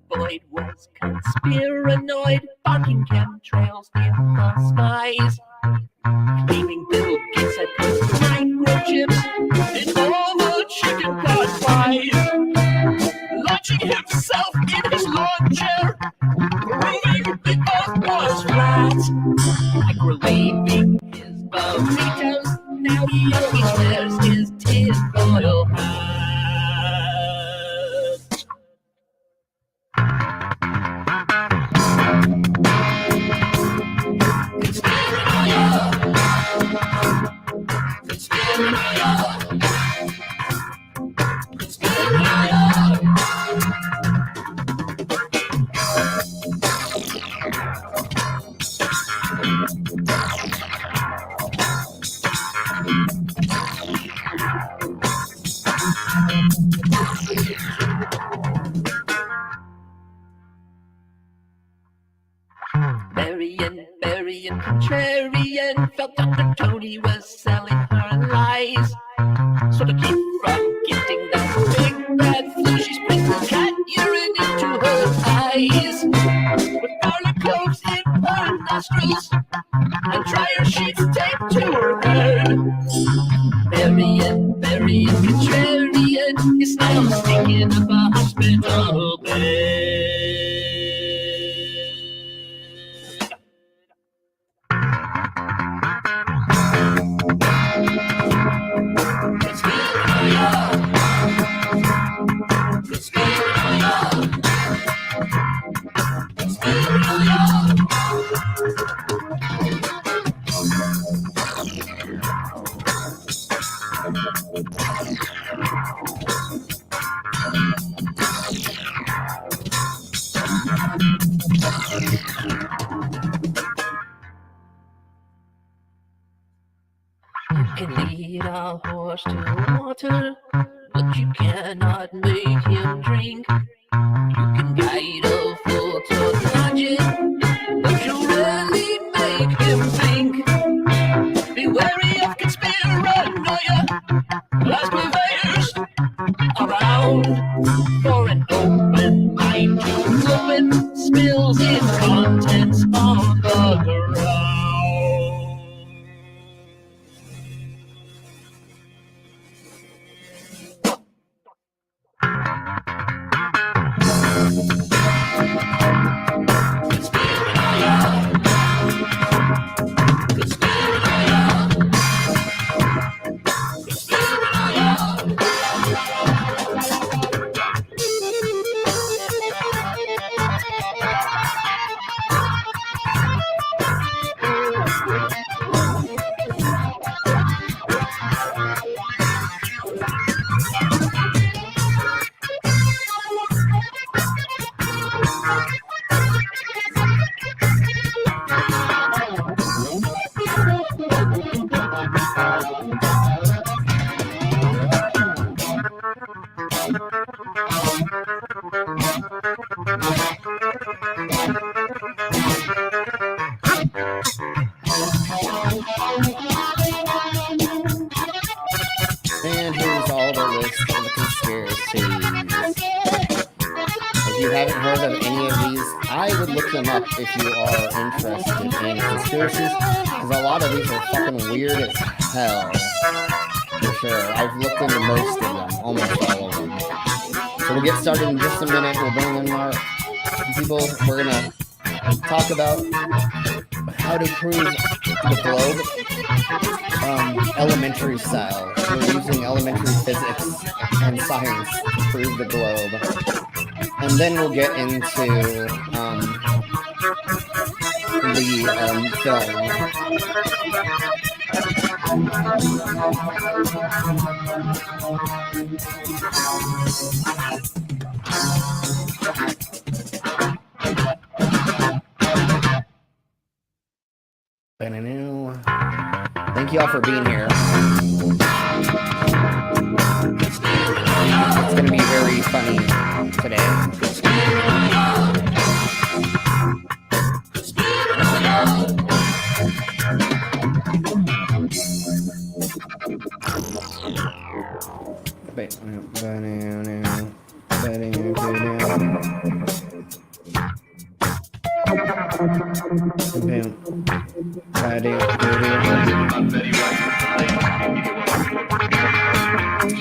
Boyd was conspiranoid, barking chemtrails in the skies, claiming Bill Gates had put microchips in all the chicken pot pies, launching himself in his lawn chair, proving the earth was flat, microwaving his burritos. Now he always wears his tinfoil hat. Burying, contrarian, felt Dr. Tony was selling her lies. So to keep from getting that big bad flu, she sprinkled cat urine into her eyes, with garlic cloves in her nostrils and dryer sheets taped to her head. Burying, contrarian is now stinking up a hospital bed. You can lead a horse to water, but you cannot make him drink. You can guide a fool to logic, but you rarely make him think. Be wary of conspiranoia, as purveyors around. For an open mind to ruin spills its contents on the ground. you haven't heard of any of these, I would look them up if you are interested in conspiracies, because a lot of these are fucking weird as hell. For sure. I've looked into most of them, almost all of them. So we'll get started in just a minute. We'll bring in our people. We're gonna talk about how to prove the globe elementary style. We're using elementary physics and science to prove the globe. And then we'll get into the film. Thank you all for being here. It's going to be very funny today.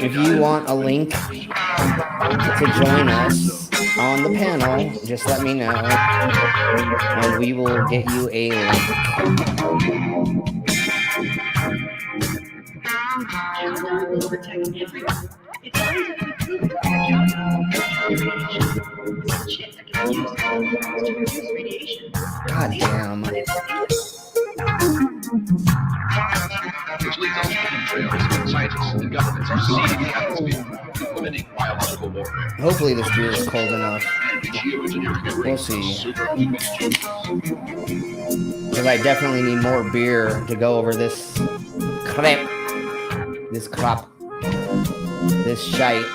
If you want a link to join us on the panel, just let me know, and we will get you a link. God damn. Which leads us to chemtrails. Scientists and governments are seeding the atmosphere, implementing biological warfare. Hopefully this beer is cold enough. We'll see. Because I definitely need more beer to go over this crap. This shite.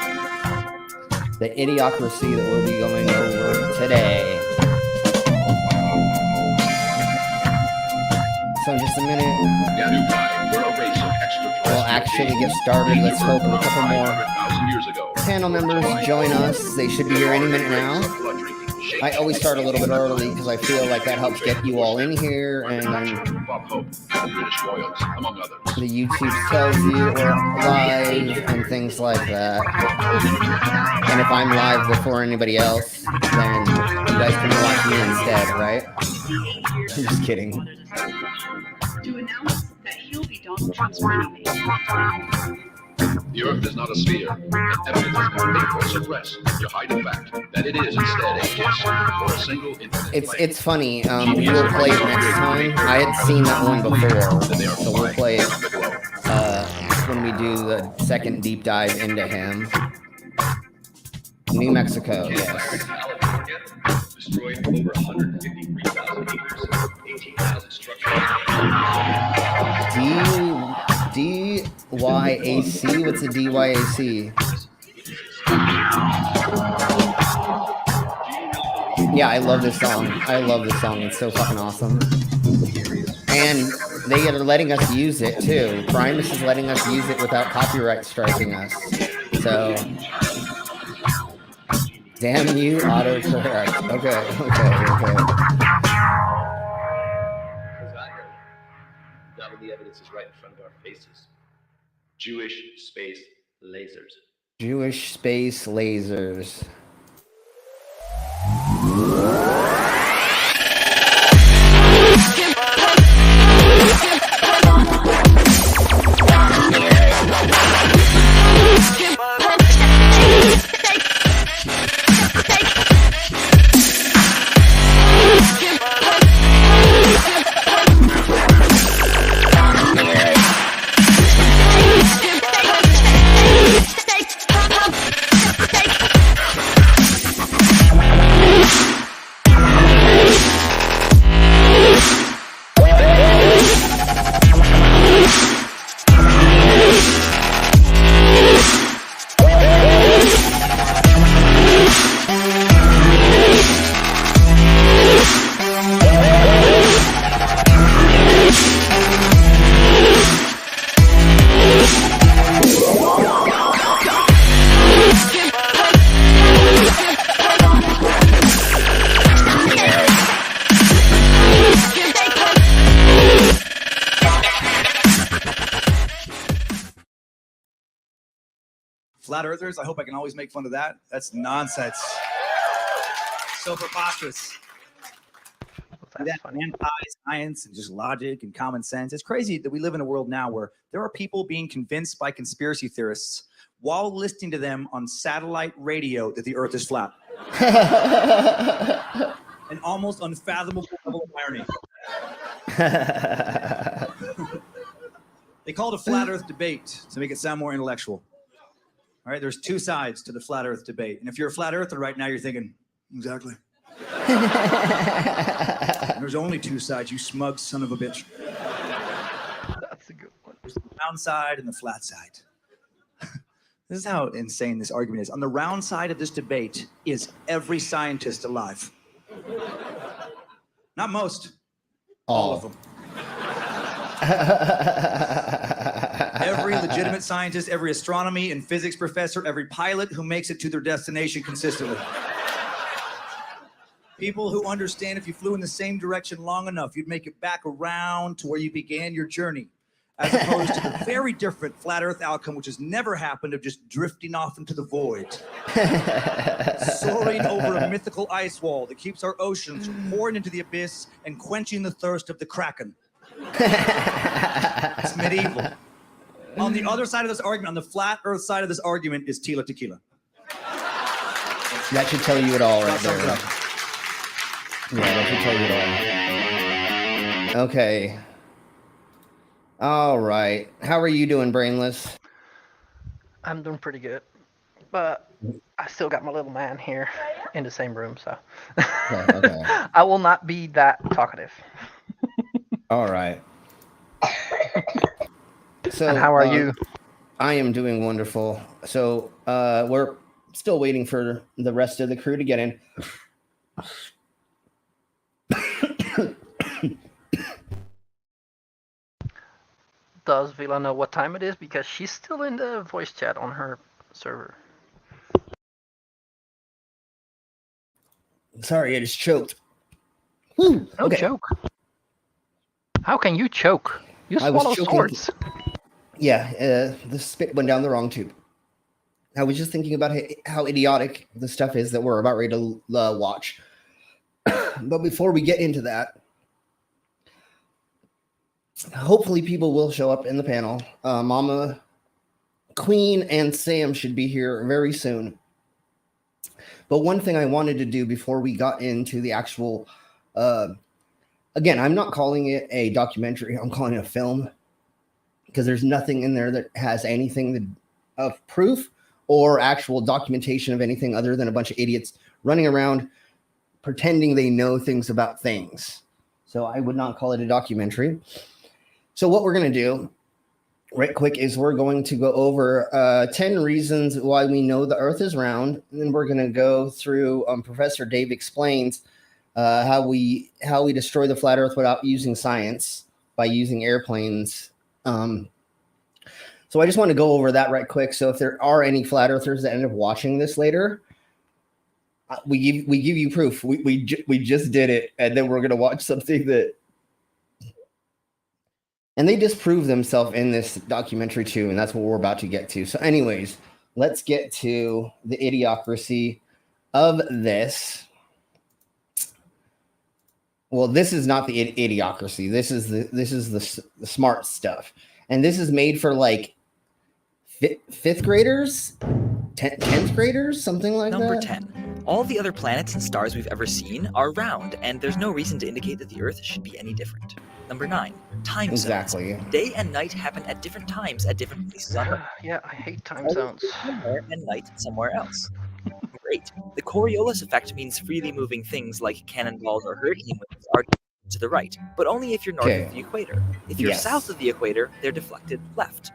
The idiocracy that we'll be going over today. So in just a minute, we'll actually get started. Let's hope a couple more panel members join us. They should be here any minute now. I always start a little bit early because I feel like that helps get you all in here, and the YouTube tells you we're live and things like that. And if I'm live before anybody else, then you guys can watch me instead, right? I'm just kidding. To announce that he'll be Donald Trump's running mate. The Earth is not a sphere, and evidence has been made or suppressed to hide the fact that it is instead a disk or a single infinite. It's funny. We will play it next time. I had seen that one before, so we'll play it when we do the second deep dive into him. New Mexico, yes. Destroyed over 153,000 acres, 18,000 structures. DYAC? What's a DYAC? Yeah, I love this song. It's so fucking awesome. And they are letting us use it too. Primus is letting us use it without copyright striking us. So, damn you, autocorrect. Okay. Now the evidence is right in front of our faces. Jewish space lasers. Jewish space lasers. flat earthers. I hope I can always make fun of that. That's nonsense. So preposterous. That anti-science and just logic and common sense. It's crazy that we live in a world now where there are people being convinced by conspiracy theorists while listening to them on satellite radio that the earth is flat. An almost unfathomable level of irony. They call it a flat earth debate to make it sound more intellectual. All right, there's two sides to the flat earth debate. And if you're a flat earther right now, you're thinking, exactly. There's only two sides, you smug son of a bitch. That's a good one. There's the round side and the flat side. This is how insane this argument is. On the round side of this debate is every scientist alive. Not most. All of them. Every legitimate scientist, every astronomy and physics professor, every pilot who makes it to their destination consistently. People who understand if you flew in the same direction long enough, you'd make it back around to where you began your journey, as opposed to the very different flat earth outcome, which has never happened, of just drifting off into the void. Soaring over a mythical ice wall that keeps our oceans from pouring into the abyss and quenching the thirst of the Kraken. It's medieval. On the other side of this argument, on the flat earth side of this argument, is Tila Tequila. That should tell you it all right there. Yeah, that should tell you it all. Okay. All right. How are you doing, Brainless? I'm doing pretty good, but I still got my little man here in the same room, so Okay. I will not be that talkative. All right. So, And how are you? I am doing wonderful. So we're still waiting for the rest of the crew to get in. Does Vila know what time it is? Because she's still in the voice chat on her server. Sorry, I just choked. Woo, No joke. How can you choke? You I was swallow choking. swords. Yeah, the spit went down the wrong tube. I was just thinking about how idiotic the stuff is that we're about ready to watch. But before we get into that, hopefully people will show up in the panel. Mama, Queen, and Sam should be here very soon. But one thing I wanted to do before we got into the actual... again, I'm not calling it a documentary. I'm calling it a film. Because there's nothing in there that has anything of proof or actual documentation of anything other than a bunch of idiots running around pretending they know things about things. So I would not call it a documentary. So what we're going to do right quick is we're going to go over 10 reasons why we know the earth is round. And then we're going to go through Professor Dave explains how we destroy the flat earth without using science by using airplanes. So I just want to go over that right quick. So if there are any flat earthers that end up watching this later, we give you proof. We just did it, and then we're going to watch something that... And they disprove themselves in this documentary too, and that's what we're about to get to. So anyways, let's get to the idiocracy of this. Well, this is not the idiocracy. This is the smart stuff. And this is made for like fifth graders, 10th graders, something like that. Number 10. All the other planets and stars we've ever seen are round, and there's no reason to indicate that the Earth should be any different. Number 9. Time Exactly. zones. Day and night happen at different times at different places on Earth. Yeah, I hate time zones. Somewhere and night somewhere else. Number 8. The Coriolis effect means freely moving things like cannonballs or hurricane winds are to the right, but only if you're north of the equator. If you're south of the equator, they're deflected left.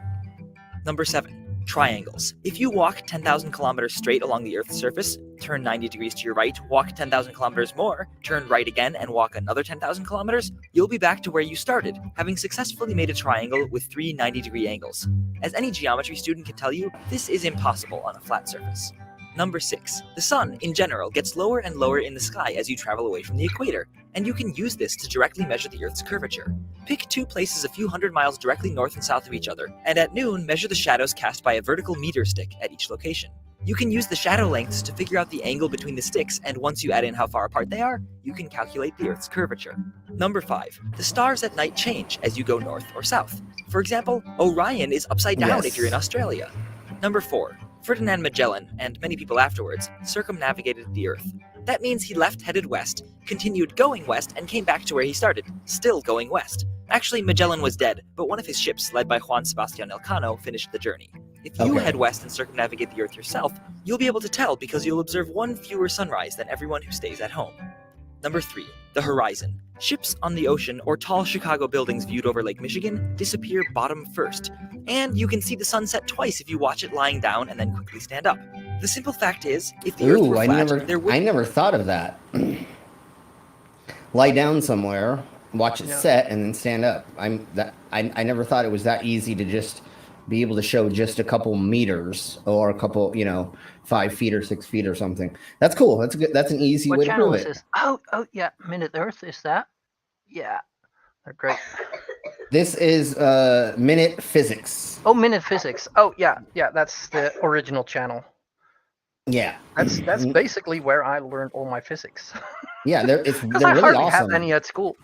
Number 7. Triangles. If you walk 10,000 kilometers straight along the Earth's surface, turn 90 degrees to your right, walk 10,000 kilometers more, turn right again, and walk another 10,000 kilometers, you'll be back to where you started, having successfully made a triangle with 3 90-degree angles. As any geometry student can tell you, this is impossible on a flat surface. Number 6. The sun, in general, gets lower and lower in the sky as you travel away from the equator. and you can use this to directly measure the Earth's curvature. Pick two places a few hundred miles directly north and south of each other, and at noon, measure the shadows cast by a vertical meter stick at each location. You can use the shadow lengths to figure out the angle between the sticks, and once you add in how far apart they are, you can calculate the Earth's curvature. Number 5. The stars at night change as you go north or south. For example, Orion is upside down if you're in Australia. Number 4. Ferdinand Magellan, and many people afterwards, circumnavigated the Earth. That means he left headed west, continued going west, and came back to where he started, still going west. Actually, Magellan was dead, but one of his ships, led by Juan Sebastian Elcano, finished the journey. If you head west and circumnavigate the Earth yourself, you'll be able to tell because you'll observe one fewer sunrise than everyone who stays at home. Number 3. The horizon. Ships on the ocean or tall Chicago buildings viewed over Lake Michigan disappear bottom first. And you can see the sunset twice if you watch it lying down and then quickly stand up. The simple fact is, if the Earth were flat, there would... I never thought of that. Lie down somewhere, watch it set, and then stand up. I never thought it was that easy to just be able to show just a couple meters or a couple, 5 feet or 6 feet or something. That's cool. That's good. That's an easy way to prove it. This? Oh, yeah. Minute Earth is that? Yeah, they're great. This is Minute Physics. Oh, Minute Physics. Oh, yeah. That's the original channel. Yeah, that's basically where I learned all my physics. Yeah, they're I really hardly awesome. have any at school.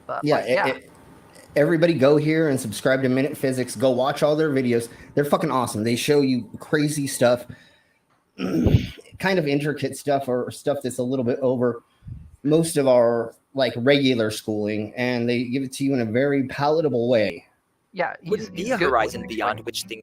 But, everybody go here and subscribe to Minute Physics. Go watch all their videos. They're fucking awesome. They show you crazy stuff, kind of intricate stuff or stuff that's a little bit over most of our regular schooling, and they give it to you in a very palatable way. Yeah, wouldn't be a horizon beyond which things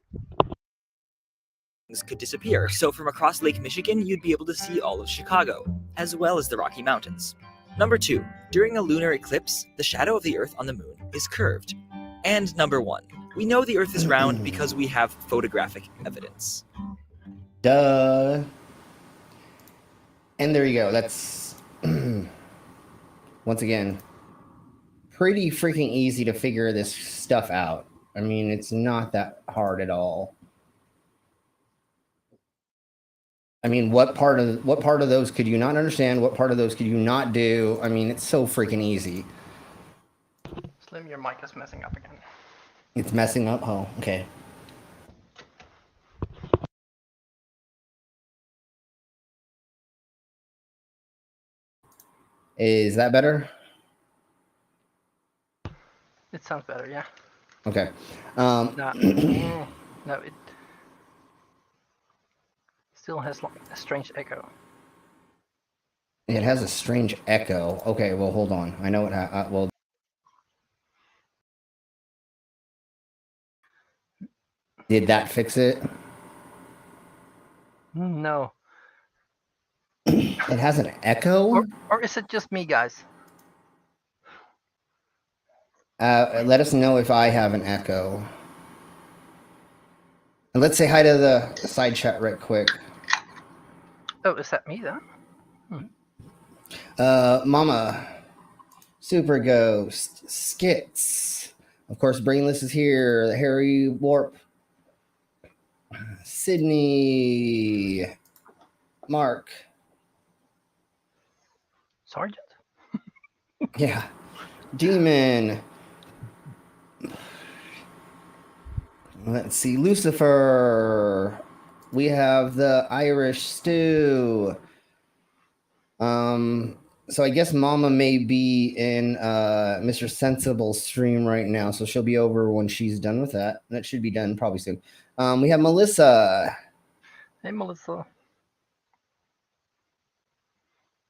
could disappear. So from across Lake Michigan, you'd be able to see all of Chicago, as well as the Rocky Mountains. Number 2, during a lunar eclipse, the shadow of the Earth on the moon is curved. And number 1, we know the Earth is round because we have photographic evidence. Duh. And there you go. That's, once again, pretty freaking easy to figure this stuff out. I mean, it's not that hard at all. I mean, what part of those could you not understand? What part of those could you not do? I mean, it's so freaking easy. Slim, your mic is messing up again. It's messing up? Oh, okay. Is that better? It sounds better, yeah. Okay. No, it still has a strange echo. It has a strange echo. Okay, well, hold on. I know what well. Did that fix it? No. It has an echo? Or is it just me, guys? Let us know if I have an echo. And let's say hi to the side chat right quick. Oh, is that me then? Mama, Super Ghost, Skits. Of course, Brainless is here. The Harry Warp, Sydney, Mark, Sergeant. Yeah, Demon. Let's see, Lucifer. We have the Irish Stew. So I guess Mama may be in Mr. Sensible's stream right now, so she'll be over when she's done with that. That should be done probably soon. We have Melissa. Hey, Melissa.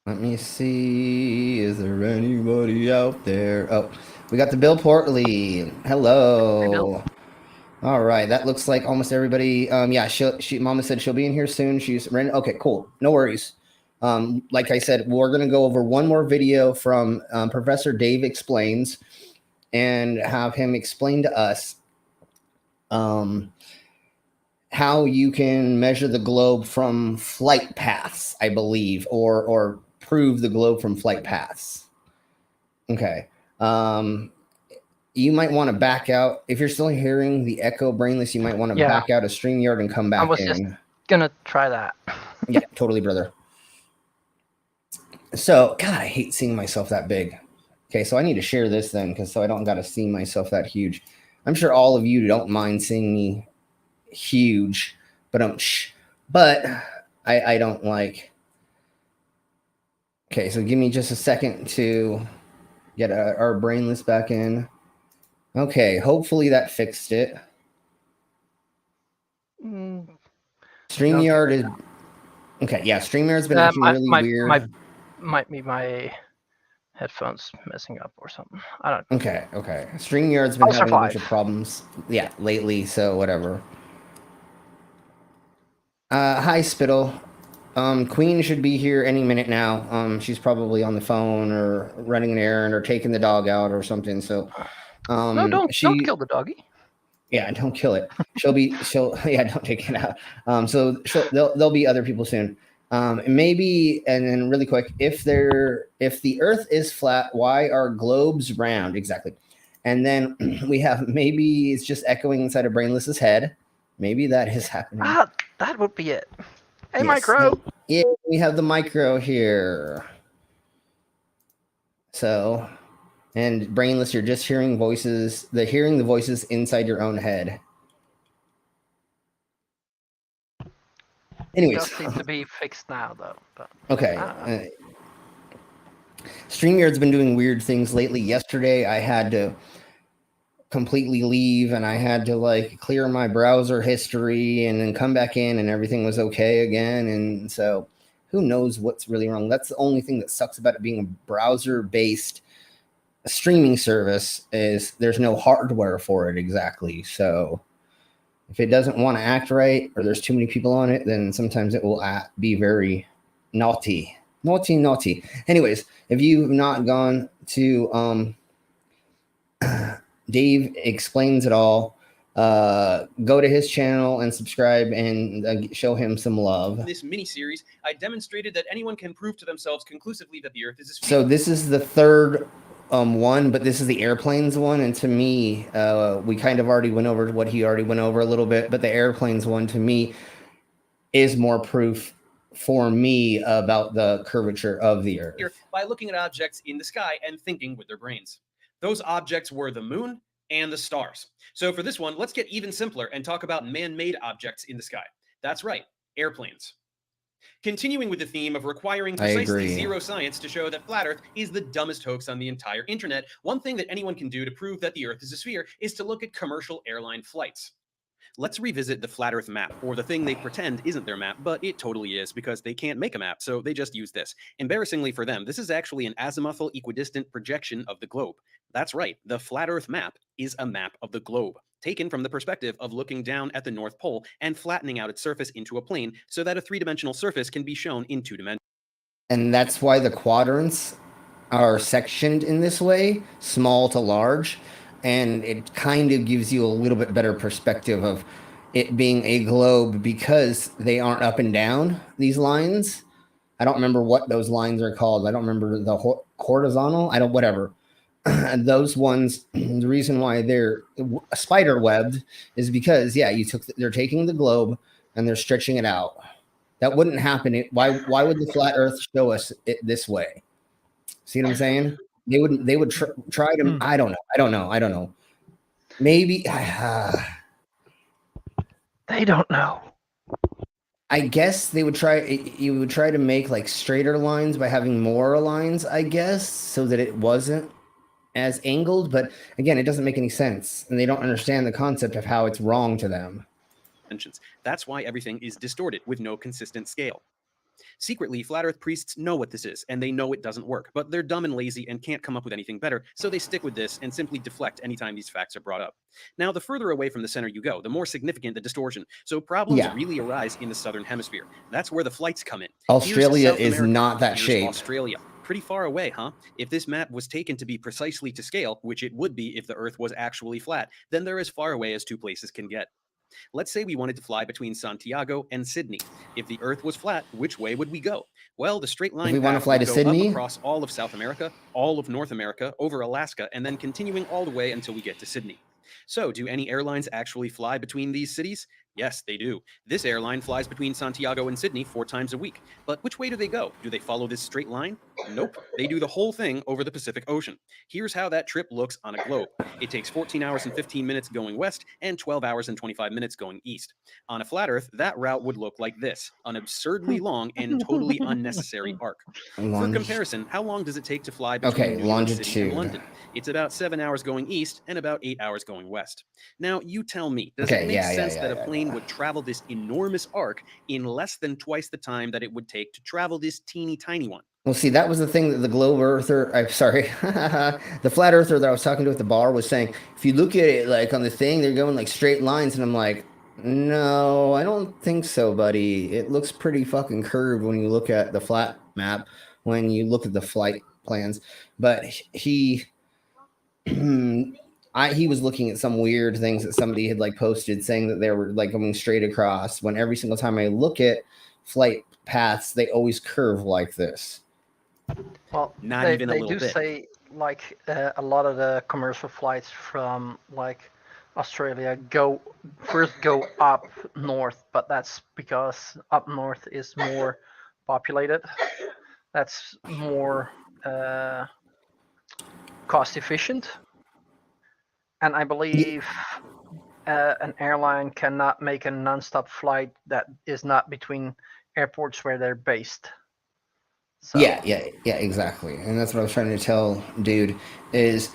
Let me see. Is there anybody out there? Oh, we got the Bill Portley. Hello. Hey, Bill. All right, that looks like almost everybody. Yeah, she Mama said she'll be in here soon. She's ready. Okay, cool. No worries. Like I said, we're gonna go over one more video from Professor Dave Explains, and have him explain to us how you can measure the globe from flight paths, I believe, or prove the globe from flight paths. Okay. You might want to back out. If you're still hearing the echo, Brainless, you might want to back out of StreamYard and come back in. I was just gonna try that. Yeah, totally, brother. So, God, I hate seeing myself that big. Okay, so I need to share this then, because so I don't got to see myself that huge. I'm sure all of you don't mind seeing me huge, but I don't like. Okay, so give me just a second to get our brainless back in. Okay, hopefully that fixed it. StreamYard is okay. Yeah, StreamYard's been acting really weird. Might be my headphones messing up or something. I don't. Okay. StreamYard's been having a bunch of problems. Yeah, lately. So whatever. Hi, Spittle. Queen should be here any minute now. She's probably on the phone or running an errand or taking the dog out or something. So, no, don't kill the doggy. Yeah, don't kill it. She'll don't take it out. So there'll be other people soon. Maybe, and then really quick, if the Earth is flat, why are globes round? Exactly. And then we have, maybe it's just echoing inside of Brainless's head. Maybe that is happening. That would be it. Hey, yes. Micro. Yeah, we have the Micro here. So, and Brainless, you're just hearing voices. Hearing the voices inside your own head. Anyways, it does seem to be fixed now, though. But okay. StreamYard's been doing weird things lately. Yesterday, I had to completely leave, and I had to clear my browser history, and then come back in, and everything was okay again. And so, who knows what's really wrong? That's the only thing that sucks about it being a browser-based streaming service is there's no hardware for it exactly. So if it doesn't want to act right, or there's too many people on it, then sometimes it will be very naughty. Anyways, if you've not gone to Dave Explains It All, go to his channel and subscribe and show him some love. In this mini-series, I demonstrated that anyone can prove to themselves conclusively that the Earth is a sphere. So this is the third one, but this is the airplanes one, and to me, we kind of already went over what he already went over a little bit, but the airplanes one to me is more proof for me about the curvature of the Earth. By looking at objects in the sky and thinking with their brains. Those objects were the moon and the stars. So for this one, let's get even simpler and talk about man-made objects in the sky. That's right, airplanes. Continuing with the theme of requiring precisely zero science to show that flat Earth is the dumbest hoax on the entire internet, one thing that anyone can do to prove that the Earth is a sphere is to look at commercial airline flights. Let's revisit the flat Earth map, or the thing they pretend isn't their map, but it totally is because they can't make a map, so they just use this. Embarrassingly for them, this is actually an azimuthal equidistant projection of the globe. That's right, the flat Earth map is a map of the globe, taken from the perspective of looking down at the North Pole and flattening out its surface into a plane so that a three-dimensional surface can be shown in two dimensions. And that's why the quadrants are sectioned in this way, small to large, and it kind of gives you a little bit better perspective of it being a globe because they aren't up and down, these lines. I don't remember what those lines are called. I don't remember the horizontal. Whatever. Those ones, the reason why they're spider webbed is because, they're taking the globe and they're stretching it out. That wouldn't happen. Why would the flat Earth show us it this way? See what I'm saying? They would try to. I don't know. Maybe they don't know. I guess they would try. You would try to make straighter lines by having more lines, I guess, so that it wasn't as angled. But again, it doesn't make any sense, and they don't understand the concept of how it's wrong to them. That's why everything is distorted with no consistent scale. Secretly, flat Earth priests know what this is, and they know it doesn't work, but they're dumb and lazy and can't come up with anything better, so they stick with this and simply deflect anytime these facts are brought up. Now, the further away from the center you go, the more significant the distortion, so problems really arise in the southern hemisphere. That's where the flights come in. Australia is not that shape. Australia. Pretty far away, huh? If this map was taken to be precisely to scale, which it would be if the Earth was actually flat, then they're as far away as two places can get. Let's say we wanted to fly between Santiago and Sydney. If the Earth was flat, which way would we go? Well, the straight line path would go Sydney, up across all of South America, all of North America, over Alaska, and then continuing all the way until we get to Sydney. So, do any airlines actually fly between these cities? Yes, they do. This airline flies between Santiago and Sydney 4 times a week. But which way do they go? Do they follow this straight line? Nope. They do the whole thing over the Pacific Ocean. Here's how that trip looks on a globe. It takes 14 hours and 15 minutes going west and 12 hours and 25 minutes going east. On a flat Earth, that route would look like this, an absurdly long and totally unnecessary arc. For comparison, how long does it take to fly between New York City and London? It's about 7 hours going east and about 8 hours going west. Now, you tell me, does it make sense that a plane would travel this enormous arc in less than twice the time that it would take to travel this teeny tiny one? Well, see, that was the thing that the globe earther, I'm sorry, the flat earther that I was talking to at the bar was saying, if you look at it like on the thing, they're going like straight lines. And I'm like, no, I don't think so, buddy. It looks pretty fucking curved when you look at the flat map, when you look at the flight plans. But he was looking at some weird things that somebody had like posted saying that they were like going straight across, when every single time I look at flight paths, they always curve like this. Well, they do say like a lot of the commercial flights from like Australia go up north, but that's because up north is more populated. That's more cost efficient. And I believe an airline cannot make a nonstop flight that is not between airports where they're based. So. Yeah, exactly. And that's what I was trying to tell dude is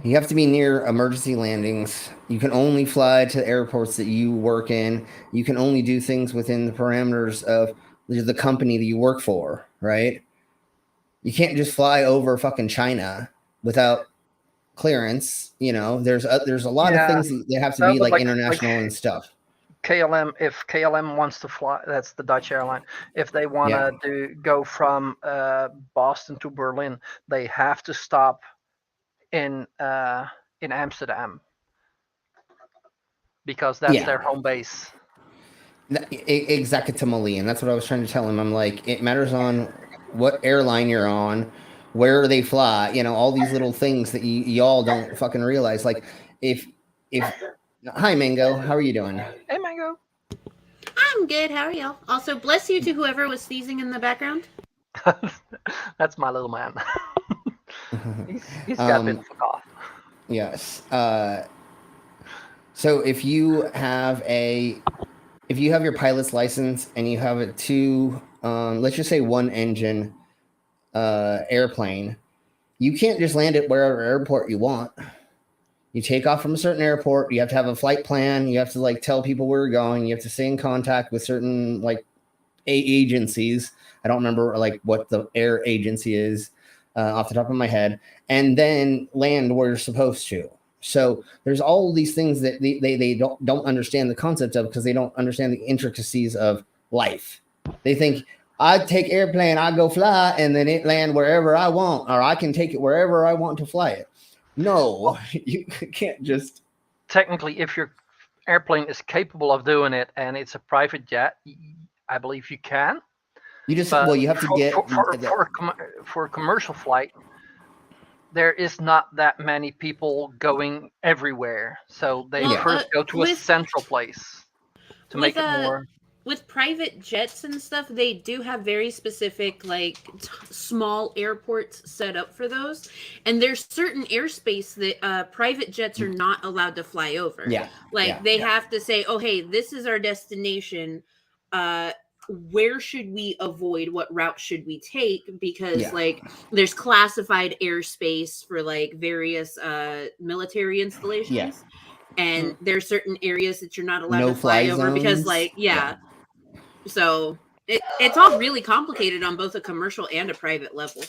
you have to be near emergency landings. You can only fly to airports that you work in. You can only do things within the parameters of the company that you work for, right? You can't just fly over fucking China without clearance. You know, there's a lot of things that have to be like international and stuff. KLM, if KLM wants to fly, that's the Dutch airline. If they want to go from Boston to Berlin, they have to stop in Amsterdam because that's their home base. Exactly, and that's what I was trying to tell him. I'm like, it matters on what airline you're on, where they fly. You know, all these little things that y'all don't fucking realize. Like, if hi, Mango. How are you doing? Hey, Mango. I'm good. How are y'all? Also, bless you to whoever was sneezing in the background. That's my little man. he's got a bit of a cough. Yes. So if you have your pilot's license and you have a let's just say one engine airplane, you can't just land at wherever airport you want. You take off from a certain airport. You have to have a flight plan. You have to like tell people where you're going. You have to stay in contact with certain like agencies. I don't remember like what the air agency is off the top of my head, and then land where you're supposed to. So there's all these things that they don't understand the concept of because they don't understand the intricacies of life. They think I take airplane, I go fly, and then it land wherever I want, or I can take it wherever I want to fly it. No, you can't just. Technically, if your airplane is capable of doing it and it's a private jet, I believe you can. You just you have to get for a commercial flight. There is not that many people going everywhere, so they first go to a central place to make it more. With private jets and stuff, they do have very specific, like, small airports set up for those. And there's certain airspace that private jets are not allowed to fly over. Yeah. They have to say, oh, hey, this is our destination. Where should we avoid? What route should we take? Because, like, there's classified airspace for, like, various military installations. Yeah. And there's certain areas that you're not allowed to fly over because, like, So it's all really complicated on both a commercial and a private level.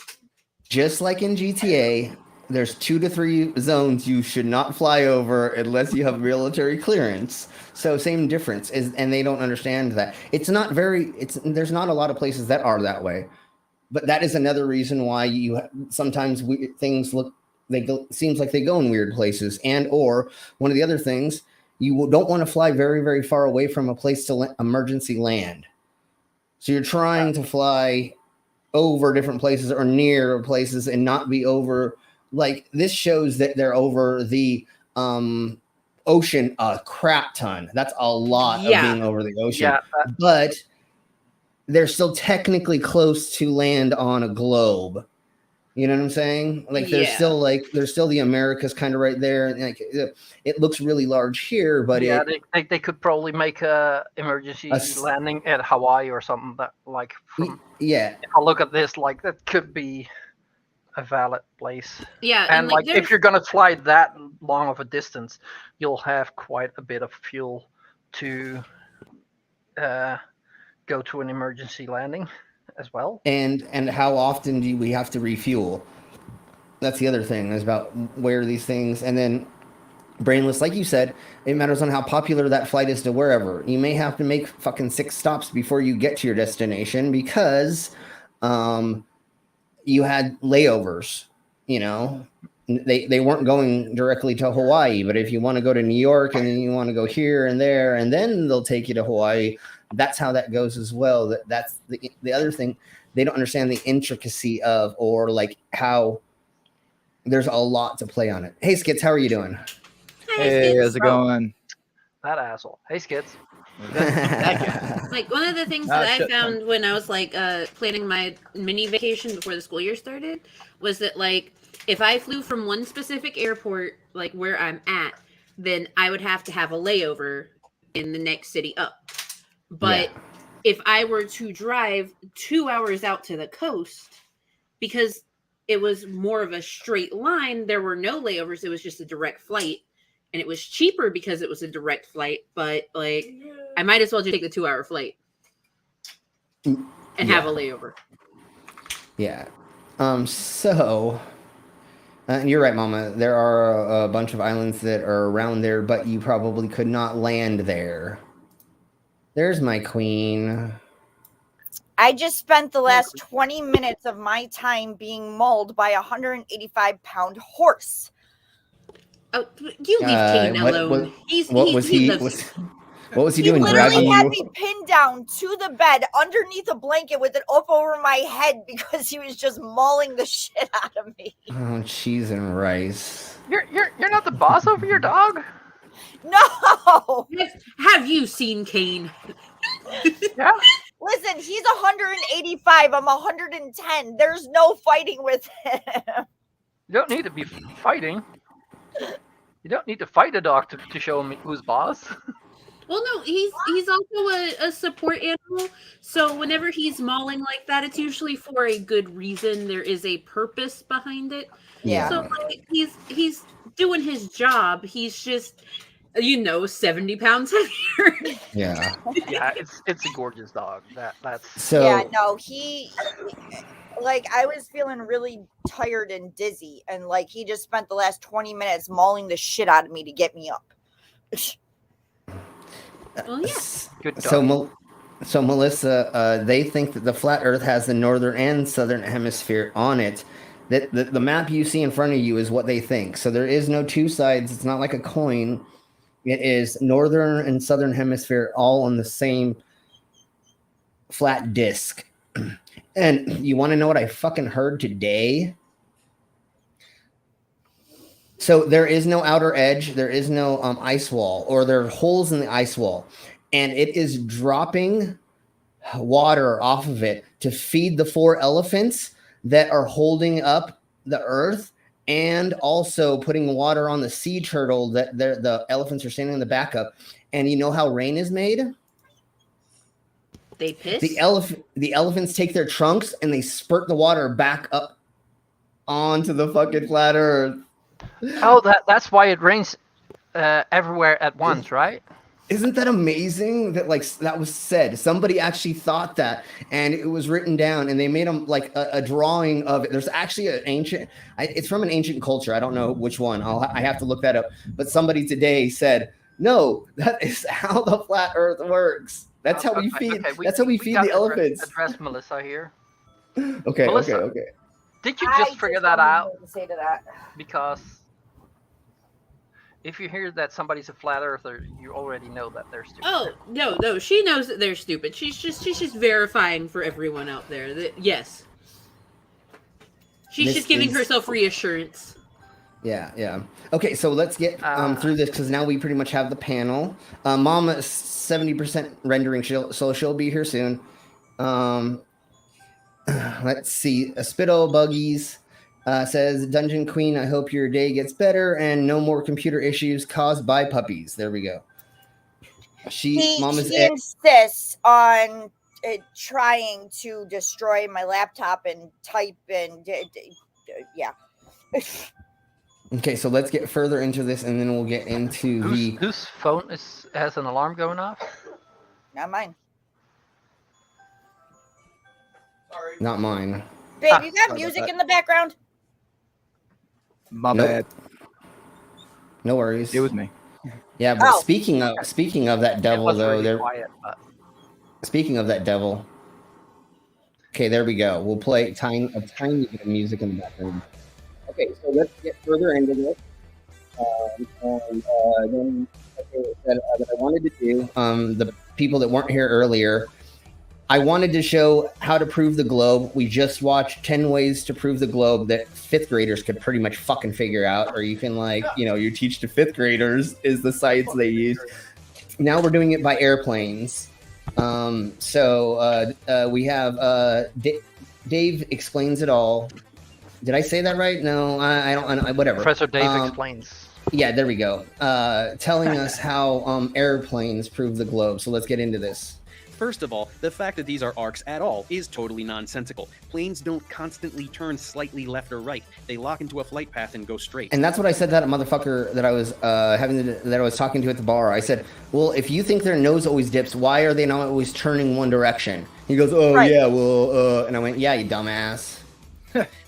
Just like in GTA, there's 2 to 3 zones you should not fly over unless you have military clearance. So same difference and they don't understand that. There's not a lot of places that are that way. But that is another reason why sometimes things seems like they go in weird places. And or one of the other things, you don't want to fly very, very far away from a place to emergency land. So you're trying to fly over different places or near places and not be over. Like this shows that they're over the ocean a crap ton. That's a lot of being over the ocean. Yeah, but they're still technically close to land on a globe. You know what I'm saying? Like there's still the Americas kind of right there. Like it looks really large here, but they could probably make a emergency landing at Hawaii or something that like from, if I look at this, like that could be a valid place. Yeah, and like if you're gonna fly that long of a distance, you'll have quite a bit of fuel to go to an emergency landing as well. And how often do we have to refuel? That's the other thing, is about where these things, and then brainless, like you said, it matters on how popular that flight is to wherever. You may have to make fucking 6 stops before you get to your destination because you had layovers, you know. They weren't going directly to Hawaii, but if you want to go to New York and then you want to go here and there, and then they'll take you to Hawaii, that's how that goes as well. That's the other thing. They don't understand the intricacy of, or like how there's a lot to play on it. Hey, Skits, how are you doing? Hey, how's it going? That asshole. Hey, Skits. Like one of the things that I found when I was like planning my mini vacation before the school year started was that like if I flew from one specific airport, like where I'm at, then I would have to have a layover in the next city up. But if I were to drive 2 hours out to the coast, because it was more of a straight line, there were no layovers, it was just a direct flight. And it was cheaper because it was a direct flight, but like I might as well just take the 2 hour flight and have a layover. Yeah. So you're right, Mama. There are a bunch of islands that are around there, but you probably could not land there. There's my queen. I just spent the last 20 minutes of my time being mauled by a 185-pound horse. Oh, you leave Kane alone. What was he doing? He literally had me pinned down to the bed underneath a blanket with it up over my head because he was just mauling the shit out of me. Oh, cheese and rice. You're not the boss over your dog? No. Have you seen Kane? Yeah. Listen, he's 185. I'm 110. There's no fighting with him. You don't need to be fighting. You don't need to fight a dog to show him who's boss. Well, no, he's also a support animal. So whenever he's mauling like that, it's usually for a good reason. There is a purpose behind it. Yeah. So like, he's doing his job. He's just 70 pounds heavier. Yeah. Yeah, it's a gorgeous dog. That's so. Yeah, no, he like I was feeling really tired and dizzy, and like he just spent the last 20 minutes mauling the shit out of me to get me up. Well, yeah. Good dog. So Melissa, they think that the flat Earth has the northern and southern hemisphere on it. That the map you see in front of you is what they think. So there is no two sides. It's not like a coin. It is northern and southern hemisphere all on the same flat disc. And you want to know what I fucking heard today? So there is no outer edge. There is no ice wall, or there are holes in the ice wall. And it is dropping water off of it to feed the 4 elephants that are holding up the earth, and also putting water on the sea turtle that the elephants are standing in the back of. And you know how rain is made? They piss? The elephants take their trunks and they spurt the water back up onto the fucking flat earth. Oh, that's why it rains everywhere at once, right? Isn't that amazing that that was said? Somebody actually thought that, and it was written down, and they made them like a drawing of it. There's actually an ancient, it's from an ancient culture. I don't know which one. I have to look that up. But somebody today said, no, that is how the flat earth works. That's how we feed. That's how we feed the elephants. Address Melissa here. Okay, Melissa, okay. Did you just figure that out? To say to that. Because if you hear that somebody's a flat earther, you already know that they're stupid. Oh no, she knows that they're stupid. She's just verifying for everyone out there that yes, she's just giving herself reassurance. Yeah. Okay, so let's get through this because now we pretty much have the panel. Mama is 70% rendering, so she'll be here soon. Let's see. Spittle Buggies says, Dungeon Queen, I hope your day gets better and no more computer issues caused by puppies. There we go. He insists on trying to destroy my laptop and type and yeah. Okay, so let's get further into this, and then we'll get into whose phone has an alarm going off? Not mine. Sorry. Not mine. Babe, you got music in the background? My bad. No worries. It was me. Yeah, but speaking of that devil, though, really quiet, but... speaking of that devil. Okay, there we go. We'll play a tiny bit of music in the background. Okay, so let's get further into this. Then that I wanted to do, the people that weren't here earlier, I wanted to show how to prove the globe. We just watched 10 ways to prove the globe that 5th graders could pretty much fucking figure out, or you can you teach to 5th graders is the sites they use. Now we're doing it by airplanes. We have Dave explains it all. Did I say that right? No, I don't. Whatever. Professor Dave explains. Yeah, there we go. Telling us how airplanes prove the globe. So let's get into this. First of all, the fact that these are arcs at all is totally nonsensical. Planes don't constantly turn slightly left or right. They lock into a flight path and go straight. And that's what I said to that motherfucker that I was that I was talking to at the bar. I said, well, if you think their nose always dips, why are they not always turning one direction? He goes, oh, right. Yeah, well, and I went, yeah, you dumbass.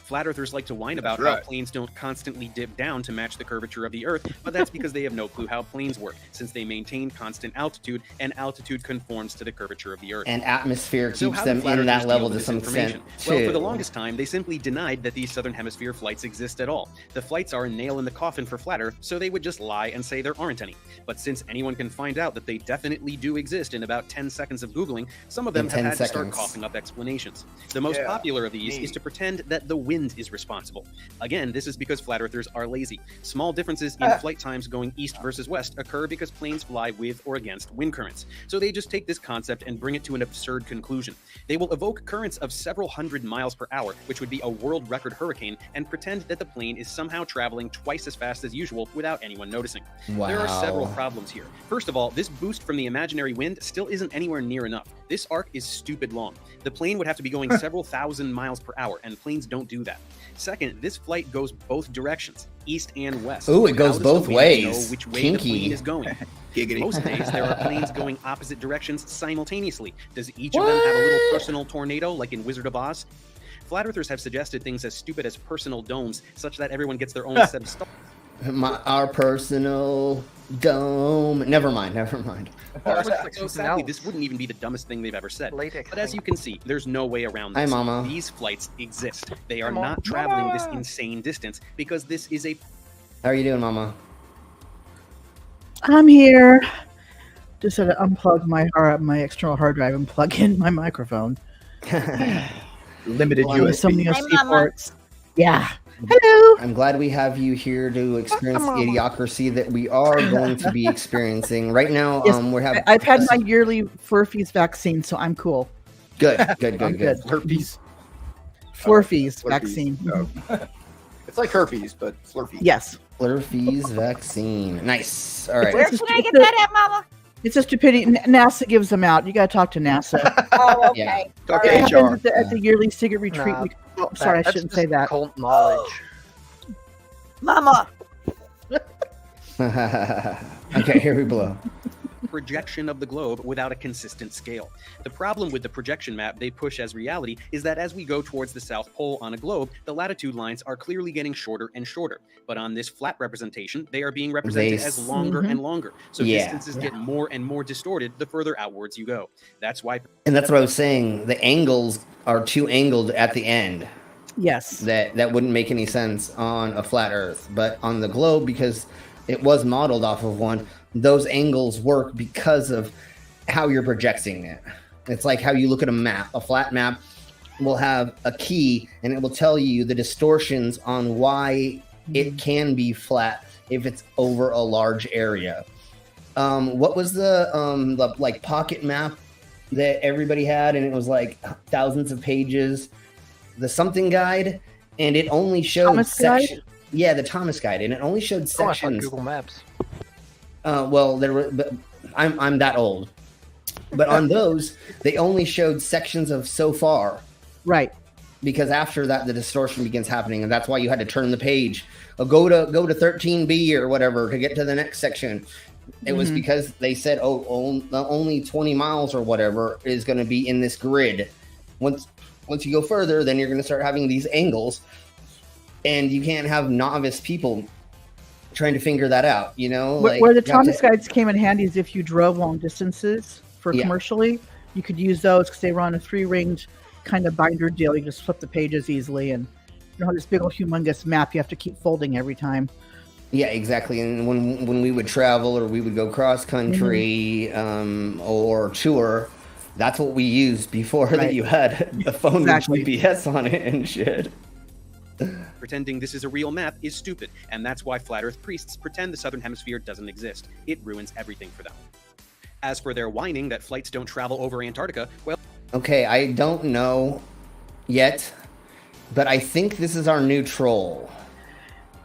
Flat earthers like to whine about how planes don't constantly dip down to match the curvature of the Earth, but that's because they have no clue how planes work, since they maintain constant altitude, and altitude conforms to the curvature of the Earth. And atmosphere keeps them in that level to some extent, too. Well, for the longest time, they simply denied that these Southern Hemisphere flights exist at all. The flights are a nail in the coffin for Flat Earth, so they would just lie and say there aren't any. But since anyone can find out that they definitely do exist in about 10 seconds of Googling, some of them have had to start coughing up explanations. The most popular of these is to pretend that the wind is responsible. Again, this is because flat earthers are lazy. Small differences in flight times going east versus west occur because planes fly with or against wind currents. So they just take this concept and bring it to an absurd conclusion. They will evoke currents of several hundred miles per hour, which would be a world record hurricane, and pretend that the plane is somehow traveling twice as fast as usual without anyone noticing. Wow. There are several problems here. First of all, this boost from the imaginary wind still isn't anywhere near enough. This arc is stupid long. The plane would have to be going several thousand miles per hour, and planes don't do that. Second, this flight goes both directions, east and west. Ooh, it goes both ways. Know which way the plane is going. Most days, there are planes going opposite directions simultaneously. Does each of them have a little personal tornado, like in Wizard of Oz? Flat earthers have suggested things as stupid as personal domes, such that everyone gets their own set of stars. Our personal dome. Never mind. So sadly, this wouldn't even be the dumbest thing they've ever said. But as you can see, there's no way around this. Hi, Mama. These flights exist. They are not traveling this insane distance because this is a... How are you doing, Mama? I'm here. Just had to unplug my external hard drive and plug in my microphone. Limited USB. So many USB ports. Yeah. Hello. I'm glad we have you here to experience the idiocracy that we are going to be experiencing right now. Yes, I've had my yearly Flurfies vaccine, so I'm cool. Good. Herpes. Flurfies vaccine. Oh. It's like herpes, but Flurfies. Yes. Flurfies vaccine. Nice. All right. Where can I get that at, Mama? It's a stupidity. NASA gives them out. You got to talk to NASA. Oh, okay. Yeah. Talk to HR. At the yearly cigarette retreat. Sorry, I shouldn't say that. Cult knowledge. Mama. Okay, here we blow. Projection of the globe without a consistent scale. The problem with the projection map they push as reality is that as we go towards the South Pole on a globe, the latitude lines are clearly getting shorter and shorter. But on this flat representation, they are being represented as longer and longer. So distances get more and more distorted the further outwards you go. That's why... And that's what I was saying. The angles are too angled at the end. Yes. That wouldn't make any sense on a flat Earth. But on the globe, because it was modeled off of one, those angles work because of how you're projecting it. It's like how you look at a map. A flat map will have a key, and it will tell you the distortions on why it can be flat if it's over a large area. What was the like pocket map that everybody had, and it was like thousands of pages, the something guide, and it only showed sections. Yeah, the Thomas guide, and it only showed sections. Google Maps. Well, there were. But I'm that old, but on those they only showed sections of so far. Right. Because after that, the distortion begins happening, and that's why you had to turn the page. Go to 13B or whatever to get to the next section. It was because they said, only 20 miles or whatever is going to be in this grid. Once you go further, then you're going to start having these angles, and you can't have novice people trying to figure that out. You know, where the Thomas guides came in handy is if you drove long distances for commercially, you could use those because they run a 3-ringed kind of binder deal. You just flip the pages easily, and you know this big old humongous map you have to keep folding every time. Yeah, exactly. And when we would travel or we would go cross country or tour, that's what we used before that you had a phone with GPS on it and shit. Pretending this is a real map is stupid, and that's why flat earth priests pretend the southern hemisphere doesn't exist. It ruins everything for them. As for their whining that flights don't travel over Antarctica, well... Okay, I don't know yet, but I think this is our new troll.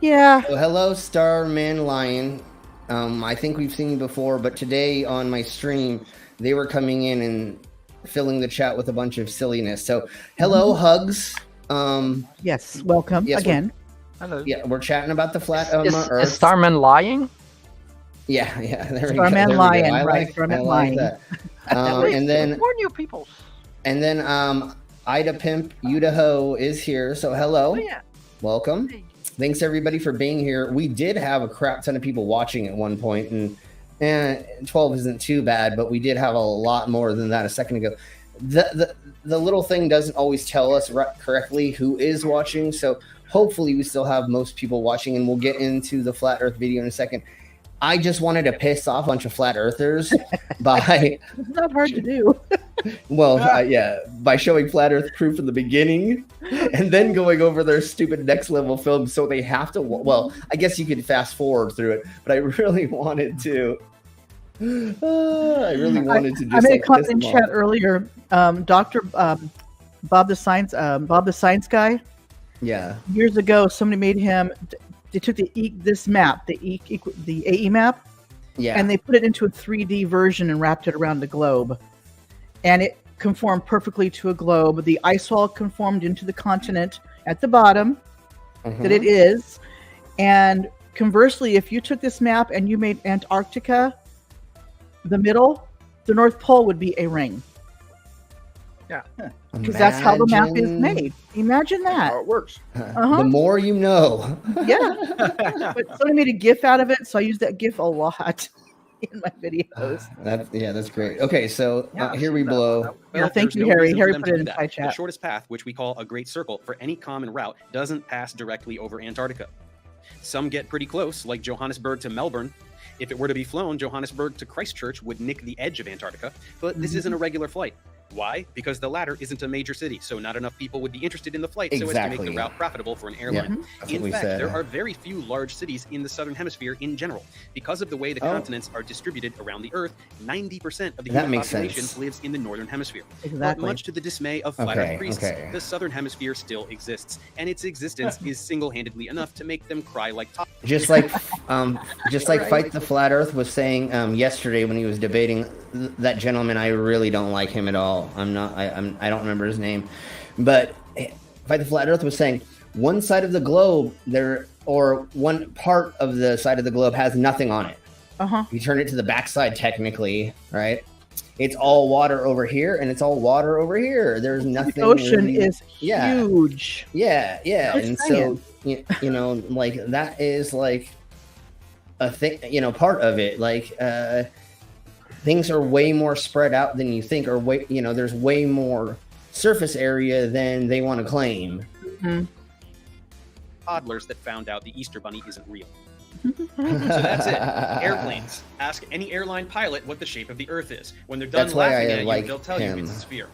Yeah. So hello, Starman Lion. I think we've seen you before, but today on my stream, they were coming in and filling the chat with a bunch of silliness. So hello, Hugs. Yes, welcome again. Hello. Yeah, we're chatting about the flat Earth. Is Starman lying? Yeah, there Starman we go. Lion, right? Starman Lion. That. And then more new people. And then Ida Pimp Udaho is here. So hello. Oh, yeah. Welcome. Hey. Thanks everybody for being here. We did have a crap ton of people watching at one point, and 12 isn't too bad, but we did have a lot more than that a second ago. The little thing doesn't always tell us correctly who is watching, so hopefully we still have most people watching, and we'll get into the flat earth video in a second. I just wanted to piss off a bunch of flat earthers by... It's not hard to do. Well, by showing flat earth proof in the beginning and then going over their stupid next level film, so they have to... Well, I guess you could fast forward through it, but I really wanted to... I made a comment in chat earlier. Dr. Bob the Science guy. Yeah. Years ago, somebody made him... They took this map, the AE map, and they put it into a 3D version and wrapped it around the globe. And it conformed perfectly to a globe. The ice wall conformed into the continent at the bottom that it is. And conversely, if you took this map and you made Antarctica the middle, the North Pole would be a ring. Yeah. Because that's how the map is made. Imagine that. How it works. The more you know. Yeah. But somebody made a GIF out of it, so I use that GIF a lot in my videos. That's great. Okay, so here we blow. Well, thank you, Harry. Harry put it in my chat. The shortest path, which we call a great circle for any common route, doesn't pass directly over Antarctica. Some get pretty close, like Johannesburg to Melbourne. If it were to be flown, Johannesburg to Christchurch would nick the edge of Antarctica, but this isn't a regular flight. Why? Because the latter isn't a major city, so not enough people would be interested in the flight so as to make the route profitable for an airline. In fact, there are very few large cities in the southern hemisphere in general. Because of the way the continents are distributed around the Earth, 90% of the human population lives in the northern hemisphere. But much to the dismay of flat earth priests, the southern hemisphere still exists, and its existence is single-handedly enough to make them cry like top. Just like Fight the Flat Earth was saying yesterday when he was debating that gentleman. I really don't like him at all. I don't remember his name, but Fight the Flat Earth was saying one side of the globe or one part of the side of the globe has nothing on it. You turn it to the backside, technically, right? It's all water over here, and it's all water over here. There's nothing. The ocean is huge. Yeah. And so you know, like that is like a thing. You know, part of it, like. Things are way more spread out than you think, or there's way more surface area than they want to claim. Toddlers that found out the Easter Bunny isn't real. So that's it. Airplanes. Ask any airline pilot what the shape of the Earth is. When they're done laughing at you, they'll tell you it's a sphere.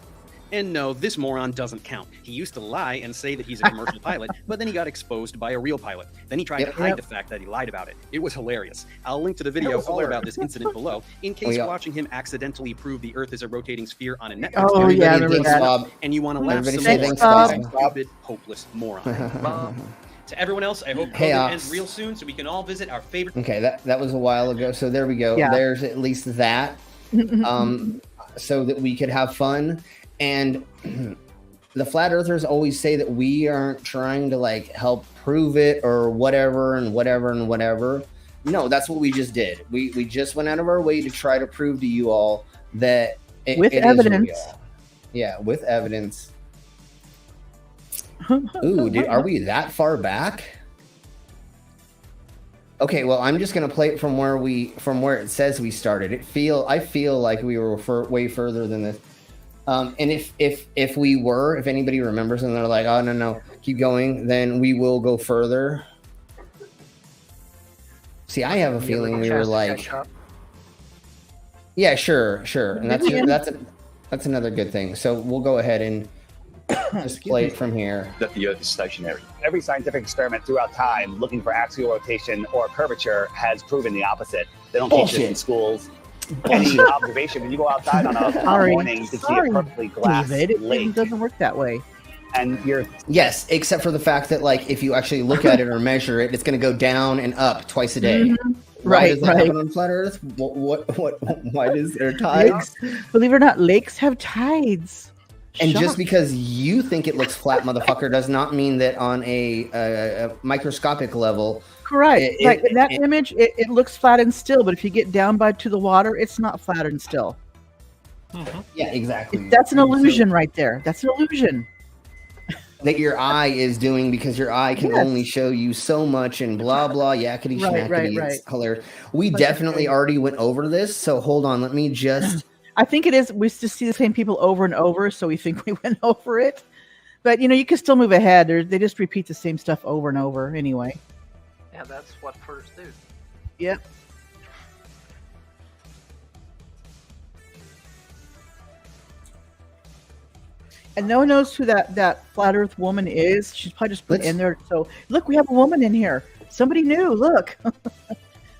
And no, this moron doesn't count. He used to lie and say that he's a commercial pilot, but then he got exposed by a real pilot. Then he tried to hide the fact that he lied about it. It was hilarious. I'll link to the video all about this incident below in case watching him accidentally prove the Earth is a rotating sphere on a Netflix and you want to laugh some more. Stupid, hopeless moron. To everyone else, I hope COVID ends real soon so we can all visit our favorite. Okay, that was a while ago. So there we go. Yeah. There's at least that. So that we could have fun. And the flat earthers always say that we aren't trying to like help prove it or whatever and whatever and whatever. No, that's what we just did. We just went out of our way to try to prove to you all that with evidence. Yeah, with evidence. Ooh, dude, are we that far back? Okay, well, I'm just gonna play it from where it says we started. I feel like we were way further than this. And if anybody remembers and they're like, oh no, keep going, then we will go further. See, I have a feeling we were like, yeah, sure, and that's another good thing. So we'll go ahead and just play it from here. That the Earth is stationary. Every scientific experiment throughout time looking for axial rotation or curvature has proven the opposite. They don't teach this in schools. Any observation, when you go outside on a morning, you can see a perfectly glass lake. It doesn't work that way. And yes, except for the fact that like if you actually look at it or measure it, it's going to go down and up twice a day. Why does that happen on flat Earth? What? Why does there tides? Believe it or not, lakes have tides. And just because you think it looks flat, motherfucker, does not mean that on a microscopic level. Correct. Like in that image, it looks flat and still, but if you get down to the water, it's not flat and still. Yeah, exactly. That's an illusion right there. That's an illusion. That your eye is doing because your eye can only show you so much and blah, blah, yakety schmackety. It's hilarious. We definitely already went over this, so hold on. Let me just... I think it is. We just see the same people over and over, so we think we went over it. But, you can still move ahead. They just repeat the same stuff over and over anyway. Yeah, that's what Pervs do. Yep. And no one knows who that flat Earth woman is. She's probably just put in there. So, look, we have a woman in here. Somebody new. Look.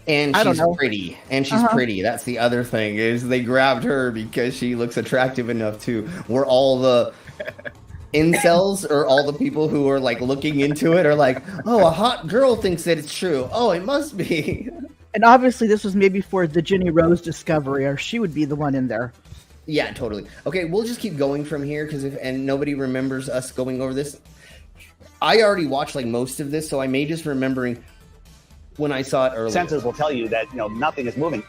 And she's pretty. And she's pretty. That's the other thing is they grabbed her because she looks attractive enough to. Where all the incels or all the people who are like looking into it are like, oh, a hot girl thinks that it's true. Oh, it must be. And obviously this was maybe for the Ginny Rose discovery, or she would be the one in there. Yeah, totally. Okay, we'll just keep going from here and nobody remembers us going over this. I already watched like most of this, so I may just remembering when I saw it earlier. Sensors will tell you that nothing is moving.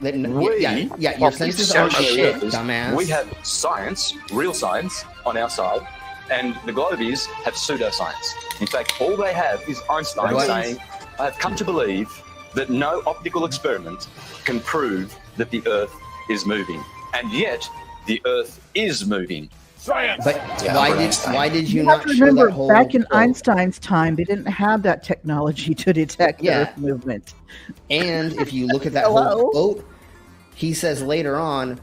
Your senses are shit, dumbass. We have science, real science, on our side, and the Globies have pseudoscience. In fact, all they have is Einstein saying, I have come to believe that no optical experiment can prove that the Earth is moving. And yet, the Earth is moving. Science! But why did you have not to remember, show that whole back in Einstein's time, they didn't have that technology to detect Earth movement. And if you look at that whole quote, he says later on,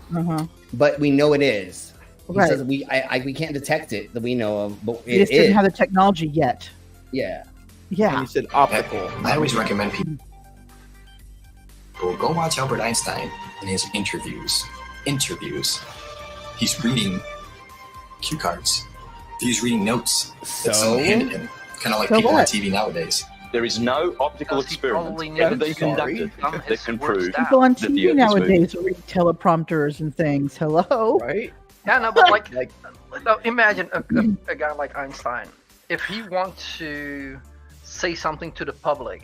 but we know it is. He says we can't detect it that we know of, but it just didn't have the technology yet. Yeah. Yeah. And you said optical. I always recommend people go watch Albert Einstein in his interviews. He's reading cue cards. He's reading notes. So kind of like people on TV nowadays. There is no optical experiment ever been conducted that can prove people on that the TV Earth nowadays read teleprompters and things. Hello. Right. Yeah, no, but like imagine a guy like Einstein. If he wants to say something to the public,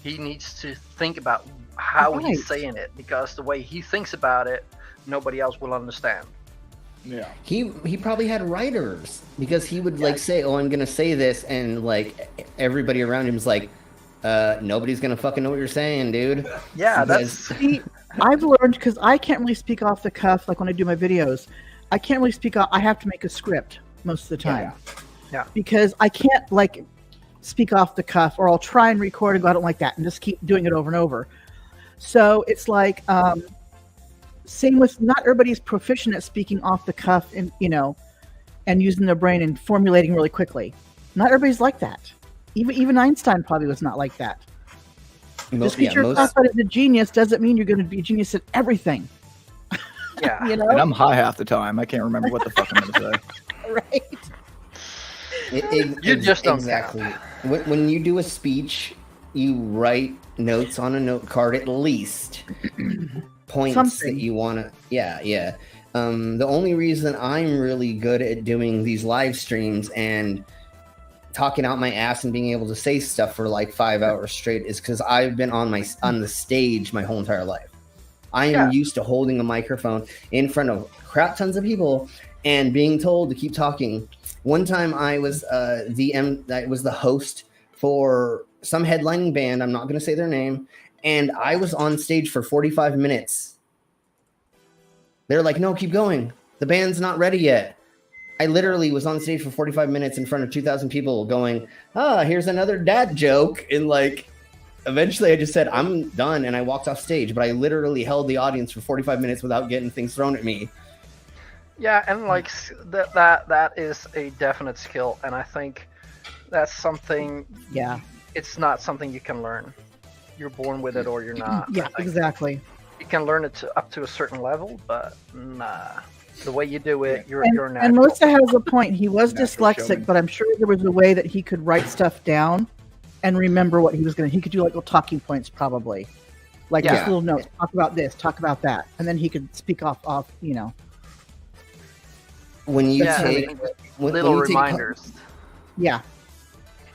he needs to think about how he's saying it, because the way he thinks about it, nobody else will understand. Yeah. He probably had writers, because he would like say, oh, I'm gonna say this, and like everybody around him is like, nobody's gonna fucking know what you're saying, dude. Yeah, See, I've learned, because I can't really speak off the cuff like when I do my videos. I can't really speak off. I have to make a script most of the time. Yeah. Because I can't like speak off the cuff, or I'll try and record and go, I don't like that, and just keep doing it over and over. So it's like same with not everybody's proficient at speaking off the cuff and and using their brain and formulating really quickly. Not everybody's like that. Even Einstein probably was not like that. Just because you're classified as a genius doesn't mean you're going to be a genius at everything. Yeah. And I'm high half the time. I can't remember what the fuck I'm going to say. Right. You just don't exactly. When you do a speech, you write notes on a note card at least. Points that you want to. Yeah. The only reason I'm really good at doing these live streams and talking out my ass and being able to say stuff for like 5 hours straight is because I've been on the stage my whole entire life. I am used to holding a microphone in front of crap tons of people and being told to keep talking. One time I was the host for some headlining band. I'm not going to say their name. And I was on stage for 45 minutes. They're like, no, keep going. The band's not ready yet. I literally was on stage for 45 minutes in front of 2,000 people going, here's another dad joke. And like, eventually I just said, I'm done. And I walked off stage, but I literally held the audience for 45 minutes without getting things thrown at me. Yeah. And like that is a definite skill. And I think that's something, it's not something you can learn. You're born with it or you're not. Yeah, exactly. You can learn it up to a certain level, but the way you do it, you're natural. And Melissa has a point. He was dyslexic, but I'm sure there was a way that he could write stuff down and remember what he was going to. He could do like little talking points, probably, like just little notes. Talk about this, talk about that, and then he could speak off. When you take little reminders.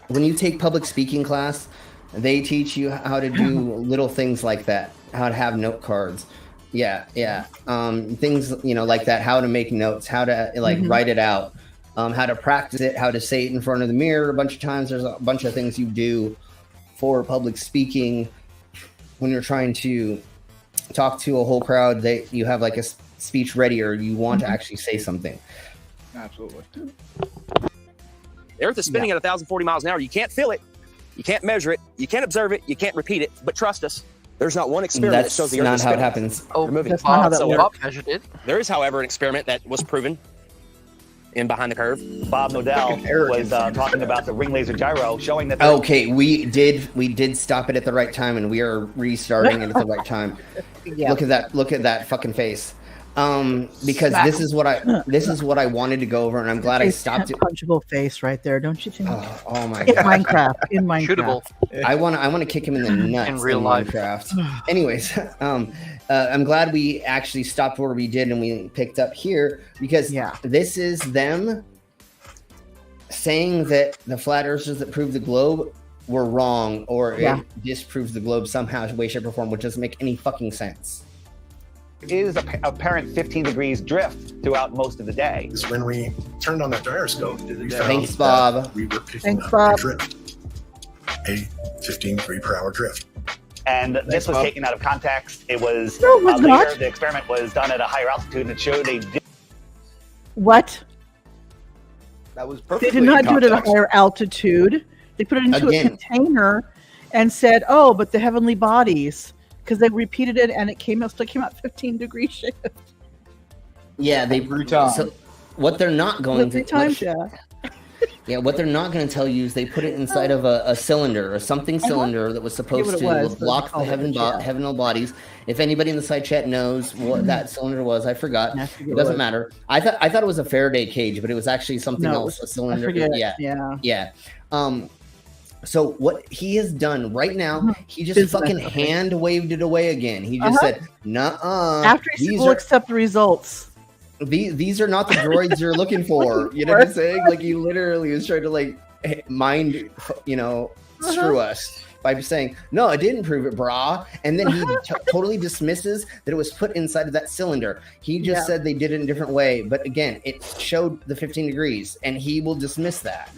When you take public speaking class, they teach you how to do little things like that, how to have note cards. Things, like that, how to make notes, how to write it out, how to practice it, how to say it in front of the mirror a bunch of times. There's a bunch of things you do for public speaking when you're trying to talk to a whole crowd that you have like a speech ready or you want to actually say something. Absolutely. The Earth is spinning at 1,040 miles an hour. You can't feel it. You can't measure it. You can't observe it. You can't repeat it. But trust us, there's not one experiment that shows the Earth is spinning. That's not how it happens. Oh, that's not how that works. Measured it. There is, however, an experiment that was proven in Behind the Curve. Bob Nodell was talking about the ring laser gyro, showing that. Okay, we did stop it at the right time, and we are restarting it at the right time. Look at that fucking face. Because this is what I wanted to go over, and I'm glad I stopped it. Punchable face right there, don't you think? Oh my god! In Minecraft. Shootable. I want to kick him in the nuts in real life. Minecraft. Anyways, I'm glad we actually stopped where we did and we picked up here because this is them saying that the flat earthers that proved the globe were wrong or it disproves the globe somehow, way, shape, or form, which doesn't make any fucking sense. Is apparent 15 degrees drift throughout most of the day. Is when we turned on the gyroscope, we found Thanks, Bob. we were picking up a drift, a 15 degree per hour drift. And this was taken out of context. It was later. Not. The experiment was done at a higher altitude and it showed a. What? That was perfectly. They did not do it at a higher altitude. They put it into a container and said, "Oh, but the heavenly bodies." Because they repeated it and it still came out 15 degree shift. Yeah, so what they're not going to what they're not going to tell you is they put it inside of a cylinder or something cylinder that was supposed to block the heavenly bodies. If anybody in the side chat knows what that cylinder was, I forgot. It doesn't matter. I thought it was a Faraday cage, but it was actually something else. A cylinder. Yeah. So what he has done right now, he just fucking hand waved it away again. He just said, "Nuh-uh." After he said, "We'll accept the results." These are not the droids you're looking for. You know what I'm saying? Like he literally was trying to like mind, screw us by saying, "No, I didn't prove it, brah." And then he totally dismisses that it was put inside of that cylinder. He just said they did it in a different way. But again, it showed the 15 degrees, and he will dismiss that.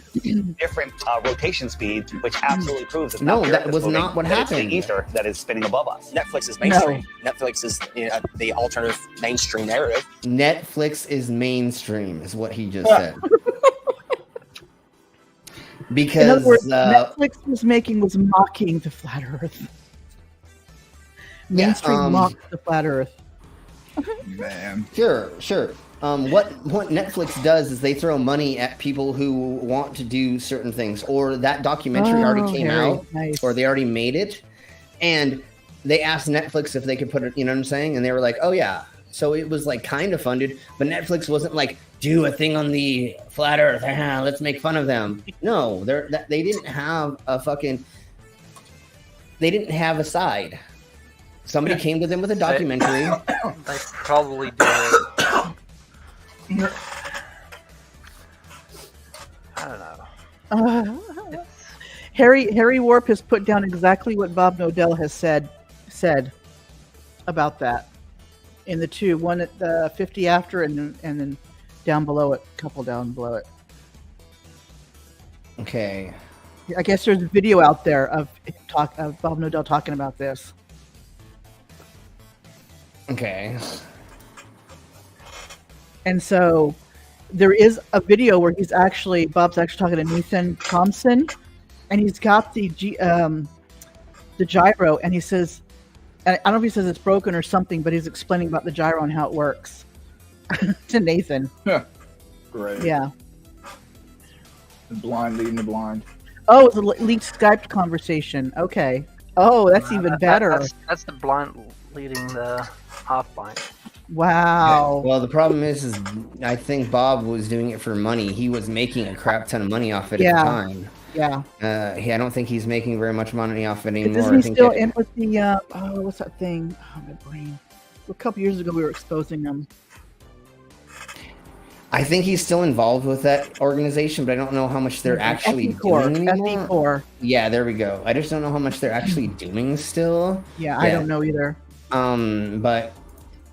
Different rotation speed, which absolutely proves it's no, not that was not what happened. It's the ether that is spinning above us. Netflix is mainstream. No. Netflix is the alternative mainstream narrative. Netflix is mainstream, is what he just said. Because in other words, Netflix was mocking the flat Earth. Mainstream mocked the flat Earth. Man. Sure. What Netflix does is they throw money at people who want to do certain things, or that documentary already came out, or they already made it, and they asked Netflix if they could put it. You know what I'm saying? And they were like, "Oh yeah." So it was like kind of funded, but Netflix wasn't like, "Do a thing on the flat Earth. Let's make fun of them." No, they didn't have a fucking. They didn't have a side. Somebody came to them with a documentary. They probably did. I don't know. Harry Warp has put down exactly what Bob Nodell has said about that in the two, one at the 50 after, and then down below it, a couple down below it. Okay. I guess there's a video out there of Bob Nodell talking about this. Okay. And so there is a video where Bob's actually talking to Nathan Thompson, and he's got the gyro, and he says, and I don't know if he says it's broken or something, but he's explaining about the gyro and how it works to Nathan. Great. Yeah. The blind leading the blind. Oh, it's a leaked Skype conversation. Okay. Oh, that's even better. That's the blind leading the half blind. Wow. Well, the problem is I think Bob was doing it for money. He was making a crap ton of money off it at the time. Yeah. I don't think he's making very much money off it anymore. Isn't he still in with the what's that thing? Oh, my brain. A couple years ago, we were exposing him. I think he's still involved with that organization, but I don't know how much they're actually doing anymore. FE4. Yeah, there we go. I just don't know how much they're actually doing still. Yeah, I don't know either. But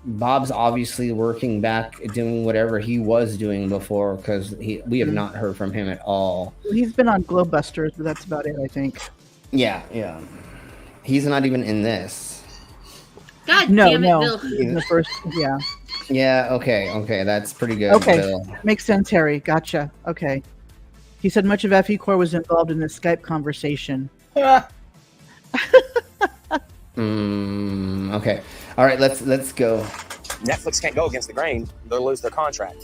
Bob's obviously working back, doing whatever he was doing before, because we have not heard from him at all. He's been on Globebusters, but that's about it, I think. Yeah. He's not even in this. God no, damn it, Bill. In the first, yeah. Yeah, okay, that's pretty good. Okay, Bill. makes sense, Harry. Gotcha. Okay. He said much of FE Core was involved in the Skype conversation. Okay. All right, let's go. Netflix can't go against the grain; they'll lose their contract.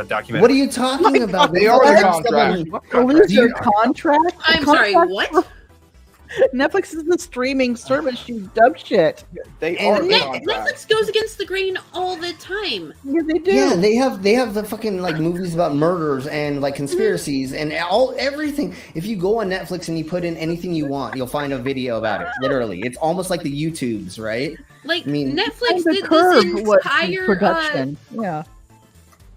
Documentary. What are you talking about? They are the contract. Lose your contract? I'm sorry, what? Netflix is the streaming service, you dumb shit. They are the contract. Netflix goes against the grain all the time. Yeah, they do. Yeah, they have the fucking like movies about murders and like conspiracies and everything. If you go on Netflix and you put in anything you want, you'll find a video about it. Literally, it's almost like the YouTubes, right? Like I mean, Netflix did this entire production. Yeah.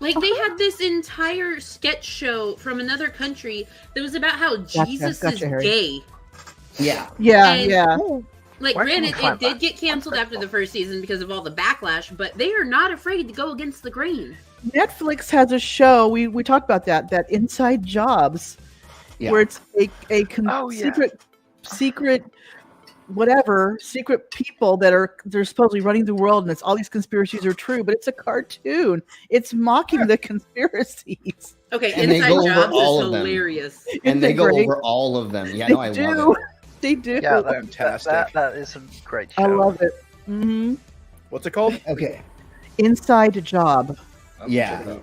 Like they had this entire sketch show from another country that was about how Jesus is Harry. gay. Yeah. Like, granted, it did get canceled after the first season because of all the backlash, but they are not afraid to go against the grain. Netflix has a show. We talked about that Inside Jobs, where it's secret people they're supposedly running the world, and it's all these conspiracies are true, but it's a cartoon. It's mocking the conspiracies. Okay, and Inside Jobs is hilarious. And they go over all of them. Yeah, I love it. They do. Yeah, fantastic. That is a great show. I love it. Mm-hmm. What's it called? Okay. Inside Job. Yeah,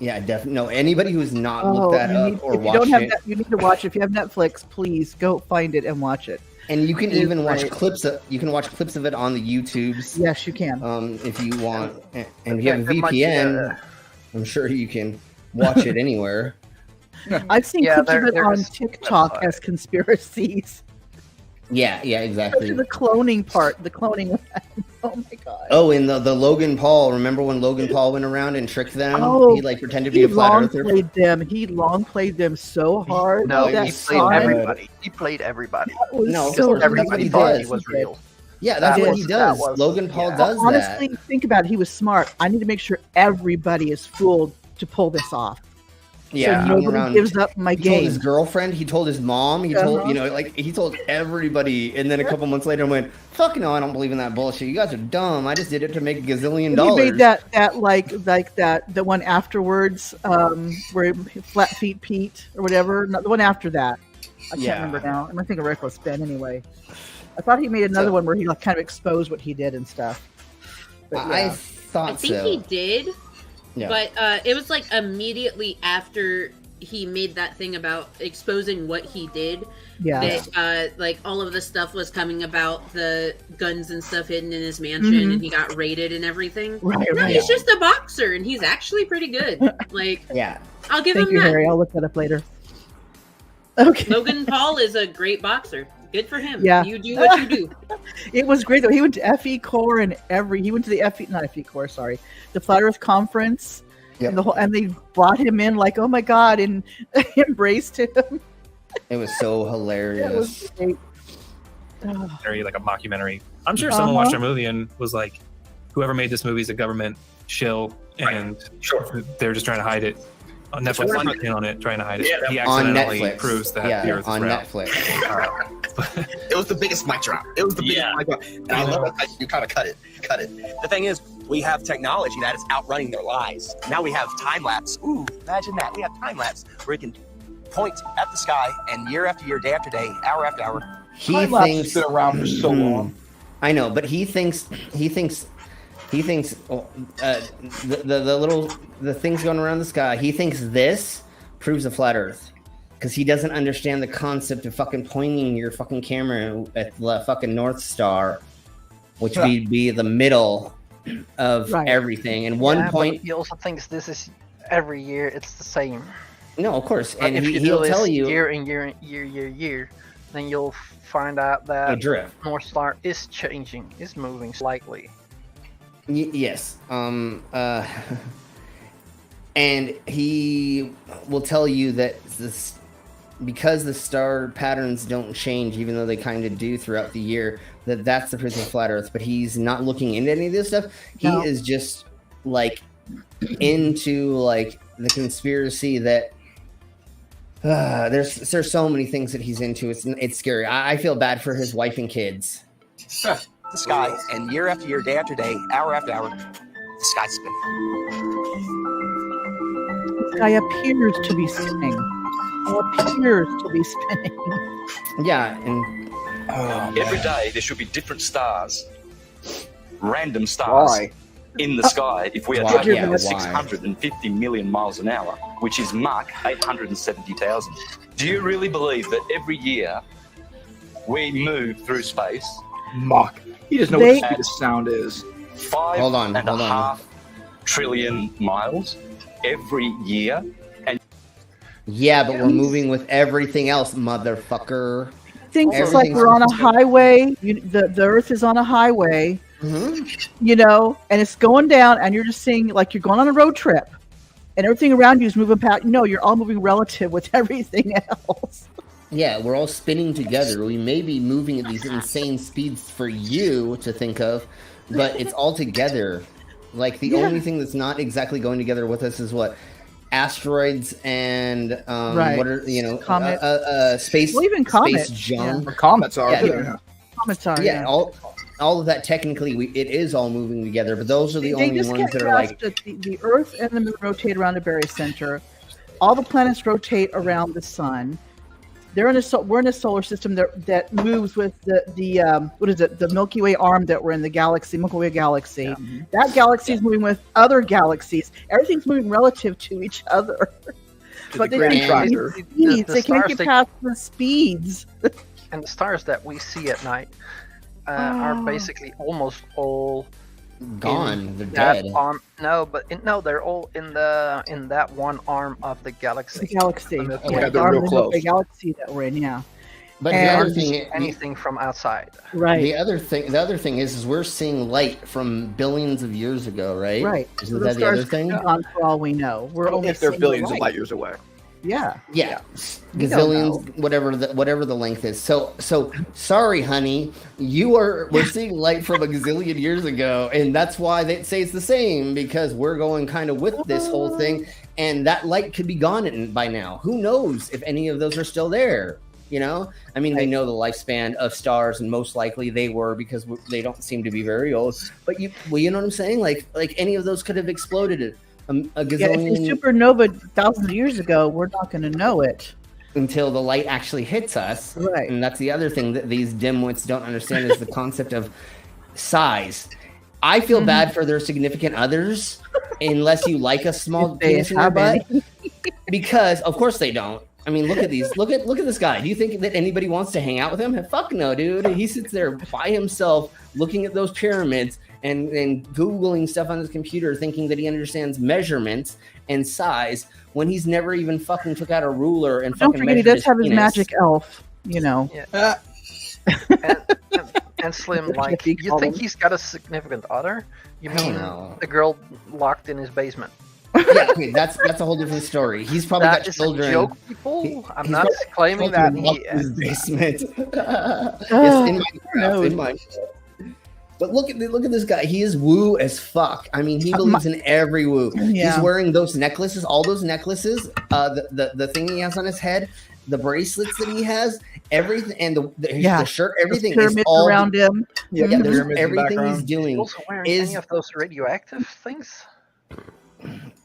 definitely. No, anybody who's not looked that up or watched it, you need to watch it. If you have Netflix, please go find it and watch it. And you can even watch clips of it on the YouTubes. Yes, you can. If you want, and if you have a VPN, I'm sure you can watch it anywhere. I've seen clips of it on TikTok as conspiracies. Yeah, exactly. Especially the cloning part, the cloning. Oh my god. Oh, and the Logan Paul. Remember when Logan Paul went around and tricked them? Oh, he pretended to be a flat earther. He long played them so hard. No, he played everybody. He played everybody. Everybody thought he was real. Yeah, that's what he does. Logan Paul does that. Honestly, think about it. He was smart. I need to make sure everybody is fooled to pull this off. Yeah, so nobody gives up my game. He told his girlfriend, he told his mom, he told he told everybody, and then a couple months later went, "Fuck no, I don't believe in that bullshit. You guys are dumb. I just did it to make $1 gazillion." He made the one afterwards, where Flat Feet Pete or whatever. No, the one after that, I can't remember now. I'm thinking Reckless Ben anyway. I thought he made another one where he kind of exposed what he did and stuff. But, I thought I think so. he did, Yeah. but it was like immediately after he made that thing about exposing what he did. Yeah. That like all of the stuff was coming about the guns and stuff hidden in his mansion, Mhm. and he got raided and everything. Right, No, right. he's just a boxer, and he's actually pretty good. Like, yeah, I'll give Thank him you, that. Harry. I'll look that up later. Okay. Logan Paul is a great boxer. Good for him. Yeah. You do what you do. It was great though. He went to FE Core and he went to the not FE Core, sorry, the Flat Earth Conference. Yep. And they brought him in like, oh my God, and embraced him. It was so hilarious. That was great. Oh. Very like a mockumentary. I'm sure someone watched our movie and was like, whoever made this movie is a government shill, and they're just trying to hide it. On Netflix, I'm looking on it, trying to hide it. He accidentally proves that the Earth is on round. Netflix. It was the biggest mic drop. It was the biggest mic drop. And I love it. You kind of cut it. The thing is, we have technology that is outrunning their lies. Now we have time lapse. Ooh, imagine that. We have time lapse where you can point at the sky and year after year, day after day, hour after hour. He Time-lapse thinks has been around for so long. I know, but he thinks the things going around the sky. He thinks this proves a flat Earth because he doesn't understand the concept of fucking pointing your fucking camera at the fucking North Star, which would be the middle of everything. And one point, but he also thinks this is every year. It's the same. No, of course, Like and if you he'll do this tell you year and year and year, then you'll find out A that drift. North Star is changing, is moving slightly. Yes. And he will tell you that this, because the star patterns don't change, even though they kind of do throughout the year, that's the proof of flat Earth. But he's not looking into any of this stuff. He is just like into like the conspiracy that there's so many things that he's into. It's scary. I feel bad for his wife and kids. The sky, and year after year, day after day, hour after hour, the sky's spinning. The sky appears to be spinning. Yeah, and every day there should be different stars, random stars in the sky. If we are traveling at 650 million miles an hour, which is Mach 870,000. Do you really believe that every year we move through space? Mach. He doesn't know what the speed of sound is. 5.5 trillion miles every year. And yeah, but we're moving with everything else, motherfucker. Things it's like we're on a highway. The Earth is on a highway. You know, and it's going down, and you're just seeing like you're going on a road trip, and everything around you is moving past. No, you're all moving relative with everything else. Yeah, we're all spinning together. We may be moving at these insane speeds for you to think of, but it's all together. Like the only thing that's not exactly going together with us is what asteroids and what are comets. Space. Well, even comets. Space junk. Yeah. Comets are. Comets are. Yeah, all of that technically it is all moving together, but those are the only ones that are like the Earth and the Moon rotate around the barycenter. All the planets rotate around the Sun. We're in a solar system that moves with the Milky Way arm that we're in, the galaxy, Milky Way galaxy. Yeah. That galaxy is moving with other galaxies. Everything's moving relative to each other. But they can't get past the speeds. And the stars that we see at night are basically almost all gone. They're dead. They're all in that one arm of the galaxy. The galaxy. They're real close. The galaxy that we're in, yeah. But the other thing, anything from outside, right? The other thing is we're seeing light from billions of years ago, right? Right. Isn't that the other thing? Gone for all we know, we're only if they're billions of light years away. Yeah. Gazillions, whatever the length is. So sorry, honey. We're seeing light from a gazillion years ago, and that's why they say it's the same, because we're going kind of with this whole thing, and that light could be gone by now. Who knows if any of those are still there? You know, I mean, they know the lifespan of stars, and most likely they were, because they don't seem to be very old. But you know what I'm saying? Like any of those could have exploded. A gazillion... if it's supernova thousands of years ago, we're not going to know it until the light actually hits us. Right. And that's the other thing that these dimwits don't understand is the concept of size. I feel bad for their significant others, unless you like a small penis in your butt, because of course they don't. I mean, look at these. Look at this guy. Do you think that anybody wants to hang out with him? Fuck no, dude. He sits there by himself, looking at those pyramids and Googling stuff on his computer, thinking that he understands measurements and size when he's never even fucking took out a ruler and Don't fucking forget, he measured does have his penis. magic elf. You know. Yeah. and Slim, like, you think he's got a significant other? You mean the girl locked in his basement? Yeah, okay, that's a whole different story. He's probably That got is children. a joke, people. I'm He's not got claiming that children he. in his basement. Yes, in Minecraft. In Minecraft. But look at this guy. He is woo as fuck. I mean, he believes in every woo. Yeah. He's wearing those necklaces, all those necklaces. The thing he has on his head, the bracelets that he has, everything, and the shirt, everything is all around him. Yeah, everything he's doing Also wearing is any of those radioactive things?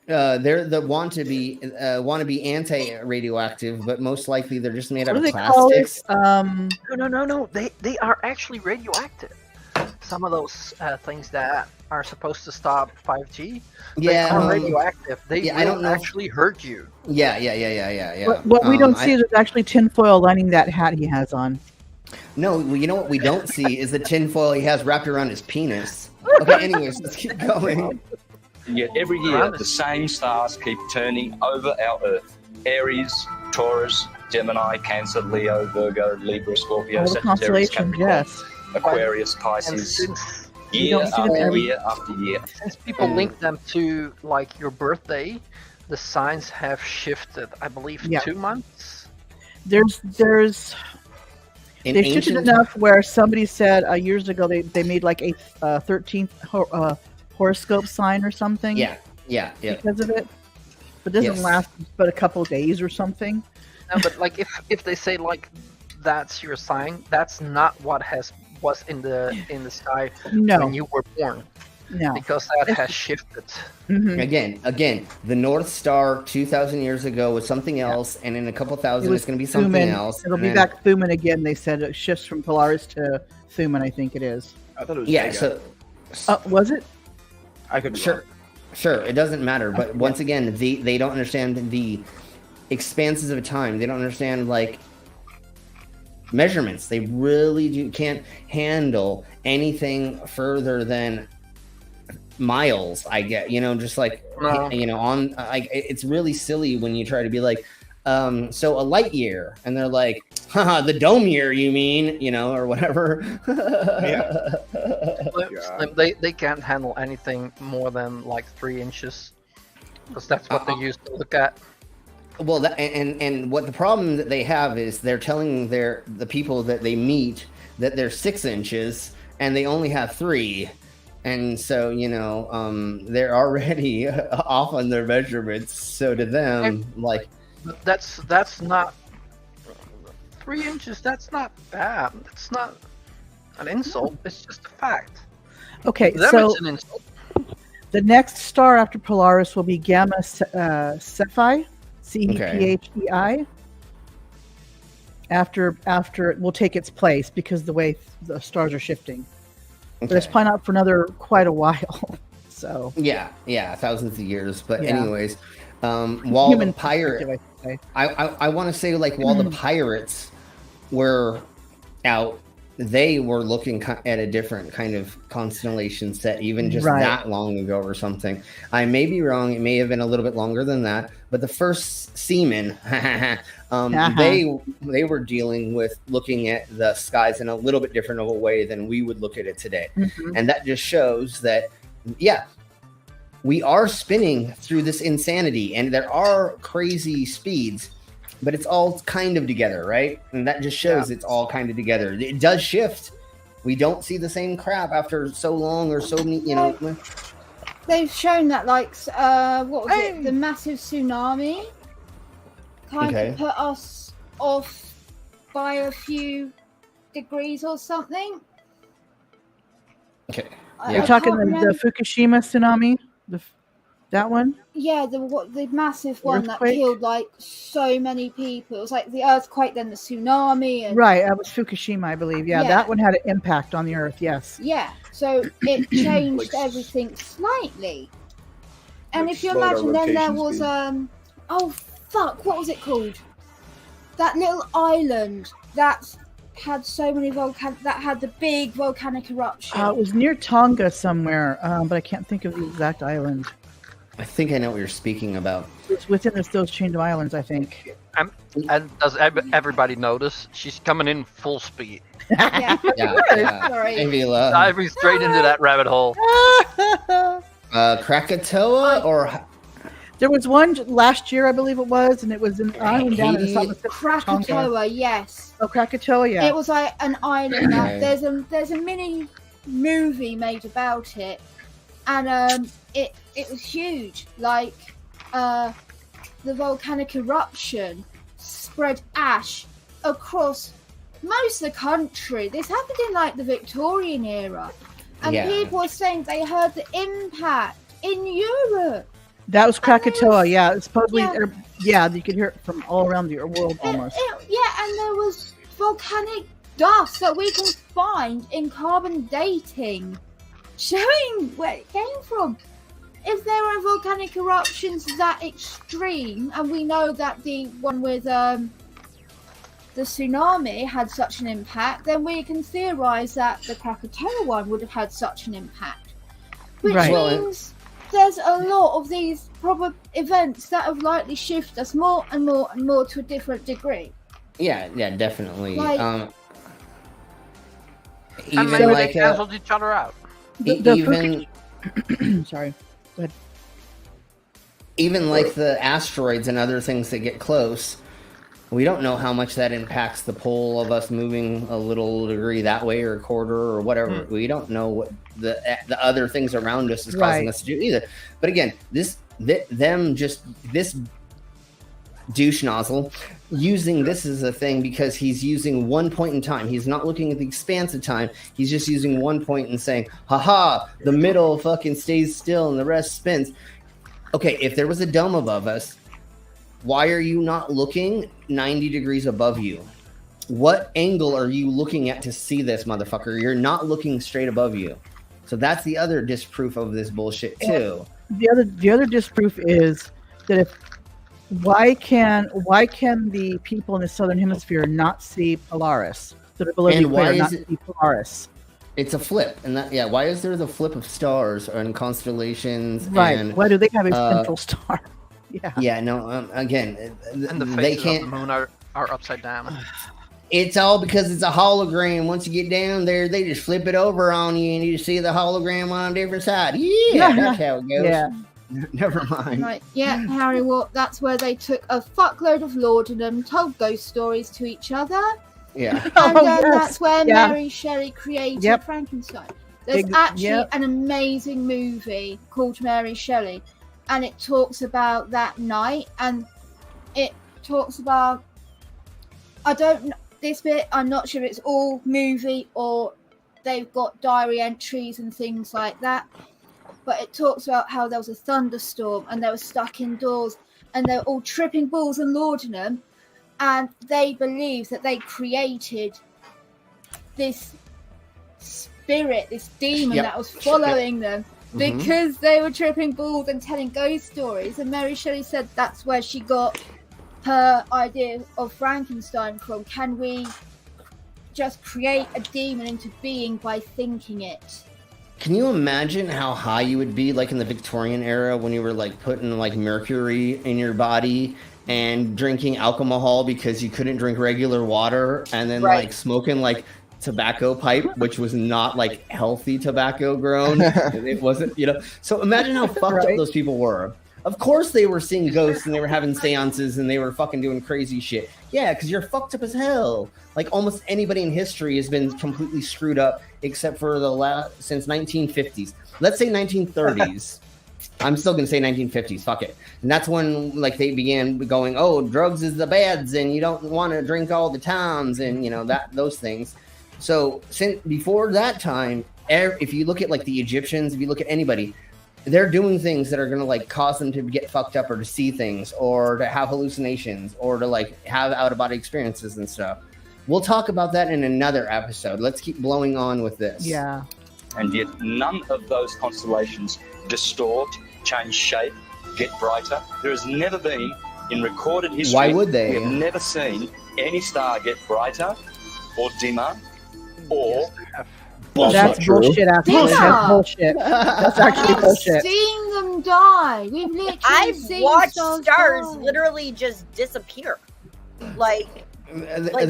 they're the want to be anti-radioactive, but most likely they're just made out What of do they call it? plastics. No. They are actually radioactive. Some of those things that are supposed to stop 5G, they are radioactive. They I don't know actually hurt you. Yeah. What we don't see is there's actually tinfoil lining that hat he has on. No, well, you know what we don't see is the tinfoil he has wrapped around his penis. Okay, anyways, let's keep going. Yet every year, the same stars keep turning over our Earth. Aries, Taurus, Gemini, Cancer, Leo, Virgo, Libra, Scorpio, All the Sagittarius, constellations, Capricorn, yes. Aquarius, And Pisces, since year don't see them after every- year after year. Since people link them to like your birthday, the signs have shifted. I believe 2 months. There's In they shifted ancient- enough where somebody said years ago they made like a 13th horoscope sign or something. Yeah. Because of it, but it doesn't Yes. last but a couple of days or something. No, but like if they say like that's your sign, that's not what was in the sky when you were born. No, because that has shifted. Again, the North Star 2,000 years ago was something else, and in a couple thousand, it's going to be something else. It'll and be then- back Thuman again. They said it shifts from Polaris to Thuman. I think it is. I thought it was Yeah. Vega. So was it? I could be Sure, it doesn't matter. But once again, they don't understand the expanses of time. They don't understand like measurements. They really can't handle anything further than miles. I get, just like on like it's really silly when you try to be like, so a light year, and they're like, haha, the dome year, you mean, or whatever. They can't handle anything more than like 3 inches, because that's what they used to look at. Well, and what the problem that they have is they're telling the people that they meet that they're 6 inches and they only have 3, and so they're already off on their measurements. So to them, like that's not 3 inches. That's not bad. That's not an insult. It's just a fact. Okay, To them, so it's an insult. the next star after Polaris will be Gamma Cephei, Cephei. After it will take its place because the way the stars are shifting. But it's probably not for another quite a while. So yeah, thousands of years. But Yeah. anyways, while Human the pirate, perspective, I should say. I want to say like while the pirates were out, they were looking at a different kind of constellation set, even just Right. that long ago or something. I may be wrong. It may have been a little bit longer than that. But the first seamen, they were dealing with looking at the skies in a little bit different of a way than we would look at it today. And that just shows that, we are spinning through this insanity, and there are crazy speeds, but it's all kind of together, right? And that just shows it's all kind of together. It does shift. We don't see the same crap after so long or so many, They've shown that, like, what was it? The massive tsunami kind of put us off by a few degrees or something. Okay. You're talking the Fukushima tsunami. That one? Yeah, the massive one that Earthquake? killed like so many people. It was like the earthquake, then the tsunami, and Right, that was Fukushima, I believe. Yeah, Yeah. that one had an impact on the Earth. Yes. yeah. So it changed everything slightly. And if you slowed our imagine, then there rotation was oh fuck, what was it called? That little island that had so many that had the big volcanic eruption. It was near Tonga somewhere, but I can't think of the exact island. I think I know what you're speaking about. It's within those chain of islands, I think. And does everybody notice she's coming in full speed? Yeah. Sorry. Diving straight into that rabbit hole. Krakatoa or there was one last year, I believe it was, and it was an island down in the south of Krakatoa, yes. Oh, Krakatoa, yeah. It was like an island that there's a mini movie made about it, and it was huge. Like the volcanic eruption spread ash across most of the country. This happened in like the Victorian era, and people were saying they heard the impact in Europe. That was Krakatoa, yeah. Supposedly, you could hear it from all around the world almost. And there was volcanic dust that we can find in carbon dating, showing where it came from. If there are volcanic eruptions that extreme, and we know that the one with the tsunami had such an impact, then we can theorize that the Krakatoa one would have had such an impact. Which means there's a lot of these events that have likely shifted us more and more and more to a different degree. Yeah, definitely. Like, and maybe they canceled each other out. Sorry. Go ahead. Even like the asteroids and other things that get close, we don't know how much that impacts the pull of us moving a little degree that way or a quarter or whatever. We don't know what the other things around us is causing us to do either. But again, this douche nozzle using this as a thing because he's using one point in time. He's not looking at the expanse of time. He's just using one point and saying, haha, the middle fucking stays still and the rest spins. Okay, if there was a dome above us, why are you not looking 90 degrees above you? What angle are you looking at to see this, motherfucker? You're not looking straight above you. So that's the other disproof of this bullshit too. The other disproof is that why can the people in the southern hemisphere not see Polaris? That are below the equator not see Polaris. It's a flip, and why is there the flip of stars and constellations? Right. And, why do they have a central star? Yeah. No. Again, and the they faces can't. of the moon are upside down. It's all because it's a hologram. Once you get down there, they just flip it over on you, and you see the hologram on a different side. Yeah, that's how it goes. Yeah. Never mind. Right, Harry, that's where they took a fuckload of laudanum, told ghost stories to each other. Yeah. And that's where Mary Shelley created Frankenstein. There's actually an amazing movie called Mary Shelley, and it talks about that night, and it talks about, I don't know, this bit, I'm not sure if it's all movie or they've got diary entries and things like that. But it talks about how there was a thunderstorm and they were stuck indoors and they were all tripping balls and laudanum, and they believed that they created this spirit, this demon that was following them because they were tripping balls and telling ghost stories. And Mary Shelley said that's where she got her idea of Frankenstein from. Can we just create a demon into being by thinking it? Can you imagine how high you would be, like in the Victorian era, when you were like putting like mercury in your body and drinking alcohol because you couldn't drink regular water, and then like smoking like tobacco pipe, which was not like healthy tobacco grown. It wasn't, So imagine how fucked up those people were. Of course they were seeing ghosts and they were having seances and they were fucking doing crazy shit. Yeah, because you're fucked up as hell. Like almost anybody in history has been completely screwed up except for since 1950s. Let's say 1930s. I'm still gonna say 1950s. Fuck it. And that's when like they began going, oh, drugs is the bads and you don't want to drink all the times and those things. So since before that time, if you look at like the Egyptians, if you look at anybody, they're doing things that are going to like cause them to get fucked up or to see things or to have hallucinations or to like have out-of-body experiences and stuff. We'll talk about that in another episode. Let's keep blowing on with this. Yeah. And yet none of those constellations distort, change shape, get brighter. There has never been, in recorded history, why would they? We have never seen any star get brighter or dimmer or... That's bullshit, actually. That's bullshit. That's actually bullshit. Seen them die. We've literally I've seen watched stars stars die. literally just disappear, like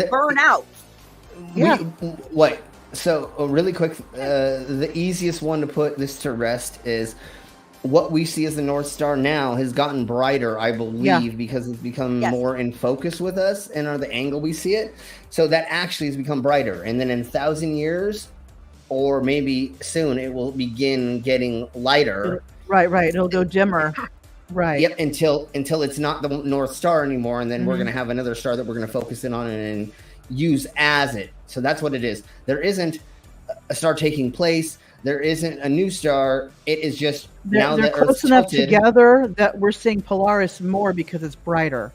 burn out. Yeah. What? So really quick, the easiest one to put this to rest is what we see as the North Star now has gotten brighter, I believe, because it's become more in focus with us and on the angle we see it. So that actually has become brighter. And then in 1,000 years, or maybe soon, it will begin getting lighter. Right. It'll go dimmer. Right. Yep. Until it's not the North Star anymore, and then we're going to have another star that we're going to focus in on and use as it. So that's what it is. There isn't a star taking place. There isn't a new star. It is just they're close enough together that we're seeing Polaris more because it's brighter.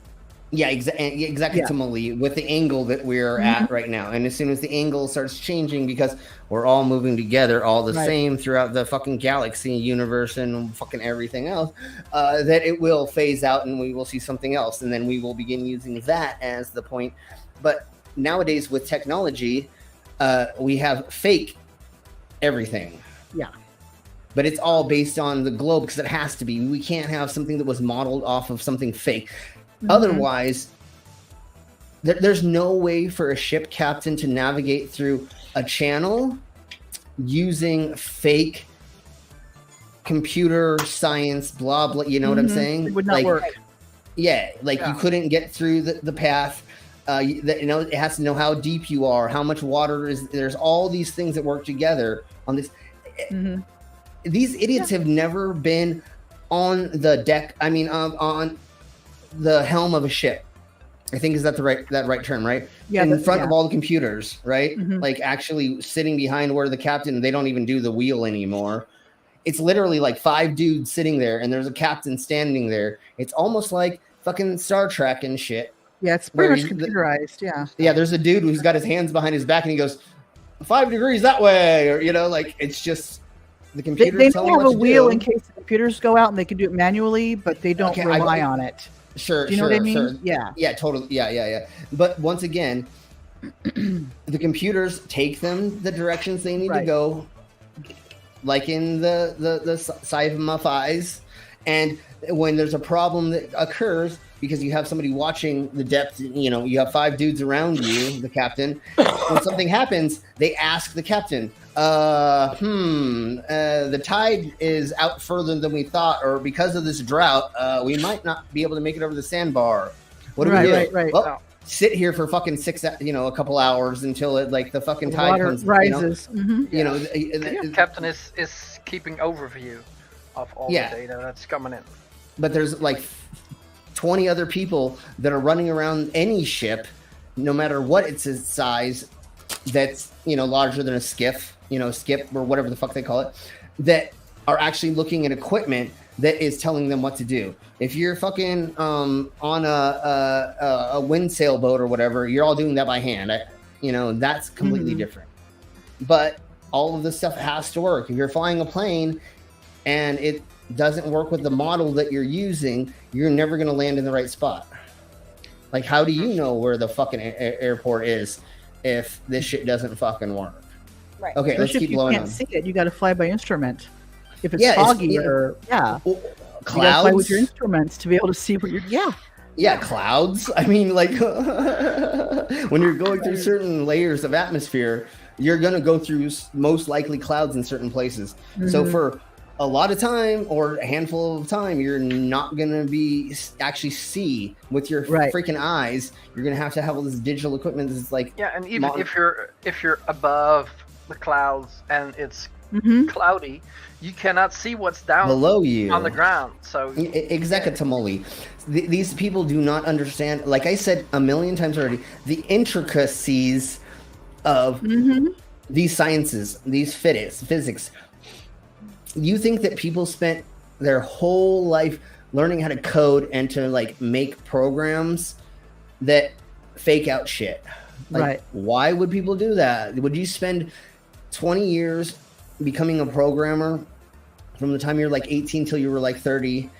Yeah, exactly, Tamali, with the angle that we're at right now. And as soon as the angle starts changing, because we're all moving together all the same throughout the fucking galaxy, universe, and fucking everything else, that it will phase out and we will see something else. And then we will begin using that as the point. But nowadays with technology, we have fake everything. Yeah. But it's all based on the globe because it has to be. We can't have something that was modeled off of something fake. Otherwise, there's no way for a ship captain to navigate through a channel using fake computer science, blah, blah. You know what I'm saying? It would not work. Yeah, you couldn't get through the path. It has to know how deep you are, how much water is. There's all these things that work together on this. These idiots have never been on the deck. I mean, on the helm of a ship. I think is that the right term, right? Yeah. In front of all the computers, right? Like actually sitting behind where the captain. They don't even do the wheel anymore. It's literally like 5 dudes sitting there, and there's a captain standing there. It's almost like fucking Star Trek and shit. Yeah, it's pretty much computerized. Yeah. There's a dude who's got his hands behind his back, and he goes 5 degrees that way, or it's just the computer. They may have a wheel in case the computers go out, and they can do it manually, but they don't rely on it. Sure. Do you know what I mean? Sure. Yeah. Yeah, totally. Yeah. But once again, the computers take them the directions they need to go, like in the sci-fi files. And when there's a problem that occurs, because you have somebody watching the depth, you have 5 dudes around you, the captain. When something happens, they ask the captain, the tide is out further than we thought, or because of this drought, we might not be able to make it over the sandbar. What do we do? Right. Well, sit here for fucking a couple hours until it the fucking tide comes, rises. The captain is keeping overview of all the data that's coming in. But there's 20 other people that are running around any ship, no matter what its size, that's larger than a skiff, skip or whatever the fuck they call it, that are actually looking at equipment that is telling them what to do. If you're fucking on a wind sailboat or whatever, you're all doing that by hand. That's completely different. But all of this stuff has to work. If you're flying a plane and it doesn't work with the model that you're using, you're never going to land in the right spot. How do you know where the fucking airport is if this shit doesn't fucking work? Right. Okay, let's keep blowing on. You can't see it. You got to fly by instrument. If it's foggy clouds, you gotta fly with your instruments to be able to see where you're. Yeah, clouds. I mean, when you're going through certain layers of atmosphere, you're going to go through most likely clouds in certain places. So for a lot of time or a handful of time, you're not going to be actually see with your freaking eyes. You're going to have all this digital equipment that's and even if you're above the clouds and it's cloudy, you cannot see what's down below you on the ground. So exactly. These people do not understand, like I said a million times already, the intricacies of these sciences, these physics. You think that people spent their whole life learning how to code and to like make programs that fake out shit. Like, right. Why would people do that? Would you spend 20 years becoming a programmer from the time you're like 18 till you were like 30,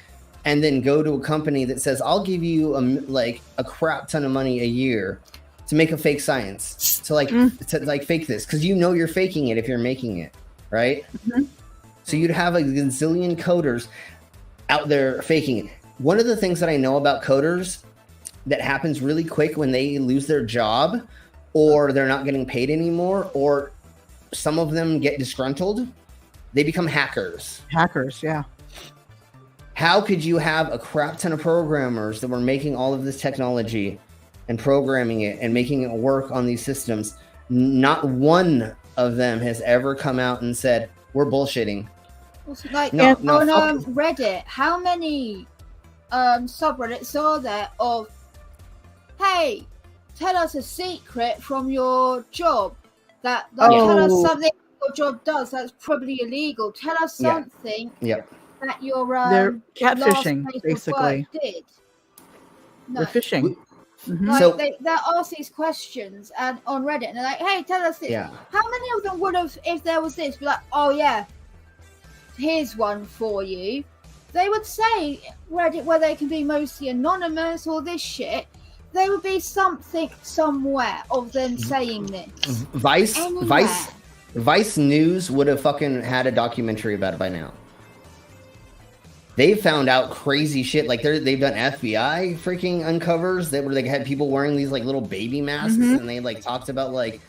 and then go to a company that says, I'll give you a crap ton of money a year to make a fake science, to fake this, because you know you're faking it if you're making it, right? Mm-hmm. So you'd have a gazillion coders out there faking it. One of the things that I know about coders that happens really quick when they lose their job or they're not getting paid anymore, or some of them get disgruntled, they become hackers. Hackers, yeah. How could you have a crap ton of programmers that were making all of this technology and programming it and making it work on these systems? Not one of them has ever come out and said, we're bullshitting. Like on Reddit, how many subreddits are there of, hey, tell us a secret from your job tell us something your job does that's probably illegal. Tell us something that your they're catfishing, basically. Did. No. They're phishing. Mm-hmm. Like they ask these questions and on Reddit, and they're like, "Hey, tell us this." Yeah. How many of them would have, if there was this, be like, "Oh yeah, here's one for you." They would say Reddit, where they can be mostly anonymous or this shit. There would be something somewhere of them saying this. Vice News would have fucking had a documentary about it by now. They found out crazy shit. Like they've done FBI freaking uncovers that where they had people wearing these like little baby masks, and they like talked about like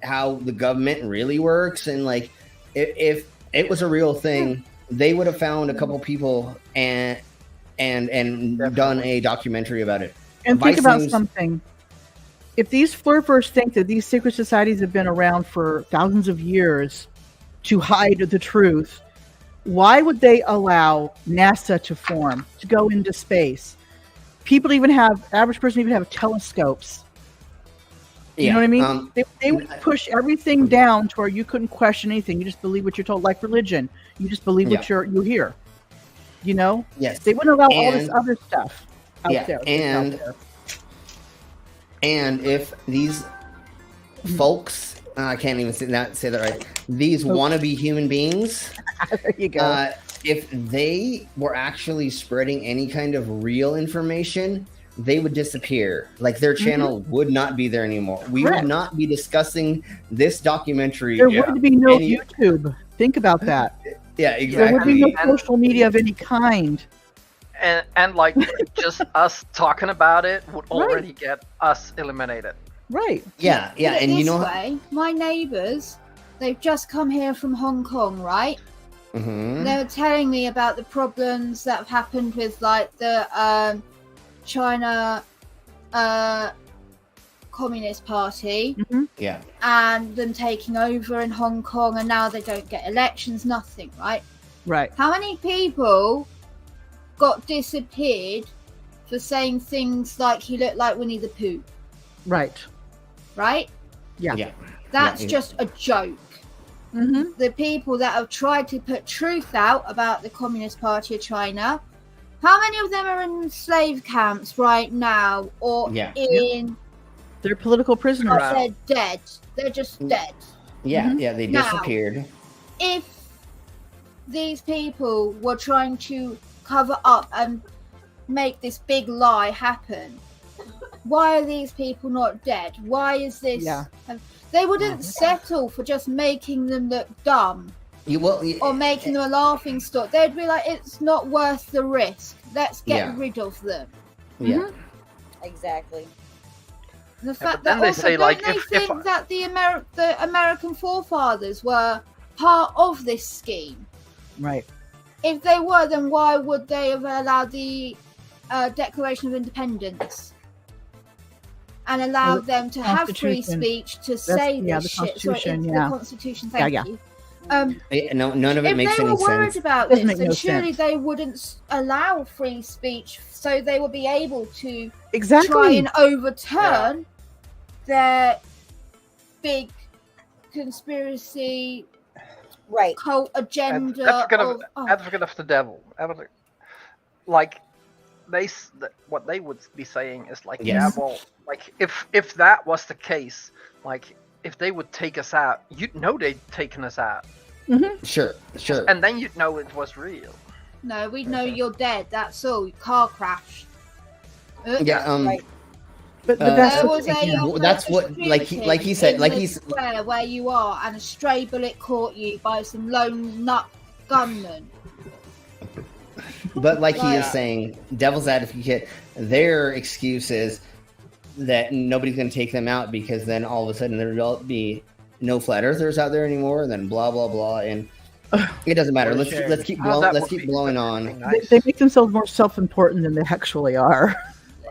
how the government really works, and like if it was a real thing, they would have found a couple people and done a documentary about it. And think about something. If these flirters think that these secret societies have been around for thousands of years to hide the truth, why would they allow NASA to form, to go into space? Average person even have telescopes. You know what I mean? They would push everything down to where you couldn't question anything. You just believe what you're told, like religion. You just believe what you hear. You know? Yes. They wouldn't allow all this other stuff out there. And if these folks, I can't even say that right, these wannabe human beings, there you go. If they were actually spreading any kind of real information, they would disappear. Like their channel would not be there anymore. We would not be discussing this documentary. There would be no YouTube. Think about that. Yeah, exactly. There would be no social media of any kind. And like just us talking about it would already get us eliminated. Right. Yeah. And you know my neighbors, they've just come here from Hong Kong, right? Mm-hmm. They were telling me about the problems that have happened with like the China Communist Party. Yeah. And them taking over in Hong Kong, and now they don't get elections, nothing, right? Right. How many people got disappeared for saying things like he looked like Winnie the Pooh? Right. Right? Yeah. That's just a joke. The people that have tried to put truth out about the Communist Party of China, how many of them are in slave camps right now or in... They're political prisoners. They're dead. They're just dead. Yeah, they disappeared. Now, if these people were trying to cover up and make this big lie happen, why are these people not dead? Why is this? They wouldn't settle for just making them look dumb or making them a laughing stock. They'd be like, it's not worth the risk. Let's get rid of them. Yeah, exactly. The fact that also, they think that the American forefathers were part of this scheme. Right. If they were, then why would they have allowed the Declaration of Independence and allowed them to have free speech to say this shit? The Constitution, thank you. None of it makes any sense. If they were worried about this, then surely they wouldn't allow free speech, so they would be able to try and overturn their big conspiracy cult agenda. Advocate of the devil. Like what they would be saying is like, yeah, well, like if that was the case, like if they would take us out, you'd know they'd taken us out. Sure. And then you'd know it was real. No, we know you're dead. That's all. Car crash. Yeah. But that's what like he said, like he's where you are, and a stray bullet caught you by some lone nut gunman. But like he is saying, devil's advocate, their excuse is that nobody's going to take them out because then all of a sudden there'll be no flat earthers out there anymore, and then blah blah blah, and it doesn't matter. Let's keep blowing on. They make themselves more self-important than they actually are.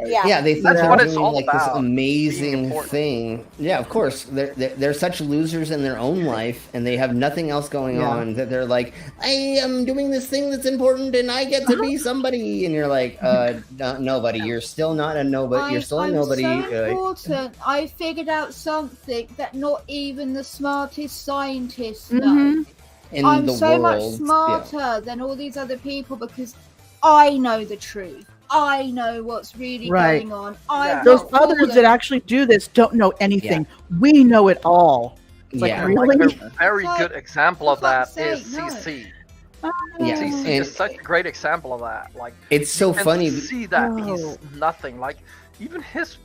Yeah, they think that's what it's doing all like about. this amazing thing. Yeah, of course. They're such losers in their own life, and they have nothing else going on that they're like, I am doing this thing that's important, and I get to be somebody. And you're like, nobody. You're still not a nobody. You're still a nobody. So important. I figured out something that not even the smartest scientists know. I'm so much smarter than all these other people because I know the truth. I know what's really going on. Those others that actually do this don't know anything. We know it all. It's like, really? Like a very good example of that is CC. CC is such a great example of that. Like, it's so funny. See that he's nothing. Like, even his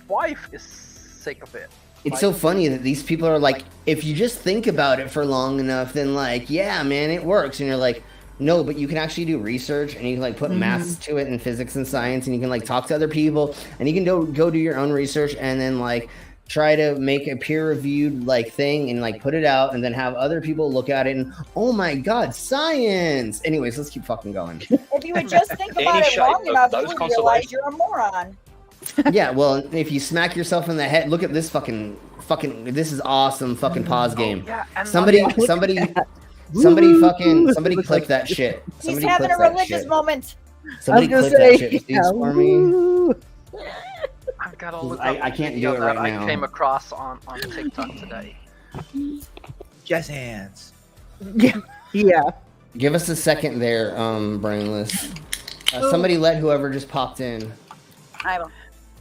wife is sick of it. It's so funny that these people are like, if you just think about it for long enough, then like, yeah, man, it works. And you're like, no, but you can actually do research, and you can like put maths to it, and physics and science, and you can like talk to other people, and you can go do your own research, and then like try to make a peer-reviewed like thing and like put it out, and then have other people look at it and, oh my god, science. Anyways, let's keep fucking going. If you would just think about it long enough, you would realize you're a moron. Yeah, well, if you smack yourself in the head, look at this fucking this is awesome fucking pause game. Somebody click that shit. He's having a religious moment. Somebody click that shit, please, for me. I've got to look I can't do it right now. I came across on TikTok today. Jazz hands. Yeah. Give us a second there, Brainless. Somebody let whoever just popped in.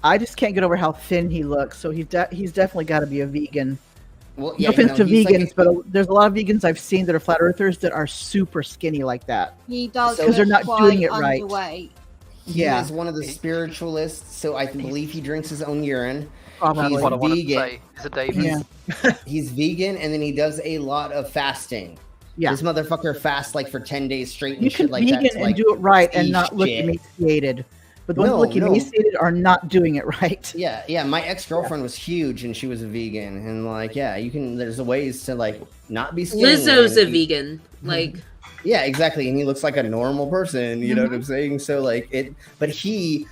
I just can't get over how thin he looks. So he's definitely got to be a vegan. Well, no offense to vegans, but there's a lot of vegans I've seen that are flat earthers that are super skinny like that. He does because they're not doing it right. He is one of the spiritualists, so I believe he drinks his own urine. Probably. He's vegan. He's vegan, and then he does a lot of fasting. Yeah. This motherfucker fasts like for 10 days straight and you shit like that. You can vegan and do it right and not look emaciated. But the ones that look emaciated are not doing it right. Yeah. My ex-girlfriend was huge, and she was a vegan, and like, you can. There's ways to like not be skinny. Lizzo's a vegan, like. Yeah, exactly, and he looks like a normal person. You know what I'm saying? So like but he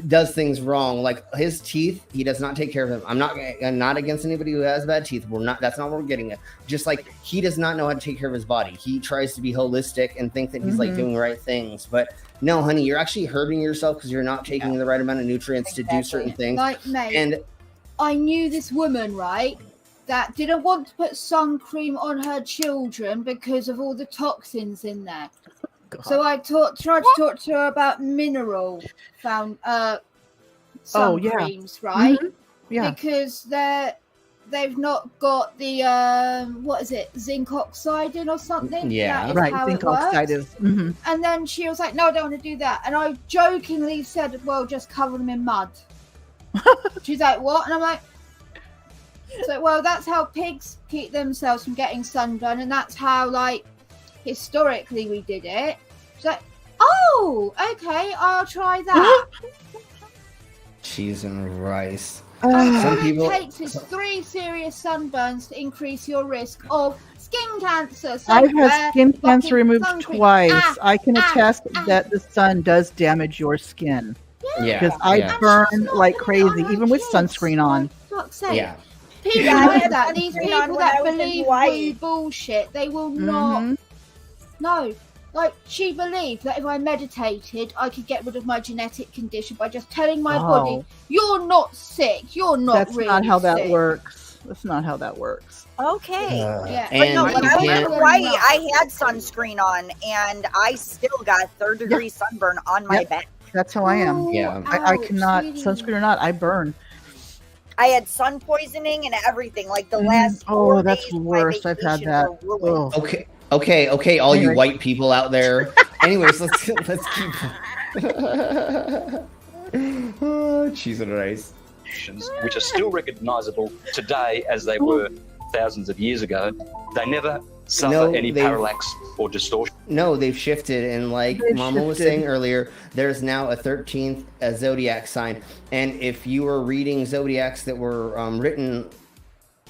does things wrong. Like his teeth, he does not take care of them. I'm not against anybody who has bad teeth. That's not what we're getting at. Just like he does not know how to take care of his body. He tries to be holistic and think that he's like doing right things, but. No, honey, you're actually hurting yourself because you're not taking the right amount of nutrients to do certain things. Like, mate, I knew this woman, right, that didn't want to put sun cream on her children because of all the toxins in there. God. So I tried to talk to her about mineral sun creams, right? Yeah. Because they've not got the what is it, zinc oxide in or something? Yeah, right. Zinc oxide is. And then she was like, "No, I don't want to do that." And I jokingly said, "Well, just cover them in mud." She's like, "What?" And I'm like, "So, well, that's how pigs keep themselves from getting sunburn, and that's how, like, historically we did it." She's like, "Oh, okay, I'll try that." Cheese and rice. All it takes is 3 serious sunburns to increase your risk of skin cancer. So I've had skin cancer removed twice. I can attest that the sun does damage your skin. Yeah. Because I burn like crazy, even with sunscreen on. Yeah. People that these people that believe bullshit, they will not. No. Like, she believed that if I meditated, I could get rid of my genetic condition by just telling my body, "You're not sick. You're not That's really not how that sick." works. That's not how that works. Okay. Yeah. But no, And when you I was can't- in Hawaii, I had sunscreen on, and I still got third-degree sunburn on my back. That's how I am. Yeah. I cannot, sunscreen or not, I burn. I had sun poisoning and everything. Like the last 4 Oh, that's days of my worse. I've had vacation that. were ruined. Okay, all you Anyway. white people out there. Anyways, let's keep. Cheese and rice. Which are still recognizable today as they were thousands of years ago. They never suffer any parallax or distortion. No, they've shifted, and like They've Mama was shifted. saying earlier, there's now a 13th zodiac sign, and if you were reading zodiacs that were written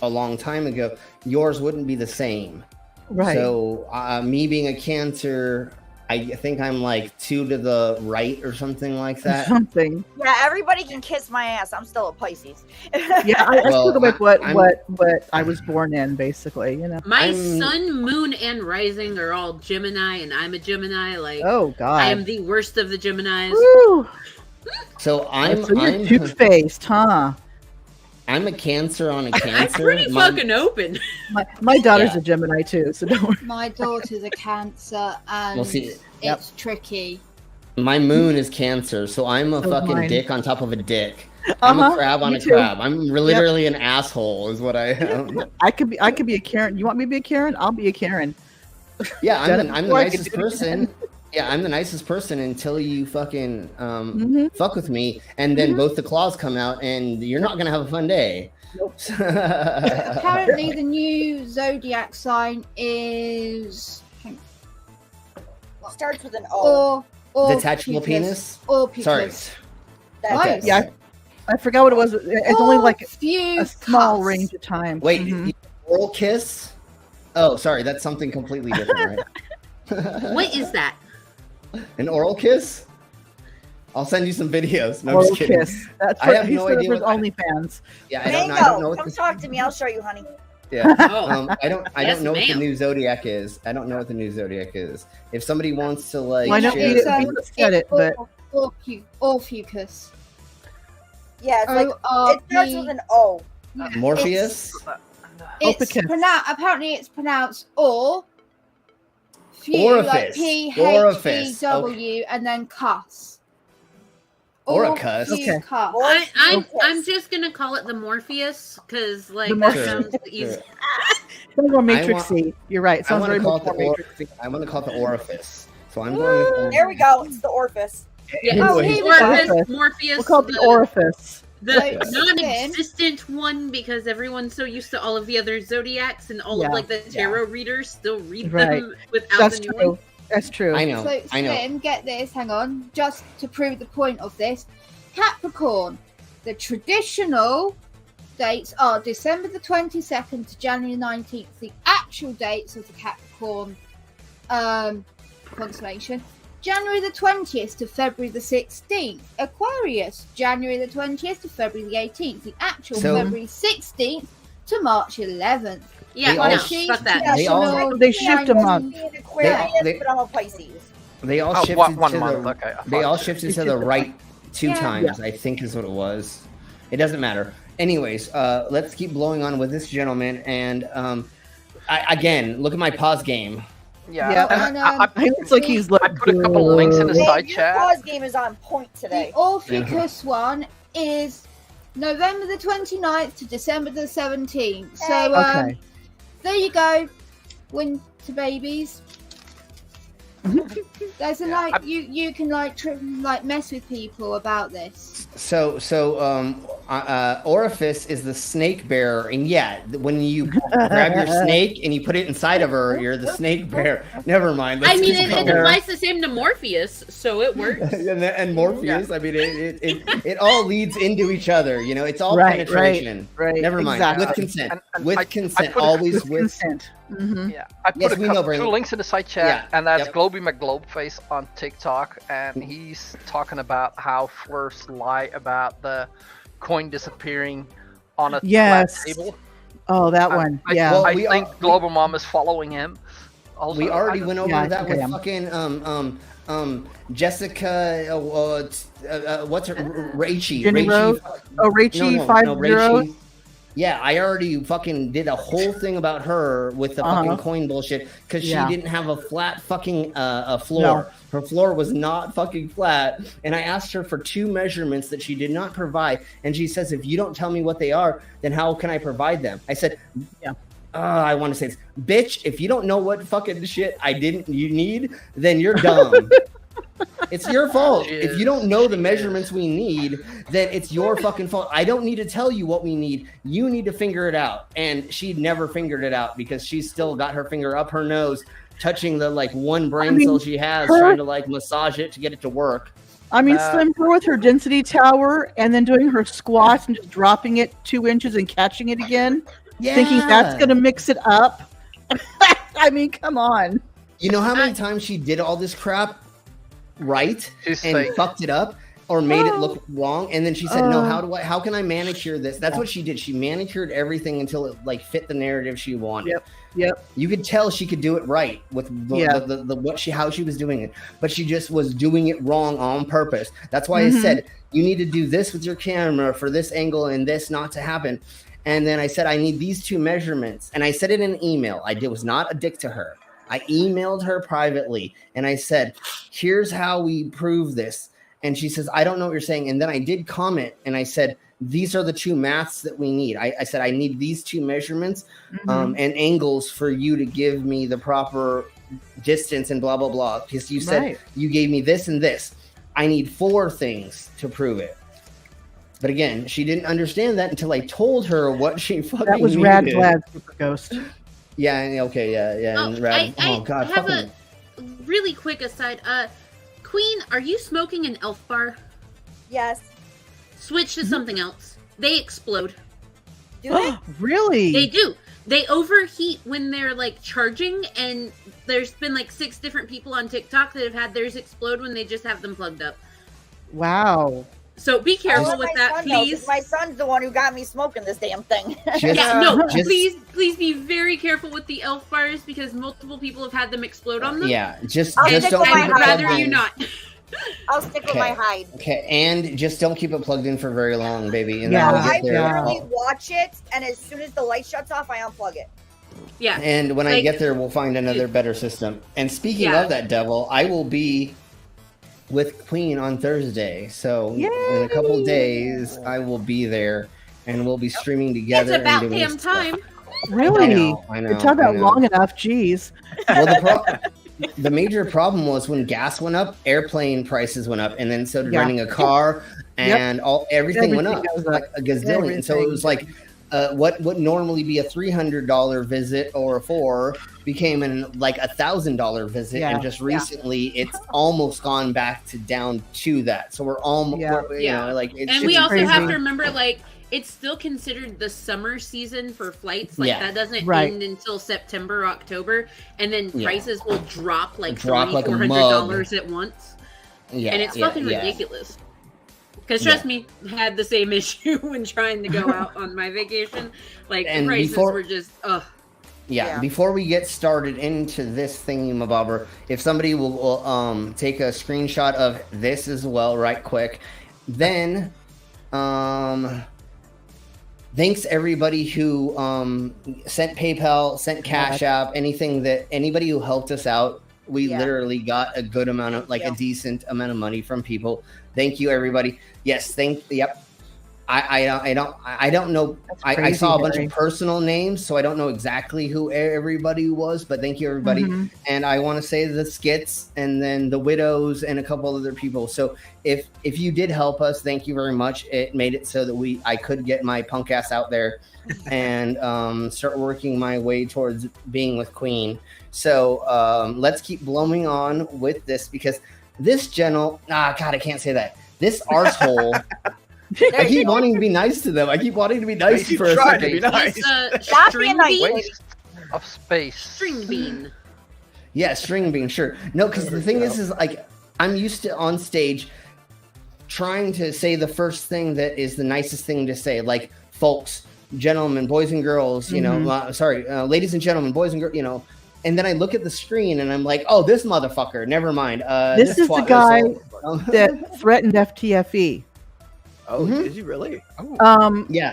a long time ago, yours wouldn't be the same. Right. So me being a Cancer, I think I'm like 2 to the right or something like that. Something. Yeah, everybody can kiss my ass. I'm still a Pisces. Yeah, I Well, still go with I'm- what I was born in, basically. You know. My sun, moon, and rising are all Gemini, and I'm a Gemini. Like, Oh, God. I am the worst of the Geminis. Woo! So I'm So you're two-faced, huh? I'm a Cancer on a I'm Cancer. pretty My- fucking open. My daughter's Yeah. a Gemini too, so don't worry. My daughter's a Cancer, and Well, see, yep. it's tricky. My moon is Cancer, so I'm a So is fucking mine. dick on top of a dick. I'm a crab on me a too. crab. I'm literally an asshole, is what I am. I could be a Karen. You want me to be a Karen? I'll be a Karen. Yeah, Done I'm it the before, I can nicest do it person. again. Yeah, I'm the nicest person until you fucking Mm-hmm. fuck with me, and then both the claws come out, and you're not gonna have a fun day. Apparently, the new zodiac sign is Starts with an O. or Detachable penis? Or penis. Sorry. That's Yeah, I forgot what it was. It's only like few a small cuss. range of time. Wait, Mhm. oral kiss? Oh, sorry, that's something completely different, right? What is that? An oral kiss? I'll send you some videos. No, I'm Oral just kidding. kiss. That's I have he's no for idea his what. OnlyFans. Yeah, I don't know Mango, what come the, talk to me. I'll show you, honey. yeah. Oh. I don't Yes, know what the ma'am. new zodiac is. I don't know what the new zodiac is. If somebody wants to like Well, I know share, Edith said it, but Orpheus. Yeah, it's like it starts with an O. Morpheus. It's Opicus. apparently it's pronounced or. Few, like Orifice. P H Orifice. E W and then cuss. Oricus. Few Okay. cuss. I'm just gonna call it the Morpheus because like The that Morpheus. sounds easy. Sounds more I Matrixy. You're right. I Sounds want very to call much it more the Matrixy. I want to call it the orifice. So I'm going with There we go. It's the Orifice. Yeah, Oh, it's here we Morpheus, go. Morpheus, We'll call it the orifice. the Like, non-existent one because everyone's so used to all of the other zodiacs and all Yeah. of like the tarot readers still read Right. them without That's the new true. one. That's true. I know. So I know. Slim, get this, hang on, just to prove the point of this. Capricorn, the traditional dates are December the 22nd to January 19th. The actual dates of the Capricorn constellation, January the 20th to February the 16th. Aquarius, January the 20th to February the 18th. The actual So- February 16th to March 11th. Yeah, They all no, sh- fuck that. They all- Traditional They shift a I'm month. an Aquarius, They- but I'm a Pisces. They all Oh, shifted one to month, the. okay, I They all thought- shifted to the right 2 Yeah. times. I think is what it was. It doesn't matter. Anyways, let's keep blowing on with this gentleman. And again, look at my pause game. Yeah, and, He looks like he's like. I put a couple of links in the Hey, side your chat. pause game is on point today. The Orpheus one is November the 29th to December the 17th. So Okay. there you go, winter babies. There's a you can like mess with people about this. So Orifice is the snake bearer, and yeah, when you grab your snake and you put it inside of her, you're the snake bearer. Never mind. I let's mean, keep it going. applies the same to Morpheus, so it works. and Morpheus. I mean, it all leads into each other. You know, it's all Right, penetration. right, Never mind. exactly. With consent. And with I consent. put a- Always With with. consent. Mm-hmm. Yeah, I put Yes, a we know, couple, Brandon. 2 links in the side chat, Yeah, and that's yep. Globy McGlobeface on TikTok, and he's talking about how flirts lie about the coin disappearing on a Yes. flat table. Oh, that one. Yeah. Well, I we think are- Global Mom is following him. Also, We already went over Yeah, I that think I with am. fucking Jessica. What's her? Rachie. Jenny Rose? Oh, Rachie, 5 Rachie. zeros? Yeah, I already fucking did a whole thing about her with the fucking coin bullshit because she didn't have a flat fucking floor. No. Her floor was not fucking flat. And I asked her for 2 measurements that she did not provide. And she says, if you don't tell me what they are, then how can I provide them? I said, I want to say this. Bitch, if you don't know what fucking shit you need, then you're dumb. It's your fault. If you don't know the measurements we need, then it's your fucking fault. I don't need to tell you what we need. You need to figure it out. And she never figured it out because she's still got her finger up her nose, touching the like one brain cell she has, trying to like massage it to get it to work. I mean, Slim, her with her density tower and then doing her squats and just dropping it 2 inches and catching it again, thinking that's going to mix it up. I mean, come on. You know how many times she did all this crap right and fucked it up or made it look wrong, and then she said, no, how can I manicure this? That's what she did. She manicured everything until it like fit the narrative she wanted. Yep. You could tell she could do it right with how she was doing it, but she just was doing it wrong on purpose. That's why I said you need to do this with your camera for this angle and this not to happen. And then I said I need these 2 measurements, and I said it in an email. I was not a dick to her. I emailed her privately and I said, here's how we prove this. And she says, I don't know what you're saying. And then I did comment and I said, these are the 2 maths that we need. I said, I need these 2 measurements and angles for you to give me the proper distance and blah, blah, blah. Because you said you gave me this and this. I need 4 things to prove it. But again, she didn't understand that until I told her what she fucking That was needed. Rad Glad Super Ghost. Yeah, okay, yeah. And Rad, God, I have a really quick aside. Queen, are you smoking an Elf bar? Yes. Switch to something else. They explode. Do they? Really? They do. They overheat when they're like charging, and there's been like 6 different people on TikTok that have had theirs explode when they just have them plugged up. Wow. So be careful with that, son, please. My son's the one who got me smoking this damn thing. Please be very careful with the Elf bars because multiple people have had them explode on them. Yeah, just I'll don't stick keep with my it hide. plugged Rather you in. not. I'll stick with my hide. Okay, and just don't keep it plugged in for very long, baby. And Yeah, then we'll I get there. literally watch it, and as soon as the light shuts off, I unplug it. Yeah. And when I get there, we'll find another better system. And speaking of that devil, I will be with Queen on Thursday. So in a couple of days, I will be there, and we'll be streaming together. It's about and doing damn time. Really? I know. You're talking about long enough. Jeez. Well, the major problem was when gas went up, airplane prices went up, and then so did renting a car, and everything went up like a gazillion. So it was like what would normally be a $300 visit or a $400 became like $1,000 visit, and just recently it's almost gone back to down to that. So we're almost, you know, like it's, and we also have to remember, like, it's still considered the summer season for flights. Like that doesn't end until September, October, and then prices will drop like $400 at once. Yeah, and it's fucking ridiculous. Because trust me, had the same issue when trying to go out on my vacation. Like the prices were just Before we get started into this thingamabobber, if somebody will take a screenshot of this as well, right quick, then thanks everybody who sent PayPal, sent Cash App, anybody who helped us out. We literally got a good amount of, like a decent amount of money from people. Thank you, everybody. Yes, I don't know. I saw a bunch of personal names, so I don't know exactly who everybody was, but thank you, everybody. And I want to say the Skits and then the Widows and a couple other people. So if you did help us, thank you very much. It made it so that I could get my punk ass out there and start working my way towards being with Queen. So let's keep blowing on with this because this God, I can't say that. This arsehole. I keep wanting to be nice to them. I keep wanting to be nice for a second. To be nice. Stop being nice. Waste of space. String bean. Yeah, string bean, sure. No, because the thing is like I'm used to on stage trying to say the first thing that is the nicest thing to say, like folks, gentlemen, boys and girls, you know, ladies and gentlemen, boys and girls, you know. And then I look at the screen and I'm like, oh, this motherfucker. Never mind. This is the guy that threatened FTFE. Oh, did you really?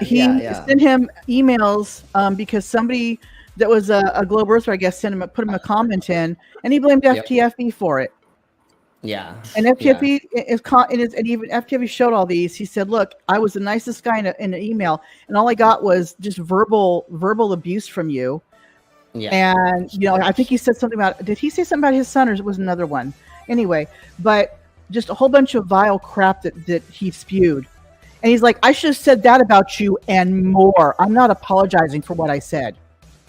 He sent him emails because somebody that was a Globe Earther, I guess, put him a comment in, and he blamed FTFE for it. Yeah. And FTFE and even FTFE showed all these. He said, "Look, I was the nicest guy in an email, and all I got was just verbal abuse from you." Yeah. And I think he said something about. Did he say something about his son, or it was another one? Anyway, but just a whole bunch of vile crap that he spewed. And he's like, I should have said that about you and more. I'm not apologizing for what I said.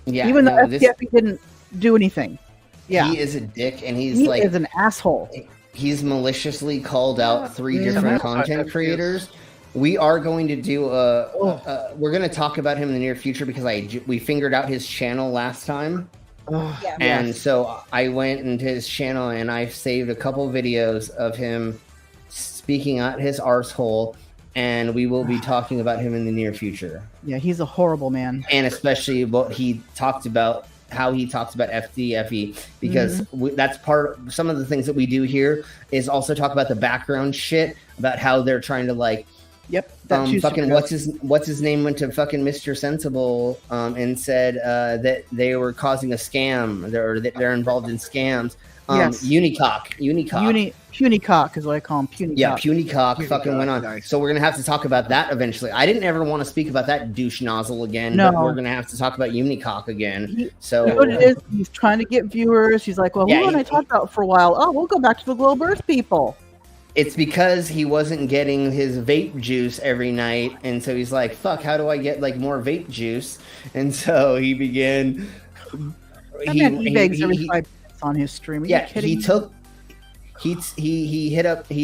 Yeah. Even though FTFE didn't do anything. Yeah. He is a dick, and he is an asshole. He's maliciously called out 3 different content creators. We are going to do we're going to talk about him in the near future because we figured out his channel last time. And so I went into his channel and I saved a couple videos of him speaking out his arsehole, and we will be talking about him in the near future. Yeah, he's a horrible man. And especially what he talked about, how he talks about FTFE, because that's some of the things that we do here is also talk about the background shit about how they're trying to fucking what's his name went to fucking Mr. Sensible and said that they were causing a scam, or that they're involved in scams. Unicock Punicock is what I call him. Punicock. Yeah, Punicock fucking went on. Nice. So we're gonna have to talk about that eventually. I didn't ever want to speak about that douche nozzle again. No, but we're gonna have to talk about Unicock again. What it is, he's trying to get viewers. He's like, well, who want I talk about for a while? Oh, we'll go back to the Globe Earth people. It's because he wasn't getting his vape juice every night, and so he's like, "Fuck, how do I get more vape juice?" And so he began. He begs every 5 minutes on his stream. Are you kidding me? He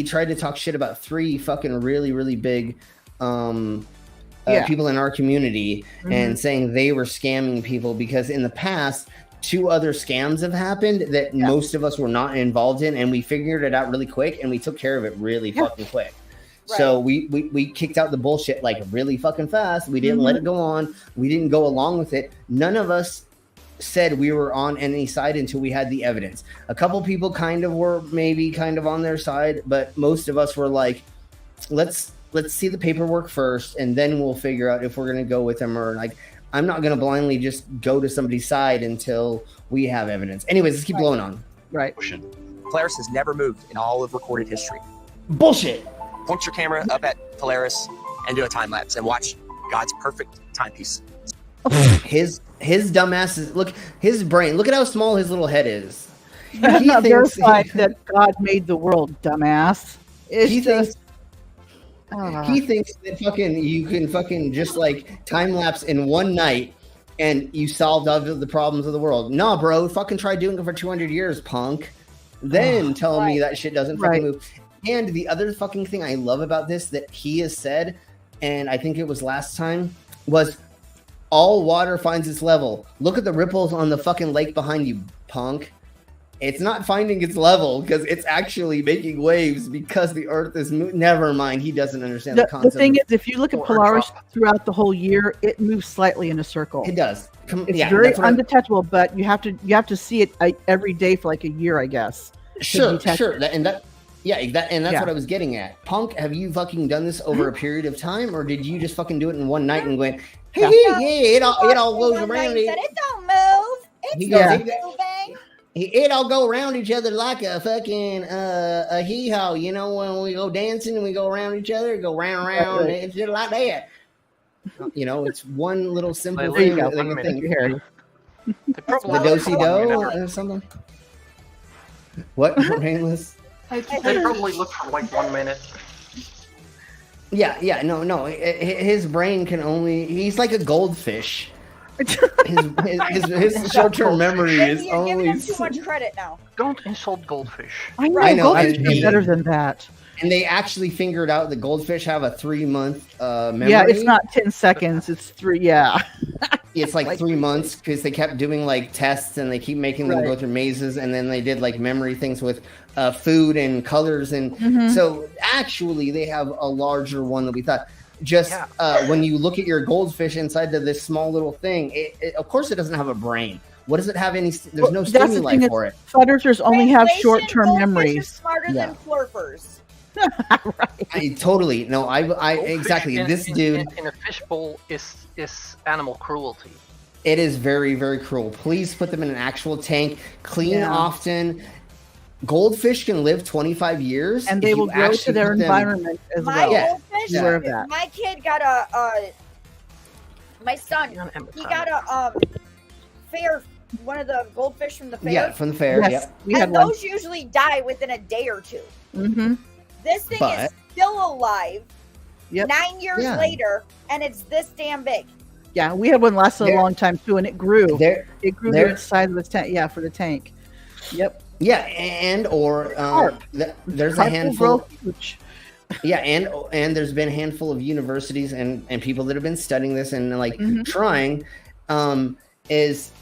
tried to talk shit about 3 fucking really big people in our community, and saying they were scamming people because in the past 2 other scams have happened that most of us were not involved in, and we figured it out really quick and we took care of it really fucking quick. Right. So we kicked out the bullshit really fucking fast. We didn't let it go on. We didn't go along with it. None of us said we were on any side until we had the evidence. A couple people were maybe on their side, but most of us were like, let's see the paperwork first, and then we'll figure out if we're gonna go with them or I'm not gonna blindly just go to somebody's side until we have evidence. Anyways, let's keep blowing on. Right. Polaris has never moved in all of recorded history. Bullshit. Point your camera up at Polaris and do a time lapse and watch God's perfect timepiece. His dumbass is his brain. Look at how small his little head is. That's not verified that God made the world, dumbass. He thinks that you can just time lapse in one night and you solved all the problems of the world. Nah, bro, try doing it for 200 years, punk. Then tell me that shit doesn't fucking move. And the other fucking thing I love about this that he has said, and I think it was last time, was all water finds its level. Look at the ripples on the fucking lake behind you, punk. It's not finding its level because it's actually making waves because the earth is never mind. He doesn't understand the concept. The thing is, if you look at Polaris throughout the whole year, it moves slightly in a circle. It does. It's very undetectable, but you have to see it every day for a year, I guess. Sure. That's what I was getting at. Punk, have you fucking done this over a period of time, or did you just fucking do it in one night and went, hey, it all goes around it? It don't move. It's moving. It all go around each other like a fucking a hee-haw, when we go dancing and we go around each other, go round, it's just like that. It's one little simple thing. The do-si-do or something. What? Rainless? They probably look for 1 minute. Yeah, no. His brain can he's like a goldfish. His short-term memory is You're only giving him too much credit now. Don't insult goldfish. I know goldfish is better than that. And they actually figured out the goldfish have a 3-month memory. Yeah, it's not 10 seconds. It's 3. Yeah, it's 3 months because they kept doing tests and they keep making them go through mazes, and then they did memory things with food and colors, and so actually they have a larger one than we thought. When you look at your goldfish inside of this small little thing, it of course it doesn't have a brain. What does it have? There's no stimuli for it. Predators only have short-term memories. Smarter than flurfers. Right. Totally. No, I exactly. This dude in a fishbowl is animal cruelty. It is very, very cruel. Please put them in an actual tank. Clean often. Goldfish can live 25 years. And they will grow to their environment as well. Goldfish, my kid got my son, he got a fair, one of the goldfish from the fair. Yeah, from the fair, yes, and those usually die within a day or two. Mm-hmm. This thing is still alive 9 years later, and it's this damn big. Yeah, we had one last a long time too, and it grew. It grew to the size of the tank. Yeah, for the tank. Yep. Yeah, and there's a handful. Yeah, and there's been a handful of universities and people that have been studying this and like trying. Is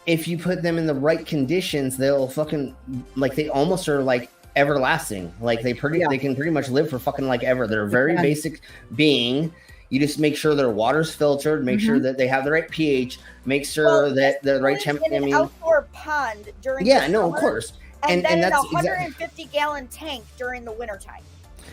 if you put them in the right conditions, they'll fucking like they almost are like everlasting. Like they can pretty much live for fucking like ever. They're a very basic being. You just make sure their water's filtered, make sure that they have the right pH, make sure that the right temperature. In an outdoor pond during the summer, of course. And then that's in a 150-gallon tank during the wintertime.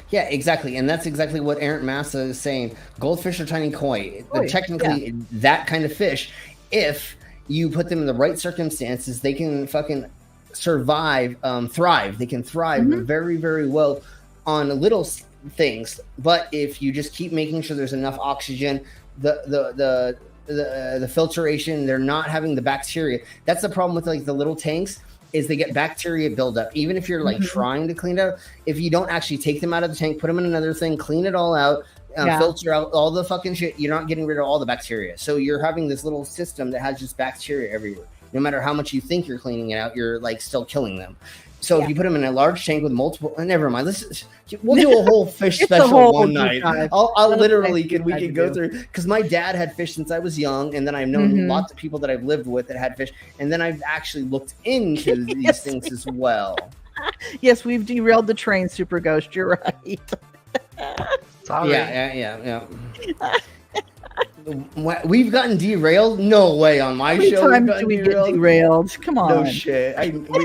Yeah, exactly. And that's exactly what Errant Massa is saying. Goldfish are tiny koi. They're technically that kind of fish. If you put them in the right circumstances, they can fucking survive, thrive. They can thrive very, very well on little things. But if you just keep making sure there's enough oxygen, the filtration, they're not having the bacteria. That's the problem with like the little tanks. Is they get bacteria buildup. Even if you're like trying to clean it out, if you don't actually take them out of the tank, put them in another thing, clean it all out, filter out all the fucking shit, you're not getting rid of all the bacteria. So you're having this little system that has just bacteria everywhere. No matter how much you think you're cleaning it out, you're like still killing them. So if you put them in a large tank with multiple, never mind. We'll do a whole fish special one night. I'll literally we can go through because my dad had fish since I was young, and then I've known lots of people that I've lived with that had fish, and then I've actually looked into these things as well. Yes, we've derailed the train, Super Ghost. You're right. Sorry. Yeah. We've gotten derailed? No way on my show. How many times do we get derailed? Come on. No shit.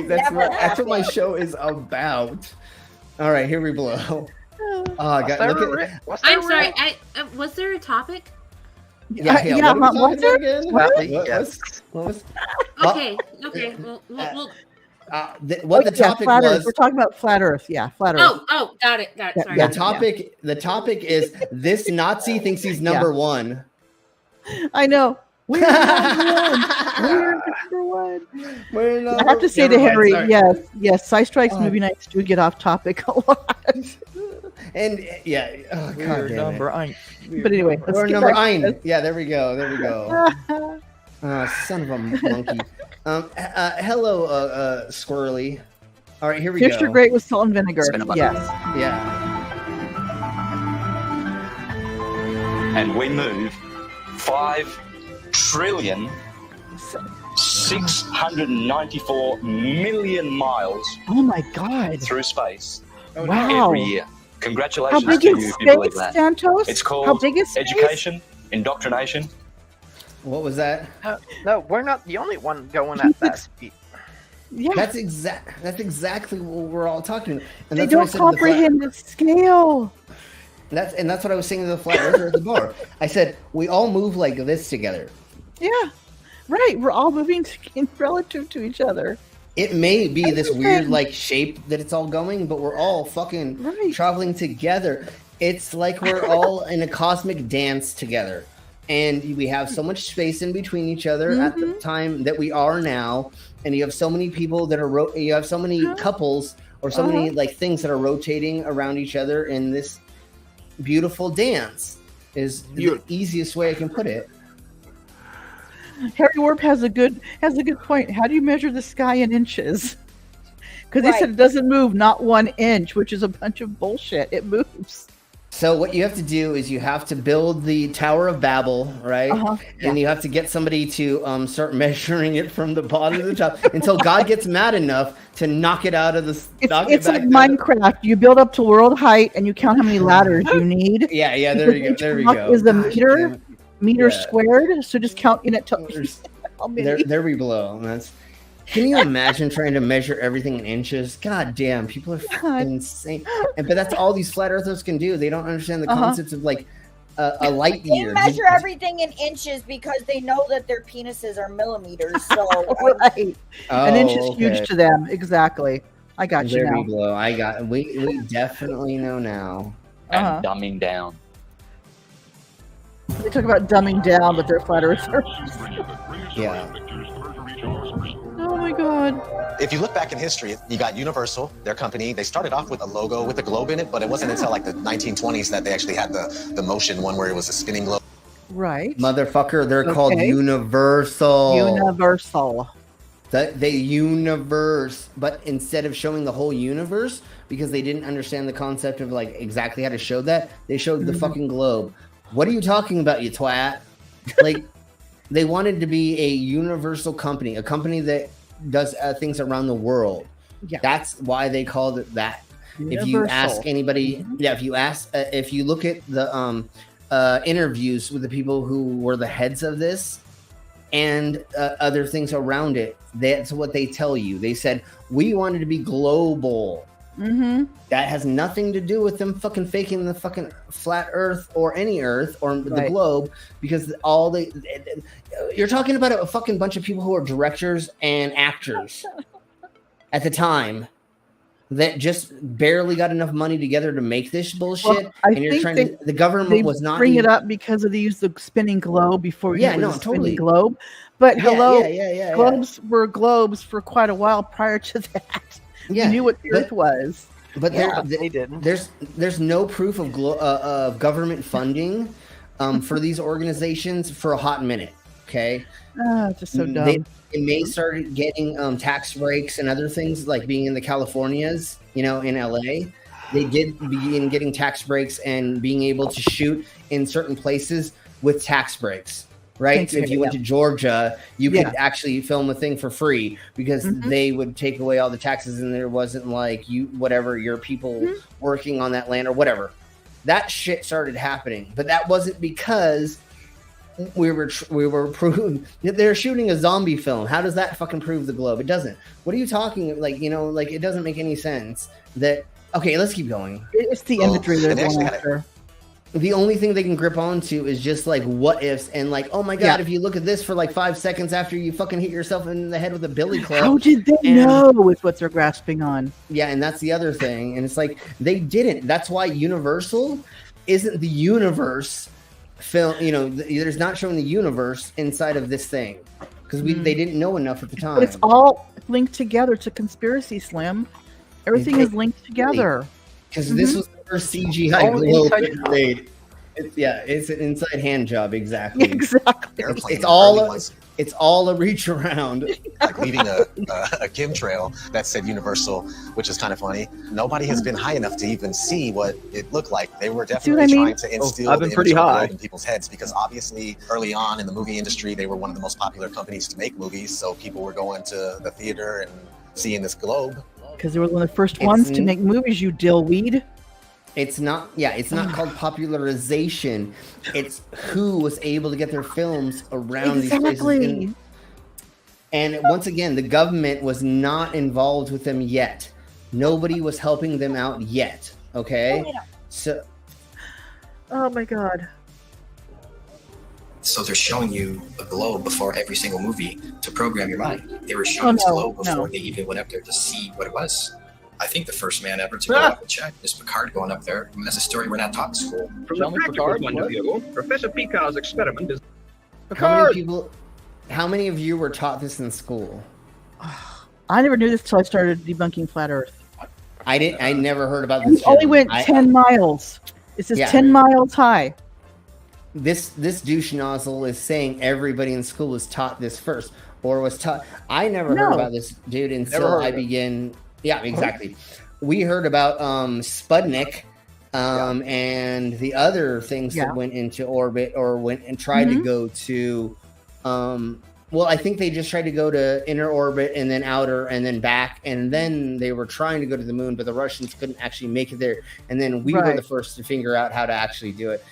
That's what my show is about. All right, here we blow. I'm sorry. Was there a topic? What was Okay. Well, what the topic was? We're talking about flat Earth. Yeah, flat Earth. Oh, got it. Sorry. The topic is this Nazi thinks he's number one. I know. We're number one. I have to say to Harry, yes, Sci Strike's movie nights do get off topic a lot. And God number damn it. But anyway, we're number nine. Yeah, there we go. Son of a monkey. Hello, Squirrely. All right, here we go. Fish are great with salt and vinegar. Yes. Yeah. And we move 5 trillion 694 million miles. Oh my God! Through space. Wow! Every year. Congratulations How big to is you if you believe space, that. Santos? It's called How big is space? education, indoctrination. What was that? No, we're not the only one going at that speed. Yeah, that's exactly what we're all talking about. And they that's what don't comprehend the scale. That's what I was saying to the flat earther at the bar. I said we all move like this together. Yeah, right. We're all moving in relative to each other. It may be this weird like shape that it's all going, but we're all fucking traveling together. It's like we're all in a cosmic dance together. And we have so much space in between each other at the time that we are now. And you have so many people that are, you have so many couples or so many like things that are rotating around each other in this beautiful dance is the easiest way I can put it. Harry Warp has a good point. How do you measure the sky in inches? Because they said it doesn't move, not 1 inch, which is a bunch of bullshit. It moves. So what you have to do is you have to build the Tower of Babel, right? And you have to get somebody to start measuring it from the bottom to the top until God gets mad enough to knock it out of the. It's like Minecraft. You build up to world height and you count how many ladders you need. Yeah. There we go. Is the meter squared? So just count in it. There we blow. Can you imagine trying to measure everything in inches? God damn, people are fucking insane. But that's all these flat earthers can do. They don't understand the concepts of like a light year. They measure everything in inches because they know that their penises are millimeters. So right, an inch is huge to them. Exactly. I got you now. We definitely know now. And dumbing down. They talk about dumbing down, but they're flat earthers. Yeah. Oh my god. If you look back in history, you got Universal, their company. They started off with a logo with a globe in it, but it wasn't until like the 1920s that they actually had the motion one where it was a spinning globe. Right. Motherfucker, they're called Universal. Universal. The universe, but instead of showing the whole universe, because they didn't understand the concept of like exactly how to show that, they showed the fucking globe. What are you talking about, you twat? Like, they wanted to be a universal company, a company that does things around the world. Yeah. That's why they called it that. If you ask anybody, if you look at the interviews with the people who were the heads of this and other things around it, that's what they tell you. They said, we wanted to be global. That has nothing to do with them fucking faking the fucking flat earth or any earth or the globe, because you're talking about a fucking bunch of people who are directors and actors at the time that just barely got enough money together to make this bullshit. Well, the government was not bring it up because of the use of spinning globe before you totally spinning globe. But hello, yeah. globes were globes for quite a while prior to that. Yeah, you knew what the Earth was. But they didn't. There's no proof of government funding for these organizations for a hot minute. Okay, just so dumb. They may start getting tax breaks and other things, like being in the Californias, in LA. They did begin getting tax breaks and being able to shoot in certain places with tax breaks. Right? If you went to Georgia, you could actually film a thing for free because they would take away all the taxes and there wasn't like your people working on that land or whatever. That shit started happening, but that wasn't because we were proving they're shooting a zombie film. How does that fucking prove the globe? It doesn't. What are you talking like? It doesn't make any sense. Okay, let's keep going. It's the imagery they're going after. The only thing they can grip onto is just like what ifs and like, oh my god, if you look at this for like 5 seconds after you fucking hit yourself in the head with a billy club. How did they know is what they're grasping on? Yeah, and that's the other thing. And it's like they didn't. That's why Universal isn't the universe film. There's not showing the universe inside of this thing because they didn't know enough at the time. But it's all linked together to conspiracy, Slim. Everything is linked together. Because this was the first CGI globe made. It's an inside hand job, exactly. Exactly. It's all a reach around. Like leaving a chemtrail that said Universal, which is kind of funny. Nobody has been high enough to even see what it looked like. They were definitely trying to instill the image of the globe in people's heads because obviously early on in the movie industry, they were one of the most popular companies to make movies. So people were going to the theater and seeing this globe. Because they were one of the first ones to make movies, you dillweed. It's not called popularization. It's who was able to get their films around these places. And once again, the government was not involved with them yet. Nobody was helping them out yet. Okay? Oh my god. So they're showing you a globe before every single movie to program your mind. They were showing the globe before they even went up there to see what it was. I think the first man ever to go up and check is Picard going up there. I mean, that's a story we're not taught in school. From the practical point of view, Professor Picard's experiment is... How many of you were taught this in school? I never knew this until I started debunking Flat Earth. I never heard about this. We only went 10 miles. It says 10 miles high. This douche nozzle is saying everybody in school was taught this first or was taught. I never heard about this, dude, until I began. Yeah, exactly. We heard about Sputnik and the other things that went into orbit or went and tried to go to. I think they just tried to go to inner orbit and then outer and then back. And then they were trying to go to the moon, but the Russians couldn't actually make it there. And then we were the first to figure out how to actually do it.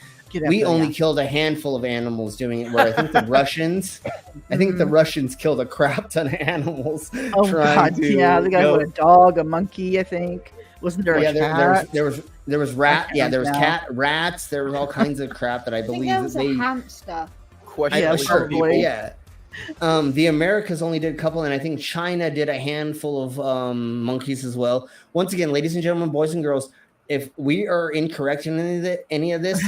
we only killed a handful of animals doing it. Where I think the Russians killed a crap ton of animals. Oh God, yeah, the guy with a dog, a monkey, I think. Wasn't there a cat? There was rat. Yeah, there was cat, rats. There was all kinds of crap that I believe there was that a hamster. Yeah. The Americas only did a couple, and I think China did a handful of monkeys as well. Once again, ladies and gentlemen, boys and girls, if we are incorrect in any of this,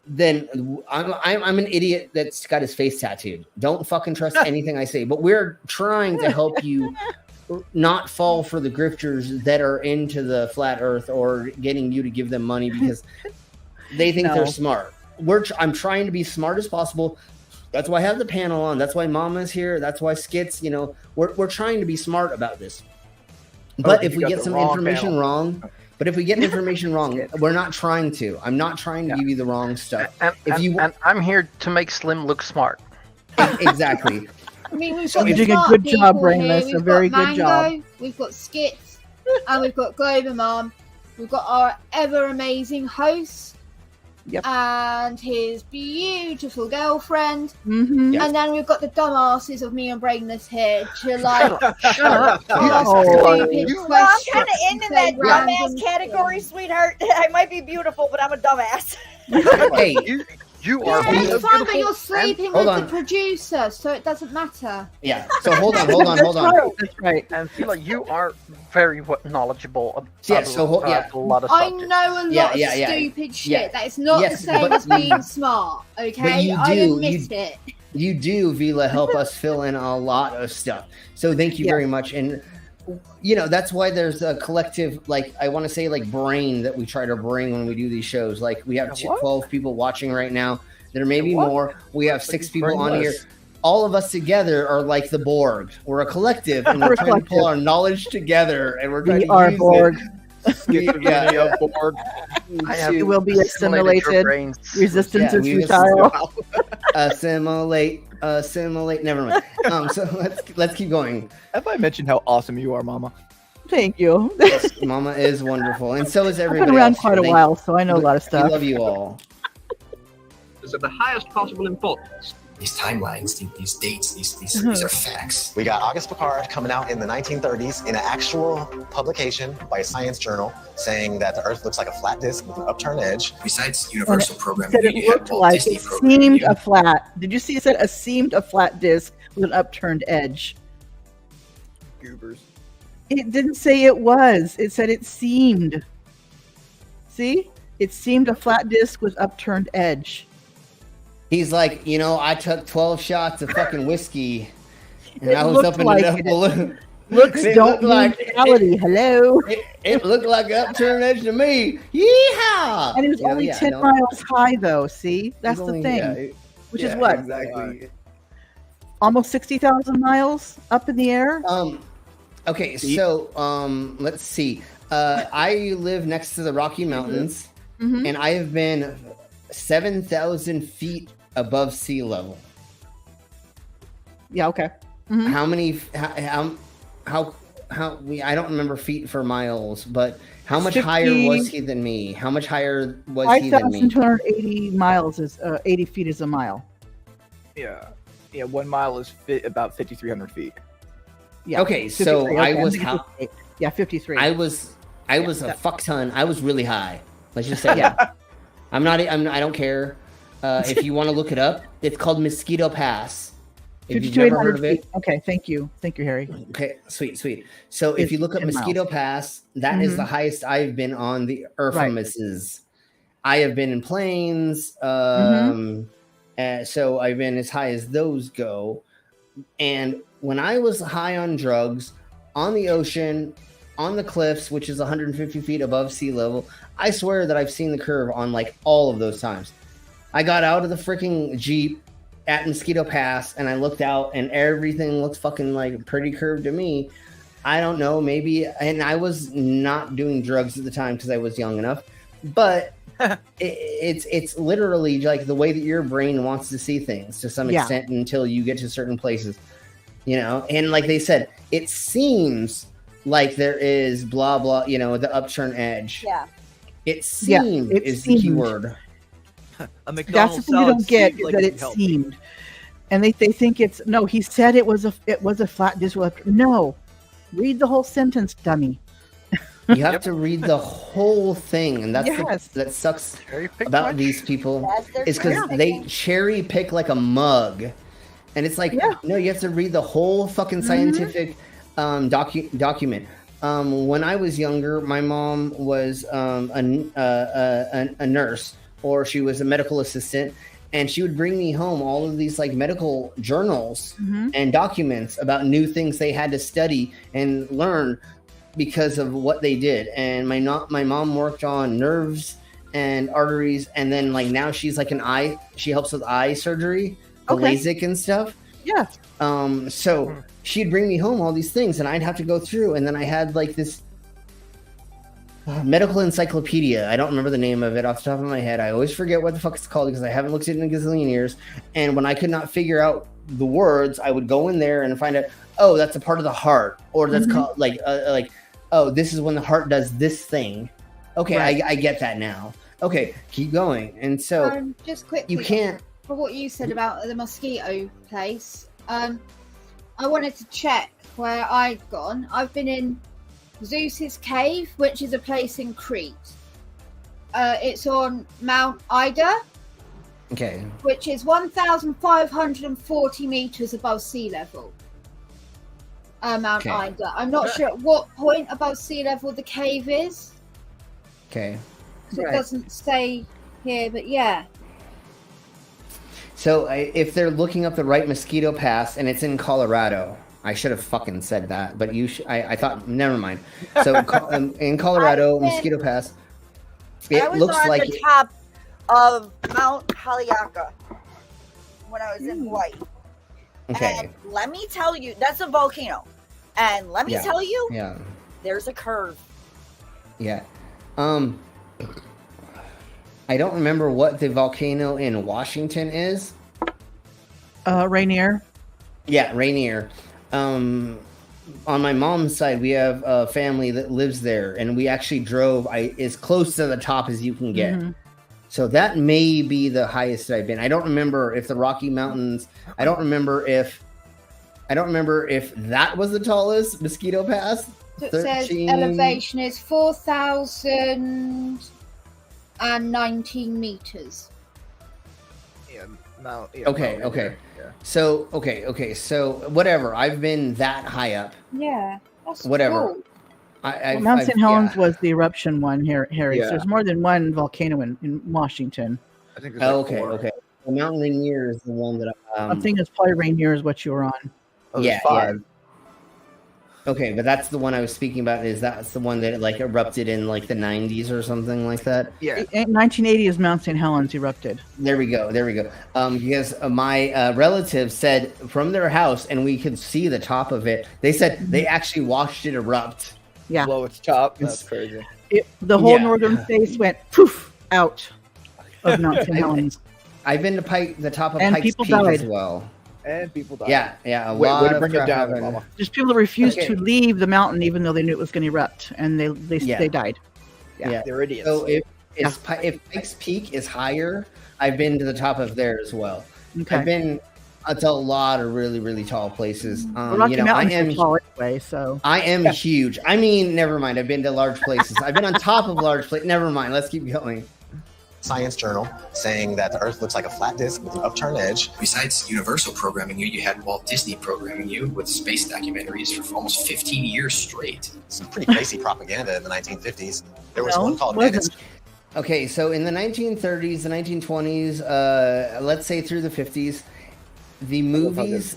then I'm an idiot that's got his face tattooed. Don't fucking trust anything I say. But we're trying to help you not fall for the grifters that are into the flat Earth or getting you to give them money because they think they're smart. I'm trying to be smart as possible. That's why I have the panel on. That's why Mama's here. That's why Skits. We're trying to be smart about this. But if we get some information wrong, we're not trying to. I'm not trying to give you the wrong stuff. And I'm here to make Slim look smart. Exactly. I mean, we've So got you're doing a smart good job, people bringing here. this. A We've very got good job. Mango, we've got Skits, and we've got Glober Mom. We've got our ever amazing host and his beautiful girlfriend. Mm-hmm. And then we've got the dumbasses of me and Brainless here to like Shut up. ask Well, stupid I'm questions. kind of into that dumbass category, sweetheart. I might be beautiful, but I'm a dumbass. Hey, you are. Yeah, it's fine, but you're sleeping with hold the on. producer, so it doesn't matter. Yeah. So hold on. That's right. And Phila, you are very knowledgeable about a lot of I subjects. know a lot of stupid shit. Yeah. That is not the same as being smart, okay? I admit it. You do, Vila, help us fill in a lot of stuff. So thank you very much. And that's why there's a collective, like I want to say, like brain that we try to bring when we do these shows. Like we have 12 people watching right now. There may be more. We have 6 people on here. All of us together are like the Borg. We're a collective, and we're trying to pull our knowledge together, and we're trying to use Borg. Borg. It will be assimilated. Resistance is futile. Assimilate. Never mind. So let's keep going. Have I mentioned how awesome you are, Mama? Thank you. Yes, Mama is wonderful, and so is everybody. I've been around else. quite a while, so I know a lot of stuff. We love you all. Is of the highest possible importance. These timelines, these dates, these are facts. We got August Picard coming out in the 1930s in an actual publication by a science journal saying that the Earth looks like a flat disk with an upturned edge. Besides Universal programming, Said it looked like it seemed a flat. Did you see it said a seemed a flat disk with an upturned edge? Goobers. It didn't say it was. It said it seemed. See? It seemed a flat disk with upturned edge. He's like, I took 12 shots of fucking whiskey, and I was up in the balloon. Looks don't mean reality. Hello. It looked like an upturned edge to me. Yeehaw! And it was only 10 miles high, though. See, that's the thing. Yeah, which is what? Exactly. Almost 60,000 miles up in the air. Okay, so let's see. I live next to the Rocky Mountains, and I have been 7,000 feet above sea level. Yeah. Okay. How many? How? I don't remember feet for miles, but how much higher was he than me? How much higher was he than me? 5,280 miles is 80 feet is a mile. Yeah. 1 mile is about 5,300 feet. Yeah. Okay, so I was 53. I was a fuck ton. I was really high. Let's just say I don't care. If you want to look it up, it's called Mosquito Pass. If you've never heard of it. Okay, thank you, Harry. Okay, sweet. So if you look up Mosquito Pass, that is the highest I've been on the Earthamises. I have been in planes, so I've been as high as those go. And when I was high on drugs, on the ocean, on the cliffs, which is 150 feet above sea level, I swear that I've seen the curve on like all of those times. I got out of the freaking Jeep at Mosquito Pass and I looked out and everything looked fucking like pretty curved to me. I don't know, maybe, and I was not doing drugs at the time because I was young enough, but it's literally like the way that your brain wants to see things to some extent until you get to certain places, and like they said, it seems like there is blah blah, the upturned edge. Yeah. It seemed is the key word. A McDonald's that's the thing you don't get is that it seemed, and they think it's no. He said it was a flat disk. No, read the whole sentence, dummy. You have to read the whole thing, and that's that sucks about these people is because they cherry pick like a mug, and it's like no, you have to read the whole fucking scientific document. When I was younger, my mom was a nurse, or she was a medical assistant, and she would bring me home all of these like medical journals and documents about new things they had to study and learn because of what they did. And my mom worked on nerves and arteries, and then like now she's like she helps with eye surgery, the LASIK and stuff. Yeah. So she'd bring me home all these things, and I'd have to go through, and then I had like this medical encyclopedia. I don't remember the name of it off the top of my head. I always forget what the fuck it's called because I haven't looked at it in a gazillion years. And when I could not figure out the words, I would go in there and find out, oh, that's a part of the heart, or that's called like oh, this is when the heart does this thing. Okay, I get that now. Okay, keep going. And so just quickly, you can't. For what you said about the mosquito place, I wanted to check where I'd gone. I've been in Zeus's Cave, which is a place in Crete. It's on Mount Ida. Okay. Which is 1,540 meters above sea level. Mount Ida. I'm not sure at what point above sea level the cave is. Okay. So it doesn't say here, but yeah. So if they're looking up the right Mosquito Pass, and it's in Colorado, I should have fucking said that, but I thought, never mind. So in Colorado, Mosquito Pass, it looks like the top of Mount Haleakala when I was in Hawaii. Okay. And let me tell you, that's a volcano. And let me tell you, there's a curve. Yeah. I don't remember what the volcano in Washington is. Rainier. Yeah, Rainier. On my mom's side, we have a family that lives there, and we actually drove as close to the top as you can get. So that may be the highest I've been. I don't remember if the Rocky Mountains. I don't remember if that was the tallest Mosquito Pass. So it says elevation is 4,019 meters. Okay. So So whatever. I've been that high up. Yeah. That's whatever. Cool. Mount St. Helens was the eruption one here, Harry. Yeah. So there's more than one volcano in Washington. I think there's okay. The Mount Rainier is the one that I'm thinking it's probably Rainier is what you were on. Yeah. Okay, but that's the one I was speaking about. That's the one that like erupted in like the 90s or something like that? Yeah. 1980 is Mount St. Helens erupted. There we go. Because my relatives said from their house, and we could see the top of it. They said they actually watched it erupt. Yeah. Blow its top. That's crazy. The whole northern face went poof out of Mount St. Helens. I've been to the top of and Pikes Peak as well. And people died. Yeah. A lot of bring it down, Mama. Just people that refused to leave the mountain even though they knew it was going to erupt, and they died. Yeah, they're idiots. So if Pikes Peak is higher, I've been to the top of there as well. Okay. I've been to a lot of really, really tall places. Rocky Mountains are tall anyway, so I am huge. I mean, never mind. I've been to large places. I've been on top of large places. Never mind. Let's keep going. Science journal saying that the Earth looks like a flat disk with an upturned edge. Besides Universal programming you had Walt Disney programming you with space documentaries for almost 15 years straight. Some pretty crazy propaganda in the 1950s. There was one called Edits. Okay, so in the 1930s, the 1920s, let's say through the 50s, the movies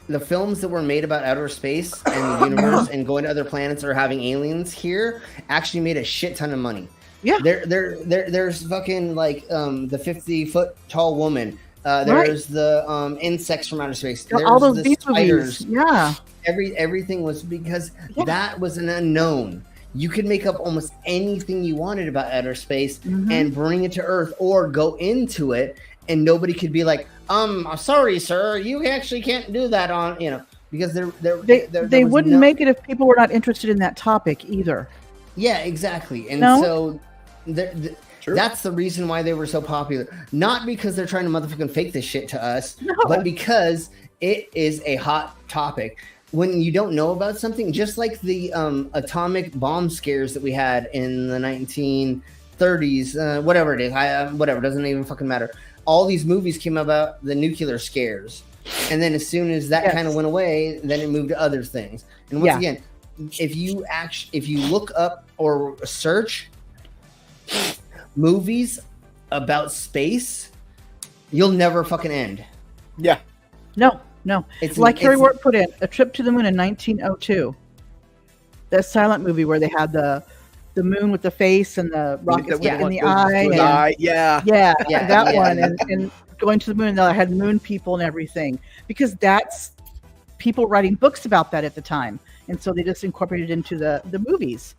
the films that were made about outer space and the universe and going to other planets or having aliens here actually made a shit ton of money. Yeah, there's fucking like the 50-foot tall woman. There's the insects from outer space. There's all those the spiders. Movies. Yeah, everything was because that was an unknown. You could make up almost anything you wanted about outer space and bring it to Earth or go into it, and nobody could be like, sorry, sir, you actually can't do that on because they wouldn't make it if people were not interested in that topic either. Yeah, exactly, and so. True. That's the reason why they were so popular. Not because they're trying to motherfucking fake this shit to us, but because it is a hot topic. When you don't know about something, just like the atomic bomb scares that we had in the 1930s, whatever it is, whatever, doesn't even fucking matter. All these movies came about the nuclear scares. And then as soon as that kind of went away, then it moved to other things. And once again, if you look up or search movies about space, you'll never fucking end. Yeah. No. It's like Harry Ward put in A Trip to the Moon in 1902. That silent movie where they had the moon with the face and the rockets in the eye. That one. And going to the moon, they had moon people and everything. Because that's people writing books about that at the time. And so they just incorporated it into the movies.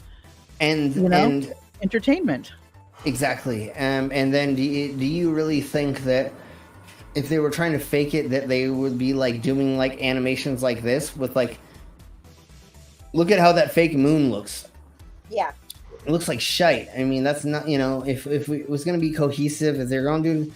And, and entertainment. Exactly. And then do you really think that if they were trying to fake it, that they would be like doing like animations like this with like, look at how that fake moon looks. Yeah. It looks like shite. I mean, that's not, if it was going to be cohesive, if they're going to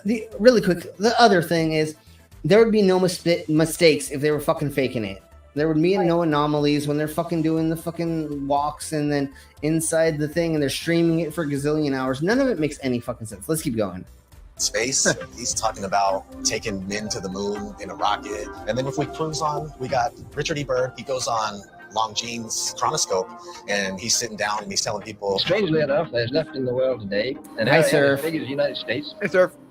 do really quick, the other thing is there would be no mistakes if they were fucking faking it. There would be no anomalies when they're fucking doing the fucking walks and then inside the thing and they're streaming it for a gazillion hours. None of it makes any fucking sense. Let's keep going. Space. He's talking about taking men to the moon in a rocket. And then if we cruise on, we got Richard E. Byrd. He goes on Longines chronoscope and he's sitting down and he's telling people. Strangely enough, there's left in the world today an area as big as the United States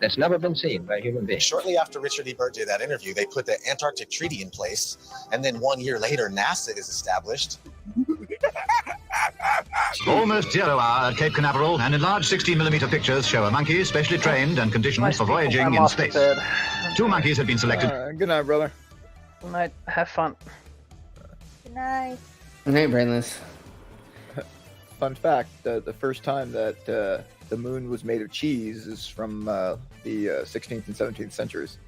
that's never been seen by human beings. Shortly after Richard E. Byrd did that interview, they put the Antarctic Treaty in place. And then 1 year later, NASA is established. Almost 0 hour at Cape Canaveral, and enlarged 16mm pictures show a monkey specially trained and conditioned for voyaging in space. 2 monkeys have been selected. Good night, brother. Good night. Have fun. Good night. Good night, Brainless. Fun fact, the first time that the moon was made of cheese is from the 16th and 17th centuries.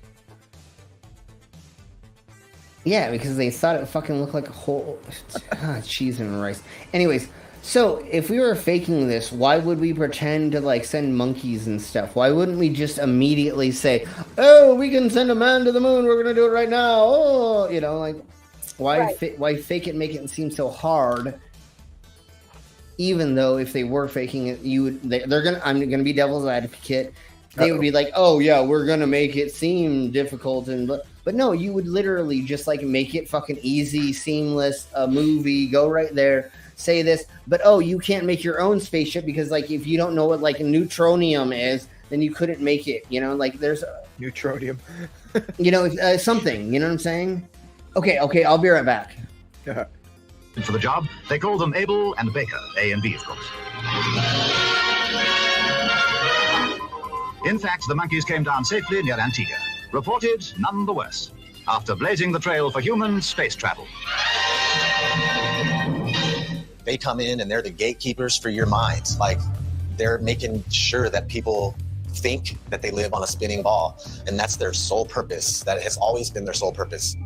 Yeah, because they thought it fucking looked like a whole cheese and rice. Anyways, so if we were faking this, why would we pretend to like send monkeys and stuff? Why wouldn't we just immediately say, "Oh, we can send a man to the moon. We're gonna do it right now." Oh, like why fake it? Make it seem so hard. Even though if they were faking it, I'm gonna be devil's advocate. They would be like, "Oh yeah, we're gonna make it seem difficult," but no, you would literally just like make it fucking easy, seamless, a movie, go right there, say this, but you can't make your own spaceship because like if you don't know what like neutronium is, then you couldn't make it. Like there's neutronium. Something. You know what I'm saying? Okay, I'll be right back. For the job, they call them Abel and Baker, A and B, of course. In fact, the monkeys came down safely near Antigua. Reported none the worse, after blazing the trail for human space travel. They come in and they're the gatekeepers for your minds. Like, they're making sure that people think that they live on a spinning ball. And that's their sole purpose. That has always been their sole purpose.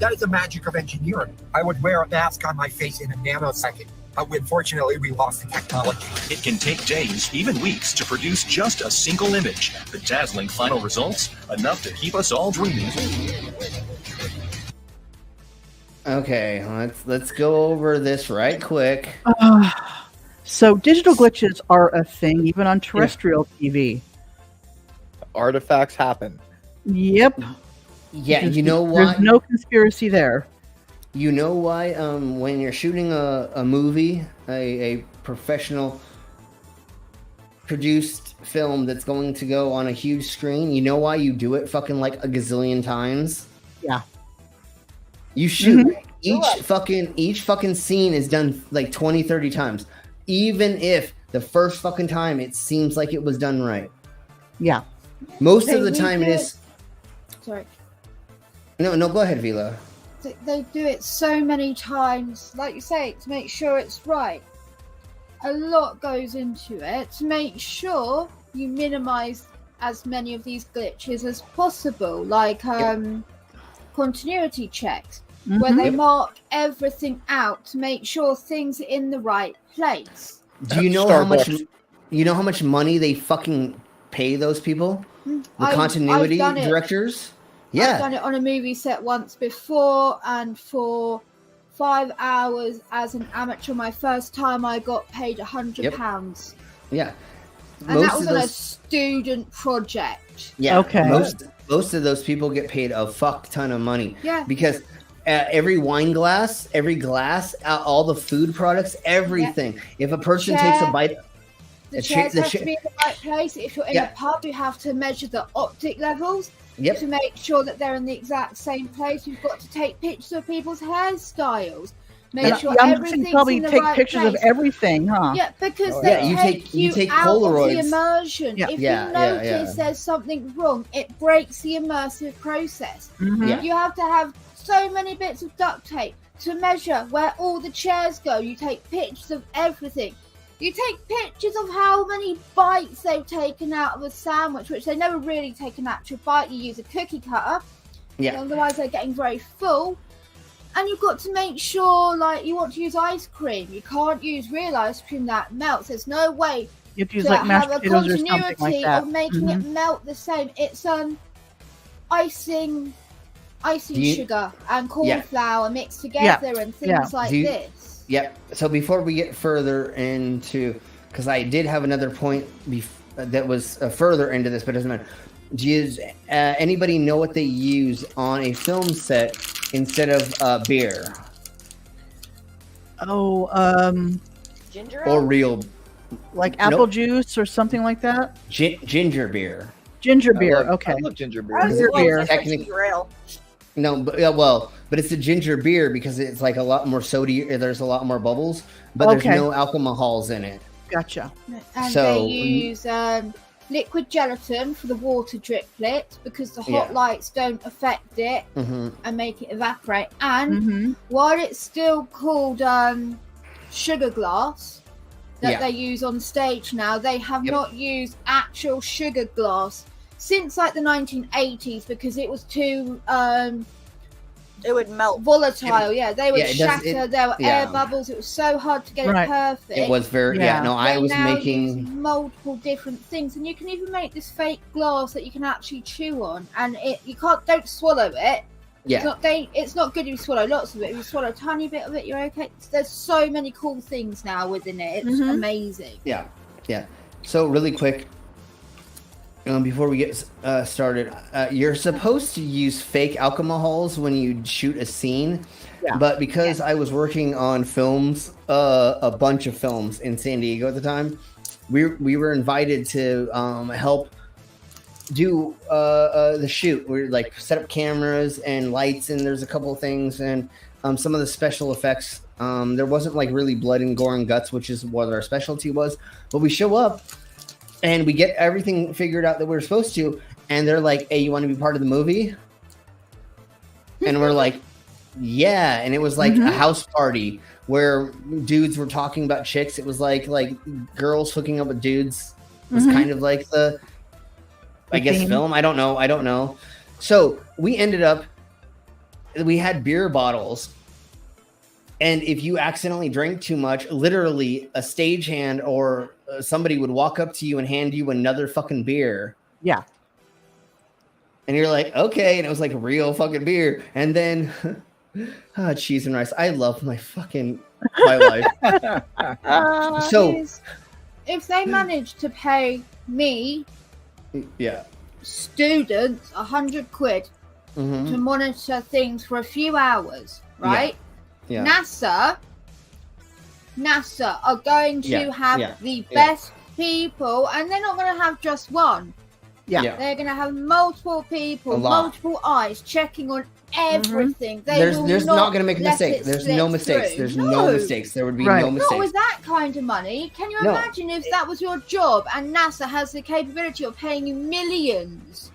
That is the magic of engineering. I would wear a mask on my face in a nanosecond, but unfortunately we lost the technology. It can take days, even weeks, to produce just a single image. The dazzling final results, enough to keep us all dreaming. Okay, let's go over this right quick. So digital glitches are a thing, even on terrestrial TV. Artifacts happen. Yep. Yeah, you know why? There's no conspiracy there. You know why? When you're shooting a movie, a professional produced film that's going to go on a huge screen, you know why you do it fucking like a gazillion times? Yeah. You shoot each fucking scene is done like 20, 30 times. Even if the first fucking time, it seems like it was done right. Yeah. Most of the time it is. Sorry. No, go ahead, Vila. They do it so many times, like you say, to make sure it's right. A lot goes into it to make sure you minimize as many of these glitches as possible, like continuity checks, where they mark everything out to make sure things are in the right place. Do you know how much? You know how much money they fucking pay those people? The continuity directors. Yeah, I've done it on a movie set once before, and for 5 hours as an amateur, my first time, I got paid £100. Yeah, and that was on a student project. Yeah. Okay. Most of those people get paid a fuck ton of money. Yeah. Because every wine glass, every glass, all the food products, everything. Yeah. If a person takes a bite, the chairs have to be in the right place. If you're in a pub, you have to measure the optic levels. To make sure that they're in the exact same place. You've got to take pictures of people's hairstyles. Make sure everything's probably in the take right pictures place. of everything, huh? Yeah, because they you take out Polaroids. of the immersion. If you notice there's something wrong, it breaks the immersive process. You have to have so many bits of duct tape to measure where all the chairs go. You take pictures of everything. You take pictures of how many bites they've taken out of a sandwich, which they never really take an actual bite. You use a cookie cutter. Otherwise, they're getting very full. And you've got to make sure, like, you want to use ice cream. You can't use real ice cream that melts. There's no way you have to use like mashed have a potatoes or something like continuity that. of making it melt the same. It's icing sugar and corn flour mixed together and things like this. Yep. So before we get further into, because I did have another point that was further into this, but it doesn't matter. Does anybody know what they use on a film set instead of beer? Ginger ale? Or real, like apple juice or something like that. Ginger beer. Ginger beer. Okay. I love ginger beer. Ginger beer. Ginger ale. No, but it's a ginger beer because it's like a lot more sodium. There's a lot more bubbles, but there's no alcohols in it. Gotcha. And they use liquid gelatin for the water driplet because the hot lights don't affect it and make it evaporate. And while it's still called sugar glass that they use on stage now, they have not used actual sugar glass since like the 1980s because it was too it would melt volatile. They would shatter. There were air bubbles. It was so hard to get it perfect. It was very I was making multiple different things, and you can even make this fake glass that you can actually chew on, and don't swallow it. It's not good if you swallow lots of it. If you swallow a tiny bit of it, you're okay. There's so many cool things now within it. It's amazing. So really quick, before we get started, you're supposed to use fake alcohols when you shoot a scene, but because I was working on films, a bunch of films in San Diego at the time, we were invited to help do the shoot. We like set up cameras and lights, and there's a couple of things, and some of the special effects. There wasn't like really blood and gore and guts, which is what our specialty was, but we show up. And we get everything figured out that we're supposed to. And they're like, hey, you want to be part of the movie? And we're like, yeah. And it was like a house party where dudes were talking about chicks. It was like girls hooking up with dudes. It was kind of like the film. I don't know. So we ended up, we had beer bottles. And if you accidentally drank too much, literally a stagehand or somebody would walk up to you and hand you another fucking beer. Yeah. And you're like, okay. And it was like real fucking beer. And then cheese and rice. I love my life. So if they manage to pay me, students, 100 quid to monitor things for a few hours, right? NASA are going to have the best people, and they're not going to have just one. Yeah. They're going to have multiple people, multiple eyes checking on everything. There's not going to make a mistake. There's no mistakes. There's no mistakes. There would be no mistakes. Not with that kind of money. Can you imagine if that was your job and NASA has the capability of paying you millions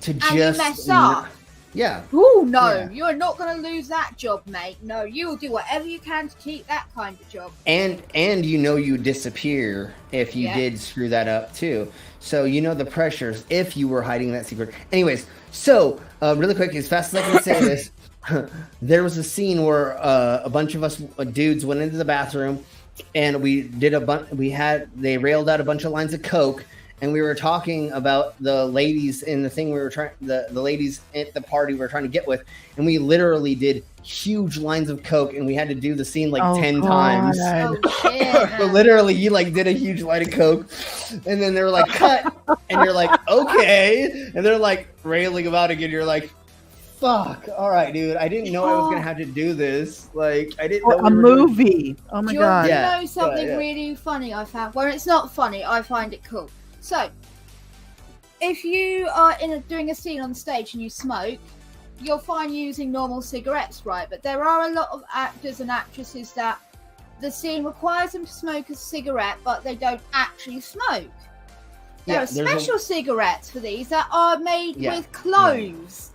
to and you mess up? Yeah. Oh no, you're not going to lose that job, mate. No, you will do whatever you can to keep that kind of job. And you disappear if you did screw that up too. So the pressures if you were hiding that secret. Anyways, so really quick, as fast as I can say this, there was a scene where a bunch of us dudes went into the bathroom, and we did they railed out a bunch of lines of coke. And we were talking about the ladies in the thing the ladies at the party we were trying to get with. And we literally did huge lines of coke, and we had to do the scene 10 times. But literally, you did a huge line of coke, and then they were like, cut. And you're like, okay. And they're like railing about again. You're like, fuck. All right, dude. I didn't know I was going to have to do this. I didn't know. A movie. Oh my God. Do you know something really funny I found? Well, it's not funny. I find it cool. So, if you are doing a scene on stage and you smoke, you're fine using normal cigarettes, right? But there are a lot of actors and actresses that the scene requires them to smoke a cigarette, but they don't actually smoke. There are special cigarettes for these that are made with cloves.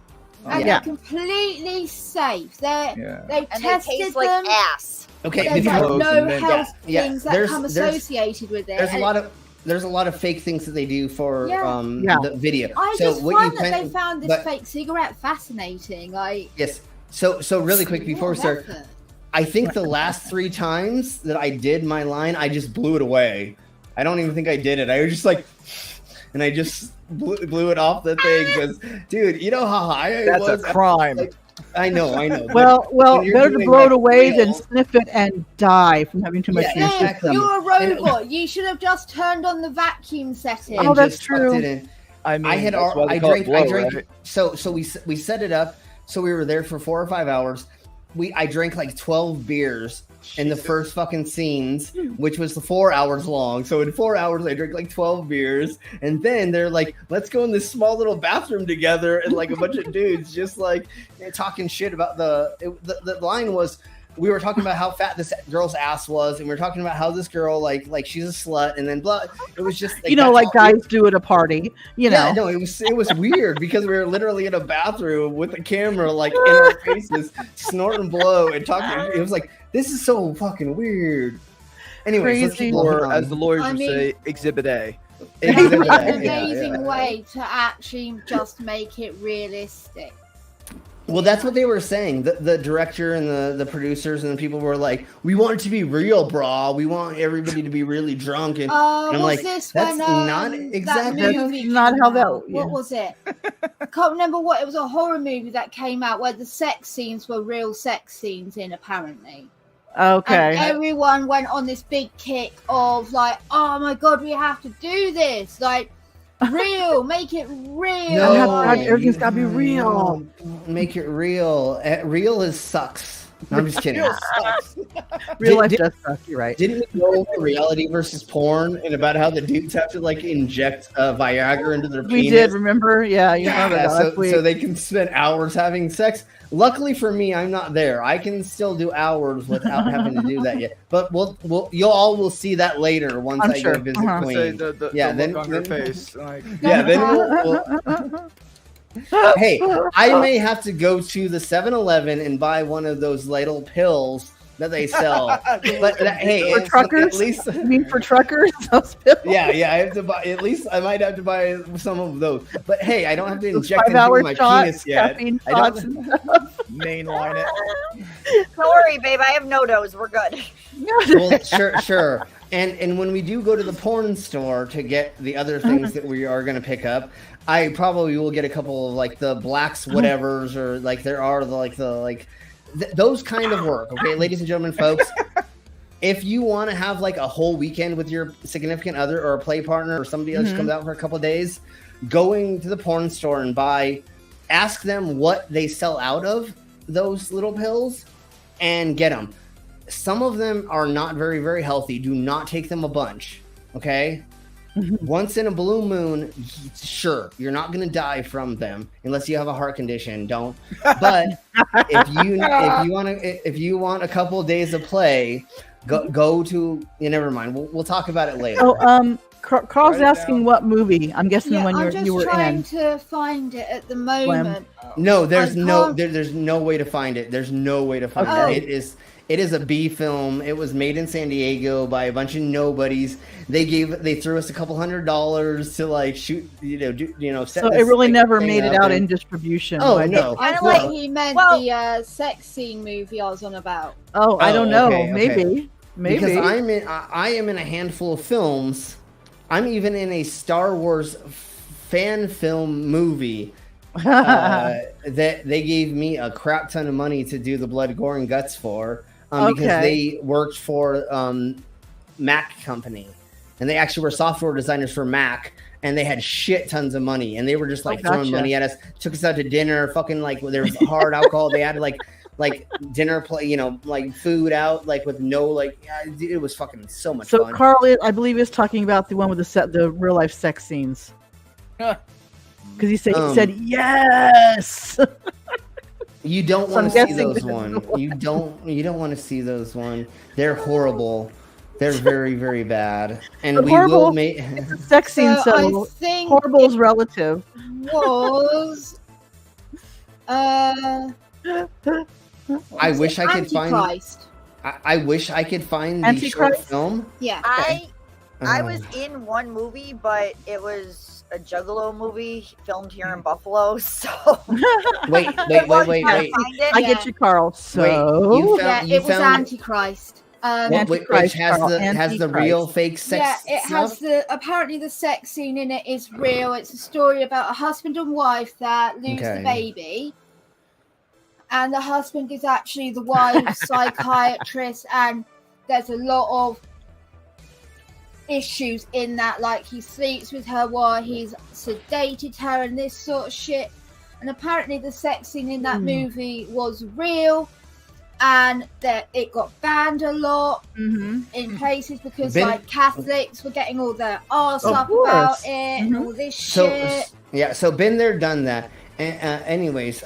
And they're completely safe. They've tested taste them. like ass. Okay, there's no health things that come associated with it. There's a lot of fake things that they do for the video. I just find that they found this fake cigarette fascinating. Yes. So really quick before we start, I think the last 3 times that I did my line, I just blew it away. I don't even think I did it. I was just and I just blew it off the thing because, dude, you know how high I was? That's a crime. I know. Well, better to blow it away than sniff it and die from having too much. You're a robot. You should have just turned on the vacuum setting. Oh, that's true. I mean, I drank. Right? So we set it up. So we were there for 4 or 5 hours. I drank 12 beers in the first fucking scenes, which was 4 hours long. So in 4 hours, I drank 12 beers, and then they're like, "Let's go in this small little bathroom together," and a bunch of dudes just talking shit about the line was. We were talking about how fat this girl's ass was, and we were talking about how this girl like she's a slut, and then blah. It was just guys do at a party. Yeah, no, it was weird because we were literally in a bathroom with a camera in our faces, snorting blow and talking. It was this is so fucking weird. Anyways, let's keep or as the lawyers would say, Exhibit A. An amazing way to actually just make it realistic. Well, that's what they were saying. The director and the producers and the people were like, "We want it to be real, brah. We want everybody to be really drunk." And I'm like, "That's not exactly not how that." What was it? I can't remember what. It was a horror movie that came out where the sex scenes were real sex scenes in, apparently. Okay. And everyone went on this big kick of "Oh my God, we have to do this!" Real, make it real. No, everything's gotta be real. Make it real. Real is sucks. No, I'm just kidding. Real sucks. Real life does suck. You're right. Didn't we go over reality versus porn and about how the dudes have to inject Viagra into their penis? We did. Remember? Yeah. You know that so they can spend hours having sex. Luckily for me, I'm not there. I can still do hours without having to do that yet. But you all will see that later once I go visit Queen. Then on her face. Then hey, I may have to go to the 7-Eleven and buy one of those little pills that they sell. But hey, for truckers, at least you mean for truckers? yeah, I have to buy. At least I might have to buy some of those. But hey, I don't have to inject it into my penis yet. I don't mainline it. Don't worry, babe. I have no-dos. We're good. Well, sure. And when we do go to the porn store to get the other things that we are going to pick up, I probably will get a couple of the blacks whatevers or there are those kind of work. Okay, ladies and gentlemen, folks, if you want to have a whole weekend with your significant other or a play partner or somebody else comes out for a couple of days, going to the porn store and ask them what they sell out of those little pills and get them. Some of them are not very, very healthy. Do not take them a bunch. Okay. Once in a blue moon, sure, you're not gonna die from them unless you have a heart condition. Don't. But if you want a couple of days of play, go to. Never mind. We'll talk about it later. Oh, Carl's asking what movie. I'm guessing the one you were in. I'm just trying to find it at the moment. No, there's no way to find it. There's no way to find it. It is a B film. It was made in San Diego by a bunch of nobodies. They threw us a couple $100 to like shoot, set so this, it really like, never thing made it up out in distribution. Oh no! I don't know what he meant. The sex scene movie I was on about. Oh, I don't know. Okay. Maybe. Because I am in a handful of films. I'm even in a Star Wars fan film movie that they gave me a crap ton of money to do the blood, gore, and guts for. Because they worked for Mac company, and they actually were software designers for Mac, and they had shit tons of money, and they were just like throwing money at us. Took us out to dinner, fucking like there was hard alcohol. They had like dinner play, like food out, like with no it was fucking so much fun. So Carl, I believe, is talking about the one with the real life sex scenes. Because he said yes. You don't want to see those ones. You don't want to see those ones. They're horrible. They're very, very bad. And but we horrible, will make it's a sex scene, so horrible is relative. Was I wish I could find. I wish I could find the short film. Yeah, I was in one movie, but it was a Juggalo movie filmed here in Buffalo. So wait. I get you, Carl. So it was Antichrist. Which has the real fake sex. Yeah, it has apparently the sex scene in it is real. It's a story about a husband and wife that lose the baby, and the husband is actually the wife's psychiatrist, and there's a lot of issues in that, like he sleeps with her while he's sedated her and this sort of shit. And apparently the sex scene in that movie was real, and that it got banned a lot in places because like Catholics were getting all their arse up about it and all this shit. Yeah, so been there, done that. Anyways,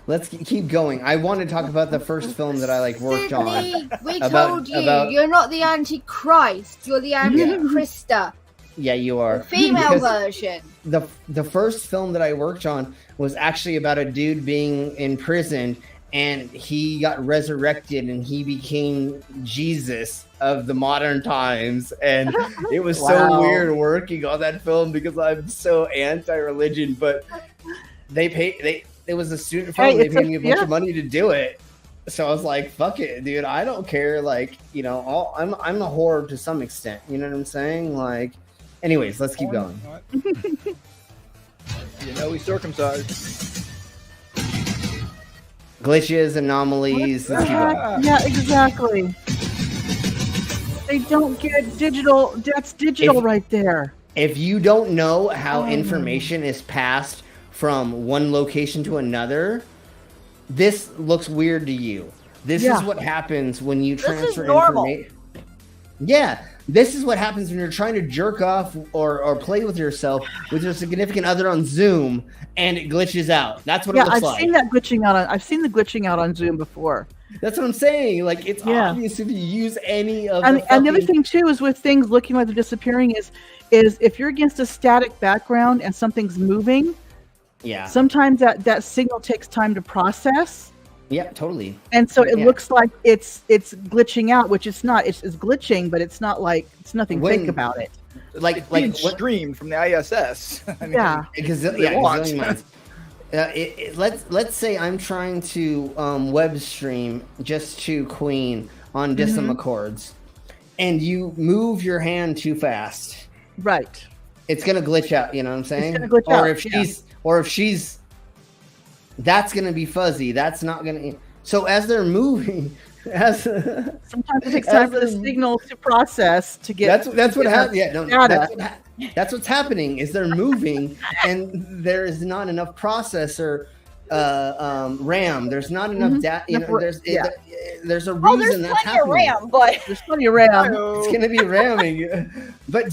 let's keep going. I want to talk about the first film that I worked on. We told you you're not the Antichrist, you're the Antichrista. Yeah, you are. The female version. The first film that I worked on was actually about a dude being in prison, and he got resurrected and he became Jesus of the modern times. And it was so weird working on that film because I'm so anti-religion, but it was a student film. They paid me a bunch of money to do it. So I was like, fuck it, dude. I don't care. I'm a whore to some extent. You know what I'm saying? Anyways, let's keep going. He's circumcised. Glitches, anomalies. Let's keep going. Yeah, exactly. They don't get digital. That's digital right there. If you don't know how information is passed from one location to another, this looks weird to you. This is what happens when you transfer information. Yeah, this is what happens when you're trying to jerk off or play with yourself with your significant other on Zoom, and it glitches out. That's what it looks like. I've seen that glitching out. I've seen the glitching out on Zoom before. That's what I'm saying. It's obvious if you use any of and the other thing too is with things looking like they're disappearing is if you're against a static background and something's moving. Yeah. Sometimes that signal takes time to process. Yeah, totally. And so it looks like it's glitching out, which it's not. It's glitching, but it's not it's nothing fake about it. Like streamed from the ISS. Because let's say I'm trying to web stream just to Queen on Decima chords, and you move your hand too fast. Right. It's gonna glitch out. You know what I'm saying? It's gonna glitch out. Or if she's, that's going to be fuzzy. That's not going to. So as they're moving, sometimes it takes time for the signal to process to get. That's what happens. Yeah, no, that's what's happening is they're moving and there is not enough processor RAM. There's not enough data. there's a reason that's happening. RAM, but there's plenty of RAM. It's going to be ramming, but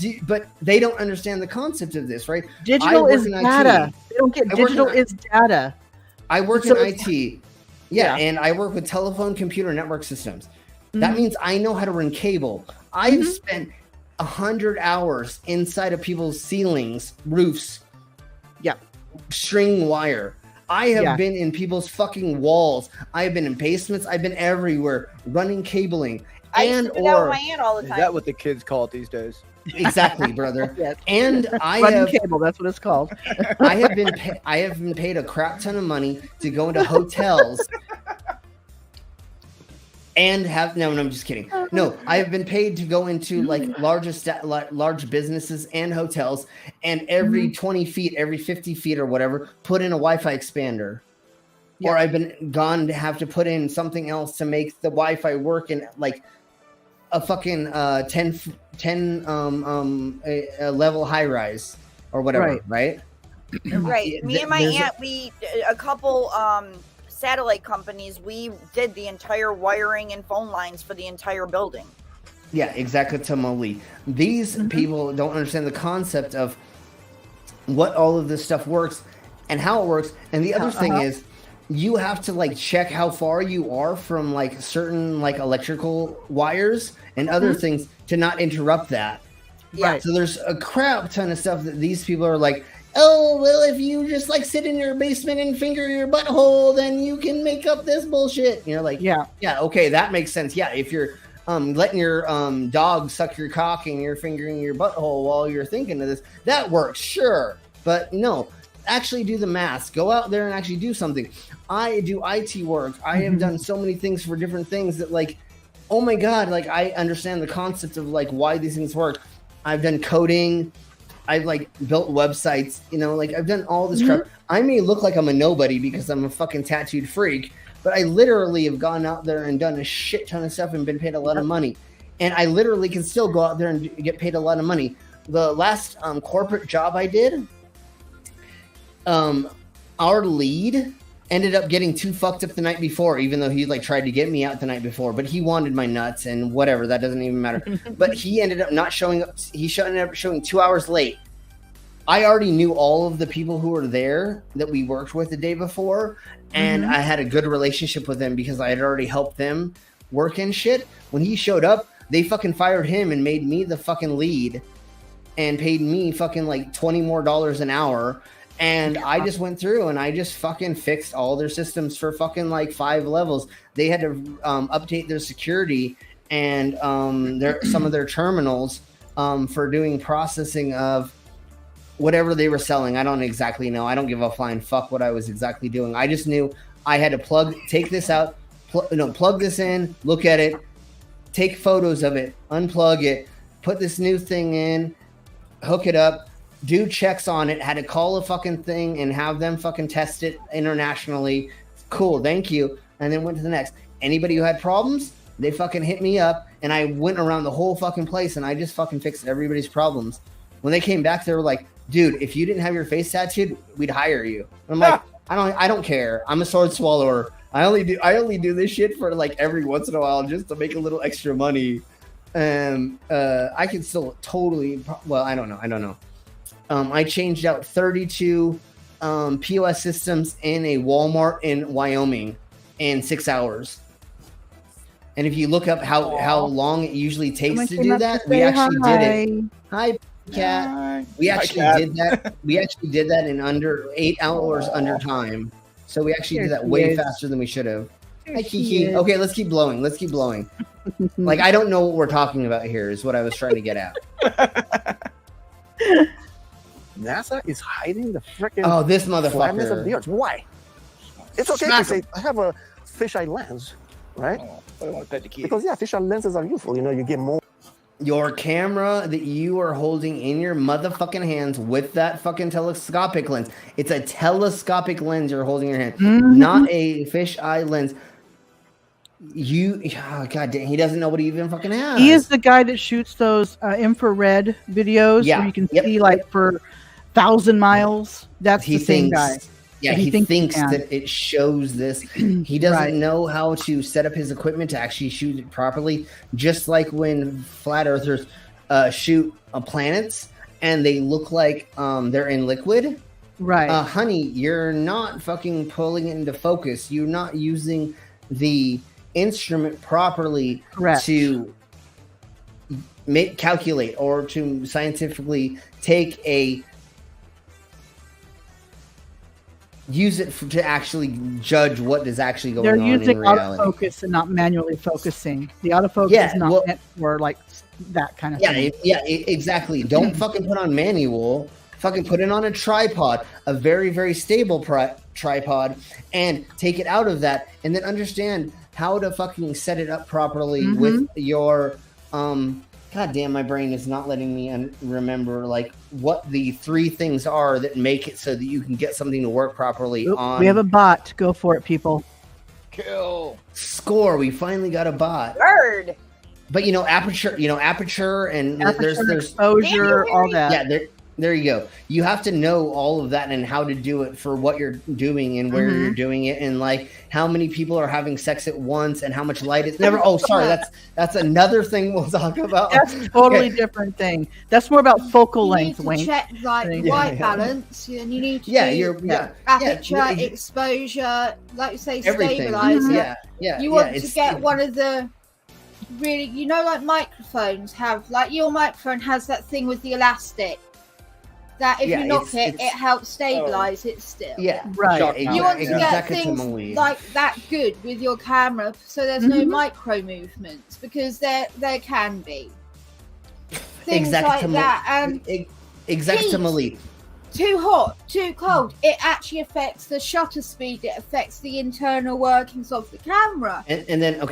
they don't understand the concept of this, right? Digital is data. They don't get digital is data. I work in IT, and I work with telephone, computer, network systems. That means I know how to run cable. I've spent 100 hours inside of people's ceilings, roofs, string wire. I have been in people's fucking walls. I've been in basements. I've been everywhere running cabling. I used to do that with my aunt all the time. Is that what the kids call it these days? Exactly, brother. And I running have cable. That's what it's called. I have been paid a crap ton of money to go into hotels and have no, I'm just kidding. No, I have been paid to go into like large businesses and hotels, and every 20 feet, every 50 feet or whatever, put in a Wi-Fi expander. Or I've been gone to have to put in something else to make the Wi-Fi work in like a fucking 10 level high rise or whatever, right? Right. Me and my aunt, we a couple satellite companies, we did the entire wiring and phone lines for the entire building. Yeah, exactly. Tamali. These people don't understand the concept of what all of this stuff works and how it works. And the other thing is, you have to like check how far you are from like certain like electrical wires and other things to not interrupt that. Yeah. So there's a crap ton of stuff that these people are like, oh, well, if you just like sit in your basement and finger your butthole, then you can make up this bullshit. And you're like, yeah, okay, that makes sense. Yeah, if you're letting your dog suck your cock and you're fingering your butthole while you're thinking of this, that works, sure. But no, actually do the math. Go out there and actually do something. I do IT work. I have done so many things for different things that like, oh my God, like I understand the concept of like why these things work. I've done coding. I've like built websites, you know, like I've done all this crap. I may look like I'm a nobody because I'm a fucking tattooed freak, but I literally have gone out there and done a shit ton of stuff and been paid a lot of money. And I literally can still go out there and get paid a lot of money. The last corporate job I did, our lead ended up getting too fucked up the night before, even though he like tried to get me out the night before, but he wanted my nuts and whatever, that doesn't even matter. But he ended up not showing up. He ended up showing 2 hours late. I already knew all of the people who were there that we worked with the day before, and I had a good relationship with them because I had already helped them work and shit. When he showed up, they fucking fired him and made me the fucking lead and paid me fucking like $20 more an hour. And I just went through and I just fucking fixed all their systems for fucking like 5 levels. They had to update their security and some of their terminals for doing processing of whatever they were selling. I don't exactly know. I don't give a flying fuck what I was exactly doing. I just knew I had to take this out, plug this in, look at it, take photos of it, unplug it, put this new thing in, hook it up, do checks on it, had to call a fucking thing and have them fucking test it internationally. Cool, thank you. And then went to the next. Anybody who had problems, they fucking hit me up and I went around the whole fucking place and I just fucking fixed everybody's problems. When they came back, they were like, dude, if you didn't have your face tattooed, we'd hire you. And I'm like, I don't care. I'm a sword swallower. I only do this shit for like every once in a while just to make a little extra money. I can still totally, well, I don't know. I changed out 32 POS systems in a Walmart in Wyoming in 6 hours. And if you look up how long it usually takes to do that, we actually did it. Hi, Cat. We actually did that. We actually did that in under 8 hours under time. So we actually did that way faster than we should have. Hi, Kiki. Okay, let's keep blowing. Like, I don't know what we're talking about here is what I was trying to get at. NASA is hiding the freaking this motherfucker flatness of the Earth. Why? It's okay to say I have a fisheye lens, right? I don't want to pet the kid. Because fisheye lenses are useful. You know, you get more. Your camera that you are holding in your motherfucking hands with that fucking telescopic lens. It's a telescopic lens you're holding in your hand, not a fisheye lens. God damn, he doesn't know what he even fucking has. He is the guy that shoots those infrared videos where you can see like for 1,000 miles. That's the same guy. Yeah, he thinks that it shows this. He doesn't know how to set up his equipment to actually shoot it properly. Just like when flat earthers shoot planets and they look like they're in liquid. Right. Honey, you're not fucking pulling it into focus. You're not using the instrument properly to calculate or to scientifically use it to actually judge what is actually going on in reality. They're using autofocus and not manually focusing. The autofocus is not meant for like that kind of thing. Yeah, exactly. Don't fucking put on manual. Fucking put it on a tripod, a very, very stable tripod, and take it out of that, and then understand how to fucking set it up properly with your God damn, my brain is not letting me remember like what the 3 things are that make it so that you can get something to work properly on. We have a bot. Go for it, people. Kill. Score. We finally got a bot. Word. But aperture, and there's exposure, all that. Yeah, there you go. You have to know all of that and how to do it for what you're doing and where you're doing it, and like how many people are having sex at once and how much light is never. Oh, sorry, that's another thing we'll talk about. That's a totally different thing. That's more about focal length. You need to check like white balance, and you need to aperture, exposure, like you say, stabilizer. You want to get one of the really, like microphones have, like your microphone has that thing with the elastic. That if you knock it helps stabilize it still. Yeah, right. You want to get things like that good with your camera, so there's no micro movements, because there can be things like that. And exactly. Too hot, too cold. It actually affects the shutter speed. It affects the internal workings of the camera. And then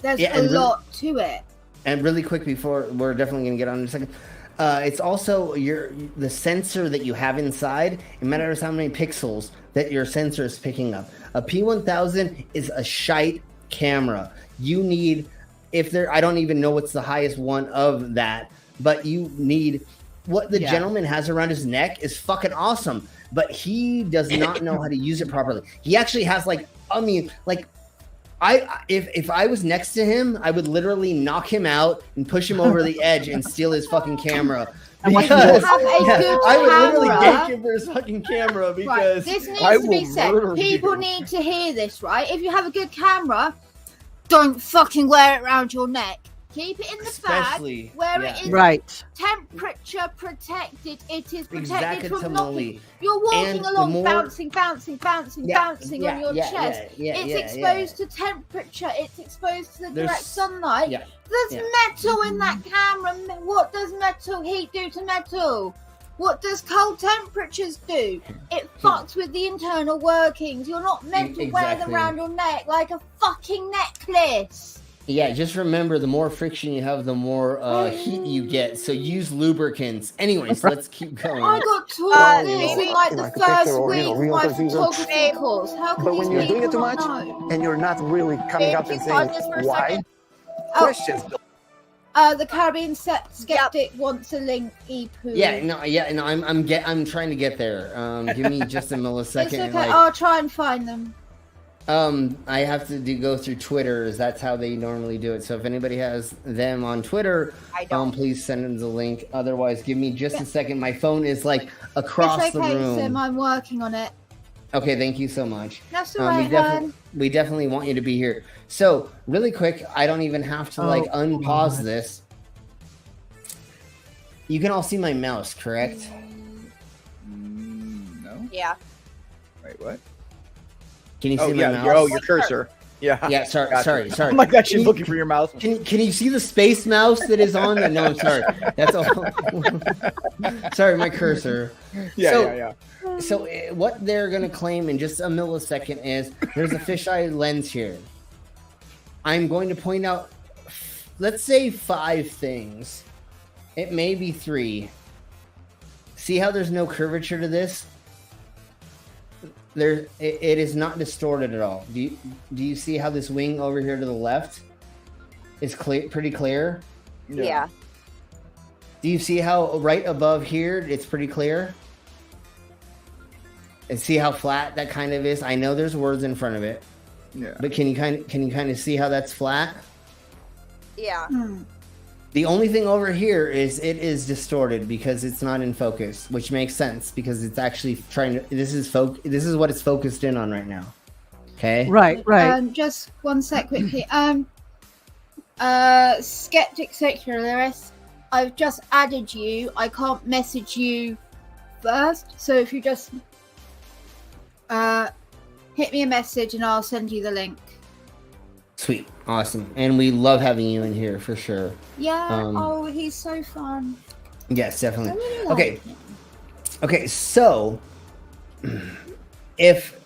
there's a lot to it. And really quick before we're definitely going to get on in a second. It's also the sensor that you have inside. It matters how many pixels that your sensor is picking up. A P1000 is a shite camera. You need, I don't even know what's the highest one of that, but you need what the gentleman has around his neck is fucking awesome, but he does not know how to use it properly. He actually has if I was next to him, I would literally knock him out and push him over the edge and steal his fucking camera. Because I would literally take him for his fucking camera because this needs to be said. People need to hear this, right? If you have a good camera, don't fucking wear it around your neck. Keep it in the bag where it is temperature protected. It is protected from knocking. You're walking along, bouncing on your chest. It's exposed to temperature. It's exposed to the direct sunlight. There's metal in that camera. What does metal heat do to metal? What does cold temperatures do? It fucks with the internal workings. You're not meant to wear them around your neck like a fucking necklace. Yeah, just remember, the more friction you have, the more heat you get. So use lubricants. Anyways, let's keep going. I got taught this in like the first week of my photography course. How can but when you're doing it too much and you're not really coming up and saying why, questions. The Caribbean skeptic wants a link. I'm trying to get there. Give me just a millisecond. It's okay. I'll try and find them. I have to go through Twitter, as that's how they normally do it. So if anybody has them on Twitter, please send them the link. Otherwise, give me just a second. My phone is like across the room. Sim, I'm working on it. Okay, thank you so much. That's all right, we definitely want you to be here. So really quick, I don't even have to unpause this. You can all see my mouse, correct? No. Yeah. Wait, what? Can you see my mouse? Your cursor. Yeah. Sorry. Oh my God, she's looking for your mouse. Can you see the space mouse that is on? No, I'm sorry. That's all. Sorry, my cursor. Yeah. So what they're going to claim in just a millisecond is there's a fisheye lens here. I'm going to point out, let's say 5 things. It may be 3. See how there's no curvature to this? It is not distorted at all. Do you see how this wing over here to the left is pretty clear? Yeah. Do you see how right above here it's pretty clear? And see how flat that kind of is? I know there's words in front of it. Yeah. But can you kind of see how that's flat? Yeah. The only thing over here is it is distorted because it's not in focus, which makes sense because it's actually trying to. This is what it's focused in on right now. Okay. Right. Just one sec quickly. Skeptic Secularist, I've just added you. I can't message you first, so if you just hit me a message and I'll send you the link. Sweet. Awesome. And we love having you in here for sure. Yeah. He's so fun. Yes, definitely. I really like Okay. him. Okay, so if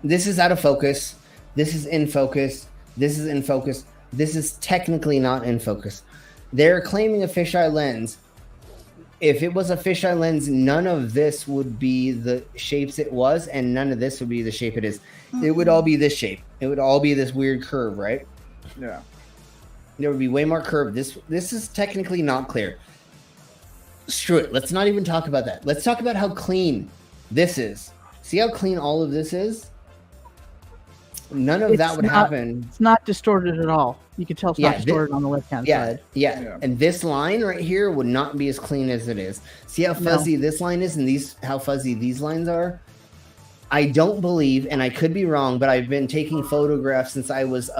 this is out of focus, this is in focus, this is in focus, this is technically not in focus. They're claiming a fisheye lens. If it was a fisheye lens, none of this would be the shapes it was, and none of this would be the shape it is. It would all be this shape. It would all be this weird curve, right? Yeah. There would be way more curve. This is technically not clear. Screw it. Let's not even talk about that. Let's talk about how clean this is. See how clean all of this is? None of that would happen. It's not distorted at all. You can tell it's not distorted on the left-hand side. Yeah. And this line right here would not be as clean as it is. See how fuzzy this line is and how fuzzy these lines are? I don't believe, and I could be wrong, but I've been taking photographs since I was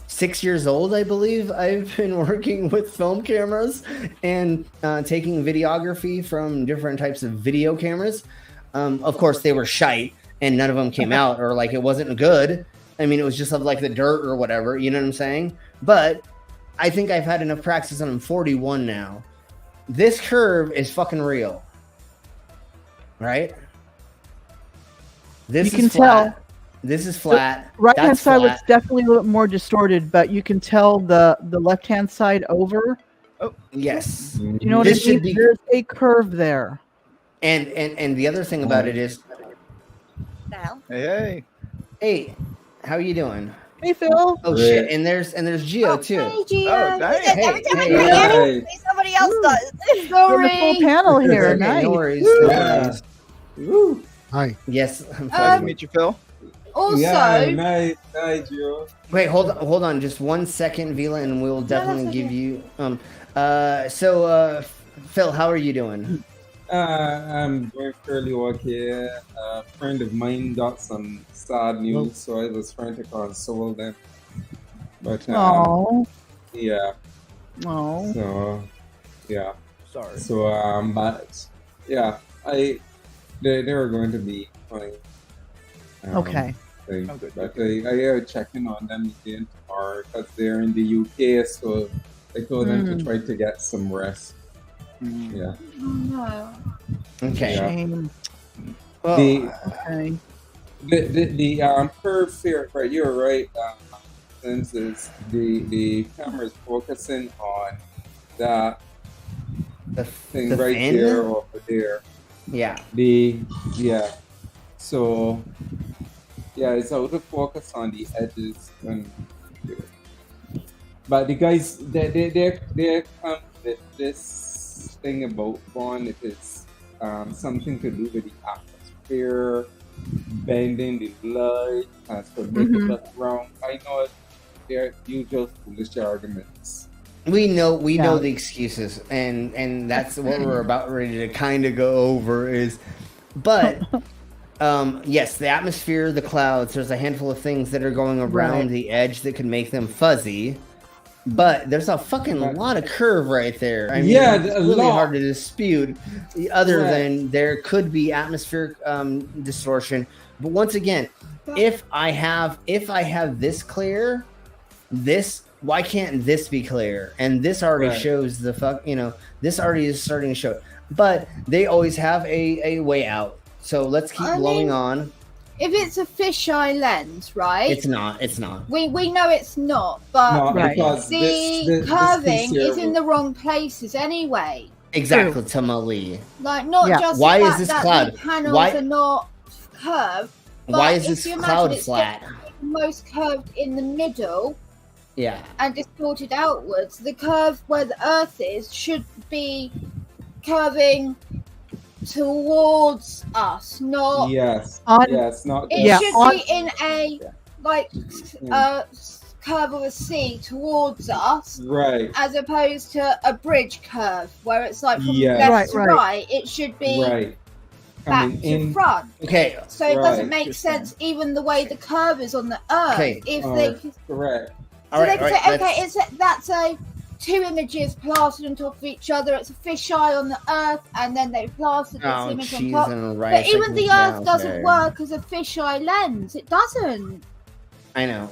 6 years old, I believe. I've been working with film cameras and taking videography from different types of video cameras. Of course, they were shite, and none of them came out, or like it wasn't good. I mean, it was just of like the dirt or whatever, you know what I'm saying? But I think I've had enough practice, and I'm 41 now. This curve is fucking real. Right? This you can is flat. tell. This is flat. Right hand side flat. looks definitely a little more distorted, but you can tell the left hand side over. Oh, yes. You know what I mean? There's a curve there. And the other thing about it is. Hey. Hey, how are you doing? Hey, Phil. Oh shit! And there's Gio too. Hey, Gio. Oh, nice. Every time I bring it, somebody else does. Sorry. Full panel here. Okay, Nice. no worries. Woo. Hi. Yes. I'm Nice to meet you, Phil. Also, nice, Gio. Wait, hold on, just 1 second, Vila, and we'll definitely give you. Phil, how are you doing? I'm doing fairly okay. A friend of mine got some sad news, so I was trying to console them. But yeah. Oh. So yeah. Sorry. So but yeah, they were going to be fine. Okay. But I check in on them again tomorrow because they're in the UK, so I told them to try to get some rest. Yeah. oh no. Okay. Shame. Well, Okay. The curve here, right? You're right. Since the camera is focusing on that thing the right fin? there over there. Yeah. So yeah, it's out of focus on the edges and. But the guys, they come with this thing about Vaughn. It is something to do with the atmosphere, bending the light, as for making it wrong. I know they're usual foolish arguments. We know the excuses, and that's what we're about ready to kind of go over is, but yes, the atmosphere, the clouds. There's a handful of things that are going around the edge that could make them fuzzy. But there's a fucking lot of curve right there. I mean, it's really hard to dispute. Other than there could be atmospheric distortion. But once again, if I have this clear, why can't this be clear? And this already shows this already is starting to show it. But they always have a way out. So let's keep blowing on. If it's a fisheye lens, right? It's not. We know it's not, but because the curving is in the wrong places anyway. Exactly, Tamali. Like not just why the is fact this that cloud? the panels Why are not curved. Why but is this if you cloud imagine it's flat? most curved in the middle. Yeah. And distorted outwards. The curve where the Earth is should be curving towards us, not yes, On- yes, not it Yeah, should on- be in a curve of a C towards us, right, as opposed to a bridge curve where it's like from Yes. left Right, to right. right. It should be right. back Coming to in, front. Okay. So it doesn't Right. make sense, even the way the curve is on the Earth. Okay. If they correct. All so right, they all can right, say, okay, let's- that's a two images plastered on top of each other. It's a fisheye on the Earth, and then they plastered this Oh, image on cheese top. and But rice. even the Yeah, Earth doesn't okay. work as a fisheye lens. It doesn't. I know.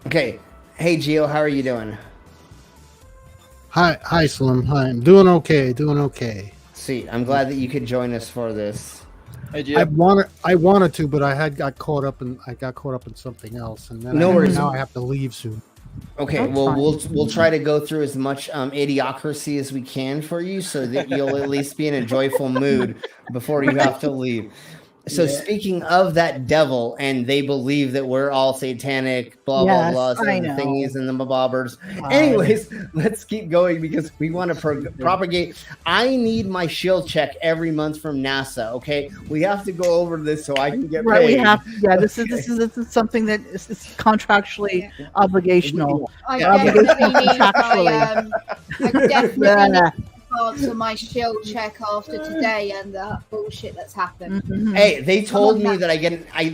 Okay. Hey, Gio, how are you doing? Hi, Slim. Hi, I'm doing okay. Sweet. I'm glad that you could join us for this. Hey, I Gio. wanted to, but I got caught up in something else, and then No worries. now I have to leave soon. Okay, That's well, fine. we'll try to go through as much idiocracy as we can for you, so that you'll at least be in a joyful mood before you have to leave. So, speaking of that devil, and they believe that we're all satanic, blah Yes, blah blah, so I the know. thingies and the bobbers. God. Anyways, let's keep going because we want to propagate. I need my shield check every month from NASA. Okay, we have to go over this so I can get Right, paid. we have. Yeah, this is something that is contractually obligational. I Obligational definitely need contractually. I definitely Yeah. need to answer my shield check after today and the bullshit that's happened. Mhm. Hey, they told me that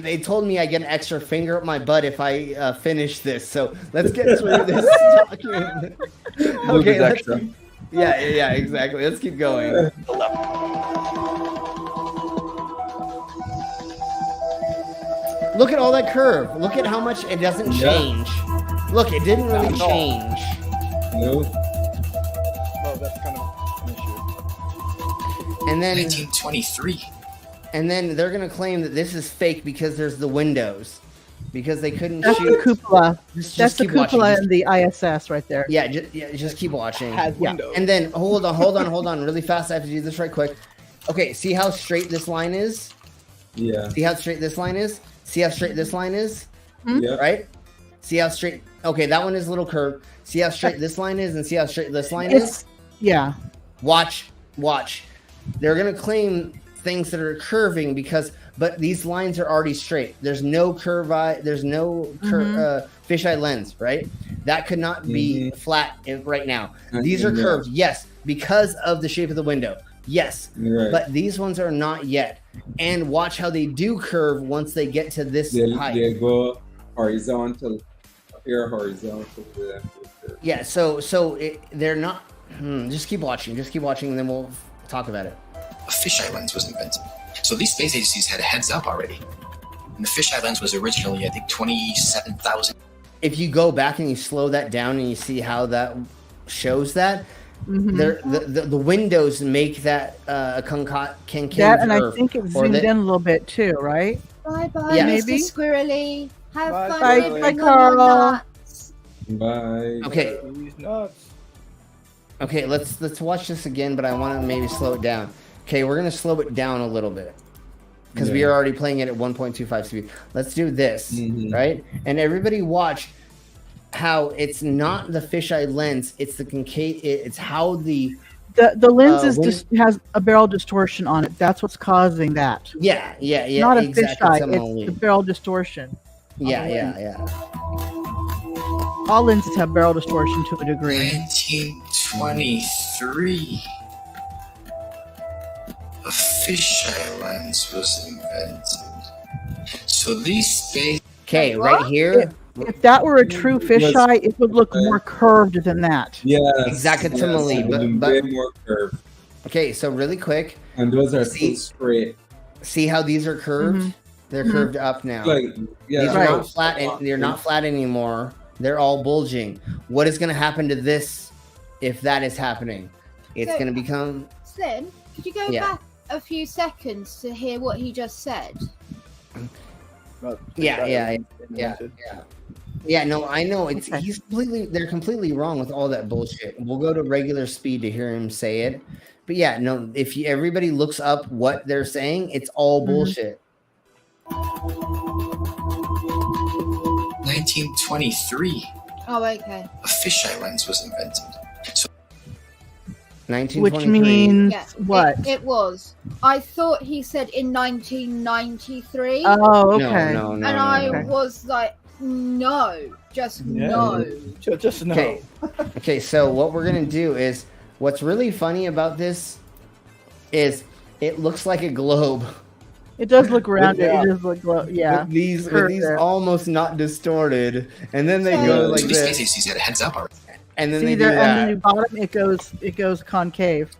they told me I get an extra finger up my butt if I finish this. So let's get through this document. Okay, let's extra. yeah, exactly. Let's keep going. Look at all that curve. Look at how much it doesn't change. Look, it didn't really Not at all. change. No, Oh, that's kind of an issue. And then 1923. and then they're gonna claim that this is fake because there's the windows. Because they couldn't That's shoot. the cupola. Just That's the keep watching. cupola Just- and the ISS right there. Yeah, just keep watching. Has windows. And then hold on, really fast. I have to do this right quick. Okay, see how straight this line is? yeah, See how straight this line is? See how straight this line is? yeah, Right? See how straight? Okay, that one is a little curved. See how straight this line is, and see how straight this line is? It's yeah. Watch. They're gonna claim things that are curving but these lines are already straight. There's no there's no fisheye lens, right? That could not be flat right now. These are Yeah. curved, yes, because of the shape of the window. Yes, right. but these ones are not yet. And watch how they do curve once they get to this height. They go horizontal, here horizontal. Yeah, so they're not. Just keep watching, and then we'll talk about it. A fisheye lens was invented. So these space agencies had a heads up already. And the fisheye lens was originally, I think, 27,000. If you go back and you slow that down and you see how that shows that, the windows make that concave That and I curve, think it or zoomed that- in a little bit too, right? Bye bye, Yeah. Mr. Maybe. Squirrely. Have Bye, fun Bye, living bye, on your Carl. nuts. Bye. Okay, He's nuts. okay, let's watch this again, but I want to maybe slow it down. Okay, we're gonna slow it down a little bit because we Yeah. are already playing it at 1.25 speed. Let's do this, right? And everybody watch how it's not the fisheye lens; it's the concave. It's how the The lens is when- has a barrel distortion on it. That's what's causing that. yeah, Not a exactly. fisheye. Someone It's the barrel distortion. yeah. All lenses have barrel distortion to a degree. 1923. A fisheye lens was invented. So these space. Okay, right here. If that were a true fisheye, it would look more curved than that. Yes, Exactly, yes, similarly, it would be but- way more curved. Okay, so really quick, And those are See- so straight. see how these are curved? They're curved up now. Like, yeah, These are Right. not flat. They're not flat anymore. They're all bulging. What is going to happen to this if that is happening? It's So- going to become. Slim, could you go Yeah. back a few seconds to hear what he just said? Yeah. No, I know. It's Okay. they're completely wrong with all that bullshit. We'll go to regular speed to hear him say it. But yeah, no, if everybody looks up what they're saying, it's all bullshit. 1923. Oh, okay. A fisheye lens was invented. So 1923. Which means Yeah, what? It was. I thought he said in 1993. Oh, okay. No. And I was like, no, just no. Just no. Okay. Okay, so what we're gonna do is, what's really funny about this is it looks like a globe. It does look rounded. It does look With these almost not distorted, and then they go like These this. species had a heads up already. And then See they do there, that. and then the bottom it goes concave.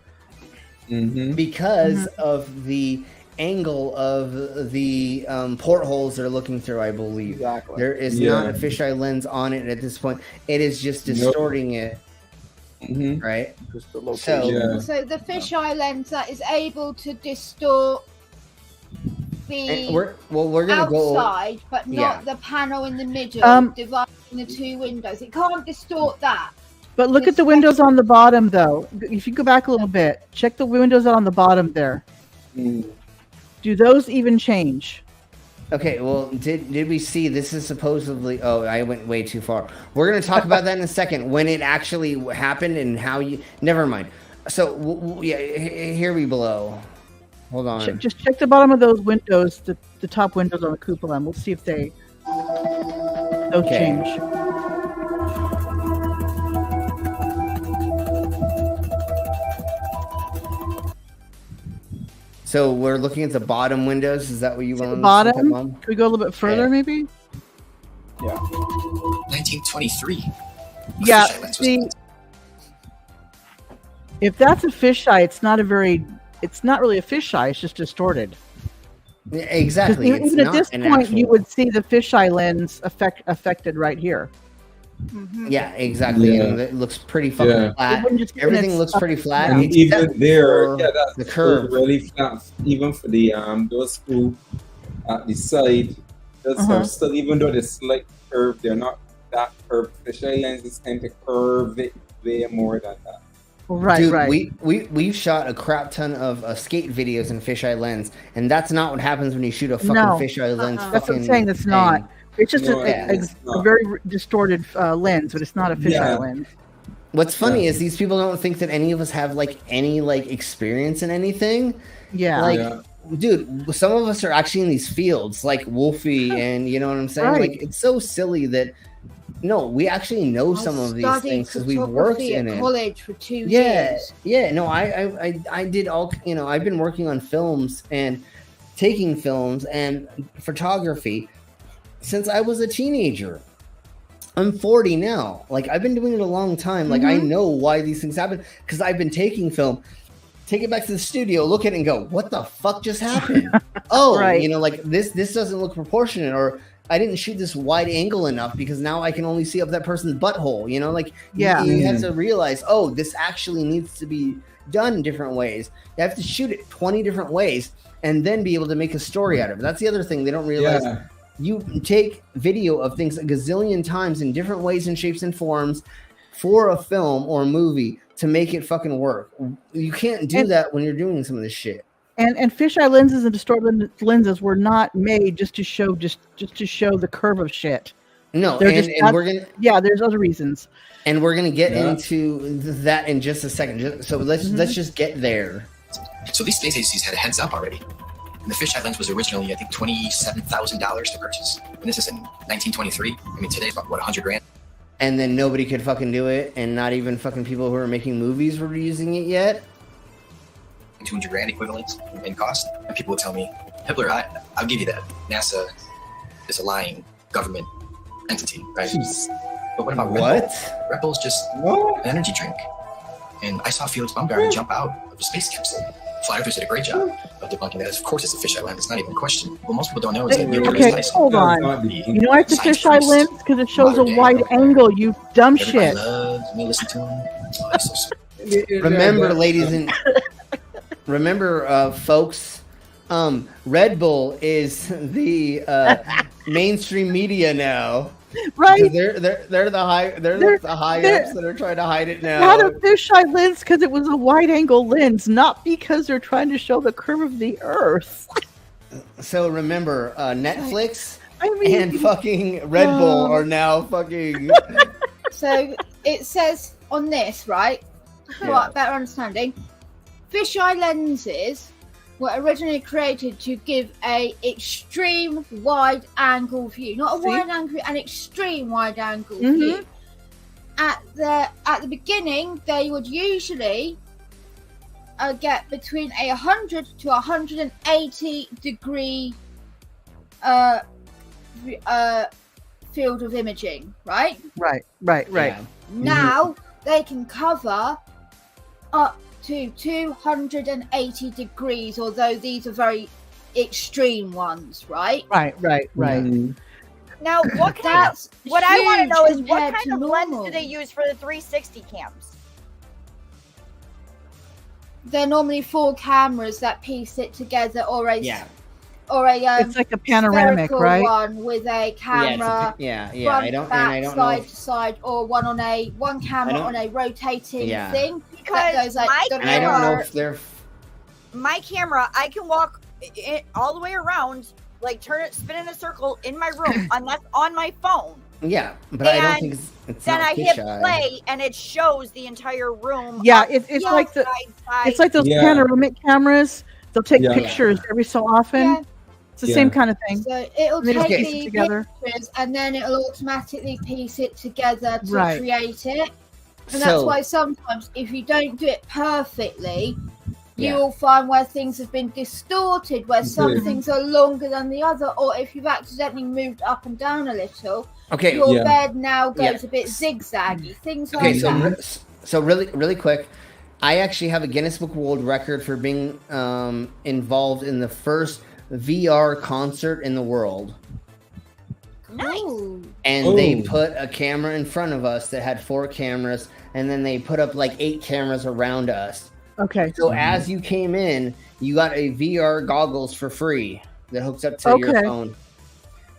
Because of the angle of the portholes they're looking through, I believe. Exactly. There is not a fisheye lens on it at this point. It is just distorting it. Right? Just the location. So the fisheye lens that is able to distort the we're gonna outside, go, but not the panel in the middle, dividing the two windows. It can't distort that. But look at the windows on the bottom, though. If you go back a little bit, check the windows on the bottom there. Do those even change? Okay, well, did we see this is supposedly... Oh, I went way too far. We're going to talk about that in a second, when it actually happened and how you... Never mind. So, yeah, here we below. Hold on. Just check the bottom of those windows, the top windows on the cupola, and we'll see if those change. So we're looking at the bottom windows. Is that what you want? The bottom? Can we go a little bit further, maybe? Yeah. 1923. Yeah. See, if that's a fisheye, it's not really a fisheye. It's just distorted. Yeah, exactly. Even at this point, you would see the fisheye lens affected right here. Yeah, exactly. And it looks pretty fucking flat. Everything looks pretty flat. And even there, that's the curve really flat. Even for the those who at the side, those are still, even though they're slight curve, they're not that curved. Fisheye lenses tend to curve it way more than that. Right, Dude, right. We've shot a crap ton of skate videos in fisheye lens, and that's not what happens when you shoot a fucking fisheye lens. That's what I'm saying. That's not. It's just a very distorted lens, but it's not a fisheye lens. What's funny is these people don't think that any of us have any experience in anything. Yeah. Dude, some of us are actually in these fields, like Wolfie, and you know what I'm saying? Right. Like, it's so silly that we actually know some of these things because we've worked in it. College for 2 years. Yeah. No, I did all. I've been working on films and taking films and photography since I was a teenager. I'm 40 now. Like, I've been doing it a long time. Like, I know why these things happen because I've been taking film, take it back to the studio, look at it and go, what the fuck just happened? Like this doesn't look proportionate, or I didn't shoot this wide angle enough because now I can only see up that person's butthole. You have to realize, this actually needs to be done different ways. You have to shoot it 20 different ways and then be able to make a story out of it. That's the other thing they don't realize. You take video of things a gazillion times in different ways and shapes and forms for a film or a movie to make it fucking work. You can't do that when you're doing some of this shit. And fisheye lenses and distorted lenses were not made just to show the curve of shit. No, there's other reasons. And we're gonna get into that in just a second. So let's just get there. So these space agencies had a heads up already. And the fisheye lens was originally, I think, $27,000 to purchase. And this is in 1923. I mean, today's about, $100,000? And then nobody could fucking do it, and not even fucking people who are making movies were using it yet. $200,000 equivalent in cost. And people would tell me, Hitler, I'll give you that. NASA is a lying government entity, right? But what about Red Bull? Red Bull's just an energy drink. And I saw Felix Baumgartner jump out of a space capsule. Flat Earthers did a great job of debunking that. Of course, it's a fisheye lens. It's not even a question. What most people don't know is that Neil deGrasse Tyson. Hold on. You know why it's a fisheye lens? Because it shows a wide angle, you dumb shit. Loves me, listen to him. Oh, that's so Remember, ladies and folks, Red Bull is the mainstream media now. Right, they're the high ups that are trying to hide it now. Not a fisheye lens because it was a wide angle lens, not because they're trying to show the curve of the Earth. So remember, Netflix and fucking Red Bull are now fucking. So it says on this, right? for better understanding, fisheye lenses were originally created to give a extreme wide angle view, not a wide angle, an extreme wide angle view. At the beginning, they would usually get between a 100 to 180 degree field of imaging, right? Right. Yeah. Now they can cover up to 280 degrees, although these are very extreme ones, right? Right. Now, what I want to know is what kind of lens do they use for the 360 cams? They're normally 4 cameras that piece it together, or a it's like a panoramic, right? One with a camera. Front, back, side to side, or one camera on a rotating thing. Because I don't know if they're my camera, I can walk all the way around, like spin in a circle in my room, and that's on my phone. Yeah, but I don't think it's then not I hit fisheye. play, and it shows the entire room. Yeah, it's like it's like those panoramic cameras. They'll take pictures every so often. Yeah. It's the same kind of thing. So it'll And they take just the piece it together. pictures, and then it'll automatically piece it together to Right. create it. And that's why sometimes, if you don't do it perfectly, you'll find where things have been distorted, where some things are longer than the other, or if you've accidentally moved up and down a little, your bed now goes a bit zigzaggy. Things like that. So really quick, I actually have a Guinness Book World Record for being involved in the first VR concert in the world. Nice. And they put a camera in front of us that had 4 cameras, and then they put up like 8 cameras around us. Okay. So as you came in, you got a VR goggles for free that hooks up to your phone.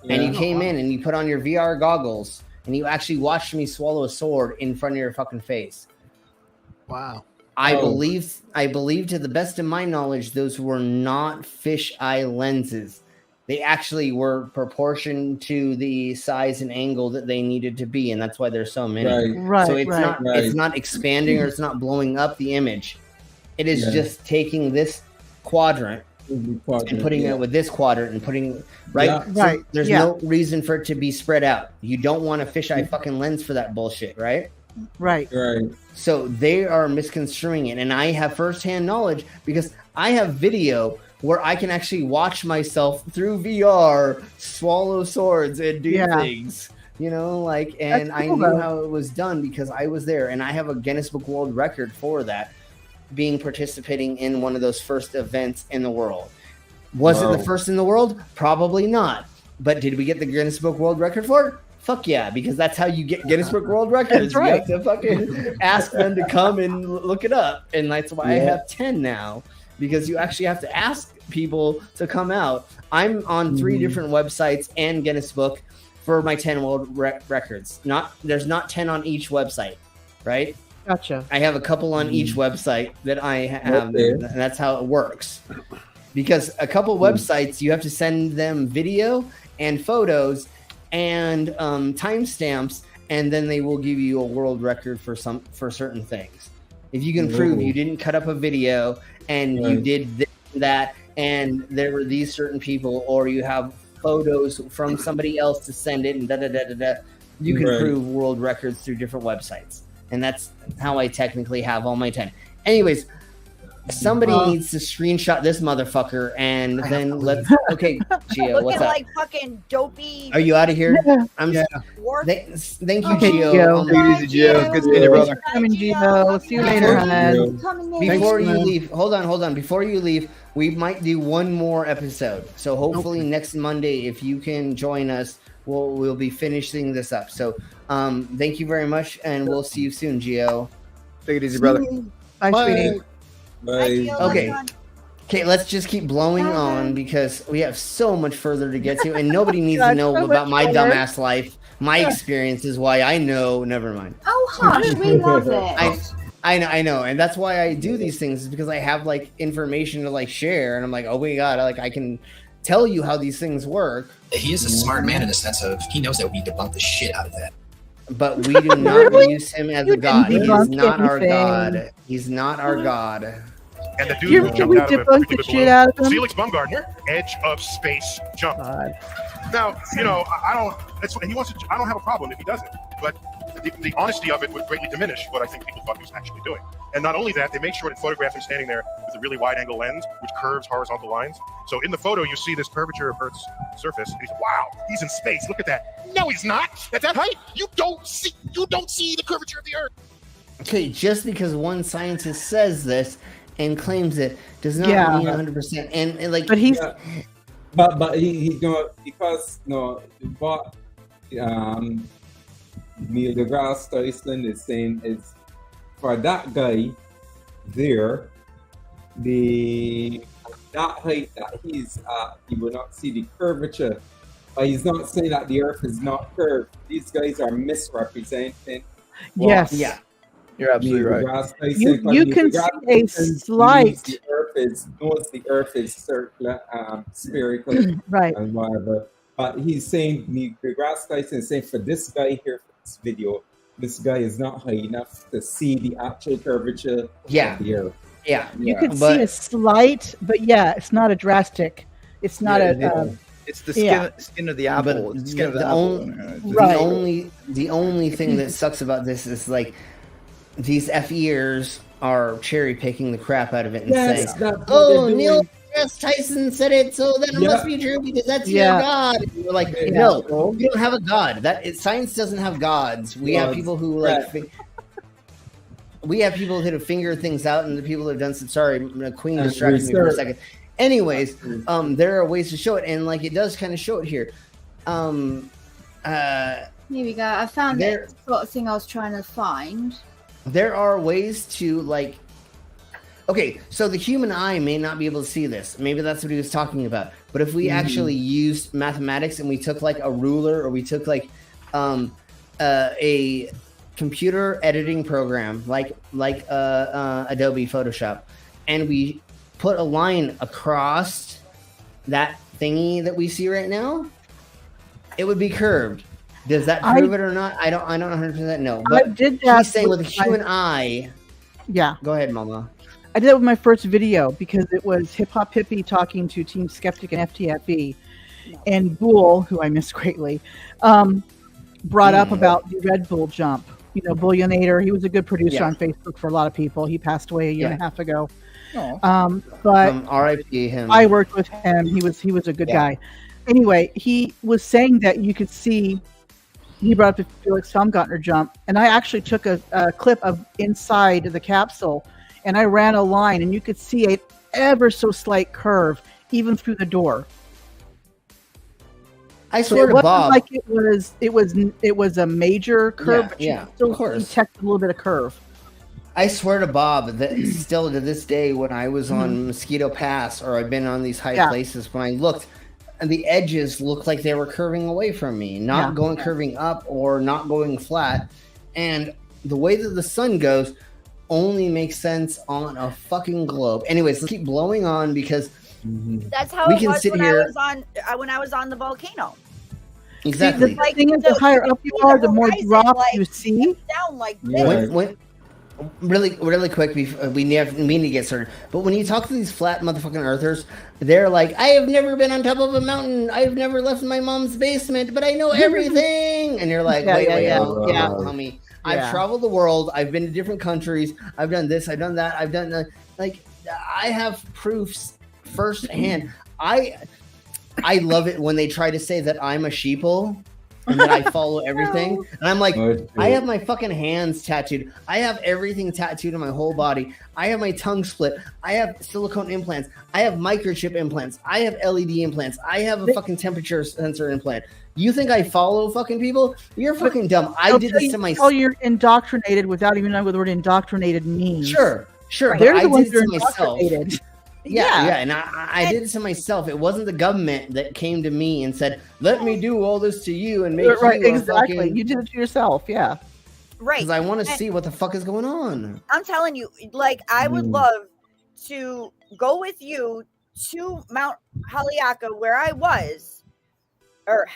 And you came in and you put on your VR goggles, and you actually watched me swallow a sword in front of your fucking face. Wow. I believe to the best of my knowledge, those were not fisheye lenses. They actually were proportioned to the size and angle that they needed to be, and that's why there's so many. Right. So it's not expanding or it's not blowing up the image. It is just taking this quadrant and putting it with this quadrant and putting So there's no reason for it to be spread out. You don't want a fisheye fucking lens for that bullshit, right? Right. So they are misconstruing it, and I have firsthand knowledge because I have video where I can actually watch myself through VR swallow swords and do things. You know, like, and I knew how it was done because I was there, and I have a Guinness Book World Record for that, participating in one of those first events in the world. Was it the first in the world? Probably not. But did we get the Guinness Book World Record for it? Fuck yeah, because that's how you get Guinness Book World Records. That's right. You have to fucking ask them to come and look it up. And that's why I have 10 now, because you actually have to ask people to come out. I'm on 3 different websites and Guinness Book for my 10 world records. There's not 10 on each website, right? Gotcha. I have a couple on each website that I have, and that's how it works. Because a couple websites, you have to send them video and photos and timestamps, and then they will give you a world record for certain things. If you can prove you didn't cut up a video and you did this, that, and there were these certain people, or you have photos from somebody else to send it, and you can prove world records through different websites. And that's how I technically have all my 10. Anyways, somebody needs to screenshot this motherfucker, and then let's. Okay, Gio, what's up? Like fucking dopey. Are you out of here? I'm. Yeah. Thank you, Gio. Take it easy, Gio. Good seeing you, brother. Coming, Gio. See you later, man. Before you leave, hold on. Before you leave, we might do one more episode. So hopefully next Monday, if you can join us, we'll be finishing this up. So thank you very much, and we'll see you soon, Gio. Take it easy, brother. Bye, sweetie. Okay. Okay, let's just keep blowing on because we have so much further to get to, and nobody needs to know about my dumbass life. My experience is why I know. Never mind. Oh, hush, we love it. I know, and that's why I do these things, is because I have like information to like share, and I'm like, oh my god, like I can tell you how these things work. He is a smart man in the sense of he knows that we debunk the shit out of that. but we do not use him as a god. He is debunk not our anything. god. He's not our god. And the dude You who can jumped we out of a debunk the particular shit balloon, out of him? Felix Baumgartner, edge of space jump. Now, you know, I don't. He wants to. I don't have a problem if he does it, but the honesty of it would greatly diminish what I think people thought he was actually doing. And not only that, they make sure to photograph him standing there with a really wide-angle lens, which curves horizontal lines. So in the photo, you see this curvature of Earth's surface, and he's wow, he's in space. Look at that. No, he's not. At that height, you don't see the curvature of the Earth. Okay, just because one scientist says this and claims it does not mean 100%. And like, but he's, but he because what Neil deGrasse Tyson is saying is for that guy there, that height that he's at, he will not see the curvature. But he's not saying that the Earth is not curved. These guys are misrepresenting. Yes. Yeah. You're absolutely right. You can see a slight. The Earth is circular, spherical, right, and whatever. But he's saying deGrasse Tyson is saying for this guy here for this video, this guy is not high enough to see the actual curvature of the Earth. Yeah, you can see a slight, but it's not a drastic. It's not It's the skin of the apple. But It's the skin of the apple. apple. The only thing that sucks about this is like these FEers are cherry picking the crap out of it and saying, "Oh, Neil deGrasse Tyson said it, so then it must be true because that's your god." And we're like, no, we don't have a god. Science doesn't have gods. We have people who we have people who figure things out, and the people who have done. Sorry, Queen distracted me for a second. Anyways, there are ways to show it, and like it does kind of show it here. Here we go. I found it. Sort of thing I was trying to find. There are ways to like. Okay, so the human eye may not be able to see this. Maybe that's what he was talking about. But if we actually used mathematics and we took like a ruler, or we took like a computer editing program like Adobe Photoshop, and we put a line across that thingy that we see right now, it would be curved. Does that prove it or not? I don't 100% know. But I did that he's saying with a human eye. Yeah. Go ahead, Mama. I did that with my first video because it was Hip Hop Hippie talking to Team Skeptic and FTFE, and Bull, who I miss greatly, brought up about the Red Bull jump. You know, Bullionator. He was a good producer on Facebook for a lot of people. He passed away a year and a half ago. But R.I.P. him. I worked with him. He was a good guy. Anyway, he was saying that you could see. He brought up the Felix Baumgartner jump, and I actually took a clip of inside the capsule, and I ran a line, and you could see a ever so slight curve even through the door. I swear to Bob, like it was a major curve, but you still detect a little bit of curve. I swear to Bob that still to this day, when I was on Mosquito Pass, or I've been on these high places, when I looked, and the edges looked like they were curving away from me, not curving up or not going flat. And the way that the sun goes only makes sense on a fucking globe. Anyways, let's keep blowing on because that's how it was when I was on the volcano. Exactly. The thing is, the higher up you are, the more drop you see. Down like this. Really quick, we need to get started. But when you talk to these flat motherfucking earthers, they're like, I have never been on top of a mountain. I've never left my mom's basement, but I know everything. And you're like, wait, homie. I've traveled the world. I've been to different countries. I've done this. I've done that. I've done I have proofs firsthand. I love it when they try to say that I'm a sheeple and that I follow everything. And I'm like, I have my fucking hands tattooed. I have everything tattooed on my whole body. I have my tongue split. I have silicone implants. I have microchip implants. I have LED implants. I have a fucking temperature sensor implant. You think I follow fucking people? You're fucking dumb. I did this to myself. Oh, you're indoctrinated without even knowing what the word indoctrinated means. Sure. They're the ones that are indoctrinated. Yeah, and I did it to myself. It wasn't the government that came to me and said, "Let me do all this to you and make you exactly." Fucking... You did it to yourself, right? Because I want to see what the fuck is going on. I'm telling you, like, I would love to go with you to Mount Haleakala, where I was, or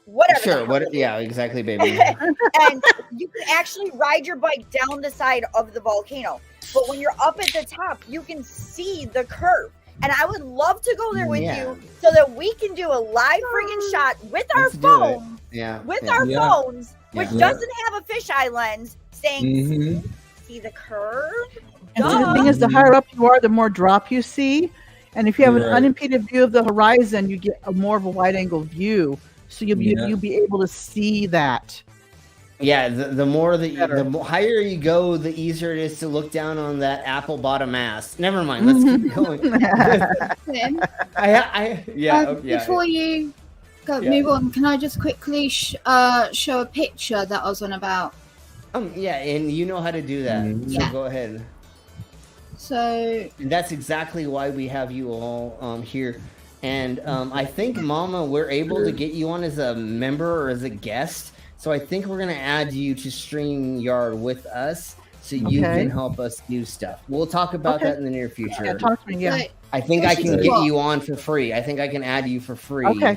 whatever. Sure. What? Yeah, exactly, baby. And you can actually ride your bike down the side of the volcano. But when you're up at the top, you can see the curve. And I would love to go there with you so that we can do a live friggin' shot with our phones. With our phones, which doesn't have a fisheye lens, saying, see the curve? And so the thing is, the higher up you are, the more drop you see. And if you have an unimpeded view of the horizon, you get more of a wide angle view. So you'll be able to see that. Yeah, the more the higher you go, the easier it is to look down on that apple bottom ass. Never mind, let's keep going. Before you move on, can I just quickly show a picture that I was on about? Yeah, and you know how to do that. So go ahead. So and that's exactly why we have you all here. And I think, Mama, we're able to get you on as a member or as a guest. So I think we're going to add you to StreamYard with us so you can help us do stuff. We'll talk about that in the near future. Yeah, talk to me, I think I can get you on for free. I think I can add you for free. Okay.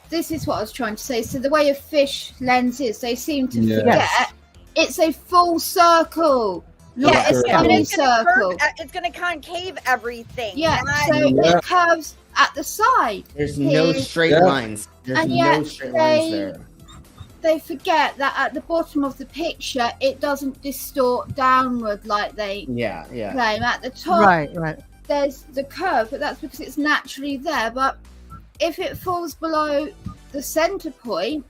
This is what I was trying to say. So the way a fish lens is, they seem to forget it's a full circle. Yeah, it's a full circle. It's going to concave everything. Yeah, so it curves at the side. There's no straight lines. There's no straight lines there. They forget that at the bottom of the picture, it doesn't distort downward like they claim. At the top, there's the curve, but that's because it's naturally there. But if it falls below the center point,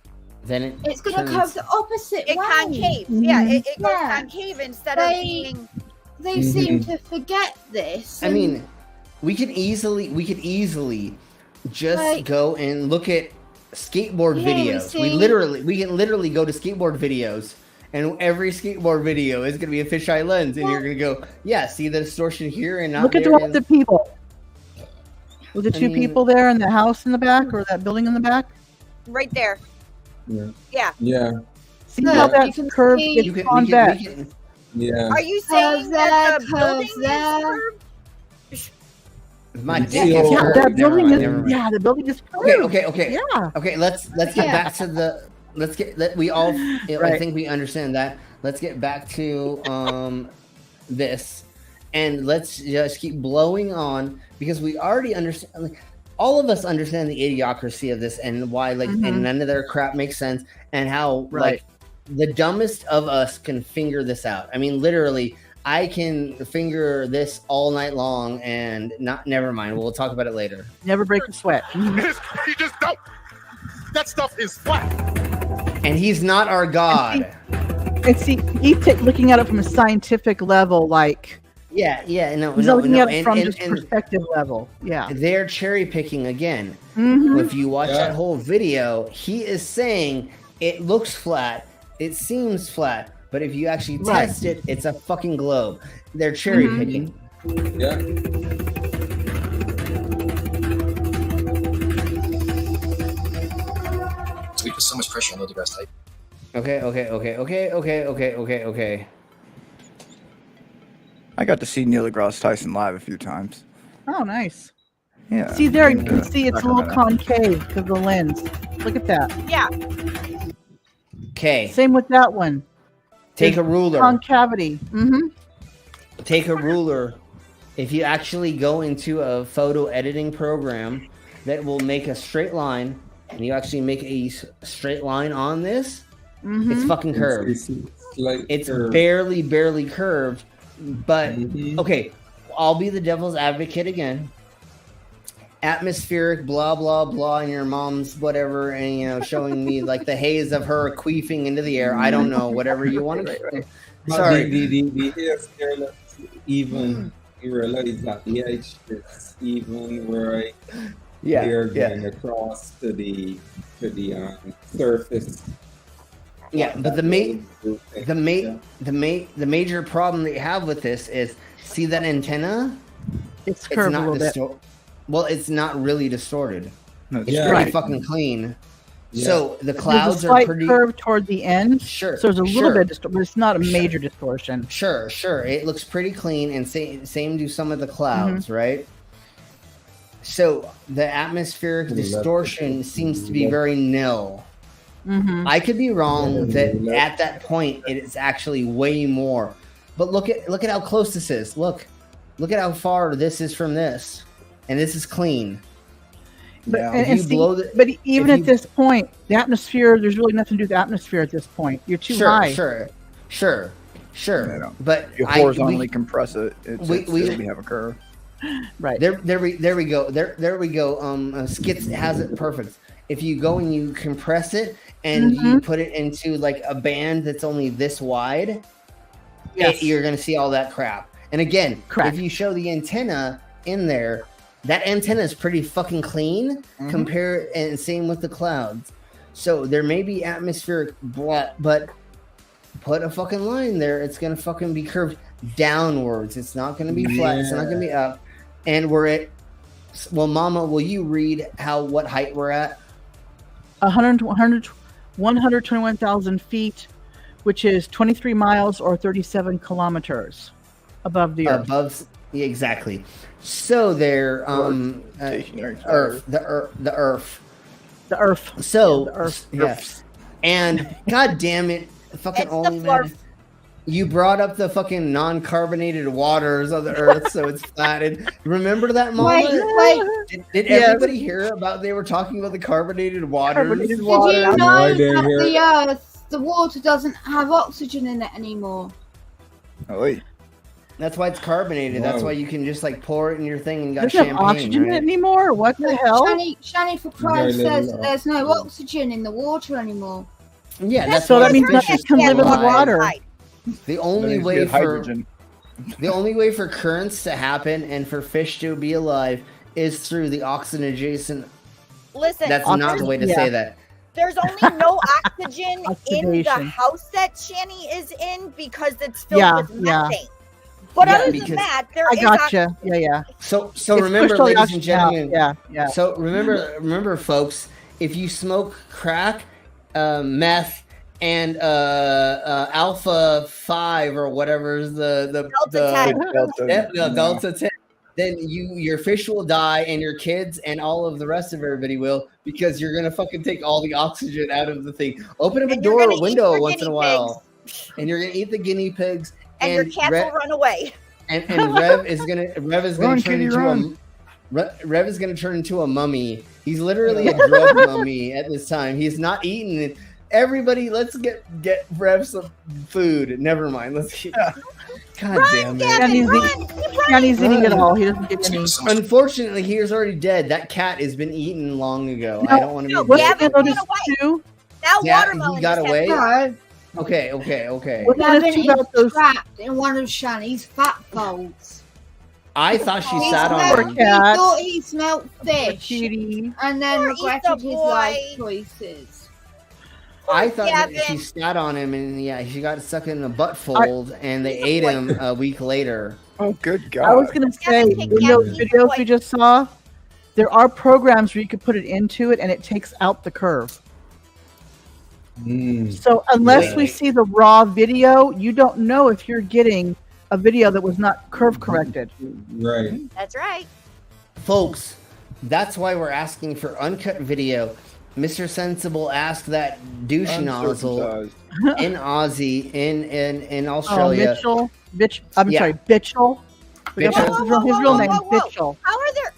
then it's going to curve the opposite way. It concaves. Yeah, it goes concave instead of being... They seem to forget this. I mean, we could easily just go and look at skateboard videos. We can literally go to skateboard videos, and every skateboard video is going to be a fisheye lens, and you're going to go, see the distortion here and not look at there. the people. With the two people there in the house in the back or that building in the back? Right there. Yeah. See how that curve gets on back. Are you saying that the building is curved? My dick is curved. That building is the building is curved. Okay. Yeah. Okay, let's get back to the I think we understand that. Let's get back to this, and let's just keep blowing on because we already understand. Like, all of us understand the idiocracy of this and why, and none of their crap makes sense, and how the dumbest of us can figure this out. I mean, literally, I can figure this all night long, and never mind. We'll talk about it later. Never break a sweat. You just don't. That stuff is flat. And he's not our god. And see, he's looking at it from a scientific level, like. He's looking at it from just perspective level. Yeah. They're cherry picking again. If you watch that whole video, he is saying it looks flat, it seems flat, but if you actually test it, it's a fucking globe. They're cherry picking. Yeah. So we put so much pressure on Neil deGrasse Tyson. Okay. I got to see Neil deGrasse Tyson live a few times. Oh, nice. Yeah. See there, you can see it's a little concave because of the lens. Look at that. Yeah. Okay. Same with that one. Take a ruler. Concavity. Take a ruler. If you actually go into a photo editing program that will make a straight line, and you actually make a straight line on this, it's fucking curved. It's barely curved. But okay, I'll be the devil's advocate again. Atmospheric, blah blah blah, and your mom's whatever, and showing me like the haze of her queefing into the air. I don't know, whatever you want to. Sorry, the hair even you realize that the edge is even right. They're going across to the surface. Yeah, but the major problem that you have with this is, see that antenna? It's curved a little bit. Well, it's not really distorted. It's Yeah. pretty Right. fucking clean. Yeah. So the There's clouds a are slight pretty curve toward the end. Sure. So there's a little sure. bit, but it's not a major distortion. Sure. It looks pretty clean, and same do some of the clouds, right? So the atmospheric distortion seems to be very nil. Mm-hmm. I could be wrong that at that point it is actually way more. But look at how close this is. Look at how far this is from this, and this is clean. But, but even at this point, the atmosphere, there's really nothing to do with the atmosphere at this point. You're too high. Sure. But you horizontally compress it. We have a curve. Right. There we go. There we go. Schitt has it perfect. If you go and you compress it and you put it into like a band that's only this wide, you're going to see all that crap. And again, if you show the antenna in there, that antenna is pretty fucking clean. And same with the clouds. So there may be atmospheric but put a fucking line there. It's going to fucking be curved downwards. It's not going to be flat. It's not going to be up. And we're at, well, Mama, will you read what height we're at? 121,000 feet, which is 23 miles or 37 kilometers above the Earth. Exactly. So they're Earth. The Earth. So the Earth. Yes. And God damn it, fucking only man. You brought up the fucking non-carbonated waters of the Earth, so it's flattened. Remember that moment? Did everybody hear about? They were talking about the carbonated waters. Did you know that the Earth, the water doesn't have oxygen in it anymore? Oh wait. That's why it's carbonated. Whoa. That's why you can just like pour it in your thing and got Doesn't champagne. Have oxygen in it anymore? What the hell? Shani for Christ says that there's no oxygen in the water anymore. Yeah, that's so that means nothing can live in the water. The only way for currents to happen and for fish to be alive is through the oxygen adjacent. Listen, that's not the way to say that. There's only no oxygen in the house that Shani is in because it's filled with methane. But other than that, there is oxygen. Yeah. So remember, ladies and gentlemen. Yeah. So remember, folks, if you smoke crack, meth, and alpha 5 or whatever is the delta 10, then your fish will die and your kids and all of the rest of everybody will, because you're gonna fucking take all the oxygen out of the thing. Open up a door or window once in a while, and you're gonna eat the guinea pigs, and your cats will run away. And Rev is gonna turn into a mummy. He's literally a drug mummy at this time. He's not eating it. Everybody, let's get Rev some food. Never mind. Let's keep. God damn it! He's eating it all. He doesn't get any. Unfortunately, he is already dead. That cat has been eaten long ago. I don't want to be. Gavin got away. Now Watermelon he got away. Okay. Gavin is trapped in one of Shani's fat folds. I thought she sat on him. He thought he smelled fish, and then regretted his life choices. I thought that she sat on him, and she got stuck in a butt fold, and they ate him a week later. Oh, good God! I was gonna say, in those videos we just saw, there are programs where you could put it into it, and it takes out the curve. So unless we see the raw video, you don't know if you're getting a video that was not curve corrected. Right. That's right. Folks, that's why we're asking for uncut video. Mr. Sensible asked that douche nozzle in Aussie, in Australia. Mitchell? Sorry, Bitchell. His real name is Bitchell. How are there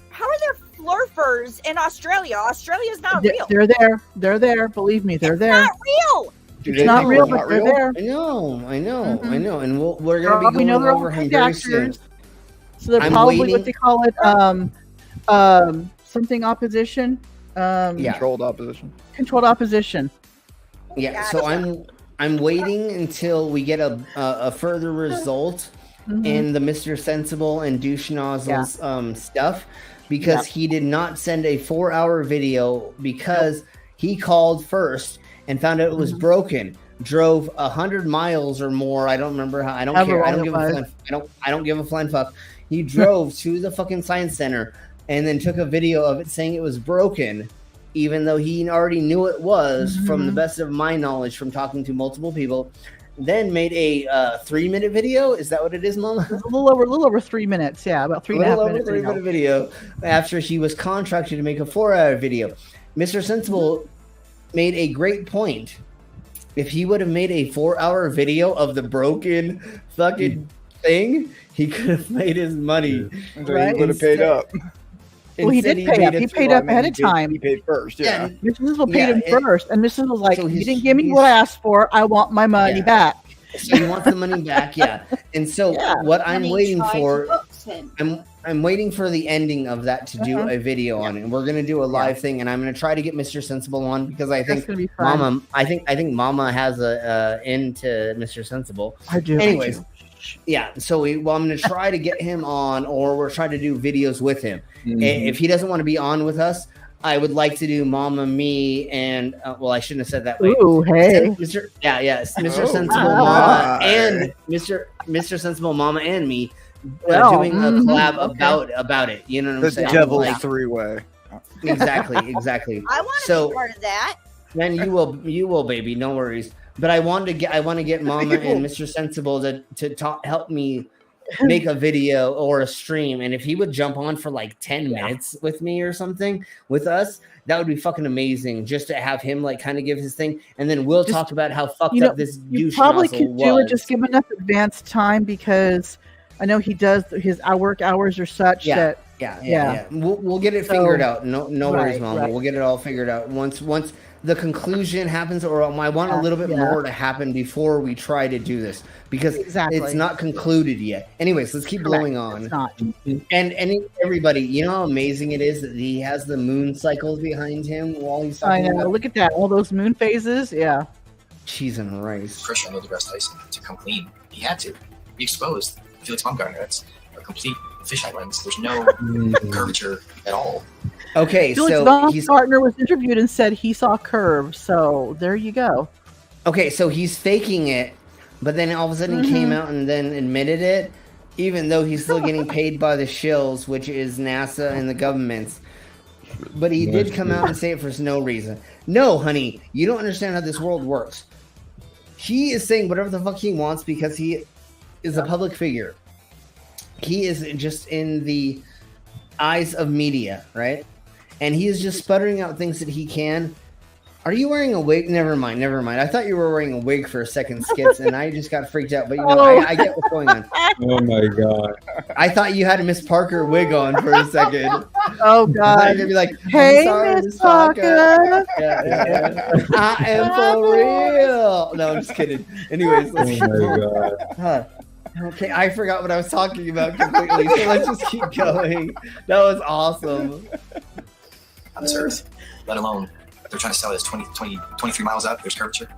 flurfers in Australia? Australia's not real. They're there. They're there. Believe me, they're there. It's not real. It's not real, but they're there. I know. And we're going to be going over him very soon. So they're probably what they call it, something opposition. Controlled opposition. Controlled opposition. Yeah. So I'm waiting until we get a further result in the Mr. Sensible and douche nozzles stuff, because he did not send a 4-hour video because he called first and found out it was broken. Drove 100 miles or more. I don't remember how. I don't care. I don't give a flying fuck. He drove to the fucking science center and then took a video of it saying it was broken, even though he already knew it was, from the best of my knowledge from talking to multiple people. then made a 3-minute video. Is that what it is, Mama? It's a little over 3 minutes. Yeah, about 3.5 minutes. 3-minute video after he was contracted to make a 4-hour video. Mr. Sensible made a great point. If he would have made a 4-hour video of the broken fucking thing, he could have made his money. Right? He would have paid up. Well, he did pay up. He paid up ahead of time. He paid first. Yeah. Mr. Sensible paid him first, and Mr. Sensible was like, "You didn't give me what I asked for. I want my money back." So he wants the money back, And so what I'm waiting for, I'm waiting for the ending of that to do a video on it. And we're gonna do a live thing, and I'm gonna try to get Mr. Sensible on because I think Mama, I think Mama has a into Mr. Sensible. I do. Anyways, so I'm gonna try to get him on, or we're trying to do videos with him. If he doesn't want to be on with us, I would like to do Mama, me, and I shouldn't have said that. Ooh, hey, Mr. Sensible, Mama, and Mr. Sensible, Mama, and me doing a collab about it. You know what I'm saying? The devil's three-way. Exactly. I want to be part of that. Then you will, baby. No worries. But I want to get Mama and Mr. Sensible to help me make a video or a stream, and if he would jump on for like 10 minutes with me or something with us, that would be fucking amazing. Just to have him like kind of give his thing, and then we'll talk about how fucked up this you douche probably nozzle could do it. Just give enough advance time because I know he does his work hours are such that we'll get it figured out. No worries, Mama. We'll get it all figured out once the conclusion happens, or I want a little bit more to happen before we try to do this because it's not concluded yet. Anyways, let's keep blowing on. It's not. And everybody, you know how amazing it is that he has the moon cycles behind him while he's talking. I know. Look at that, all those moon phases. Yeah. Cheese and rice. Pressure on Neil deGrasse Tyson to come clean. He had to. He exposed Felix Baumgartner. That's a complete fisheye lens. There's no curvature at all. Okay, Felix Baumgartner was interviewed and said he saw curves. So there you go. Okay, so he's faking it, but then all of a sudden he came out and then admitted it, even though he's still getting paid by the shills, which is NASA and the governments. But he did come out and say it for no reason. No, honey, you don't understand how this world works. He is saying whatever the fuck he wants because he is a public figure. He is just in the eyes of media, right? And he is just sputtering out things that he can. Are you wearing a wig? Never mind. I thought you were wearing a wig for a second, Skits, and I just got freaked out. But I get what's going on. Oh my god! I thought you had a Miss Parker wig on for a second. Oh god! You'd be like, "Hey, Miss Parker." I am for real. No, I'm just kidding. Anyways, let's keep god. Okay, I forgot what I was talking about completely. So let's just keep going. That was awesome. On this earth, let alone they're trying to sell it as 23 miles out, there's curvature.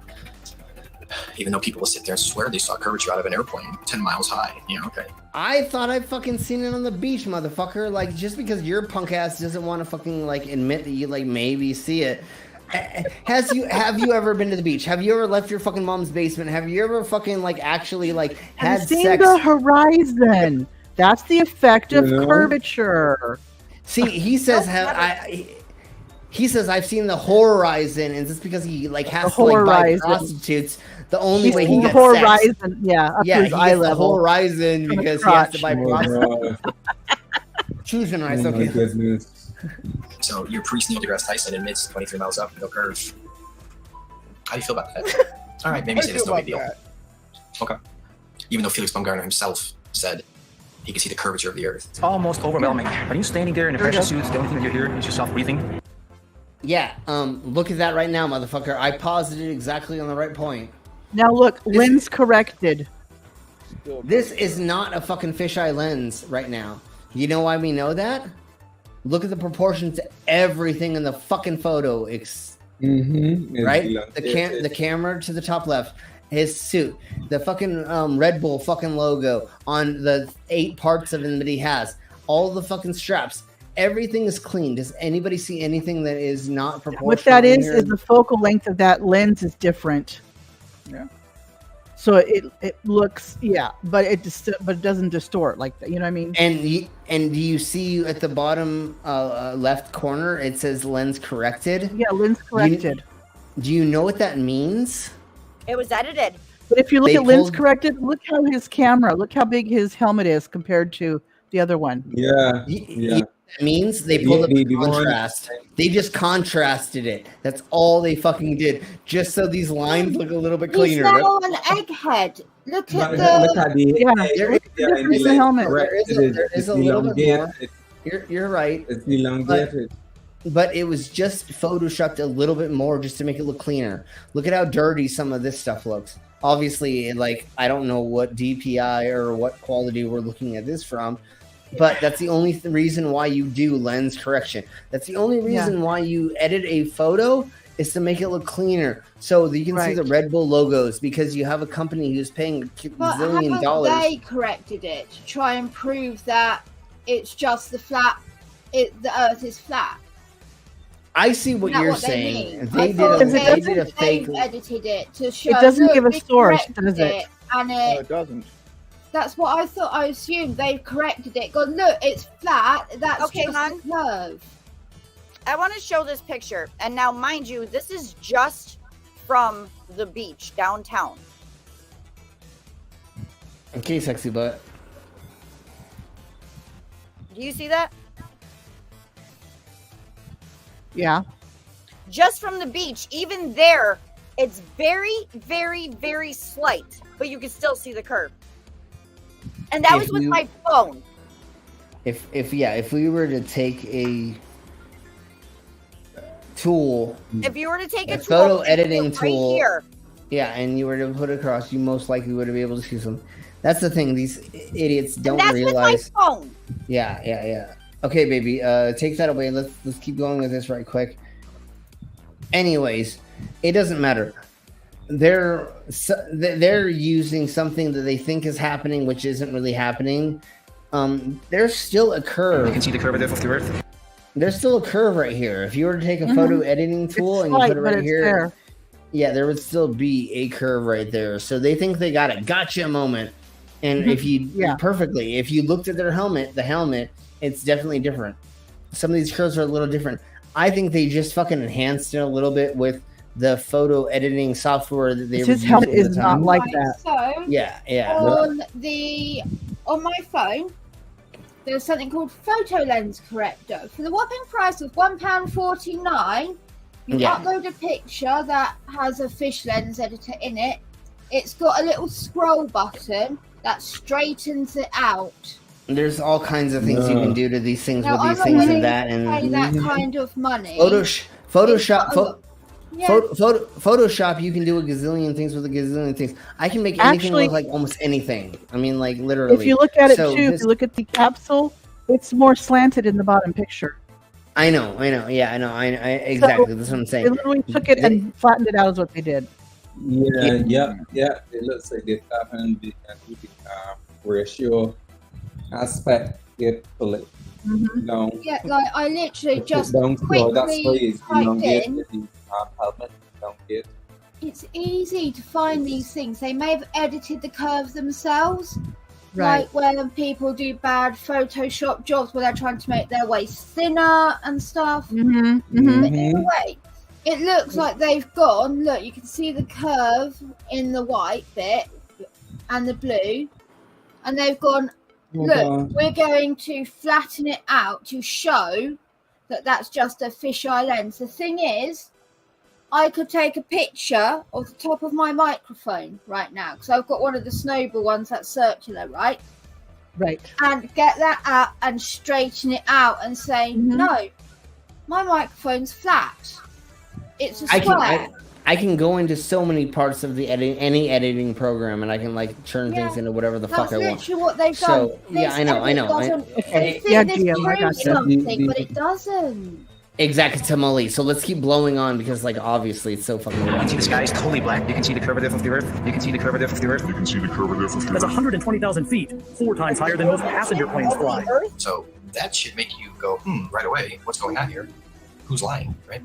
Even though people will sit there and swear they saw curvature out of an airplane 10 miles high. Okay. I thought I'd fucking seen it on the beach, motherfucker. Like, just because your punk ass doesn't want to fucking, like, admit that you, like, maybe see it. Have you ever been to the beach? Have you ever left your fucking mom's basement? Have you ever fucking, like, actually, like, had I've seen sex? The horizon. That's the effect of curvature. See, he says he says I've seen the horizon, and it's because he like has to like buy prostitutes. The only way he gets horizon, sex. up to his he eye gets level. the horizon because he has to buy prostitutes. Choosing rice, Oh my okay. goodness. So your priest Neil deGrasse Tyson admits 23 miles up, no curve. How do you feel about that? All right, maybe say it's no big deal. Okay. Even though Felix Baumgartner himself said he could see the curvature of the Earth. It's almost overwhelming. Are you standing there in a pressure suit? The only thing that you hear is yourself breathing. Yeah, look at that right now, motherfucker. I paused it exactly on the right point. Now look, lens corrected. This is not a fucking fisheye lens right now. You know why we know that? Look at the proportions to everything in the fucking photo. Right? The camera to the top left. His suit. The fucking Red Bull fucking logo on the 8 parts of him that he has. All the fucking straps. Everything is clean. Does anybody see anything that is not proportional? What that is the focal length of that lens is different. Yeah. So it looks but it doesn't distort like that. You know what I mean? And do you see at the bottom left corner it says lens corrected? Yeah, lens corrected. Do you know what that means? It was edited. But if you look at lens corrected, look how big his helmet is compared to the other one. Yeah. It means they pulled up the contrast. They just contrasted it. That's all they fucking did, just so these lines look a little bit cleaner. He's now an egghead. Look at the helmet. There is a little bit more. You're right. It's elongated. But it was just photoshopped a little bit more just to make it look cleaner. Look at how dirty some of this stuff looks. Obviously, like, I don't know what DPI or what quality we're looking at this from, but that's the only reason why you do lens correction. That's the only reason why you edit a photo is to make it look cleaner so that you can see the Red Bull logos, because you have a company who's paying $1 zillion. But they corrected it to try and prove that it's just the Earth is flat. I see what you're saying. They did a fake. Edited it to show. It doesn't give a source, does it? And No, it doesn't. That's what I thought. I assumed they corrected it. Go look, it's flat. That's Okay, just hon. a curve. I want to show this picture. And now, mind you, this is just from the beach downtown. Okay, sexy butt. Do you see that? Yeah. Just from the beach, even there, it's very, very, very slight, but you can still see the curve. And that was with my phone. If we were to take a tool, If you were to take a photo tool, editing right tool, here, and you were to put it across, you most likely would be able to see some. That's the thing; these idiots don't and that's realize. with my phone. Yeah. Okay, baby, take that away. Let's keep going with this right quick. Anyways, it doesn't matter. They're using something that they think is happening, which isn't really happening. There's still a curve. You can see the curve of the Earth. There's still a curve right here. If you were to take a photo editing tool and you put it right here, there would still be a curve right there. So they think they got it. Gotcha moment. And if you if you looked at their helmet, it's definitely different. Some of these curves are a little different. I think they just fucking enhanced it a little bit with the photo editing software that they were using. His helmet is not like that. So on my phone, there's something called photo lens corrector. For the whopping price of £1.49, you upload a picture that has a fish lens editor in it. It's got a little scroll button that straightens it out. There's all kinds of things you can do to these things Now, with these I'm things not and that, and pay that kind of money. Photoshop, you can do a gazillion things with a gazillion things. I can make anything look like almost anything. I mean, like literally. If you look at it if you look at the capsule, it's more slanted in the bottom picture. I know. Yeah, I know. I exactly. That's what I'm saying. They literally took it and flattened it out, is what they did. Yeah. It looks like they happened the ratio aspect carefully. Yeah, like I literally just that's why quickly it's typed elongated, in. helmet elongated. It's easy to find these things. They may have edited the curves themselves. Right. Like when people do bad Photoshop jobs where they're trying to make their waist thinner and stuff. But anyway, it looks like they've gone. Look, you can see the curve in the white bit and the blue. And they've gone, look, we're going to flatten it out to show that that's just a fisheye lens. The thing is, I could take a picture of the top of my microphone right now because I've got one of the Snowball ones that's circular, right? Right. And get that out and straighten it out and say, no, my microphone's flat. It's a square. I can go into so many parts of the any editing program, and I can like turn things into whatever the fuck I want. That's literally what they've done. So I know. They think this proves something, but it doesn't. Exactly, Tamale. So let's keep blowing on because, like, obviously, it's so fucking. You can see the sky is totally black. You can see the curve of the Earth. You can see the curve of the Earth. You can see the curve of the Earth. That's 120,000 feet, 4 times higher than most passenger planes fly. So that should make you go, right away. What's going on here? Who's lying, right?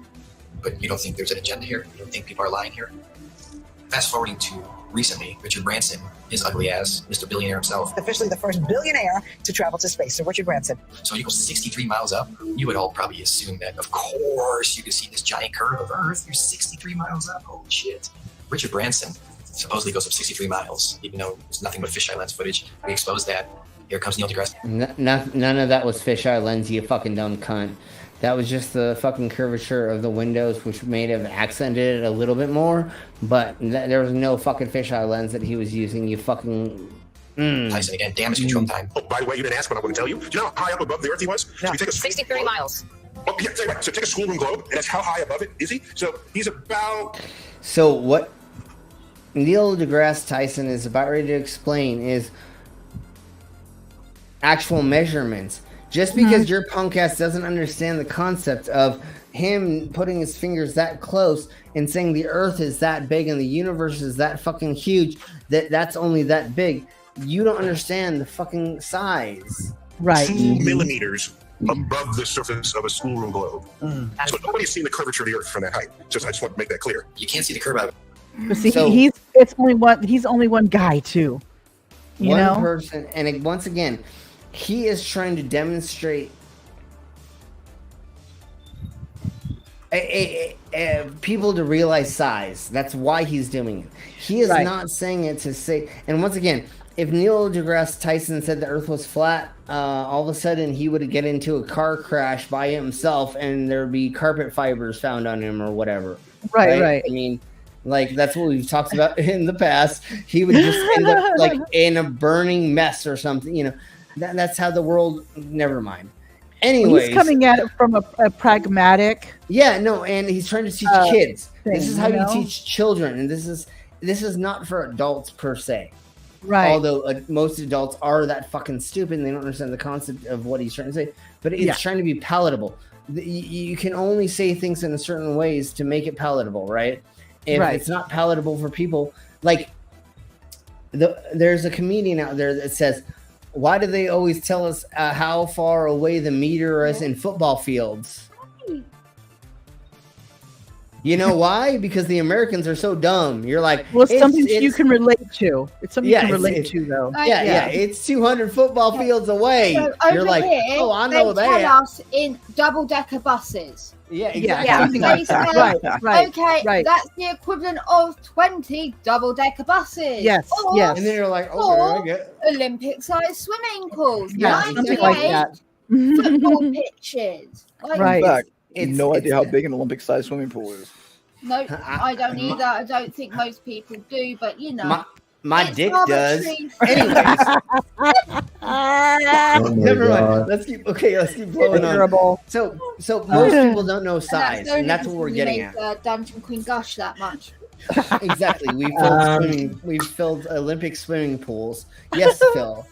But you don't think there's an agenda here? You don't think people are lying here? Fast forwarding to recently, Richard Branson, his ugly ass, Mr. Billionaire himself. Officially the first billionaire to travel to space. So Richard Branson. So you go 63 miles up. You would all probably assume that, of course, you could see this giant curve of Earth. You're 63 miles up. Holy shit. Richard Branson supposedly goes up 63 miles, even though it's nothing but fisheye lens footage. We exposed that. Here comes Neil deGrasse. None of that was fisheye lens, you fucking dumb cunt. That was just the fucking curvature of the windows, which may have accented it a little bit more, but there was no fucking fisheye lens that he was using, you fucking... Tyson again, damage control time. Oh, by the way, you didn't ask, but I'm going to tell you. Do you know how high up above the Earth he was? So we take a 63 miles. Oh, yeah, tell you what, so take a schoolroom globe, and that's how high above it is he? So he's about... So what Neil deGrasse Tyson is about ready to explain is actual measurements. Just because your punk ass doesn't understand the concept of him putting his fingers that close and saying the Earth is that big and the universe is that fucking huge, that's only that big, you don't understand the fucking size. Right. 2 millimeters above the surface of a schoolroom globe. So nobody's seen the curvature of the Earth from that height. I just want to make that clear. You can't see the curve out of it. But see, he's only one guy too. You know? Person, and once again, he is trying to demonstrate people to realize size. That's why he's doing it. He is not saying it to say. And once again, if Neil deGrasse Tyson said the Earth was flat, all of a sudden he would get into a car crash by himself, and there'd be carpet fibers found on him or whatever. Right. I mean, like, that's what we've talked about in the past. He would just end up like in a burning mess or something. You know, that's how the world. Never mind. Anyways, he's coming at it from a pragmatic. Yeah, no, and he's trying to teach kids. This is how you teach children, and this is not for adults per se. Right. Although most adults are that fucking stupid and they don't understand the concept of what he's trying to say. But it's trying to be palatable. You can only say things in a certain ways to make it palatable, right? If it's not palatable for people, like there's a comedian out there that says, why do they always tell us how far away the meter is in football fields? You know why? Because the Americans are so dumb. You're like, well, it's something you can relate to. It's something you can relate to, though. Yeah. It's 200 football fields away. So You're like, here, oh, I know they that. tell us in double-decker buses. Yeah, exactly. They say, okay, that's the equivalent of 20 double-decker buses. Yes. And then you're like, okay, I get it. Olympic-sized swimming pools. Yeah, something like that. Football pitches. In fact, no idea how big an Olympic-sized swimming pool is. No, I don't either. I don't think most people do, but you know. My dick does. Anyways. Never mind. Let's keep blowing on. So most people don't know size, and that's what we're getting at. Dungeon Queen gush that much. Exactly. We've filled Olympic swimming pools. Yes, Phil.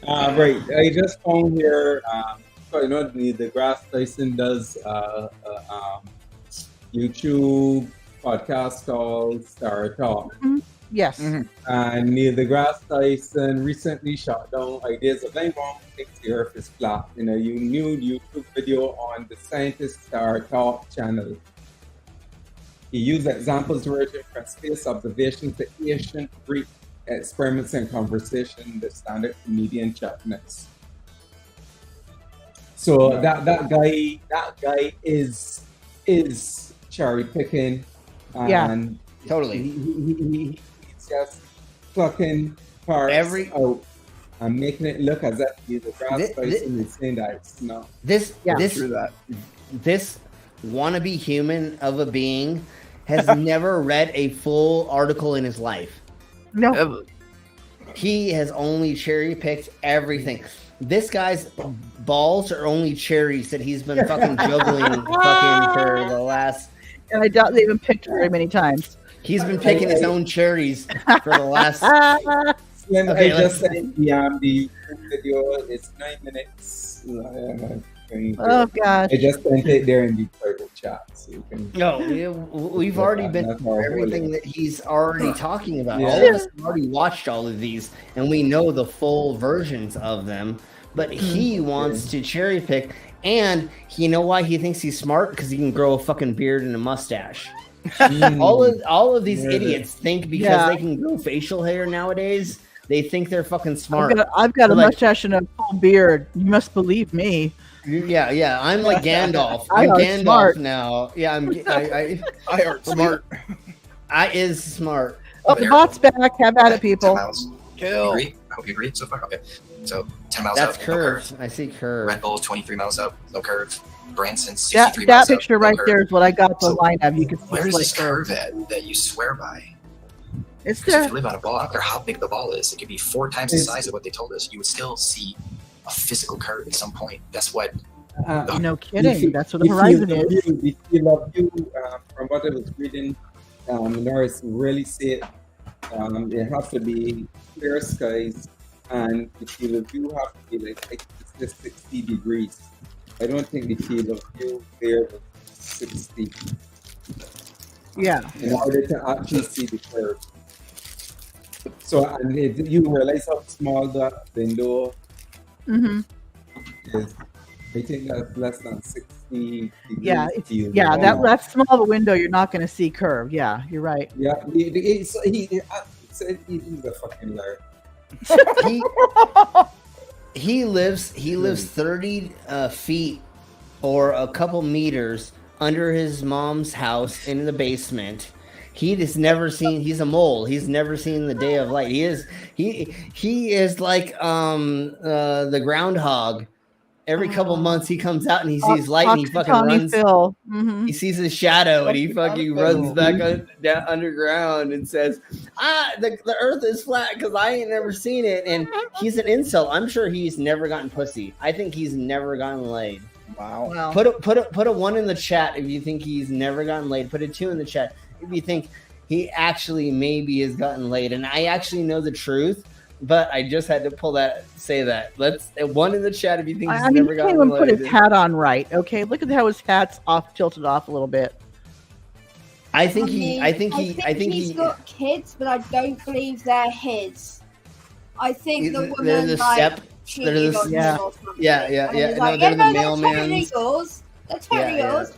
Right. I just found here. So Neil deGrasse Tyson does YouTube podcast called Star Talk. Yes. And Neil deGrasse Tyson recently shot down ideas of anyone who thinks the Earth is flat in a new YouTube video on the Scientist Star Talk channel. He used examples derived from space observations to ancient Greek experiments and conversation, the standard comedian chatness. So that guy is cherry picking, and totally. He's just plucking parts out and making it look as if he's a grass person is saying that it's not. This wannabe human of a being has never read a full article in his life. No. He has only cherry picked everything. This guy's balls are only cherries that he's been fucking juggling for the last. And I doubt they even picked very many times. He's been picking his own cherries for the last. Okay, I just said the video is 9 minutes. Oh God! I just sent it there in the private chat, so you can. No, we've already been through everything that he's already talking about. Yeah. All of us have already watched all of these, and we know the full versions of them. But he wants to cherry pick, and you know why he thinks he's smart? Because he can grow a fucking beard and a mustache. all of these idiots think because they can grow facial hair nowadays, they think they're fucking smart. I've got a mustache and a full beard. You must believe me. Yeah. I'm like Gandalf. I'm Gandalf smart now. Yeah, I are smart. I is smart. Oh, the bot's back. Have at it, people. 10 miles. Kill. Agree? I hope you agree so far. Okay. So 10 miles That's out. curve. No I see curve. Red Bull 23 miles out. No curve. Branson 63 That miles picture out. No right curve. there is what I got the So line of. You can see where is like this curve at that you swear by? It's Because there. if you live on a ball, I don't care how big the ball is, it could be 4 times the size of what they told us. You would still see a physical curve at some point. That's what. No kidding. That's what the horizon is. The field of view, from what I was reading, Norris really said it has to be clear skies, and the field of view has to be like 60 degrees. I don't think the field of view there was 60. Yeah. In order to actually see the curve. So, and you realize how small that window Mm-hmm. is. I think that's less than 60 degrees. Yeah, it's, field. yeah. That small of a window, you're not going to see curve. Yeah, you're right. Yeah, he's a fucking liar. He lives 30 feet or a couple meters under his mom's house in the basement. He's never seen. He's a mole. He's never seen the day of light. He is like the groundhog. Every couple months he comes out and he sees light and he fucking runs. Mm-hmm. He sees his shadow and he fucking runs back down underground and says, the earth is flat because I ain't never seen it. And he's an incel. I'm sure he's never gotten pussy. I think he's never gotten laid. Wow. Put a 1 in the chat if you think he's never gotten laid. Put a 2 in the chat if you think he actually maybe has gotten laid. And I actually know the truth, but I just had to say that. Let's 1 in the chat if you think he's never he gotten can't even laid. put his hat on right. Okay, look at how his hat's tilted off a little bit. I think I think he's got kids, but I don't believe they're his. I think the woman cheated on him or something. Yeah. And he's No, like, they're the they're mailman. totally yours. They're totally yours.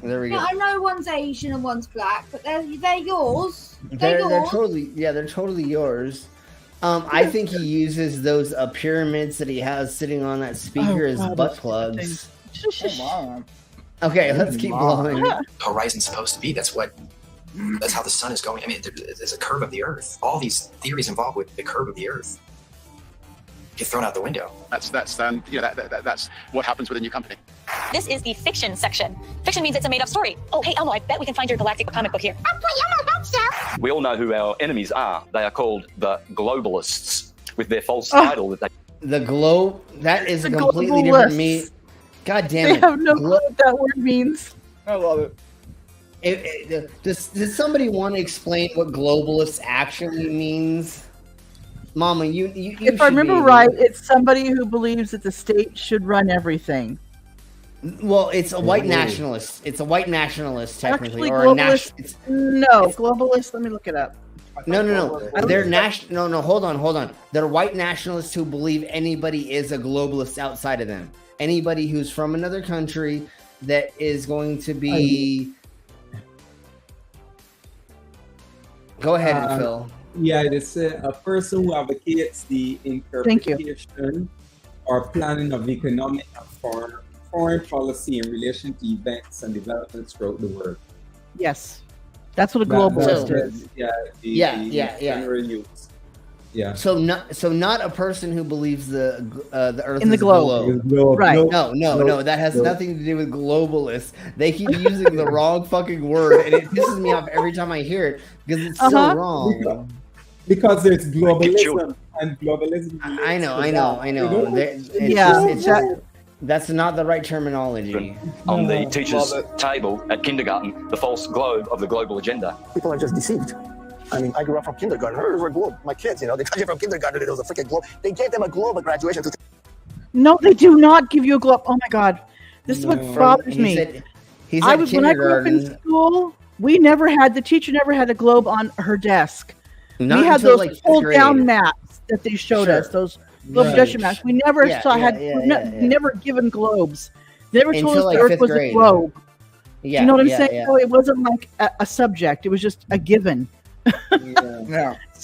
There we go. Yeah, I know one's Asian and one's black, but they're yours. They're totally yours. I think he uses those pyramids that he has sitting on that speaker as butt plugs. Okay, let's keep blowing. Horizon's supposed to be. That's how the sun is going. I mean, there's a curve of the Earth. All these theories involved with the curve of the Earth get thrown out the window. That's what happens with a new company. This is the fiction section. Fiction means it's a made-up story. Oh, hey, Elmo, I bet we can find your galactic comic book here. We all know who our enemies are. They are called the globalists, with their false title that they. The globe. That is a completely different meaning. God damn it! They have no clue what that word means. I love it. Does somebody want to explain what globalist actually means? Mama, you if I remember right, it's somebody who believes that the state should run everything. Well, it's a white nationalist. It's a white nationalist, technically, Actually, or globalist. a Globalist. Let me look it up. No. They're national. No. Hold on. They're white nationalists who believe anybody is a globalist outside of them. Anybody who's from another country that is going to be. Go ahead, Phil. Yeah, it's a person who advocates the interpretation or planning of economic and foreign policy in relation to events and developments throughout the world. Yes, that's what a globalist is. General use. Yeah. So not a person who believes the Earth in the is globe. Right. No. That has nothing to do with globalists. They keep using the wrong fucking word, and it pisses me off every time I hear it because it's so wrong. Because there's globalism and globalism. I know. That's not the right terminology. On the teacher's table at kindergarten, the false globe of the global agenda. People are just deceived. I mean, I grew up from kindergarten. There's a globe. My kids, they graduated from kindergarten. There was a freaking globe. They gave them a globe at graduation. No, they do not give you a globe. Oh my God, this is what bothers me. When I grew up in school, the teacher never had a globe on her desk. We had those pull-down maps that they showed us. Those globe gesture maps. We never never given globes. They never told us the Earth was a globe. Yeah, you know what I'm saying? So it wasn't like a subject. It was just a given.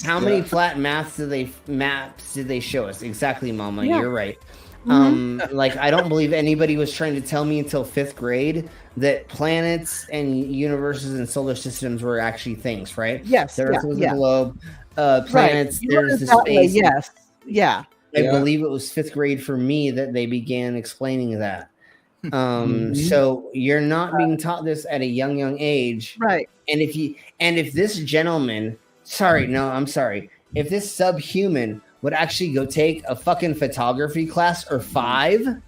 How many flat maps did they show us? Exactly, Mama. Yeah. You're right. Mm-hmm. I don't believe anybody was trying to tell me until 5th grade that planets and universes and solar systems were actually things, right? Yes. The Earth was yeah. a globe. Planets, Right. there's the That way, space. yes. Yeah. I believe it was 5th grade for me that they began explaining that. So you're not being taught this at a young age, right? And if this gentleman, if this subhuman would actually go take a fucking photography class or 5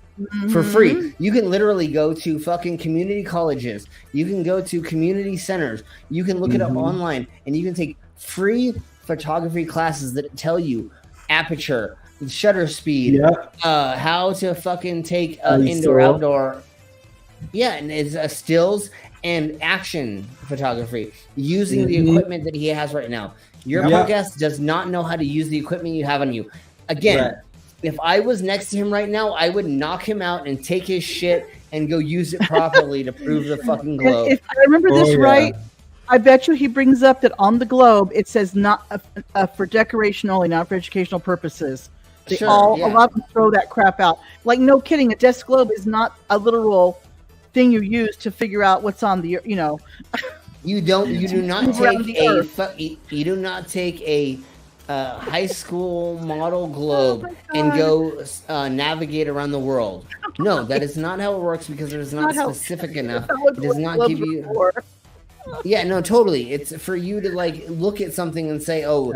for free, you can literally go to fucking community colleges, you can go to community centers, you can look it up online, and you can take free photography classes that tell you aperture, shutter speed, how to fucking take indoor, outdoor, and it's stills and action photography using the equipment that he has right now. Your podcast does not know how to use the equipment you have on you. Again, if I was next to him right now, I would knock him out and take his shit and go use it properly to prove the fucking globe. If I remember this right, I bet you he brings up that on the globe it says not for decoration only, not for educational purposes. They a lot of them throw that crap out. Like, no kidding, a desk globe is not a literal thing you use to figure out what's on the, You do not take a high school model globe and go navigate around the world. No, that is not how it works, because it is not specific enough. It does not give you. Yeah, no, totally. It's for you to like look at something and say, "Oh,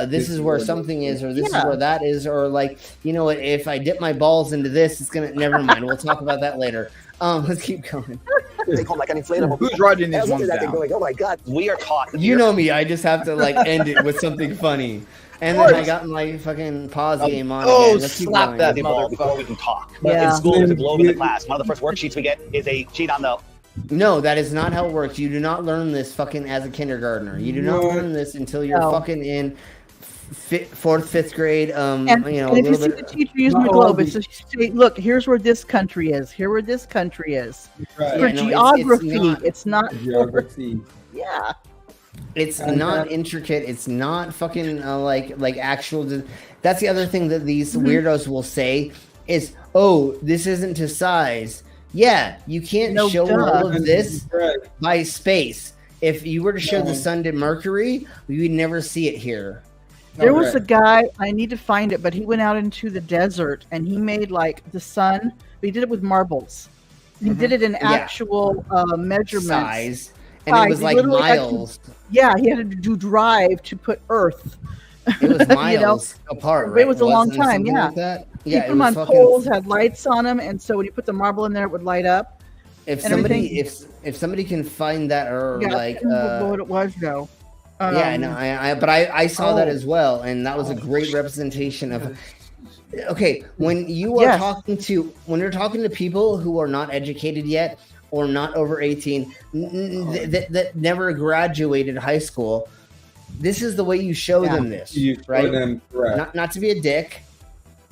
this is where something is," or "This is where that is," or like, you know what? If I dip my balls into this, it's gonna. Never mind. We'll talk about that later. Let's keep going. They call like an inflatable. Who's writing these ones down? Going, oh my god, we are taught. You know me. I just have to like end it with something funny. And then I got my fucking pause game on. Oh, again. Let's keep slap going. that ball before we can talk. In school, there's a globe in the class. One of the first worksheets we get is a sheet on the. No, that is not how it works. You do not learn this fucking as a kindergartner. You do not learn this until you're fucking in 4th, 5th grade. And if you see the teacher using the globe, it's just say, "Look, here's where this country is. Here where this country is." For geography, it's not geography. Yeah. It's not intricate. It's not fucking like actual. That's the other thing that these weirdos will say is, "Oh, this isn't to size." Yeah, you can't show all of this by space. If you were to show the sun to Mercury, we would never see it here. There was a guy, I need to find it, but he went out into the desert and he made like the sun, but he did it with marbles. He did it in actual measurements. Size. And it was like miles. He had to do drive to put Earth. It was miles apart, right? It was a long time, like that? He put them on poles, had lights on them, and so when you put the marble in there, it would light up. If somebody can find that, or what it was though. But I saw that as well, and that was a great representation of. Okay, when you are talking to people who are not educated yet or not over 18, that never graduated high school, this is the way you show them this, right? Not to be a dick,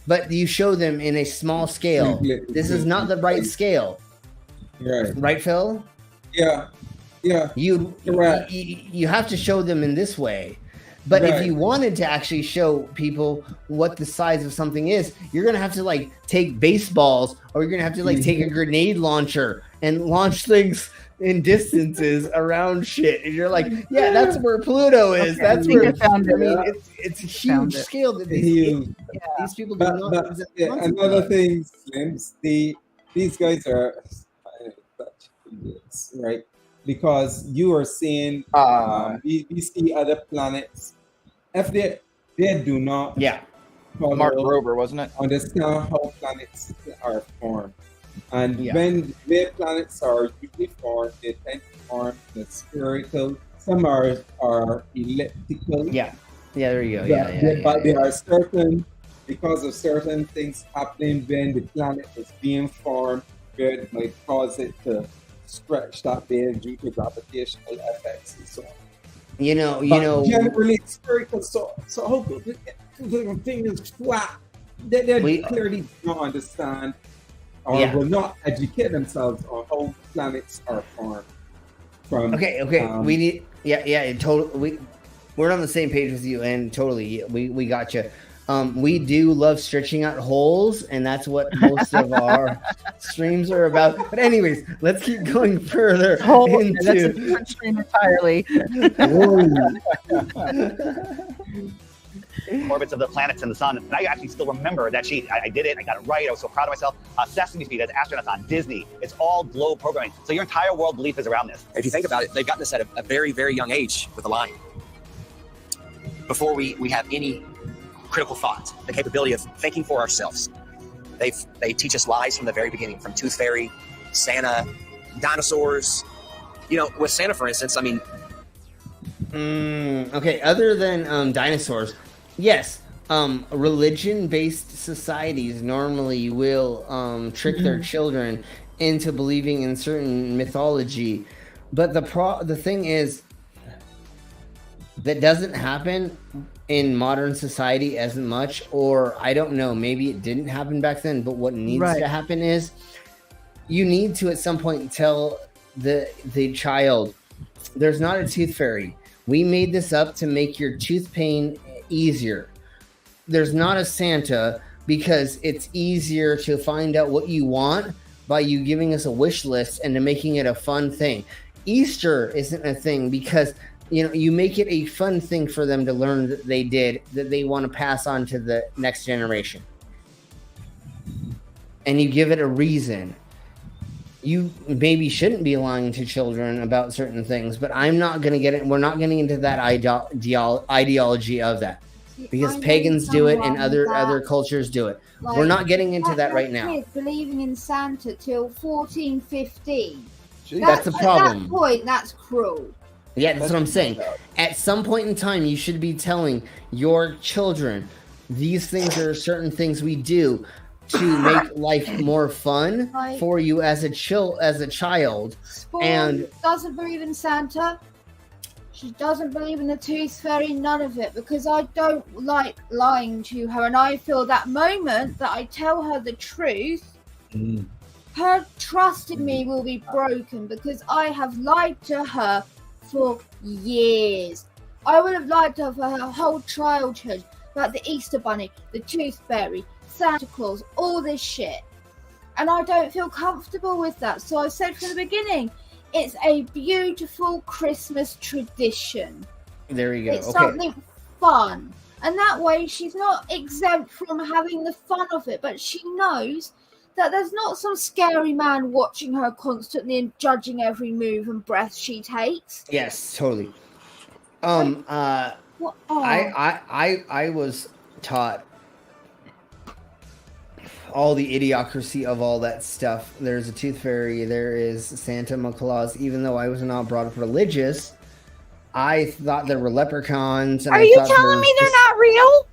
but you show them in a small scale. This is not the right scale. Right, Phil? Yeah. You have to show them in this way. But if you wanted to actually show people what the size of something is, you're going to have to like take baseballs, or you're going to have to like take a grenade launcher and launch things in distances around shit. And you're like, yeah, that's where Pluto is. That's where it's a huge scale that these people do not. Another thing, Slims, these guys are such idiots, right? Because you are seeing, we see other planets. If they do not, Mark Rober, wasn't it? Understand how planets are formed, and when their planets are usually formed, they tend to form the spherical. Some are elliptical. Yeah, there you go. But there are certain, because of certain things happening when the planet is being formed, where it might cause it to stretch that band due to gravitational effects and so on. You know. Generally, it's spherical. So how the thing is flat? They clearly don't understand, or will not educate themselves on how planets are formed. We need. Totally. We're on the same page with you, and totally, we got you. We do love stretching out holes, and that's what most of our streams are about. But anyways, let's keep going further into... That's a different stream entirely. Orbits of the planets and the sun. And I actually still remember that sheet. I did it. I got it right. I was so proud of myself. Sesame Street as astronauts on Disney. It's all globe programming. So your entire world belief is around this. If you think about it, they've gotten this at a very, very young age with a line. Before we have any critical thought, the capability of thinking for ourselves. They teach us lies from the very beginning, from Tooth Fairy, Santa, dinosaurs. You know, with Santa, for instance, I mean... Okay, other than dinosaurs, yes, religion-based societies normally will trick their children into believing in certain mythology, but the thing is, that doesn't happen in modern society as much, or I don't know, maybe it didn't happen back then, but what needs to happen is you need to at some point tell the child, there's not a tooth fairy. We made this up to make your tooth pain easier. There's not a Santa because it's easier to find out what you want by you giving us a wish list and to making it a fun thing. Easter isn't a thing because you make it a fun thing for them to learn that they want to pass on to the next generation. And you give it a reason. You maybe shouldn't be lying to children about certain things, but I'm not going to get it. We're not getting into that ideology of that because pagans do it and other cultures do it. We're not getting into that right now. Kids believing in Santa till 14, 15. That's the problem. At that point, that's cruel. Yeah, that's what I'm saying. At some point in time, you should be telling your children these things are certain things we do to make life more fun for you as a child. Spawn doesn't believe in Santa. She doesn't believe in the Tooth Fairy, none of it, because I don't like lying to her, and I feel that moment that I tell her the truth, her trust in me will be broken because I have lied to her for years. I would have lied to her for her whole childhood about the Easter Bunny, the Tooth Fairy, Santa Claus, all this shit. And I don't feel comfortable with that. So I said from the beginning, it's a beautiful Christmas tradition. There you go. It's something fun. And that way she's not exempt from having the fun of it, but she knows that there's not some scary man watching her constantly and judging every move and breath she takes. Yes, totally. I was taught all the idiocracy of all that stuff. There's a Tooth Fairy, there is Santa Claus. Even though I was not brought up religious, I thought there were leprechauns. And Are you telling me they're not real?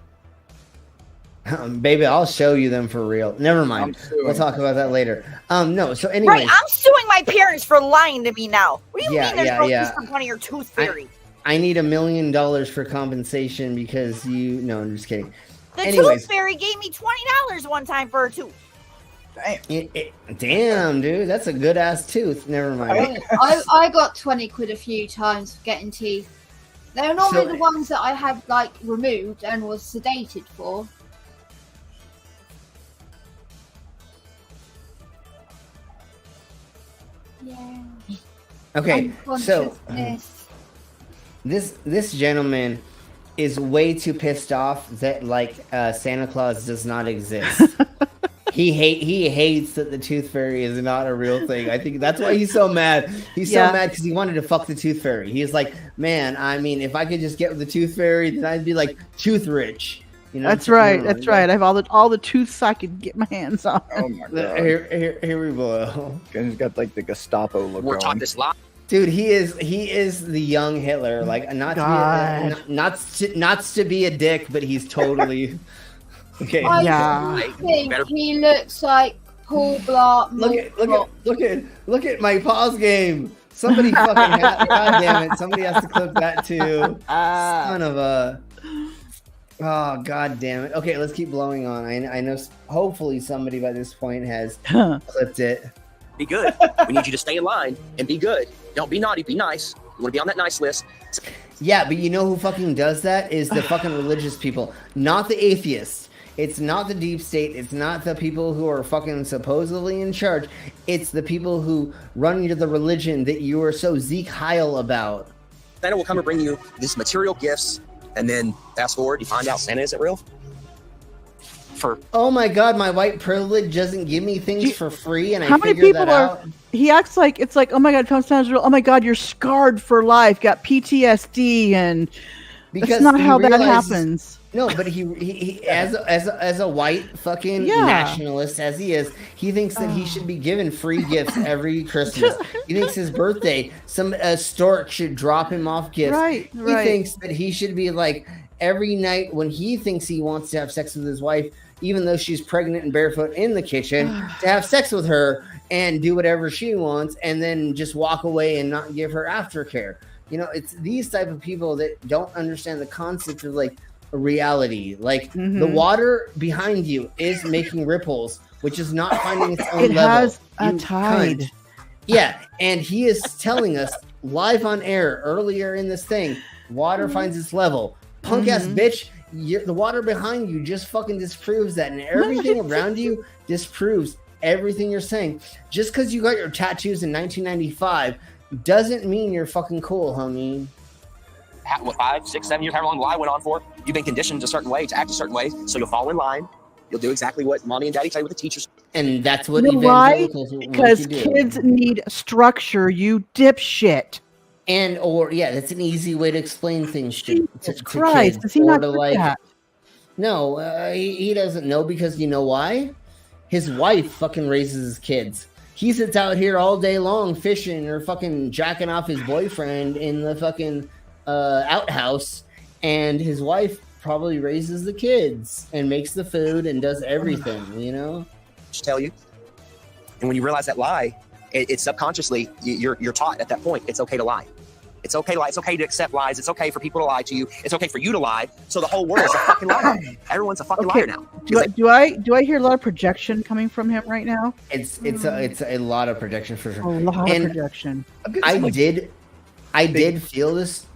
Baby, I'll show you them for real. Never mind. We'll talk about that later. No, so anyway. Right, I'm suing my parents for lying to me now. What do you mean there's no Easter Bunny or Tooth Fairy? I need $1 million for compensation because no, I'm just kidding. The Tooth Fairy gave me $20 one time for a tooth. Damn, dude, that's a good ass tooth. Never mind. I got 20 quid a few times for getting teeth. They're normally the ones that I had removed and was sedated for. Yeah. Okay, so this gentleman is way too pissed off that Santa Claus does not exist. he hates that the Tooth Fairy is not a real thing. I think that's why he's so mad. He's so mad because he wanted to fuck the Tooth Fairy. He's like, man, I mean, if I could just get with the Tooth Fairy, then I'd be tooth rich. That's right. That's right. I have all the tooths I could get my hands on. Oh my god! Here we go. He's got the Gestapo look. We're taught this lot. Dude, he is the young Hitler. Not to be a dick, but he's totally okay. I think he looks like Paul Blart. Look at my pause game. Somebody fucking god damn it! Somebody has to clip that too. Son of a. Oh god damn it. Okay, let's keep blowing on. I know hopefully somebody by this point has clipped it. Be good. We need you to stay in line and be good. Don't be naughty, be nice. You want to be on that nice list. Yeah, but you know who fucking does that is the fucking religious people, not the atheists. It's not the deep state. It's not the people who are fucking supposedly in charge. It's the people who run the religion that you are so Zeke Heil about. Santa will come and bring you these material gifts, and then fast forward, you find out Santa isn't real. Oh my god, my white privilege doesn't give me things for free, and How I many figure people that out. He acts like it's like, oh my god, Santa's real. Oh my god, you're scarred for life, got PTSD, and that's not how that happens. No, but he as a white fucking nationalist as he is, he thinks that he should be given free gifts every Christmas. He thinks his birthday, some stork should drop him off gifts. Right. He thinks that he should be like every night when he thinks he wants to have sex with his wife, even though she's pregnant and barefoot in the kitchen, to have sex with her and do whatever she wants, and then just walk away and not give her aftercare. You know, it's these type of people that don't understand the concept of like reality. Like the water behind you is making ripples, which is not finding its own level. It has a tide. Cunt. Yeah, and he is telling us live on air earlier in this thing, water finds its level. Punk ass bitch, the water behind you just fucking disproves that, and everything around you disproves everything you're saying. Just because you got your tattoos in 1995 doesn't mean you're fucking cool, homie. 5, 6, 7 years, however long the lie went on for, you've been conditioned a certain way to act a certain way, so you'll fall in line. You'll do exactly what mommy and daddy tell you with the teachers. And that's what evangelicals want because you do. Kids need structure, you dipshit. And that's an easy way to explain things to Christ, kids. Does he not to like that? No, he doesn't know, because you know why? His wife fucking raises his kids. He sits out here all day long fishing or fucking jacking off his boyfriend in the fucking outhouse, and his wife probably raises the kids and makes the food and does everything, you know? Just tell you. And when you realize that lie, it's subconsciously, you're taught at that point, it's okay to lie. It's okay to lie. It's okay to accept lies. It's okay for people to lie to you. It's okay for you to lie. So the whole world is a fucking liar. Everyone's a fucking liar now. Do I hear a lot of projection coming from him right now? It's a lot of projection for sure. A lot of projection. I did feel this.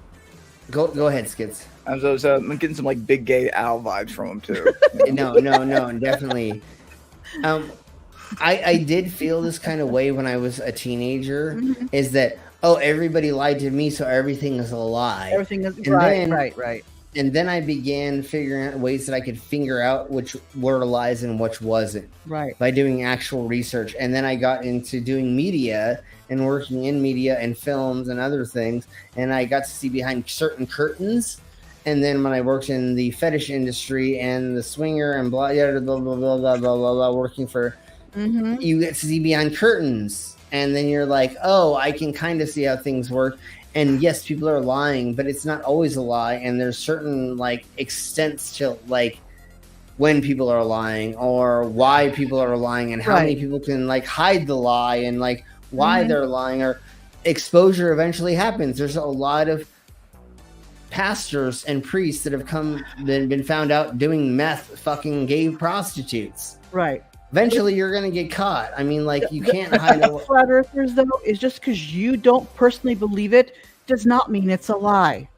Go ahead, Skids. I'm getting some like big gay Al vibes from him too. No, definitely. I did feel this kind of way when I was a teenager. Is that everybody lied to me, so everything is a lie. Everything is right. And then I began figuring out ways that I could figure out which were lies and which wasn't. Right. By doing actual research. And then I got into doing media and working in media and films and other things. And I got to see behind certain curtains. And then when I worked in the fetish industry and the swinger and blah, blah, blah, blah, blah, blah, blah, blah, working for, you get to see behind curtains. And then you're like, I can kind of see how things work. And yes, people are lying, but it's not always a lie. And there's certain like extents to like when people are lying or why people are lying and how many people can like hide the lie and like why they're lying, or exposure eventually happens. There's a lot of pastors and priests that have been found out doing meth fucking gay prostitutes. Right. Eventually, you're going to get caught. I mean, like, you can't hide it. Flat earthers, though, is just because you don't personally believe it does not mean it's a lie.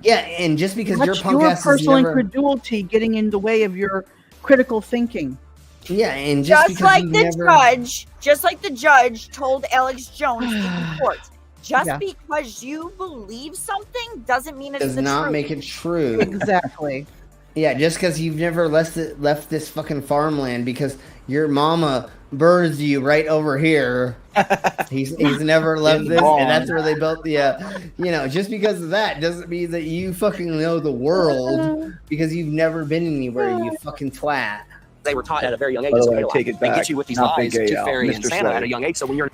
Yeah, and just because That's your punk ass personal is never... incredulity getting in the way of your critical thinking. Yeah, and just like the judge told Alex Jones in court. Because you believe something doesn't mean it's does not make it true. Exactly. Yeah, just because you've never left this fucking farmland because your mama birthed you right over here. He's never left this, and that's where they built the. Just because of that doesn't mean that you fucking know the world because you've never been anywhere. You fucking twat. They were taught at a very young age. They get you with these lies, Tooth Fairy and Santa at a young age. So when you're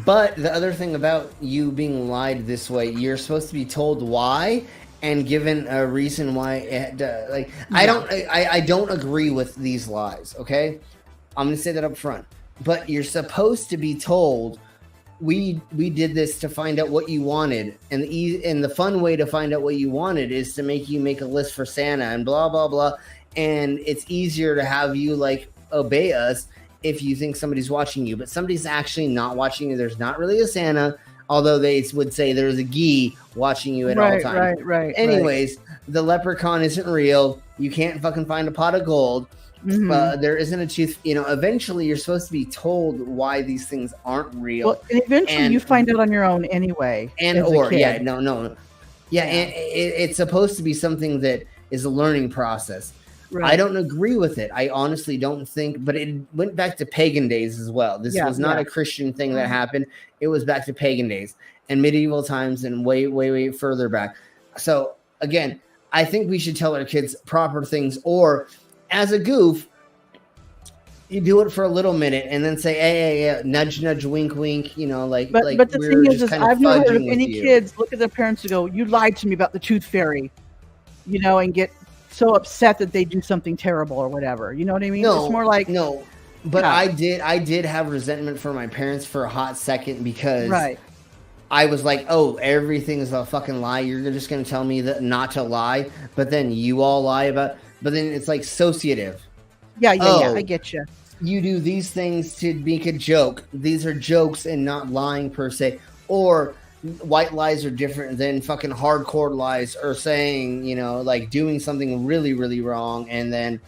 But the other thing about you being lied this way, you're supposed to be told why and given a reason why. I don't agree with these lies. Okay, I'm gonna say that up front. But you're supposed to be told we did this to find out what you wanted, and the fun way to find out what you wanted is to make you make a list for Santa and blah blah blah. And it's easier to have you like obey us if you think somebody's watching you, but somebody's actually not watching you. There's not really a Santa. Although they would say there's a gee watching you at all times. Right. Anyways, the leprechaun isn't real. You can't fucking find a pot of gold. There isn't a tooth. Eventually you're supposed to be told why these things aren't real. Well, and eventually you find out on your own anyway. And it's supposed to be something that is a learning process. Right. I don't agree with it. I honestly don't think, but it went back to pagan days as well. This was not a Christian thing that happened. It was back to pagan days and medieval times and way further back. So again, I think we should tell our kids proper things, or as a goof, you do it for a little minute and then say, hey, nudge, wink, wink, But the thing is I've never heard of any kids look at their parents and go, you lied to me about the tooth fairy, and get so upset that they do something terrible or whatever. You know what I mean? No, it's more like But I did have resentment for my parents for a hot second because I was like, oh, everything is a fucking lie. You're just going to tell me that not to lie, but then you all lie about. But then it's like associative. Yeah, I get you. You do these things to make a joke. These are jokes and not lying per se. Or white lies are different than fucking hardcore lies, or saying, like doing something really, really wrong and then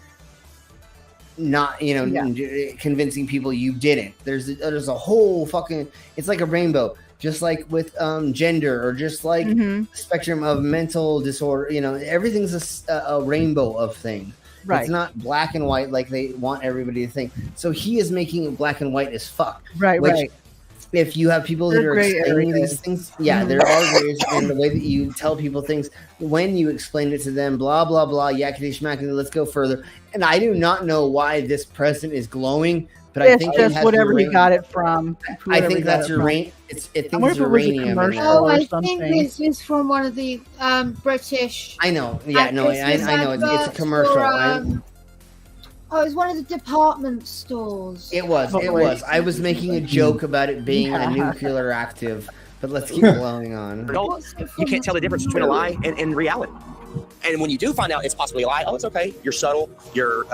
not, convincing people you didn't. There's a whole fucking, it's like a rainbow, just like with gender, or just like spectrum of mental disorder. Everything's a rainbow of things. Right. It's not black and white like they want everybody to think. So he is making it black and white as fuck. Right. If you have people that are explaining these things, there are grays in the way that you tell people things when you explain it to them, blah, blah, blah, yakety schmackety, let's go further. And I do not know why this present is glowing, but I think just whatever he got it from. I think that's uranium. It's uranium. I think this is from one of the British. I know. Yeah, no, I know. It's a commercial. It was one of the department stores. It was. I was making a joke about it being a nuclear active, but let's keep blowing on. You can't tell the difference between a lie and reality. And when you do find out it's possibly a lie, it's okay. You're subtle. You're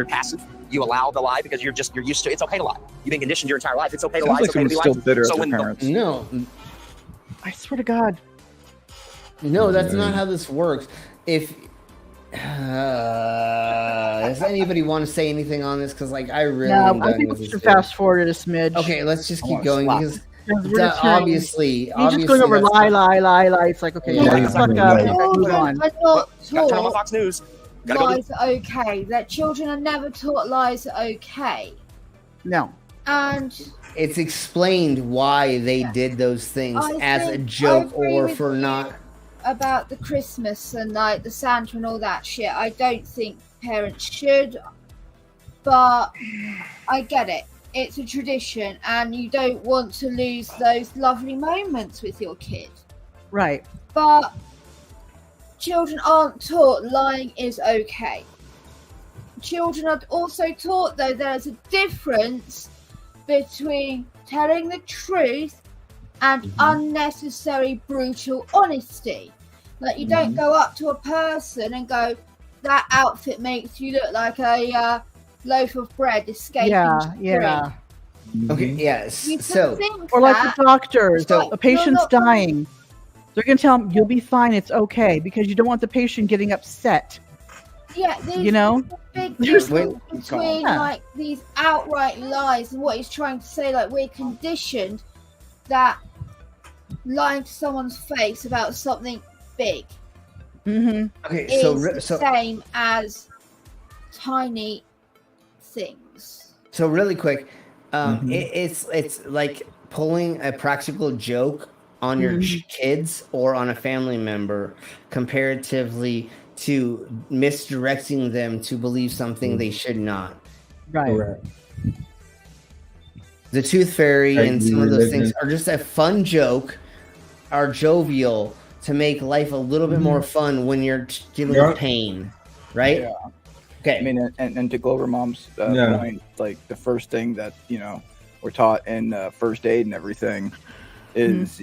passive. You allow the lie because you're used to it. It's okay to lie. You've been conditioned your entire life. It's okay to lie. It's okay to be still bitter so at their parents. No, I swear to God. No, that's not how this works. If does anybody want to say anything on this? Because I really I think we should fast forward a smidge. Okay, let's just keep going because obviously just going over lie. It's like, okay, fuck up. Move on. Turn on Fox News. Lies are okay. That children are never taught lies are okay. No. And it's explained why they did those things as a joke or for not. About the Christmas and the Santa and all that shit, I don't think parents should, but I get it. It's a tradition and you don't want to lose those lovely moments with your kid. Right. But children aren't taught lying is okay. Children are also taught, though, there's a difference between telling the truth and unnecessary brutal honesty. You don't go up to a person and go, that outfit makes you look like a loaf of bread escaping. Yeah. Okay, yes. Or like the doctors, the patient's dying. They're going to tell them, you'll be fine, it's okay, because you don't want the patient getting upset. Yeah, there's big difference between these outright lies and what he's trying to say. We're conditioned that lying to someone's face about something big okay, is the same as tiny things. So really quick, it's like pulling a practical joke on your kids or on a family member comparatively to misdirecting them to believe something they should not. Right. The Tooth Fairy and some of those things are just a fun joke, are jovial to make life a little bit more fun when you're dealing with pain, right? Yeah. Okay. I mean, and to go over Mom's point, the first thing that we're taught in first aid and everything is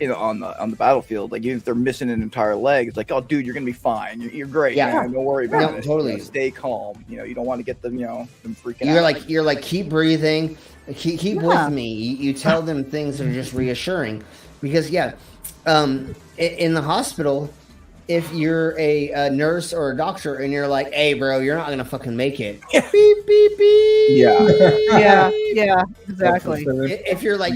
on the battlefield. Like even if they're missing an entire leg, it's like, oh, dude, you're gonna be fine. You're great. Yeah. Man. Don't worry about it. Totally. Stay calm. You don't want to get them them freaking out. You're like keep breathing, keep with me. You tell them things that are just reassuring, because in the hospital, if you're a nurse or a doctor and you're like, hey bro, you're not gonna fucking make it. Beep beep beep. Yeah, exactly. If you're like,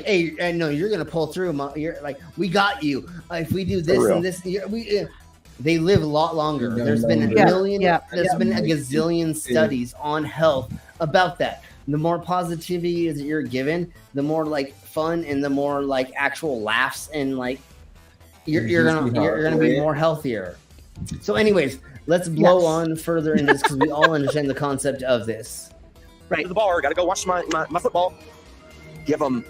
hey, no, you're gonna pull through. You're like, we got you. If we do this and this, they live a lot longer. There's been a million. There's been a gazillion studies on health about that. The more positivity that you're given, the more like fun and the more like actual laughs and like you're gonna be more healthier. So, anyways, let's blow on further into this because we all understand the concept of this. Right. To the bar, gotta go watch my football. Give them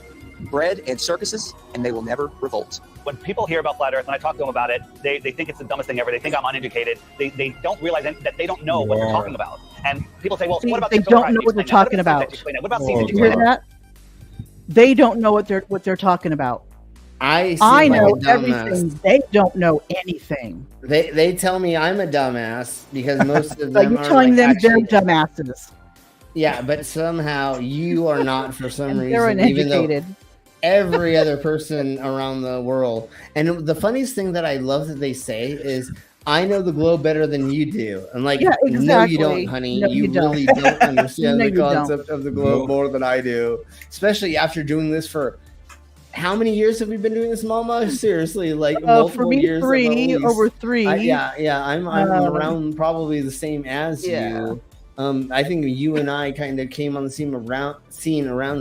bread and circuses, and they will never revolt. When people hear about flat Earth, when I talk to them about it, they think it's the dumbest thing ever. They think I'm uneducated. They don't realize that they don't know what they're talking about. And people say, well, what about they don't know what they're talking about? What about seasons? You hear that? They don't know what they're talking about. I know everything. They don't know anything. They tell me I'm a dumbass because most of them you're telling them they're dumbasses. Yeah, but somehow you are not for some reason. They're uneducated. Even though every other person around the world. And the funniest thing that I love that they say is, I know the globe better than you do. I'm like, exactly. No, you don't, honey. No, you don't. really don't understand No, the concept of the globe more than I do. Especially after doing this for how many years have we been doing this, Mama? Seriously, like multiple for me, years. over 3. I'm around probably the same as you. I think you and I kind of came on the scene around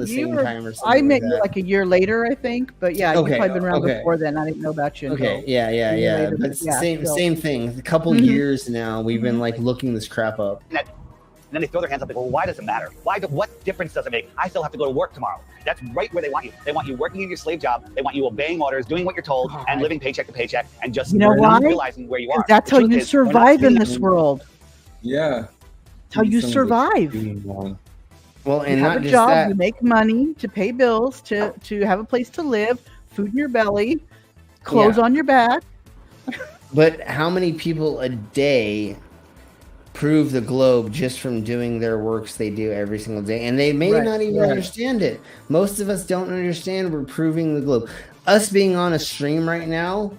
the same time or something. I met you like a year later, I think. But you've probably been around before then. I didn't know about you. Okay, yeah. But same thing. A couple years now, we've been like looking this crap up. And then they throw their hands up and go, well, why does it matter? What difference does it make? I still have to go to work tomorrow. That's right where they want you. They want you working in your slave job. They want you obeying orders, doing what you're told, and living paycheck to paycheck, and just not realizing where you are. That's how you survive in this world. Yeah. That's how you survive. Well, and you have a job, you make money to pay bills, to have a place to live, food in your belly, clothes on your back. But how many people a day prove the globe just from doing their works they do every single day? And they may not even understand it. Most of us don't understand we're proving the globe. Us being on a stream right now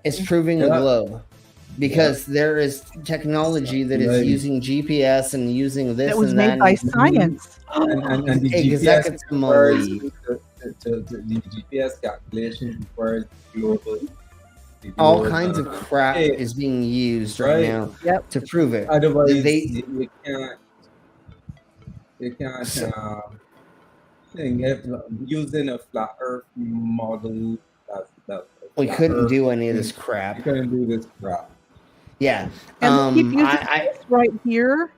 is proving the globe. Because there is technology that is using GPS and using this and that. That was made by science. And the GPS the GPS calculation requires global. All kinds of crap is being used right now to prove it. Otherwise, you can't using a flat Earth model. We couldn't do any of this crap. We couldn't do this crap. Yeah. And keep using this right here.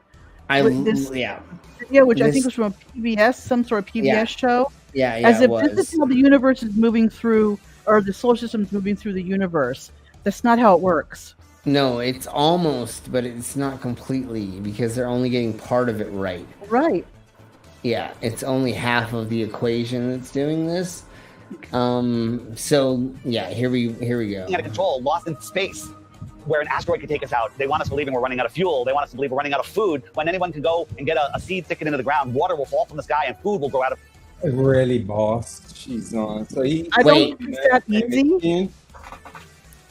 Which I think was from a PBS, some sort of PBS show. As if this is how the universe is moving through, or the solar system is moving through the universe. That's not how it works. No, it's almost, but it's not completely, because they're only getting part of it right. Right. Yeah, it's only half of the equation that's doing this. So yeah, here we go. Out of control, lost in space, where an asteroid could take us out. They want us believing we're running out of fuel. They want us to believe we're running out of food. When anyone can go and get a seed, stick it into the ground, water will fall from the sky, and food will grow out of. Really, boss? She's on. So I don't think it's that easy.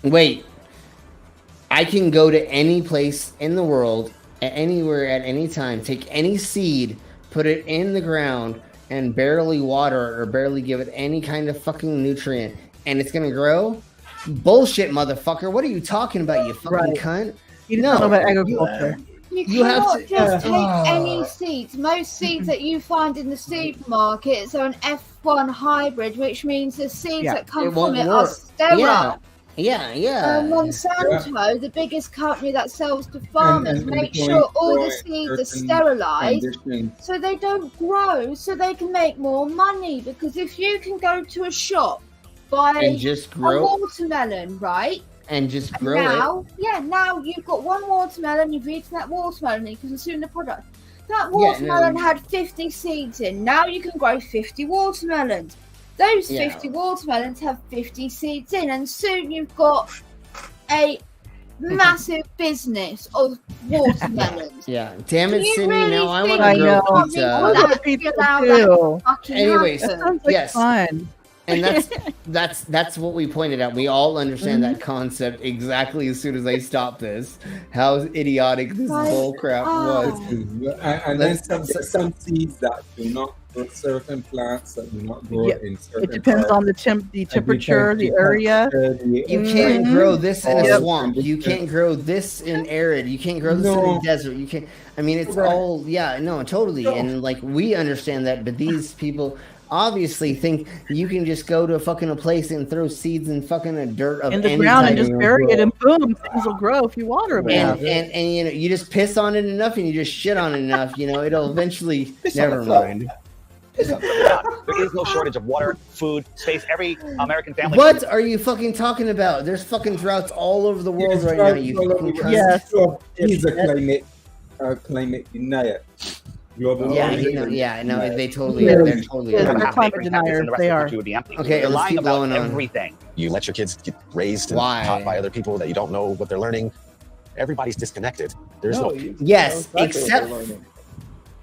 Wait, I can go to any place in the world, anywhere, at any time, take any seed, put it in the ground, and barely water it or barely give it any kind of fucking nutrient, and it's gonna grow? Bullshit, motherfucker! What are you talking about, you fucking cunt? You don't know about agriculture. You cannot just take any seeds. Most seeds that you find in the supermarkets are an F1 hybrid, which means the seeds that come from it are sterile. Monsanto, the biggest company that sells to farmers, make sure all the seeds are sterilized so they don't grow, so they can make more money. Because if you can go to a shop, buy a watermelon, right? And just grow it. Yeah, now you've got one watermelon, you've eaten that watermelon, you can consume the product. That watermelon had 50 seeds in. Now you can grow 50 watermelons. Those 50 watermelons have 50 seeds in, and soon you've got a massive business of watermelons. Yeah, damn it, Do you Sydney. really now I think want to grow something pizza. like that could allow that to fucking Anyways, happen? Sounds like yes. fun. And that's what we pointed out. We all understand that concept exactly as soon as I stopped this. How idiotic this bull crap was. And then some seeds that do not grow, certain plants that do not grow in certain It depends on the temperature, the area. You can't grow this in a swamp. You can't grow this in arid. You can't grow this in a desert. You can't. I mean, it's all totally. And like we understand that, but these people obviously think you can just go to a place and throw seeds in fucking a dirt of in the any ground type and just bury it, and boom, things will grow if you water them. and you just piss on it enough and you just shit on it enough, it'll eventually. Never mind. There is no shortage of water, food, space. Every American family. What are you fucking talking about? There's fucking droughts all over the world right now. You fucking cunt. Yes, he's a climate denier. Global they totally they're totally climate deniers. They are. Okay, They're let's lying keep about going on. everything. You let your kids get raised and taught by other people that you don't know what they're learning. Everybody's disconnected. There's no. Yes,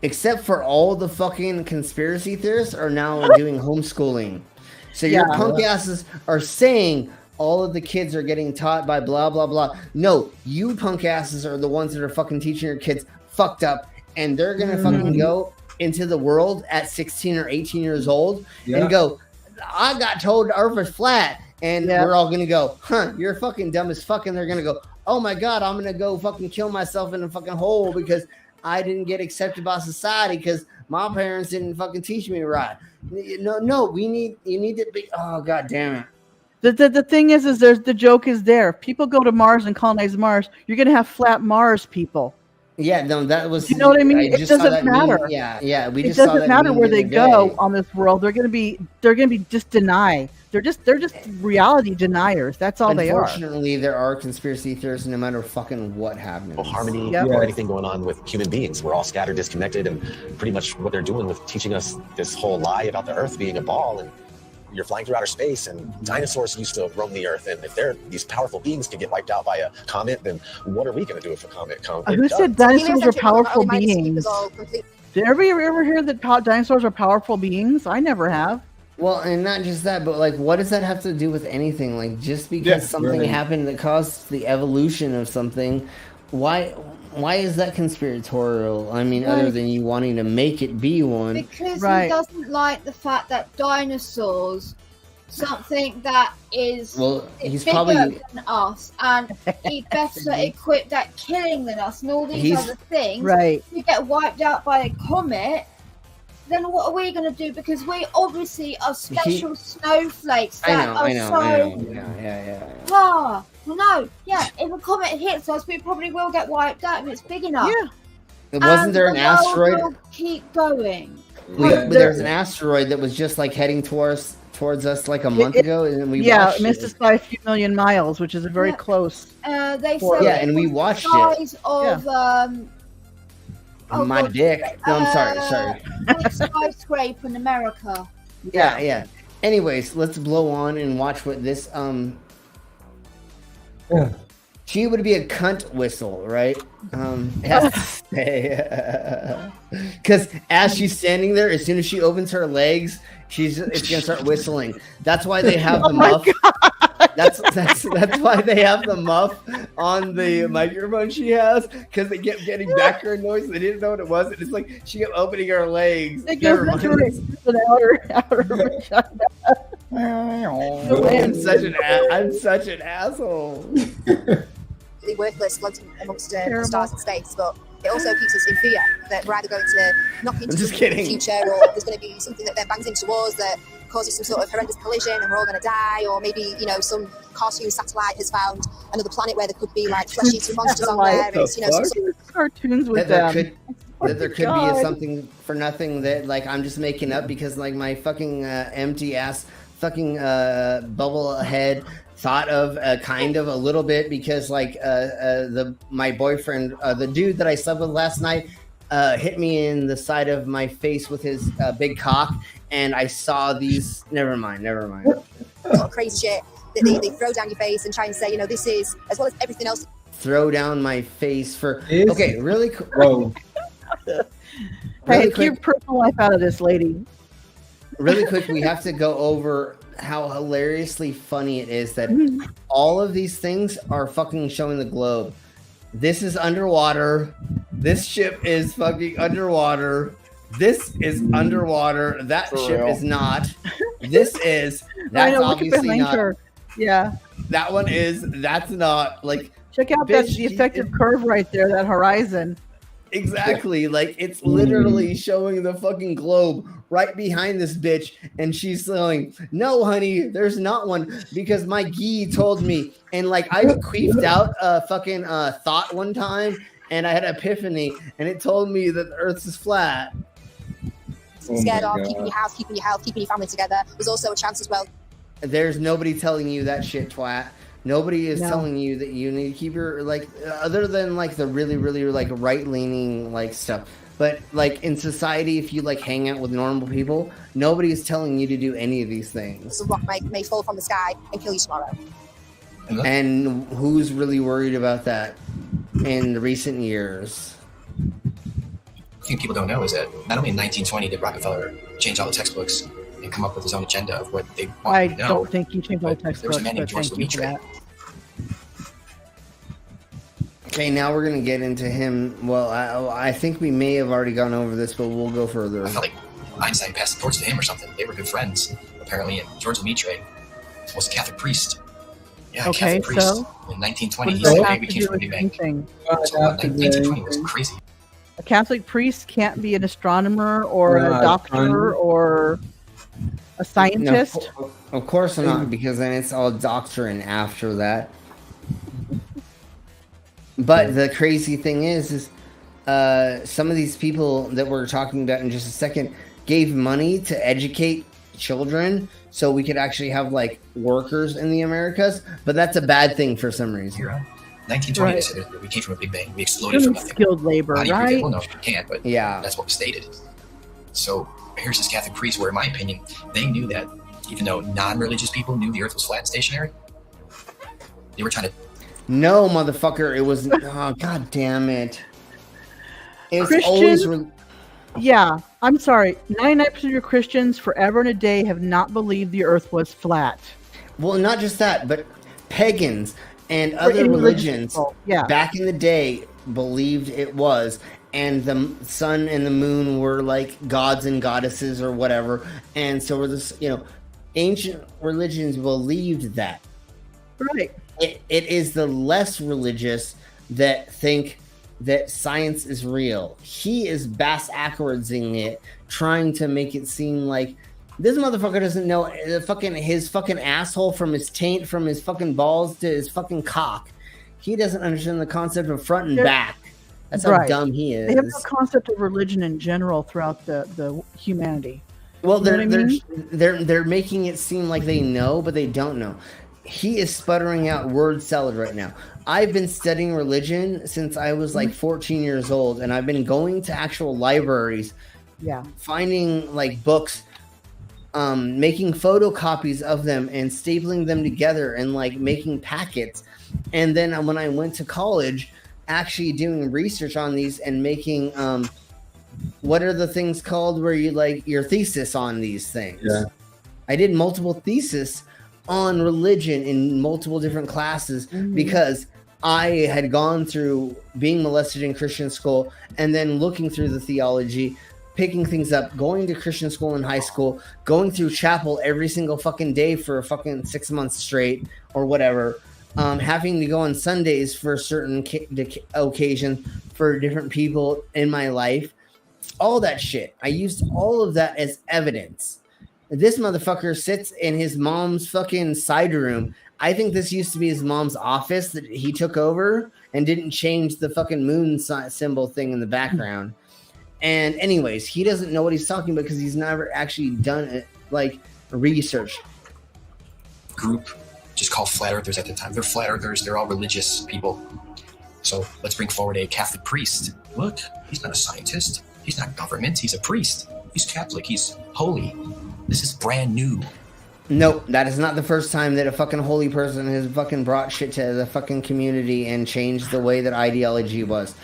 except for all the fucking conspiracy theorists are now doing homeschooling. So your punk asses are saying all of the kids are getting taught by blah blah blah. No, you punk asses are the ones that are fucking teaching your kids fucked up. And they're going to fucking go into the world at 16 or 18 years old and go, I got told the earth is flat. And we're all going to go, you're fucking dumb as fuck. And they're going to go, oh my God, I'm going to go fucking kill myself in a fucking hole because I didn't get accepted by society because my parents didn't fucking teach me right. No, you need to be, oh God damn it. The thing is the joke is there. If people go to Mars and colonize Mars, you're going to have flat Mars people. Yeah, no, that was. You know what I mean? It doesn't matter. Meme. We it just saw that doesn't matter meme where the they other go day. on this world. They're gonna be just deny. They're just reality deniers. That's all they are. Unfortunately, there are conspiracy theorists no matter fucking what happens. No harmony or anything going on with human beings. We're all scattered, disconnected, and pretty much what they're doing with teaching us this whole lie about the Earth being a ball and you're flying through outer space, and dinosaurs used to roam the Earth, and if these powerful beings can get wiped out by a comet, then what are we going to do if a comet comes? Who said dinosaurs are powerful beings? Did everybody ever hear that dinosaurs are powerful beings? I never have. Well, and not just that, but like, what does that have to do with anything? Like, just because something happened that caused the evolution of something, why is that conspiratorial? I mean, other than you wanting to make it be one. Because he doesn't like the fact that dinosaurs, something that is he's bigger probably than us, and he's better equipped at killing than us, and all these other things. Right. We get wiped out by a comet. Then what are we going to do? Because we obviously are special snowflakes that are if a comet hits us, we probably will get wiped out if it's big enough. Yeah. Wasn't there an asteroid? Will keep going. But there's an asteroid that was just like heading towards us like a month ago, and we watched it missed us by a few million miles, which is very close. They said and we watched the size of my dick. No, I'm sorry. Skyscraper in America. Yeah. Anyways, let's blow on and watch what this she would be a cunt whistle, right? Because as she's standing there, as soon as she opens her legs, it's gonna start whistling. That's why they have the muff. That's why they have the muff on the microphone she has, because they kept getting background noise. They didn't know what it was. And it's like she kept opening her legs. I'm such an asshole. Really worthless floating amongst the stars and space, but it also keeps us in fear that we're either going to knock into the future, or there's going to be something that then bangs into us that causes some sort of horrendous collision and we're all going to die, or maybe some cartoon satellite has found another planet where there could be like flesh-eating monsters on there. It's, some sort of cartoons with that there could be something for nothing that like I'm just making up because like my fucking empty ass fucking bubble head thought of kind of a little bit because like my boyfriend, the dude that I slept with last night, hit me in the side of my face with his big cock, and I saw these. Never mind. Crazy shit that they throw down your face and try and say, you know, this is, as well as everything else. Throw down my face for. Okay, really. Whoa. Hey, keep your personal life out of this, lady. Really quick, we have to go over how hilariously funny it is that all of these things are fucking showing the globe. This is underwater. This ship is fucking underwater. This is underwater. That ship is not. This is. That's obviously not. Yeah. That one is. That's not. Like, check out the effective curve right there. That horizon. Exactly. Like, it's literally showing the fucking globe right behind this bitch, and she's going, "No, honey, there's not one because my gi told me." And like, I queefed out a fucking thought one time, and I had an epiphany, and it told me that the Earth is flat. Scared of keeping your house, keeping your health, keeping your family together. There's also a chance as well. There's nobody telling you that shit, twat. Nobody is telling you that you need to keep your, like, other than like the really, really like right-leaning like stuff. But like in society, if you like hang out with normal people, nobody is telling you to do any of these things. A rock may fall from the sky and kill you tomorrow. And who's really worried about that in recent years? The thing people don't know is that not only in 1920 did Rockefeller change all the textbooks and come up with his own agenda of what they wanted to know. I don't think he changed all the textbooks. There was a man named George Lemaitre. Okay, now we're gonna get into him. Well, I think we may have already gone over this, but we'll go further. I felt like Einstein passed the torch to him or something. They were good friends, apparently. And George Lemaitre was a Catholic priest. Yeah, okay, Catholic priest. So in 1920, he said, "Hey, we came from the Big Bang." So 1920 was crazy. A Catholic priest can't be an astronomer or a doctor or a scientist. No, of course not, because then it's all doctrine after that. But the crazy thing is some of these people that we're talking about in just a second gave money to educate children so we could actually have like workers in the Americas. But that's a bad thing for some reason. 1920, they said we came from a Big Bang. We exploded from nothing. Skilled labor, right? Well, no, you can't, but that's what was stated. So here's this Catholic priest where, in my opinion, they knew that even though non-religious people knew the Earth was flat and stationary, they were trying to. No, motherfucker, it was. Oh, god damn it! It was Christians, always. Yeah, I'm sorry. 99% of Christians forever and a day have not believed the Earth was flat. Well, not just that, but pagans and other religions back in the day believed it was, and the sun and the moon were like gods and goddesses or whatever, and so were this, ancient religions believed that. Right. It is the less religious that think that science is real. He is bass-ackwardsing it, trying to make it seem like this motherfucker doesn't know his fucking asshole from his taint, from his fucking balls to his fucking cock. He doesn't understand the concept of front and back. That's how dumb he is. They have no concept of religion in general throughout the humanity. Well, they're making it seem like they know, but they don't know. He is sputtering out word salad right now. I've been studying religion since I was like 14 years old, and I've been going to actual libraries, finding like books, making photocopies of them and stapling them together and like making packets. And then when I went to college, actually doing research on these and making what are the things called where you like your thesis on these things. I did multiple theses on religion in multiple different classes because I had gone through being molested in Christian school and then looking through the theology, picking things up, going to Christian school in high school, going through chapel every single fucking day for a fucking 6 months straight or whatever, having to go on Sundays for certain occasions for different people in my life, all that shit. I used all of that as evidence. This motherfucker sits in his mom's fucking side room. I think this used to be his mom's office that he took over and didn't change the fucking moon symbol thing in the background. And anyways, he doesn't know what he's talking about because he's never actually done it, like research. Group just called flat earthers at the time. They're flat earthers. They're all religious people. So let's bring forward a Catholic priest. Look, he's not a scientist. He's not government. He's a priest. He's Catholic. He's holy. This is brand new. Nope, that is not the first time that a fucking holy person has fucking brought shit to the fucking community and changed the way that ideology was.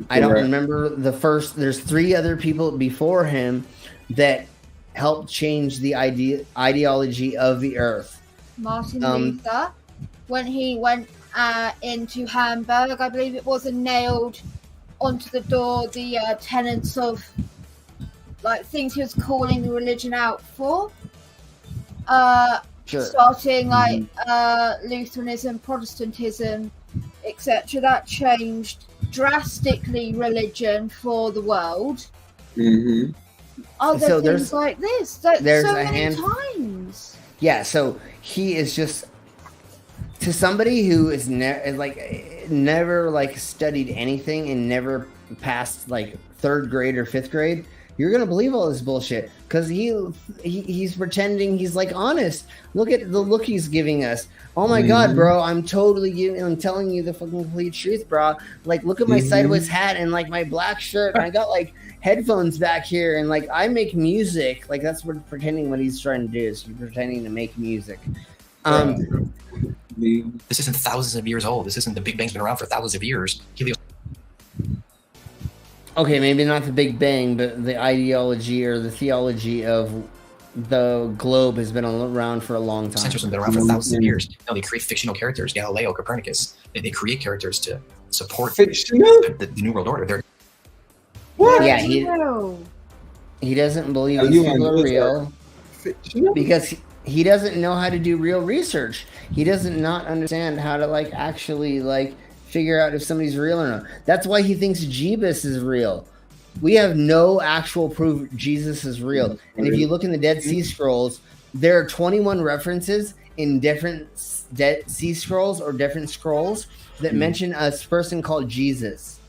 I don't remember the first. There's 3 other people before him that helped change the ideology of the earth. Martin Luther, when he went into Hamburg, I believe it was, and nailed onto the door the tenets of like things he was calling the religion out for. Starting like Lutheranism, Protestantism, etc. That changed drastically religion for the world. Other things like this, there's so many times. Yeah, so he is just, to somebody who is never like studied anything and never passed like 3rd grade or 5th grade, you're gonna believe all this bullshit because he's pretending he's like honest. Look at the look he's giving us. Oh my god, bro! I'm telling you the fucking complete truth, bro. Like, look at my sideways hat and like my black shirt. And I got like headphones back here, and like I make music. Like that's what pretending what he's trying to do is he's pretending to make music. This isn't thousands of years old. This isn't the Big Bang's been around for thousands of years. Okay, maybe not the Big Bang, but the ideology or the theology of the globe has been around for a long time. Centrism has been around for thousands of years. No, they create fictional characters. Galileo, Copernicus. They create characters to support the New World Order. Yeah, he doesn't believe these people are real because he doesn't know how to do real research. He doesn't not understand how to like actually like figure out if somebody's real or not. That's why he thinks Jeebus is real. We have no actual proof Jesus is real. And if you look in the Dead Sea Scrolls, there are 21 references in different Dead Sea Scrolls or different scrolls that mention a person called Jesus.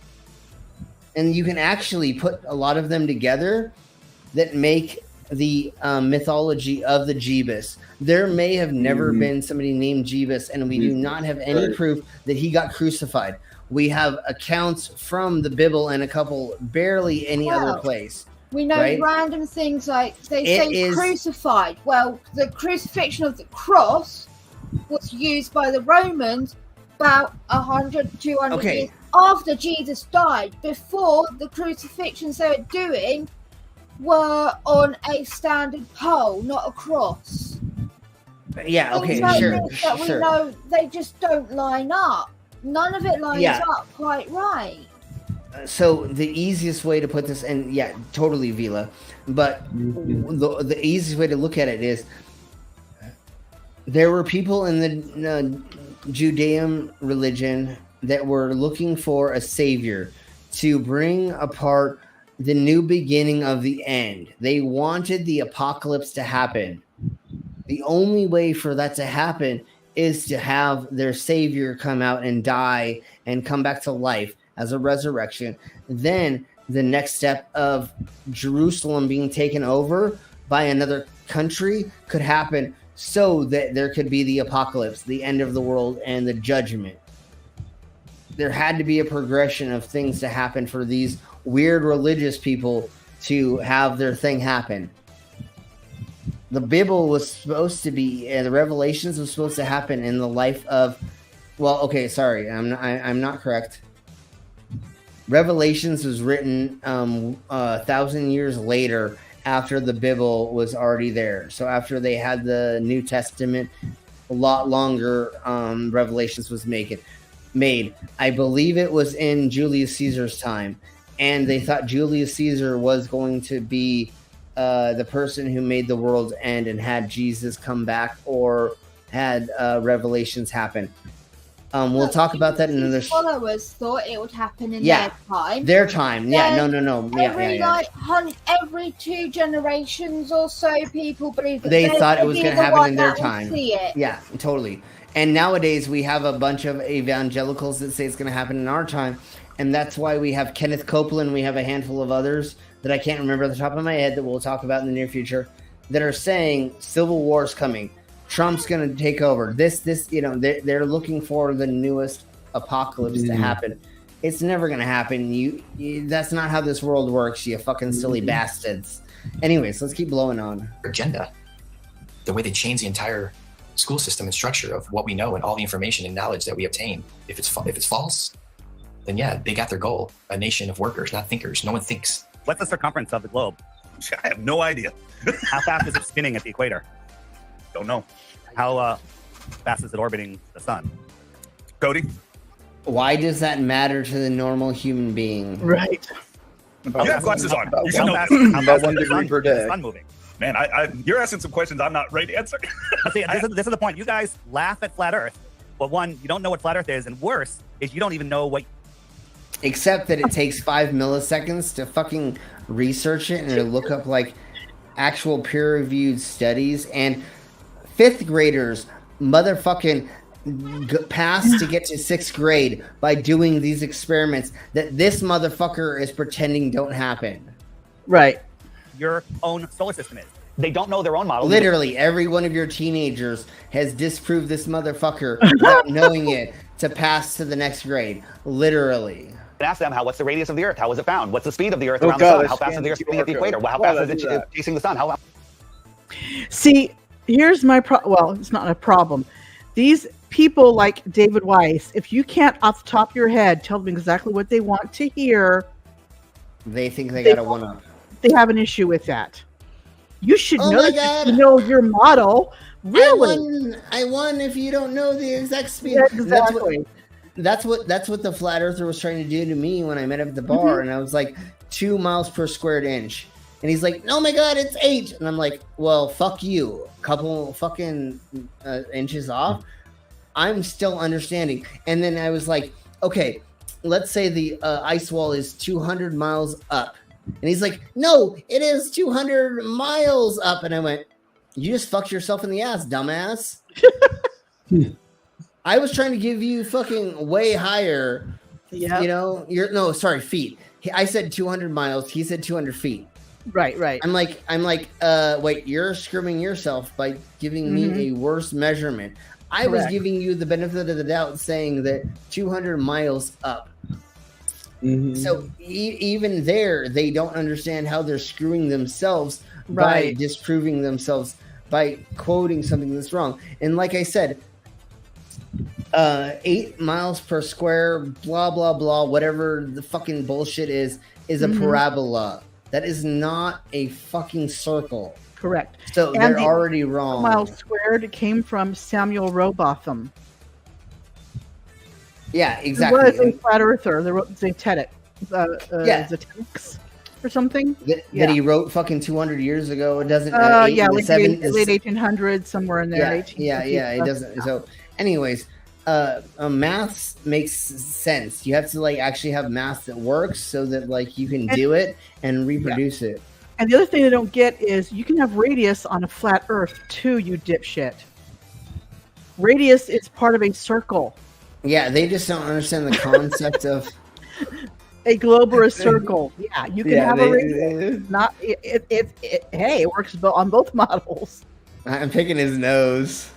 And you can actually put a lot of them together that make the mythology of the Jeebus. There may have never been somebody named Jeebus, and we do not have any proof that he got crucified. We have accounts from the Bible and a couple, barely any other place. We know random things like they say crucified. Well, the crucifixion of the cross was used by the Romans about 100, 200 years after Jesus died. Before, the crucifixions they were doing were on a standard pole, not a cross. Yeah, okay, sure. We know they just don't line up. None of it lines up quite right. So the easiest way to put this, and totally Vila, but the easiest way to look at it is there were people in the Judean religion that were looking for a savior to bring apart the new beginning of the end. They wanted the apocalypse to happen. The only way for that to happen is to have their savior come out and die and come back to life as a resurrection. Then the next step of Jerusalem being taken over by another country could happen so that there could be the apocalypse, the end of the world, and the judgment. There had to be a progression of things to happen for these weird religious people to have their thing happen. The Bible was supposed to be, the Revelations was supposed to happen in the life of, I'm not correct. Revelations was written 1,000 years later after the Bible was already there. So after they had the New Testament, a lot longer Revelations was made. I believe it was in Julius Caesar's time. And they thought Julius Caesar was going to be the person who made the world end and had Jesus come back or had Revelations happen. We'll talk about that in another. Followers thought it would happen in their time. Their time. No. Every 2 generations or so, people believe that they thought it was going to happen in their time. Yeah, totally. And nowadays we have a bunch of evangelicals that say it's going to happen in our time. And that's why we have Kenneth Copeland. We have a handful of others that I can't remember at the top of my head that we'll talk about in the near future that are saying civil war's coming. Trump's going to take over. They're looking for the newest apocalypse to happen. It's never gonna happen. That's not how this world works, you fucking silly bastards. Anyways, let's keep blowing on. Agenda. The way they change the entire school system and structure of what we know and all the information and knowledge that we obtain. If it's false, then yeah, they got their goal. A nation of workers, not thinkers. No one thinks. What's the circumference of the globe? I have no idea. How fast is it spinning at the equator? Don't know. How fast is it orbiting the sun? Cody? Why does that matter to the normal human being? Right. You have glasses on. You should know about 1 degree per day. Sun moving. Man, you're asking some questions I'm not ready to answer. See, this is the point. You guys laugh at flat Earth, but one, you don't know what flat Earth is, and worse is you don't even know what. Except that it takes 5 milliseconds to fucking research it and to look up like actual peer-reviewed studies, and 5th graders motherfucking pass to get to 6th grade by doing these experiments that this motherfucker is pretending don't happen. Right. Your own solar system is. They don't know their own model. Literally, every one of your teenagers has disproved this motherfucker without knowing it to pass to the next grade. Literally. Ask them what's the radius of the Earth? How was it found? What's the speed of the Earth around the sun? How fast is the Earth spinning at the equator? How fast is it chasing the sun? See, here's my well, it's not a problem. These people like David Weiss, if you can't off the top of your head tell them exactly what they want to hear, they think they got a one-up. They have an issue with that. You should know that you know your model. Really? I won if you don't know the exact speed. Yeah, exactly. That's what the flat earther was trying to do to me when I met him at the bar, and I was like 2 miles per squared inch. And he's like, "Oh my god, it's 8." And I'm like, "Well, fuck you. Couple fucking inches off. I'm still understanding." And then I was like, "Okay, let's say the ice wall is 200 miles up." And he's like, "No, it is 200 miles up." And I went, "You just fucked yourself in the ass, dumbass." I was trying to give you fucking way higher. Yeah. You know, feet. I said 200 miles. He said 200 feet. Right. I'm like, wait, you're screwing yourself by giving me a worse measurement. I was giving you the benefit of the doubt, saying that 200 miles up. So even there, they don't understand how they're screwing themselves by disproving themselves by quoting something that's wrong. And like I said, 8 miles per square, blah, blah, blah, whatever the fucking bullshit is a parabola. That is not a fucking circle. Correct. So and they're already wrong. Miles squared came from Samuel Rowbotham. Yeah, exactly. He was a flat earther. They wrote Zetetic. Zetetics or something. That he wrote fucking 200 years ago. It doesn't. Late 1800s, somewhere in there. Yeah. It doesn't. So, anyways, maths makes sense. You have to actually have math that works so that you can do it and reproduce it. And the other thing they don't get is you can have radius on a flat Earth too, you dipshit. Radius is part of a circle. Yeah, they just don't understand the concept of a globe or a circle. Yeah, you can have a radius. Hey, it works on both models. I'm picking his nose.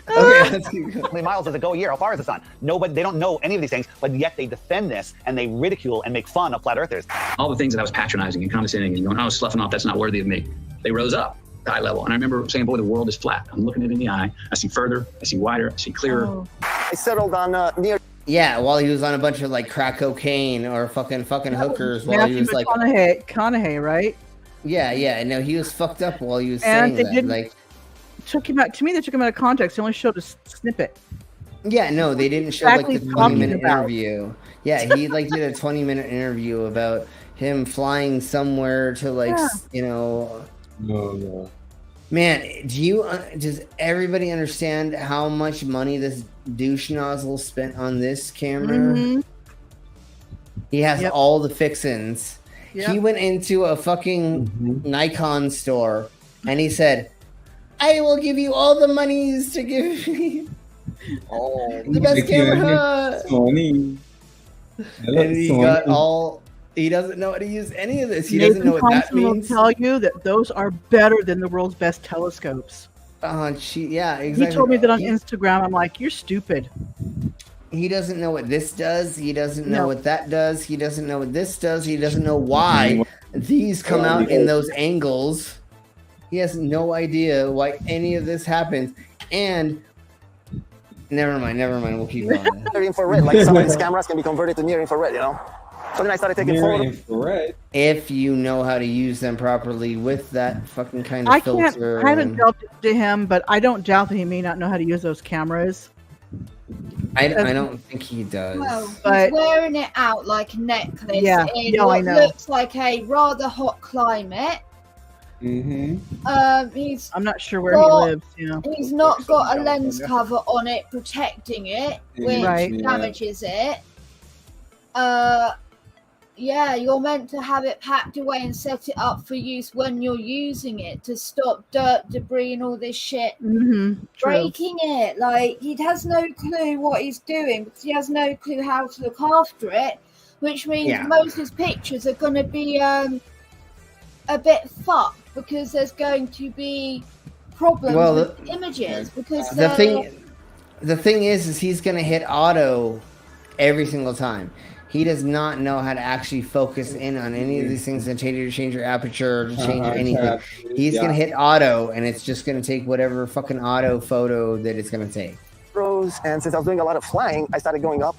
Okay, let's keep going. How many miles does it go a year? How far is the sun? They don't know any of these things, but yet they defend this and they ridicule and make fun of flat earthers. All the things that I was patronizing and condescending and going, I was sloughing off, that's not worthy of me. They rose up to eye level. And I remember saying, boy, the world is flat. I'm looking it in the eye. I see further, I see wider, I see clearer. I settled on near. Yeah, while he was on a bunch of crack cocaine or fucking hookers while he was McConaughey, right? Yeah. No, he was fucked up while he was and saying that. Took him out. To me, they took him out of context. They only showed a snippet. Yeah, no, they didn't show the 20-minute interview. Yeah, he did a 20-minute interview about him flying somewhere to No. Man, does everybody understand how much money this douche nozzle spent on this camera? He has all the fixins. He went into a fucking Nikon store and he said, "I will give you all the monies to give me the best camera." And he got all. He doesn't know how to use any of this. He doesn't know what that means. Will tell you that those are better than the world's best telescopes. Yeah, exactly. He told me that on Instagram. I'm like, "You're stupid." He doesn't know what this does. He doesn't know what that does. He doesn't know what this does. He doesn't know why these come out in those angles. He has no idea why any of this happens. And never mind. We'll keep going. Near infrared, like some of these cameras can be converted to near infrared, you know? So then I started taking photos. If you know how to use them properly with that fucking kind of filter. I haven't delved into him, but I don't doubt that he may not know how to use those cameras. I don't think he does. Well, But- he's wearing it out like a necklace Yeah, in I what know. looks like a rather hot climate. He's I'm not sure where he lives. He's not got a lens cover on it protecting it, which damages it. Yeah, you're meant to have it packed away and set it up for use when you're using it to stop dirt, debris, and all this shit breaking it. Like, he has no clue what he's doing because he has no clue how to look after it, which means most of his pictures are going to be a bit fucked because there's going to be problems with images because the thing is he's going to hit auto every single time. He does not know how to actually focus in on any of these things and change your aperture, to change anything. He's going to hit auto, and it's just going to take whatever fucking auto photo that it's going to take. And since I was doing a lot of flying, I started going up,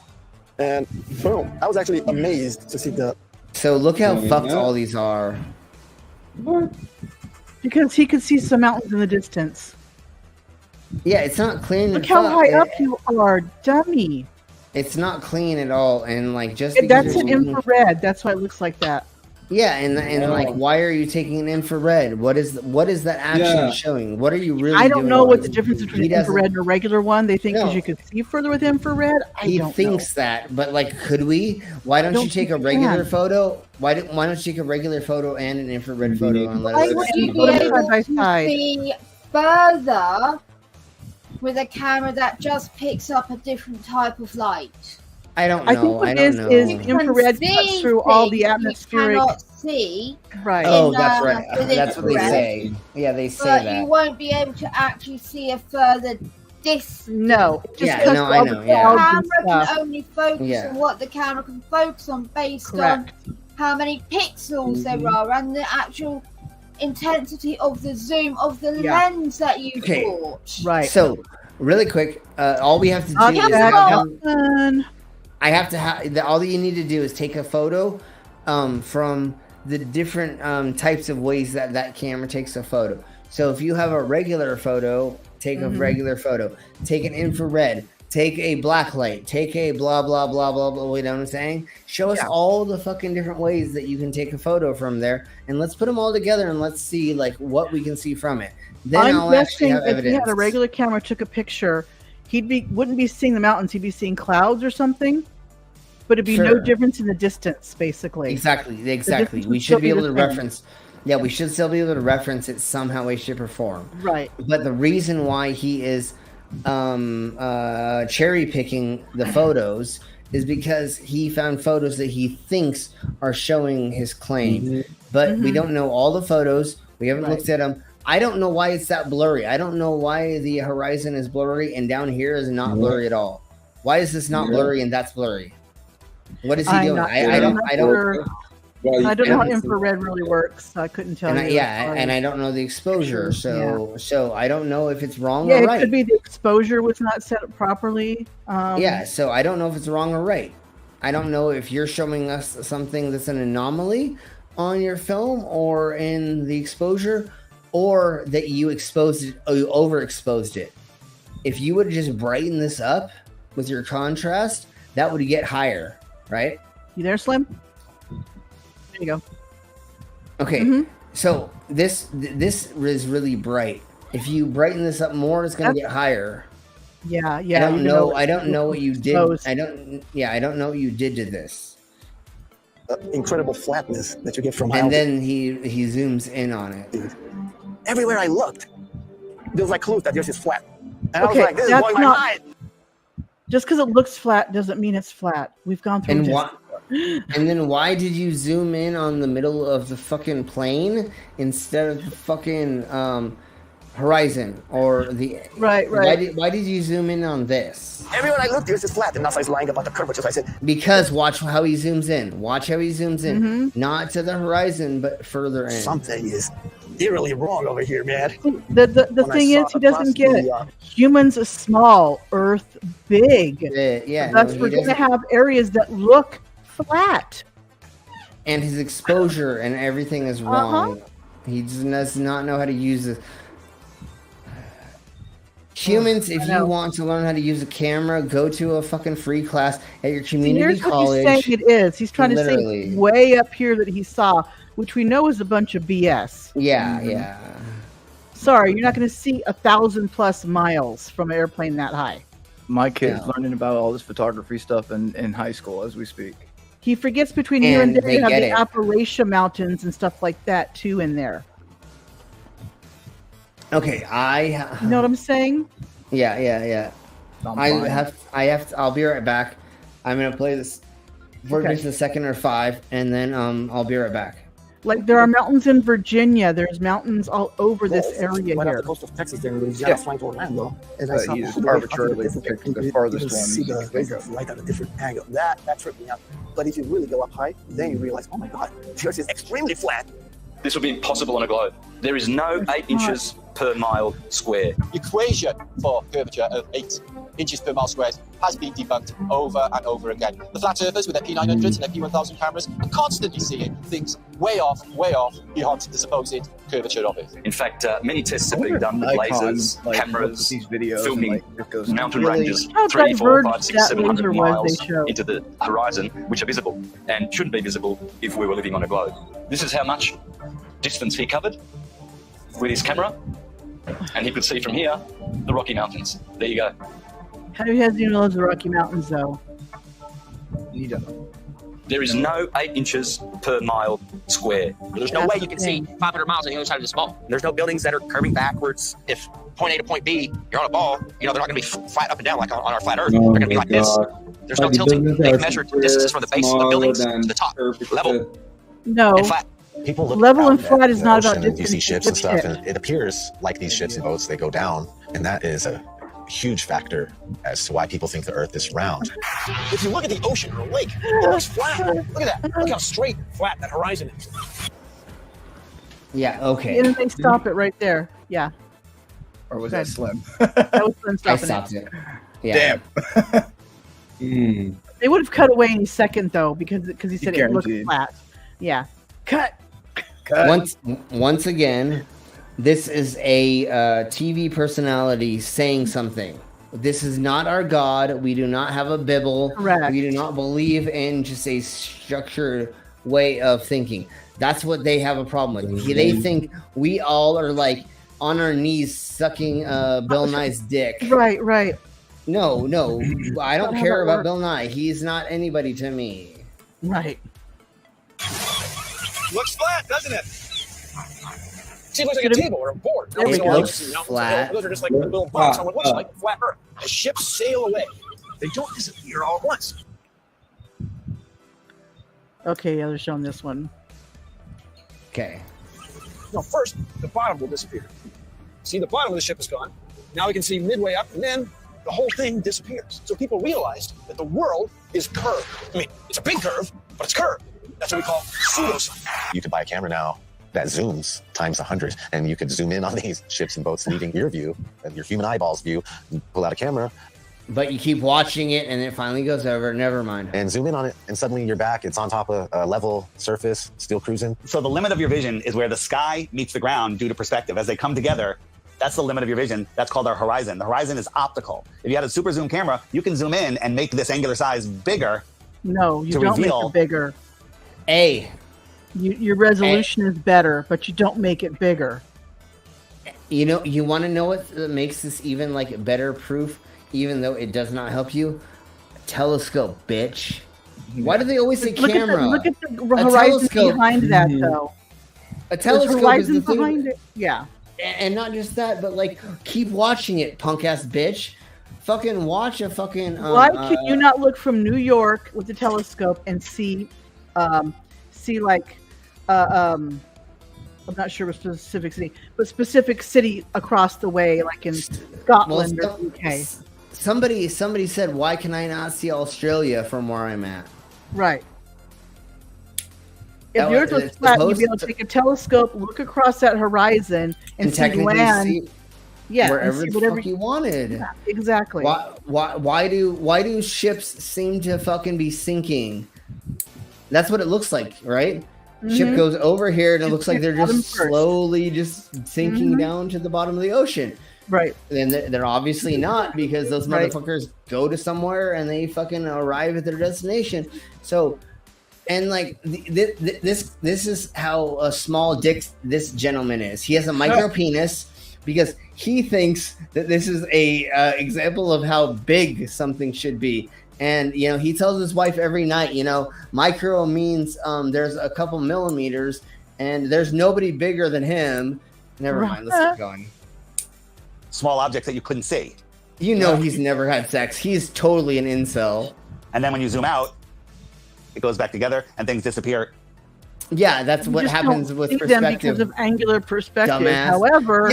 and boom! I was actually amazed to see the. So look how fucked all these are. Because he could see some mountains in the distance. Yeah, it's not clean. Look how high up you are, dummy. It's not clean at all, and like just that's an infrared. That's why it looks like that. Yeah, and like, why are you taking an infrared? What is that action showing? What are you really? I don't doing know what the difference between infrared and a regular one. They think because you could see further with infrared. He thinks that, but like, could we? Why don't you take a regular photo? Why don't you take a regular photo and an infrared photo and let Why us would see you be able to see further with a camera that just picks up a different type of light? I don't know. I think what it is infrared cuts through all the atmospheric. You cannot see. Right. Oh, that's right. That's what they say. Yeah, they say but that. you won't be able to actually see a further distance. No. I know. The camera can only focus Yeah. on what the camera can focus on based on how many pixels there are and the actual intensity of the zoom of the lens that you bought. Right. So, really quick, all we have to do is all you need to do is take a photo from the different types of ways that camera takes a photo. So if you have a regular photo, take a regular photo. Take an infrared. Take a black light. Take a blah, blah, blah, blah, blah. You know what I'm saying? Show us all the fucking different ways that you can take a photo from there. And let's put them all together and let's see like what we can see from it. Then I'll actually have evidence. If he had a regular camera, took a picture, wouldn't be seeing the mountains. He'd be seeing clouds or something. But it'd be no difference in the distance, basically. Exactly. We should be able to reference. Yeah, we should still be able to reference it somehow, way, shape, or form. Right. But the reason why he is cherry picking the photos is because he found photos that he thinks are showing his claim. But we don't know all the photos. We haven't looked at them. I don't know why it's that blurry. I don't know why the horizon is blurry and down here is not blurry at all. Why is this not blurry and that's blurry? What is he doing? I don't know how infrared really works. So I couldn't tell you. And I don't know the exposure, so I don't know if it's wrong or right. It could be the exposure was not set up properly. So I don't know if it's wrong or right. I don't know if you're showing us something that's an anomaly on your film or in the exposure, or that you exposed it, or you overexposed it. If you would just brighten this up with your contrast, that would get higher, right? You there, Slim? There you go. Okay, so this is really bright. If you brighten this up more, it's going to get higher. Yeah. I don't know what you did. I don't know what you did to this. Incredible flatness that you get from. And then he zooms in on it. Dude. Everywhere I looked, there was like clues that yours is flat. And I was like, this is blowing my mind. Just because it looks flat doesn't mean it's flat. We've gone through and then why did you zoom in on the middle of the fucking plane instead of the fucking horizon or the right. Why did you zoom in on this? Everywhere I looked, there's flat, and that's why I was lying about the curvature. So I said, because watch how he zooms in. Watch how he zooms in. Not to the horizon, but further in. Something is eerily wrong over here, man. The thing is, he doesn't get it. Humans are small, Earth big. Yeah, we're going to have areas that look flat. And his exposure and everything is wrong. He does not know how to use this. Humans, if you want to learn how to use a camera, go to a fucking free class at your community college. Here's what he's saying it is. He's trying to say way up here that he saw, which we know is a bunch of BS. Yeah. Sorry, you're not going to see 1,000+ miles from an airplane that high. My kid's learning about all this photography stuff in high school as we speak. He forgets between here and there you have the Appalachian Mountains and stuff like that too in there. Okay, you know what I'm saying? Yeah. I'll be right back. I'm gonna play this for just a second or 5, and then I'll be right back. Like there are mountains in Virginia. There's mountains all over this area went here. off the coast of Texas there in Louisiana, flying to Orlando, and I saw he just arbitrarily picked the farthest see one. the light at a different angle. That tripped me out. But if you really go up high, then you realize, oh my God, the Earth is extremely flat. This would be impossible on a globe. There is no 8 inches per mile square. The equation for curvature of 8 inches per mile squared has been debunked over and over again. The flat earthers with their P900s and their P1000 cameras are constantly seeing things way off beyond the supposed curvature of it. In fact, many tests have been done with lasers, cameras, filming mountain ranges 3, 4, 5, 6, 700 miles into the horizon, which are visible and shouldn't be visible if we were living on a globe. This is how much distance he covered with his camera, and he could see from here the Rocky Mountains. There you go. How do you guys even know the Rocky Mountains though? You don't know. There is no 8 inches per mile square. There's no way you can see 500 miles on the other side of this ball. There's no buildings that are curving backwards. If point A to point B, you're on a ball, they're not going to be flat up and down like on our flat Earth. They're going to be like this. There's no tilting. They've measured distances from the base of the buildings to the top level. No. And flat. People look level and at flat is the not ocean about and you see ships and stuff, shit. and it appears like these ships and boats, they go down, and that is a huge factor as to why people think the Earth is round. If you look at the ocean or a lake, it looks flat. Look at that. Look how straight, flat that horizon is. Yeah, okay. And they stop it right there. Yeah. Or was that Slim? That was Slim I stopping stopped it. Yeah. Damn. They would have cut away any second though because he said it looked Guaranteed. flat. Yeah. Cut. Once again, this is a TV personality saying something. This is not our God. We do not have a Bible. Correct. We do not believe in just a structured way of thinking. That's what they have a problem with. They think we all are like on our knees sucking Bill Nye's dick. Right. No. I don't care about Bill Nye. He's not anybody to me. Right. Looks flat, doesn't it? See, it looks like a table or a board. It looks flat. Those are just like a little box on what looks like flat Earth. The ships sail away. They don't disappear all at once. Okay, yeah, they're showing this one. Okay. No, first, the bottom will disappear. See, the bottom of the ship is gone. Now we can see midway up, and then the whole thing disappears. So people realized that the world is curved. I mean, it's a big curve, but it's curved. That's what we call pseudoscience. You could buy a camera now that zooms times 100, and you could zoom in on these ships and boats leaving your view, and your human eyeballs view, and pull out a camera. But you keep watching it, and it finally goes over. Never mind. And zoom in on it, and suddenly you're back. It's on top of a level surface, still cruising. So the limit of your vision is where the sky meets the ground due to perspective. As they come together, that's the limit of your vision. That's called our horizon. The horizon is optical. If you had a super zoom camera, you can zoom in and make this angular size bigger. No, you don't make it bigger. Your resolution is better, but you don't make it bigger. You know, you want to know what makes this even like better proof, even though it does not help you? Telescope, bitch. Why do they always say camera? Look at the horizon behind that, though. A telescope is the thing behind it. Yeah. And not just that, but like, keep watching it, punk ass bitch. Fucking watch a fucking. Why can you not look from New York with the telescope and see like I'm not sure what specific city, but specific city across the way, like in Scotland or UK. Somebody said, "Why can I not see Australia from where I'm at?" Right. If yours was flat, you'd be able to take a telescope, look across that horizon, and see land. Wherever the fuck you wanted. Yeah, exactly. Why do ships seem to fucking be sinking? That's what it looks like, right? Ship goes over here and it looks like they're just slowly just sinking down to the bottom of the ocean. Right. And they're obviously not, because those motherfuckers go to somewhere and they fucking arrive at their destination. So, and like this is how a small dick this gentleman is. He has a micro penis because he thinks that this is a example of how big something should be. And, you know, he tells his wife every night, you know, micro means there's a couple millimeters and there's nobody bigger than him. Never mind. Let's keep going. Small objects that you couldn't see. You know, he's never had sex. He's totally an incel. And then when you zoom out, it goes back together and things disappear. Yeah, that's what happens with perspective. Because of angular perspective. Dumbass. However,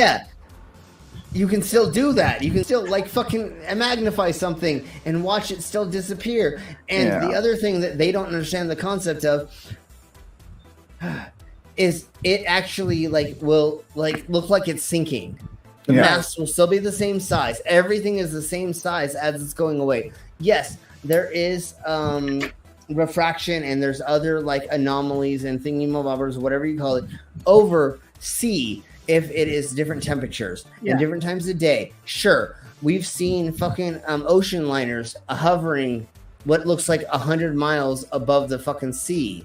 you can still do that. You can still like fucking magnify something and watch it still disappear. And the other thing that they don't understand the concept of is it actually like will like look like it's sinking. The mass will still be the same size. Everything is the same size as it's going away. Yes, there is refraction and there's other like anomalies and thingy-mabobbers, whatever you call it, over sea. If it is different temperatures and different times of day, sure. We've seen fucking ocean liners hovering what looks like 100 miles above the fucking sea.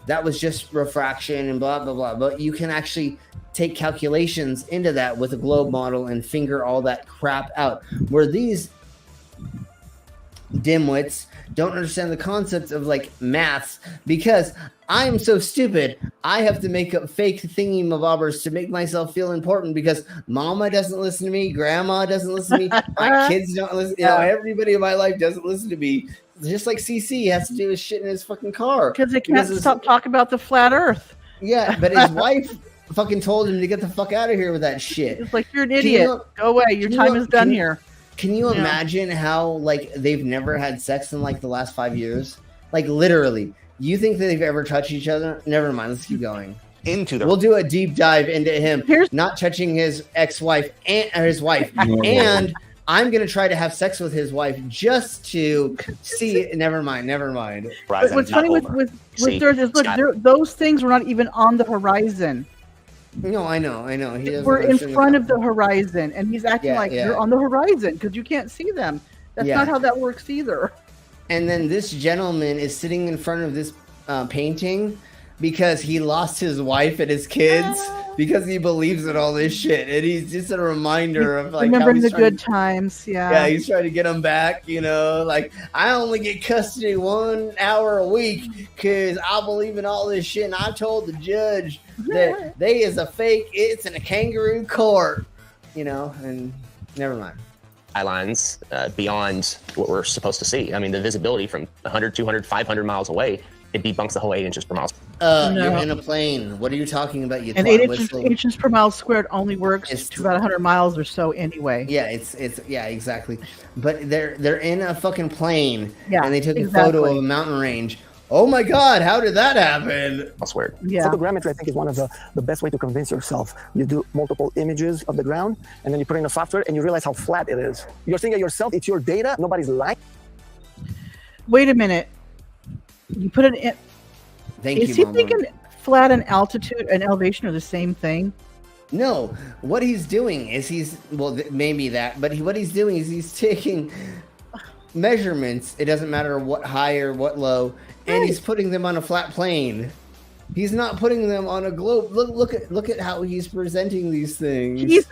That was just refraction and blah, blah, blah. But you can actually take calculations into that with a globe model and figure all that crap out. Where these dimwits don't understand the concept of like maths, because I'm so stupid. I have to make up fake thingy-mabobbers to make myself feel important because mama doesn't listen to me, grandma doesn't listen to me, my kids don't listen. You know, everybody in my life doesn't listen to me. Just like CC has to do his shit in his fucking car because they can't stop talking about the flat Earth. Yeah, but his wife fucking told him to get the fuck out of here with that shit. It's like, you're an idiot. Go away. Your time is done here. Can you imagine how like they've never had sex in like the last 5 years? Like literally. You think that they've ever touched each other? Never mind. Let's keep going. We'll do a deep dive into him not touching his ex-wife and his wife, and I'm gonna try to have sex with his wife just to see. Never mind. But what's funny with Earth is look, those things were not even on the horizon. No, I know. We're in front of the horizon, and he's acting like you're on the horizon because you can't see them. That's not how that works either. And then this gentleman is sitting in front of this painting because he lost his wife and his kids because he believes in all this shit. And he's just a reminder of like remembering the good times. Yeah, he's trying to get them back, you know, like I only get custody 1 hour a week because I believe in all this shit. And I told the judge that they is a fake, it's in a kangaroo court, you know, and never mind. Skylines beyond what we're supposed to see. I mean, the visibility from 100, 200, 500 miles away, it debunks the whole 8 inches per mile. You're in a plane. What are you talking about? And 8 inches per mile squared only works to about 100 miles or so anyway. Yeah, it's exactly. But they're in a fucking plane, and they took a photo of a mountain range. Oh my God, how did that happen? That's weird. Yeah. Photogrammetry, I think, is one of the best way to convince yourself. You do multiple images of the ground, and then you put in a software, and you realize how flat it is. You're seeing it yourself. It's your data. Nobody's lying. Wait a minute. You put it in. Is he thinking flat and altitude and elevation are the same thing? No. What he's doing is maybe that, but what he's doing is he's taking measurements. It doesn't matter what high or what low. And he's putting them on a flat plane. He's not putting them on a globe. Look at how he's presenting these things. He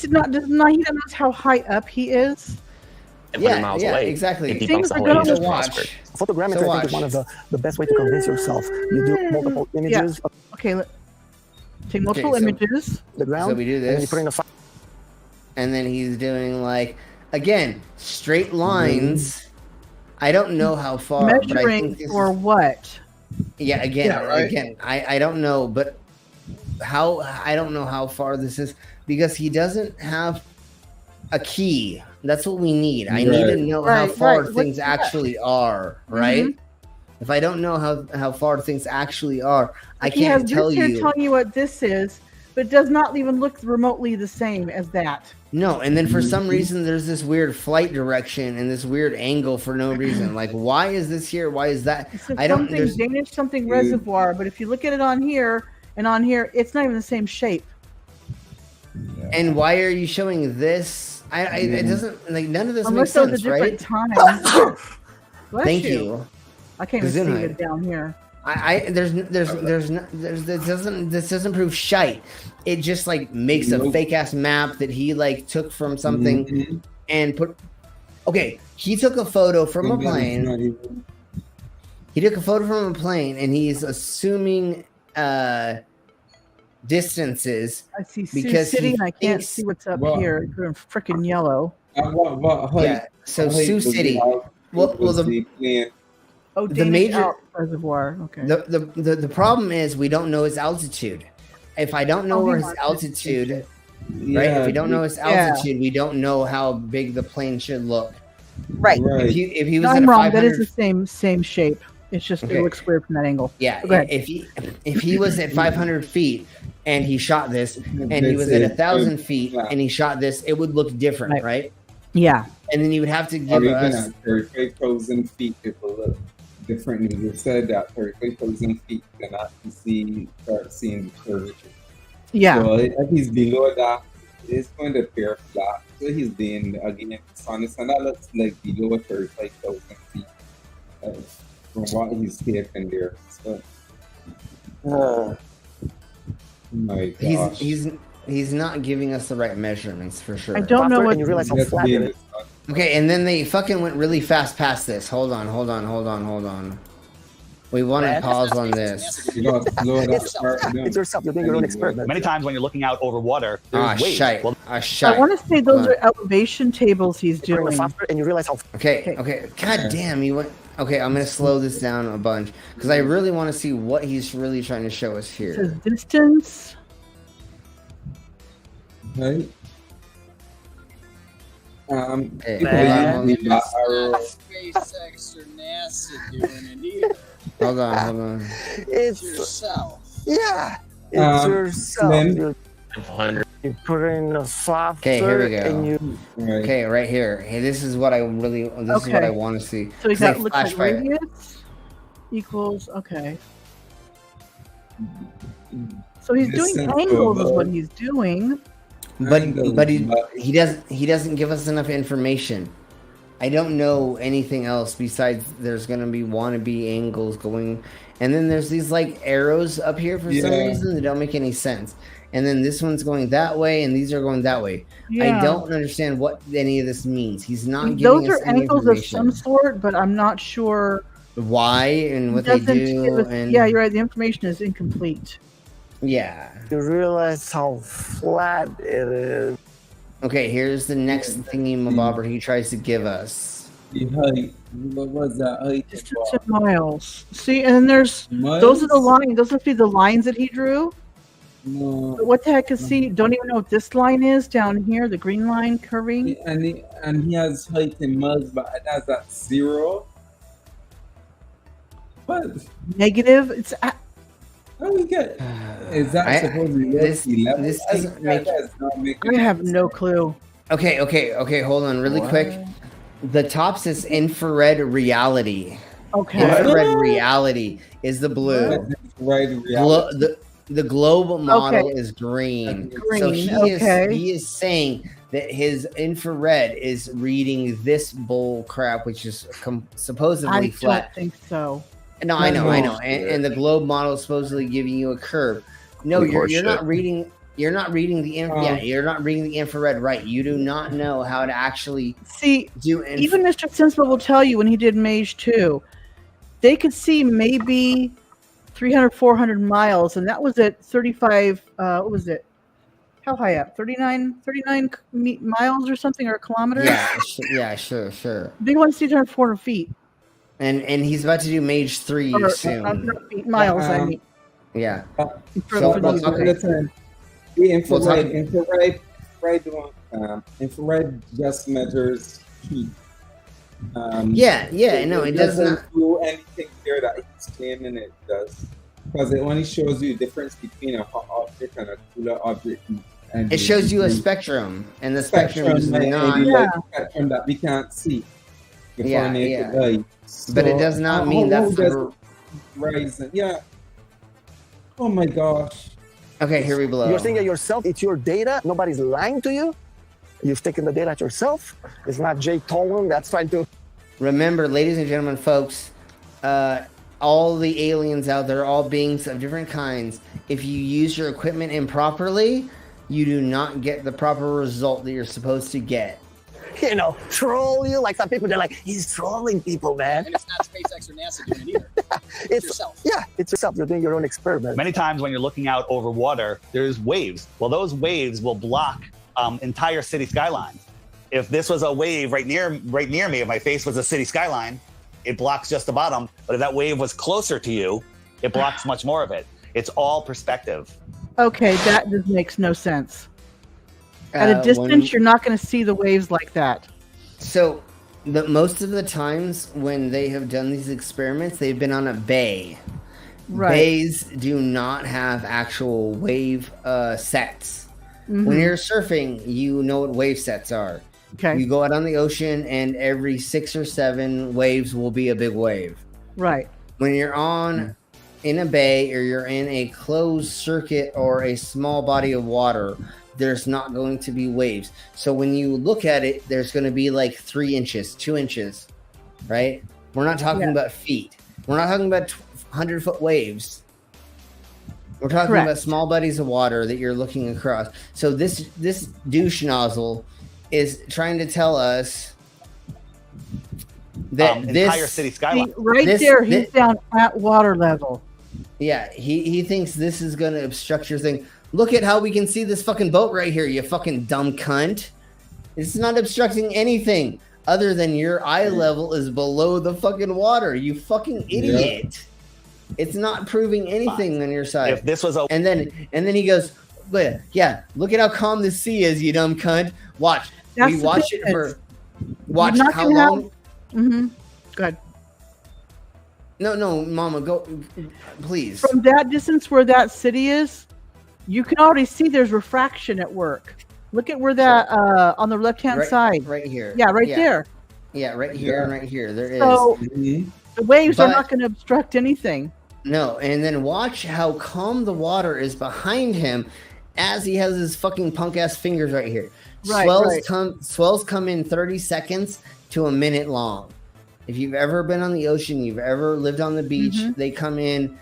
knows how high up he is. 100 miles away. Exactly. It debunks the whole 8 inches per mile squared. Photogrammetry, I think, is one of the best way to convince yourself. You do multiple images. Okay. Take multiple images. The ground. So we do this. And you put in a and then he's doing like again straight lines. I don't know how far. Measuring but I think for what? Yeah, again, I don't know, but I don't know how far this is because he doesn't have a key. That's what we need. I need to know how far things actually are, right? If I don't know how far things actually are, I can't tell you. Telling you what this is, but it does not even look remotely the same as that. No, and then for some reason there's this weird flight direction and this weird angle for no reason. Like, why is this here? Why is that? I don't. There's Danish something reservoir, but if you look at it on here and on here, it's not even the same shape. And why are you showing this? It doesn't like none of this Unless makes sense, a right? Time. Thank you. I can't even see it down here. This doesn't prove shite. It just like makes a fake ass map that he like took from something and put. Okay, he took a photo from a plane. He took a photo from a plane and he's assuming distances. I see because Sioux City and I can't see what's up here. It's freaking yellow. So Sioux City. The major reservoir. Okay. The problem is we don't know his altitude. If I don't know where his altitude, right? If we don't know his altitude, we don't know how big the plane should look. Right. If he was I'm at a wrong. 500, That is the same shape. It's just it looks weird from that angle. Yeah. If he was at 500 feet and he shot this, and he was at 1,000 feet and he shot this, it would look different, right? Yeah. And then you would have to give us 35,000 feet. It will look different. You said that 35,000 feet cannot start seeing the curvature. Yeah. So if he's below that, it's going to appear flat. So he's being again honest, and that looks like below 35,000 feet from what he's taken there. So, my gosh. He's not giving us the right measurements for sure. I don't know what you realize how flat it is. Okay, and then they fucking went really fast past this. Hold on. We want to pause on this. It's yourself. You're doing your own experiment. Many times when you're looking out over water, there's waves. Shite. I want to say those are elevation tables he's doing. And you realize how. Okay. God damn, you went. Okay, I'm gonna slow this down a bunch because I really want to see what he's really trying to show us here. It says distance. Right. SpaceX or NASA doing it either. Hold on. It's yourself. Yeah. It's yourself. You put in a software. Okay, here we go. And you. Okay, right here. Hey, this is what I really. This is what I want to see. So he's got looks like radius equals. Okay. So he's doing angles, is what he's doing. But he doesn't give us enough information. I don't know anything else besides there's gonna be wannabe angles going, and then there's these like arrows up here for some reason that don't make any sense. And then this one's going that way, and these are going that way. Yeah. I don't understand what any of this means. He's not giving those us are any angles information. of some sort, but I'm not sure why and what they do. Yeah, you're right. The information is incomplete. Yeah. You realize how flat it is. Okay, here's the next thingy mabobber he tries to give us. The height. What was that height? Distance in miles. See, and there's those are the lines. Those must be the lines that he drew. No. But what the heck is he? Don't even know what this line is down here. The green line curving. And he has height in miles, but it has that 0. What? Negative. It's. How do we get? Is that supposed to be this doesn't make. I have no clue. Okay. Hold on, really quick. The top says infrared reality. Okay. Infrared reality is the blue. The globe model is green. So he is saying that his infrared is reading this bull crap, which is supposedly flat. I don't think so. No, I know. And the globe model is supposedly giving you a curve. No, you're not reading. You're not reading the you're not reading the infrared right. You do not know how to actually do. Even Mr. Sensible will tell you when he did Mage 2, they could see maybe 300, 400 miles, and that was at 35. What was it? How high up? 39 miles or something, or kilometers? Yeah, sure. They want to see 300, 400 feet. And he's about to do Mage 3 soon. Miles, I mean. Yeah. So most of the time, the infrared just measures heat. It doesn't do anything here that it's claiming it does, because it only shows you the difference between a hot object and a cooler object. And it shows you a spectrum, and the spectrum is not spectrum that we can't see. But it does not mean that rising. Yeah. Oh my gosh. Okay, here we blow. You're thinking yourself, it's your data. Nobody's lying to you. You've taken the data yourself. It's not Jay Tolman that's trying to. Remember, ladies and gentlemen, folks, all the aliens out there, all beings of different kinds, if you use your equipment improperly, you do not get the proper result that you're supposed to get. You know, troll you like some people. They're like, he's trolling people, man. And it's not SpaceX or NASA doing it either. It's yourself. Yeah, it's yourself. You're doing your own experiment. Many times when you're looking out over water, there's waves. Well, those waves will block entire city skylines. If this was a wave right near me, if my face was a city skyline, it blocks just the bottom. But if that wave was closer to you, it blocks much more of it. It's all perspective. Okay, that just makes no sense. At a distance, you're not going to see the waves like that. So, most of the times when they have done these experiments, they've been on a bay. Right. Bays do not have actual wave sets. Mm-hmm. When you're surfing, you know what wave sets are. Okay. You go out on the ocean, and every 6 or 7 waves will be a big wave. Right. When you're in a bay, or you're in a closed circuit or a small body of water, there's not going to be waves. So when you look at it, there's going to be like 3 inches, 2 inches, right? We're not talking about feet. We're not talking about 100-foot waves. We're talking about small bodies of water that you're looking across. So this douche nozzle is trying to tell us that entire city skyline. He's down at water level. Yeah, he thinks this is going to obstruct your thing. Look at how we can see this fucking boat right here, you fucking dumb cunt. It's not obstructing anything other than your eye level is below the fucking water, you fucking idiot. Yeah. It's not proving anything on your side. If this was and then he goes, yeah, look at how calm the sea is, you dumb cunt. Watch. We watch it for how long. Mm-hmm. Go ahead. No, Mama, go, please. From that distance where that city is, you can already see there's refraction at work. Look at where that on the left-hand side. Right here. Yeah, right there. Yeah, right here and right here. There is. So the waves are not going to obstruct anything. No, and then watch how calm the water is behind him as he has his fucking punk-ass fingers right here. Swells come in 30 seconds to a minute long. If you've ever been on the ocean, you've ever lived on the beach, they come in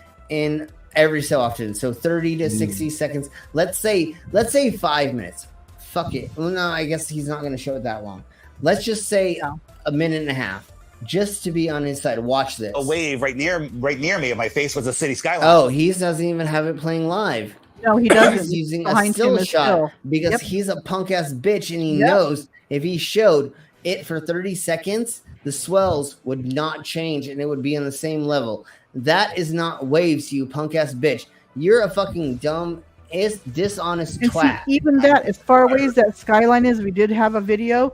every so often. So 30 to 60 seconds. Let's say 5 minutes. Fuck it. Well, no, I guess he's not going to show it that long. Let's just say a minute and a half, just to be on his side. Watch this. A wave right near me. If my face was a city skyline. Oh, he doesn't even have it playing live. No, he doesn't. He's using a still shot because he's a punk ass bitch, and he knows if he showed it for 30 seconds, the swells would not change, and it would be on the same level. That is not waves, you punk ass bitch. You're a fucking dumb, dishonest twat. See, even that, as far away as that skyline is, we did have a video.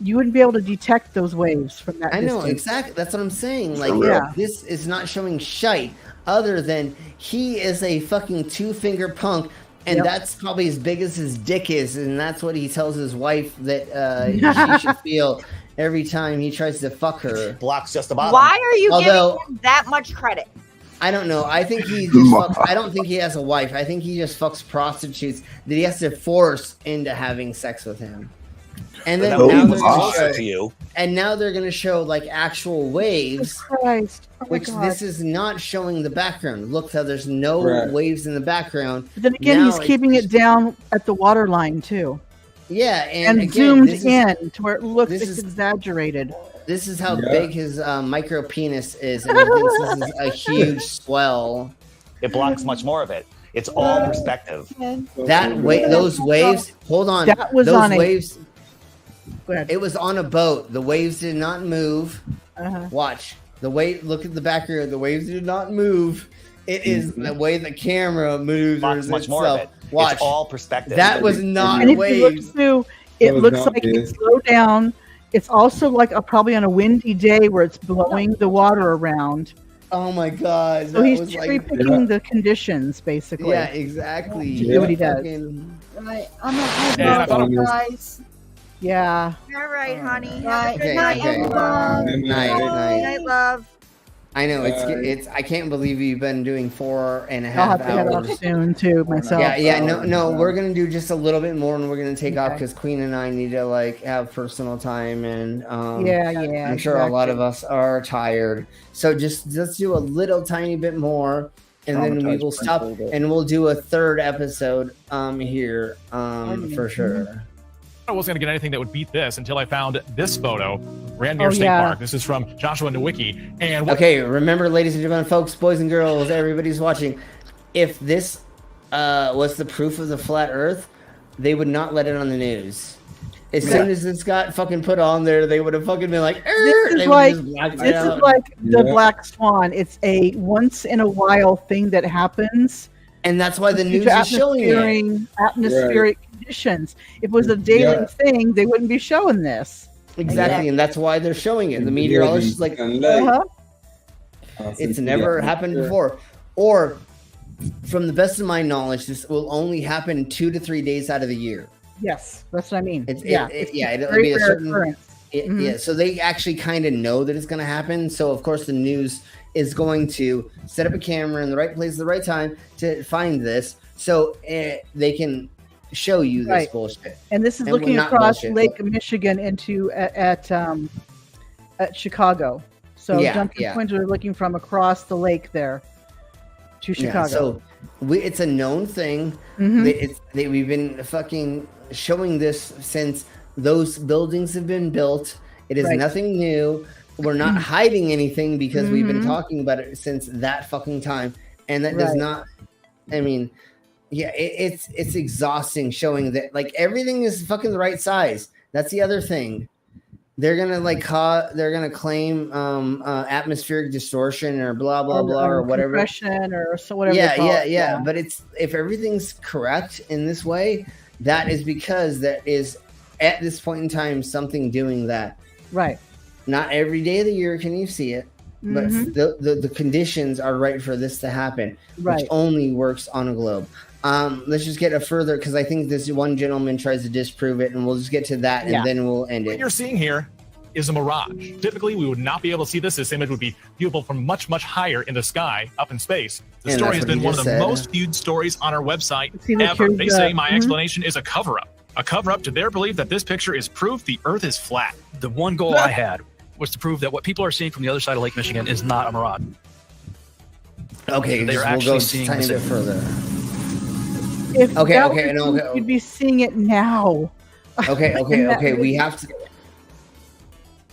You wouldn't be able to detect those waves from that distance. I know, exactly. That's what I'm saying. Like, this is not showing shite other than he is a fucking 2-finger punk, and that's probably as big as his dick is, and that's what he tells his wife that she should feel every time he tries to fuck her. Blocks just the bottom. Why are you giving him that much credit? I don't know. I think he just fucks, I don't think he has a wife. I think he just fucks prostitutes that he has to force into having sex with him. And then now they're going to show like actual waves, which this is not showing the background. Look how there's no waves in the background. But then again, he's keeping it down at the water line too. Yeah, and again, zoomed in to where it looks exaggerated. This is how big his micro penis is, and he thinks this is a huge swell. It blocks much more of it. It's all perspective. Those waves. Hold on. That was those on waves. Go ahead. It was on a boat. The waves did not move. Watch the wave. Look at the background. The waves did not move. It is the way the camera maneuvers much itself. more of it. Watch. It's all perspective. That was not And if you waves. look too, it looks like it's slowed down. It's also like probably on a windy day where it's blowing the water around. Oh my god! So he's cherry picking the conditions, basically. Yeah, exactly. To do what he does. Right, I'm gonna head off, guys. Yeah. All right, honey. Right. Good night, everyone. Good night. Good night, love. I know it's. I can't believe you've been doing 4.5 I'll have to head hours. off soon too myself. Yeah. No. We're gonna do just a little bit more, and we're gonna take off because Queen and I need to have personal time, and Yeah, I'm sure a lot of us are tired. So let's do a little tiny bit more, and then we will stop, and we'll do a third episode here for sure. I wasn't going to get anything that would beat this until I found this photo, Randmere State Park. This is from Joshua Nowicki. And okay, remember, ladies and gentlemen, folks, boys and girls, everybody's watching. If this was the proof of the flat Earth, they would not let it on the news. As soon as this got fucking put on there, they would have fucking been like, This is like the Black Swan. It's a once in a while thing that happens. And that's why the due news to is showing it. Atmospheric conditions. If it was a daily thing, they wouldn't be showing this. Exactly, and that's why they're showing it. The meteorologist is like, it's never happened before. Or, from the best of my knowledge, this will only happen 2 to 3 days out of the year. Yes, that's what I mean. It'll very be a rare certain. occurrence. Yeah, so they actually kind of know that it's going to happen. So of course the news is going to set up a camera in the right place at the right time to find this, so they can show you this bullshit. And this is looking across Lake Michigan into at Chicago. So Duncan Pointer are looking from across the lake there to Chicago. Yeah, so it's a known thing. We've been fucking showing this since those buildings have been built. It is nothing new. We're not hiding anything because we've been talking about it since that fucking time. And that does not, I mean, it's exhausting showing that like everything is fucking the right size. That's the other thing. They're gonna they're gonna claim atmospheric distortion or blah blah blah or whatever, compression or so whatever. Yeah. But if everything's correct in this way, that is because that is at this point in time something doing that. Right. Not every day of the year can you see it, but the conditions are right for this to happen, which only works on a globe. Let's just get a further, because I think this one gentleman tries to disprove it, and we'll just get to that, and then we'll end it. What you're seeing here is a mirage. Typically, we would not be able to see this. This image would be viewable from much, much higher in the sky, up in space. The story has been one of the most viewed stories on our website ever. They say my explanation is a cover-up. A cover-up to their belief that this picture is proof the Earth is flat. The one goal I had was to prove that what people are seeing from the other side of Lake Michigan is not a mirage. Okay, they're we'll actually go seeing tiny bit further. If you'd be seeing it now. Okay.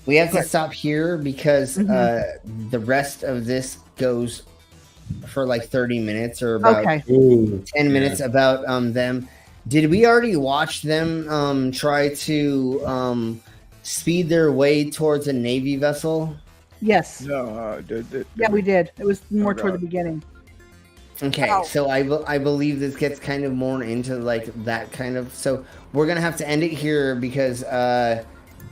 We have to stop here because the rest of this goes for like 30 minutes or about 10 minutes about them. Did we already watch them try to speed their way towards a Navy vessel? Yes. No, yeah, we did. It was more toward the beginning. Okay, so I believe this gets kind of more into like that kind of. So we're gonna have to end it here because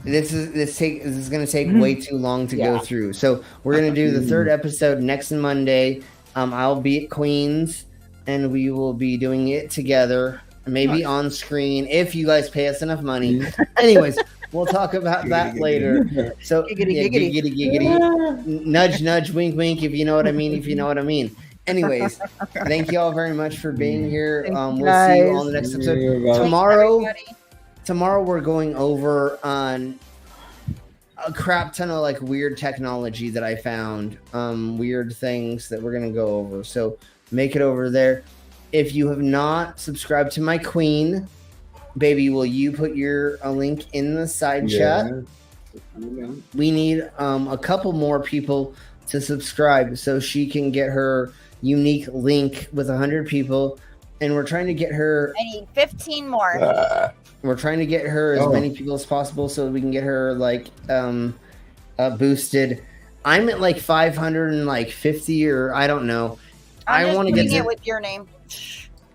this is gonna take way too long to go through. So we're gonna do the third episode next Monday. I'll be at Queens, and we will be doing it together, maybe on screen if you guys pay us enough money. Anyways. We'll talk about that later. So, giggity. Nudge, nudge, wink, wink, if you know what I mean. Anyways, thank you all very much for being here. We'll see you on the next episode. Tomorrow we're going over on a crap ton of like weird technology that I found. Weird things that we're going to go over. So make it over there. If you have not subscribed to my queen, baby, will you put your link in the side chat? We need a couple more people to subscribe so she can get her unique link with 100 people, and we're trying to get her. I need 15 more. We're trying to get her as many people as possible so we can get her like boosted. I'm at like 550 or I don't know. I'm want to doing get it to, with your name.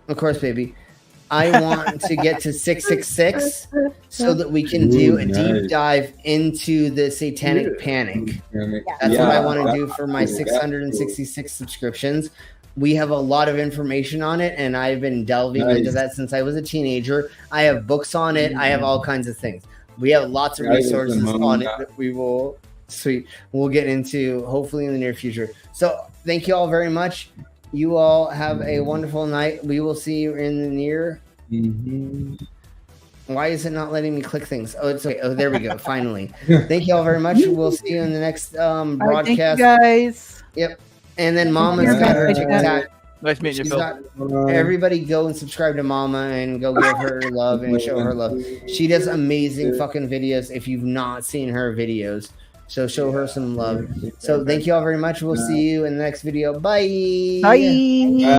of course, baby. I want to get to 666 so that we can do a deep dive into the Satanic Panic. That's what I want to do for my 666 subscriptions. We have a lot of information on it, and I've been delving into that since I was a teenager. I have books on it. I have all kinds of things. We have lots of resources on it that we'll get into hopefully in the near future. So thank you all very much. You all have a wonderful night. We will see you in the near. Why is it not letting me click things? Oh, it's okay. Oh, there we go. Finally. Thank you all very much. We'll see you in the next broadcast. Thank you guys. Yep. And then Mama's got her TikTok. Nice meeting you, Phil. Everybody go and subscribe to Mama and go give her love and show her love. She does amazing fucking videos if you've not seen her videos. So show her some love. So thank you all very much. We'll see you in the next video. Bye. Bye.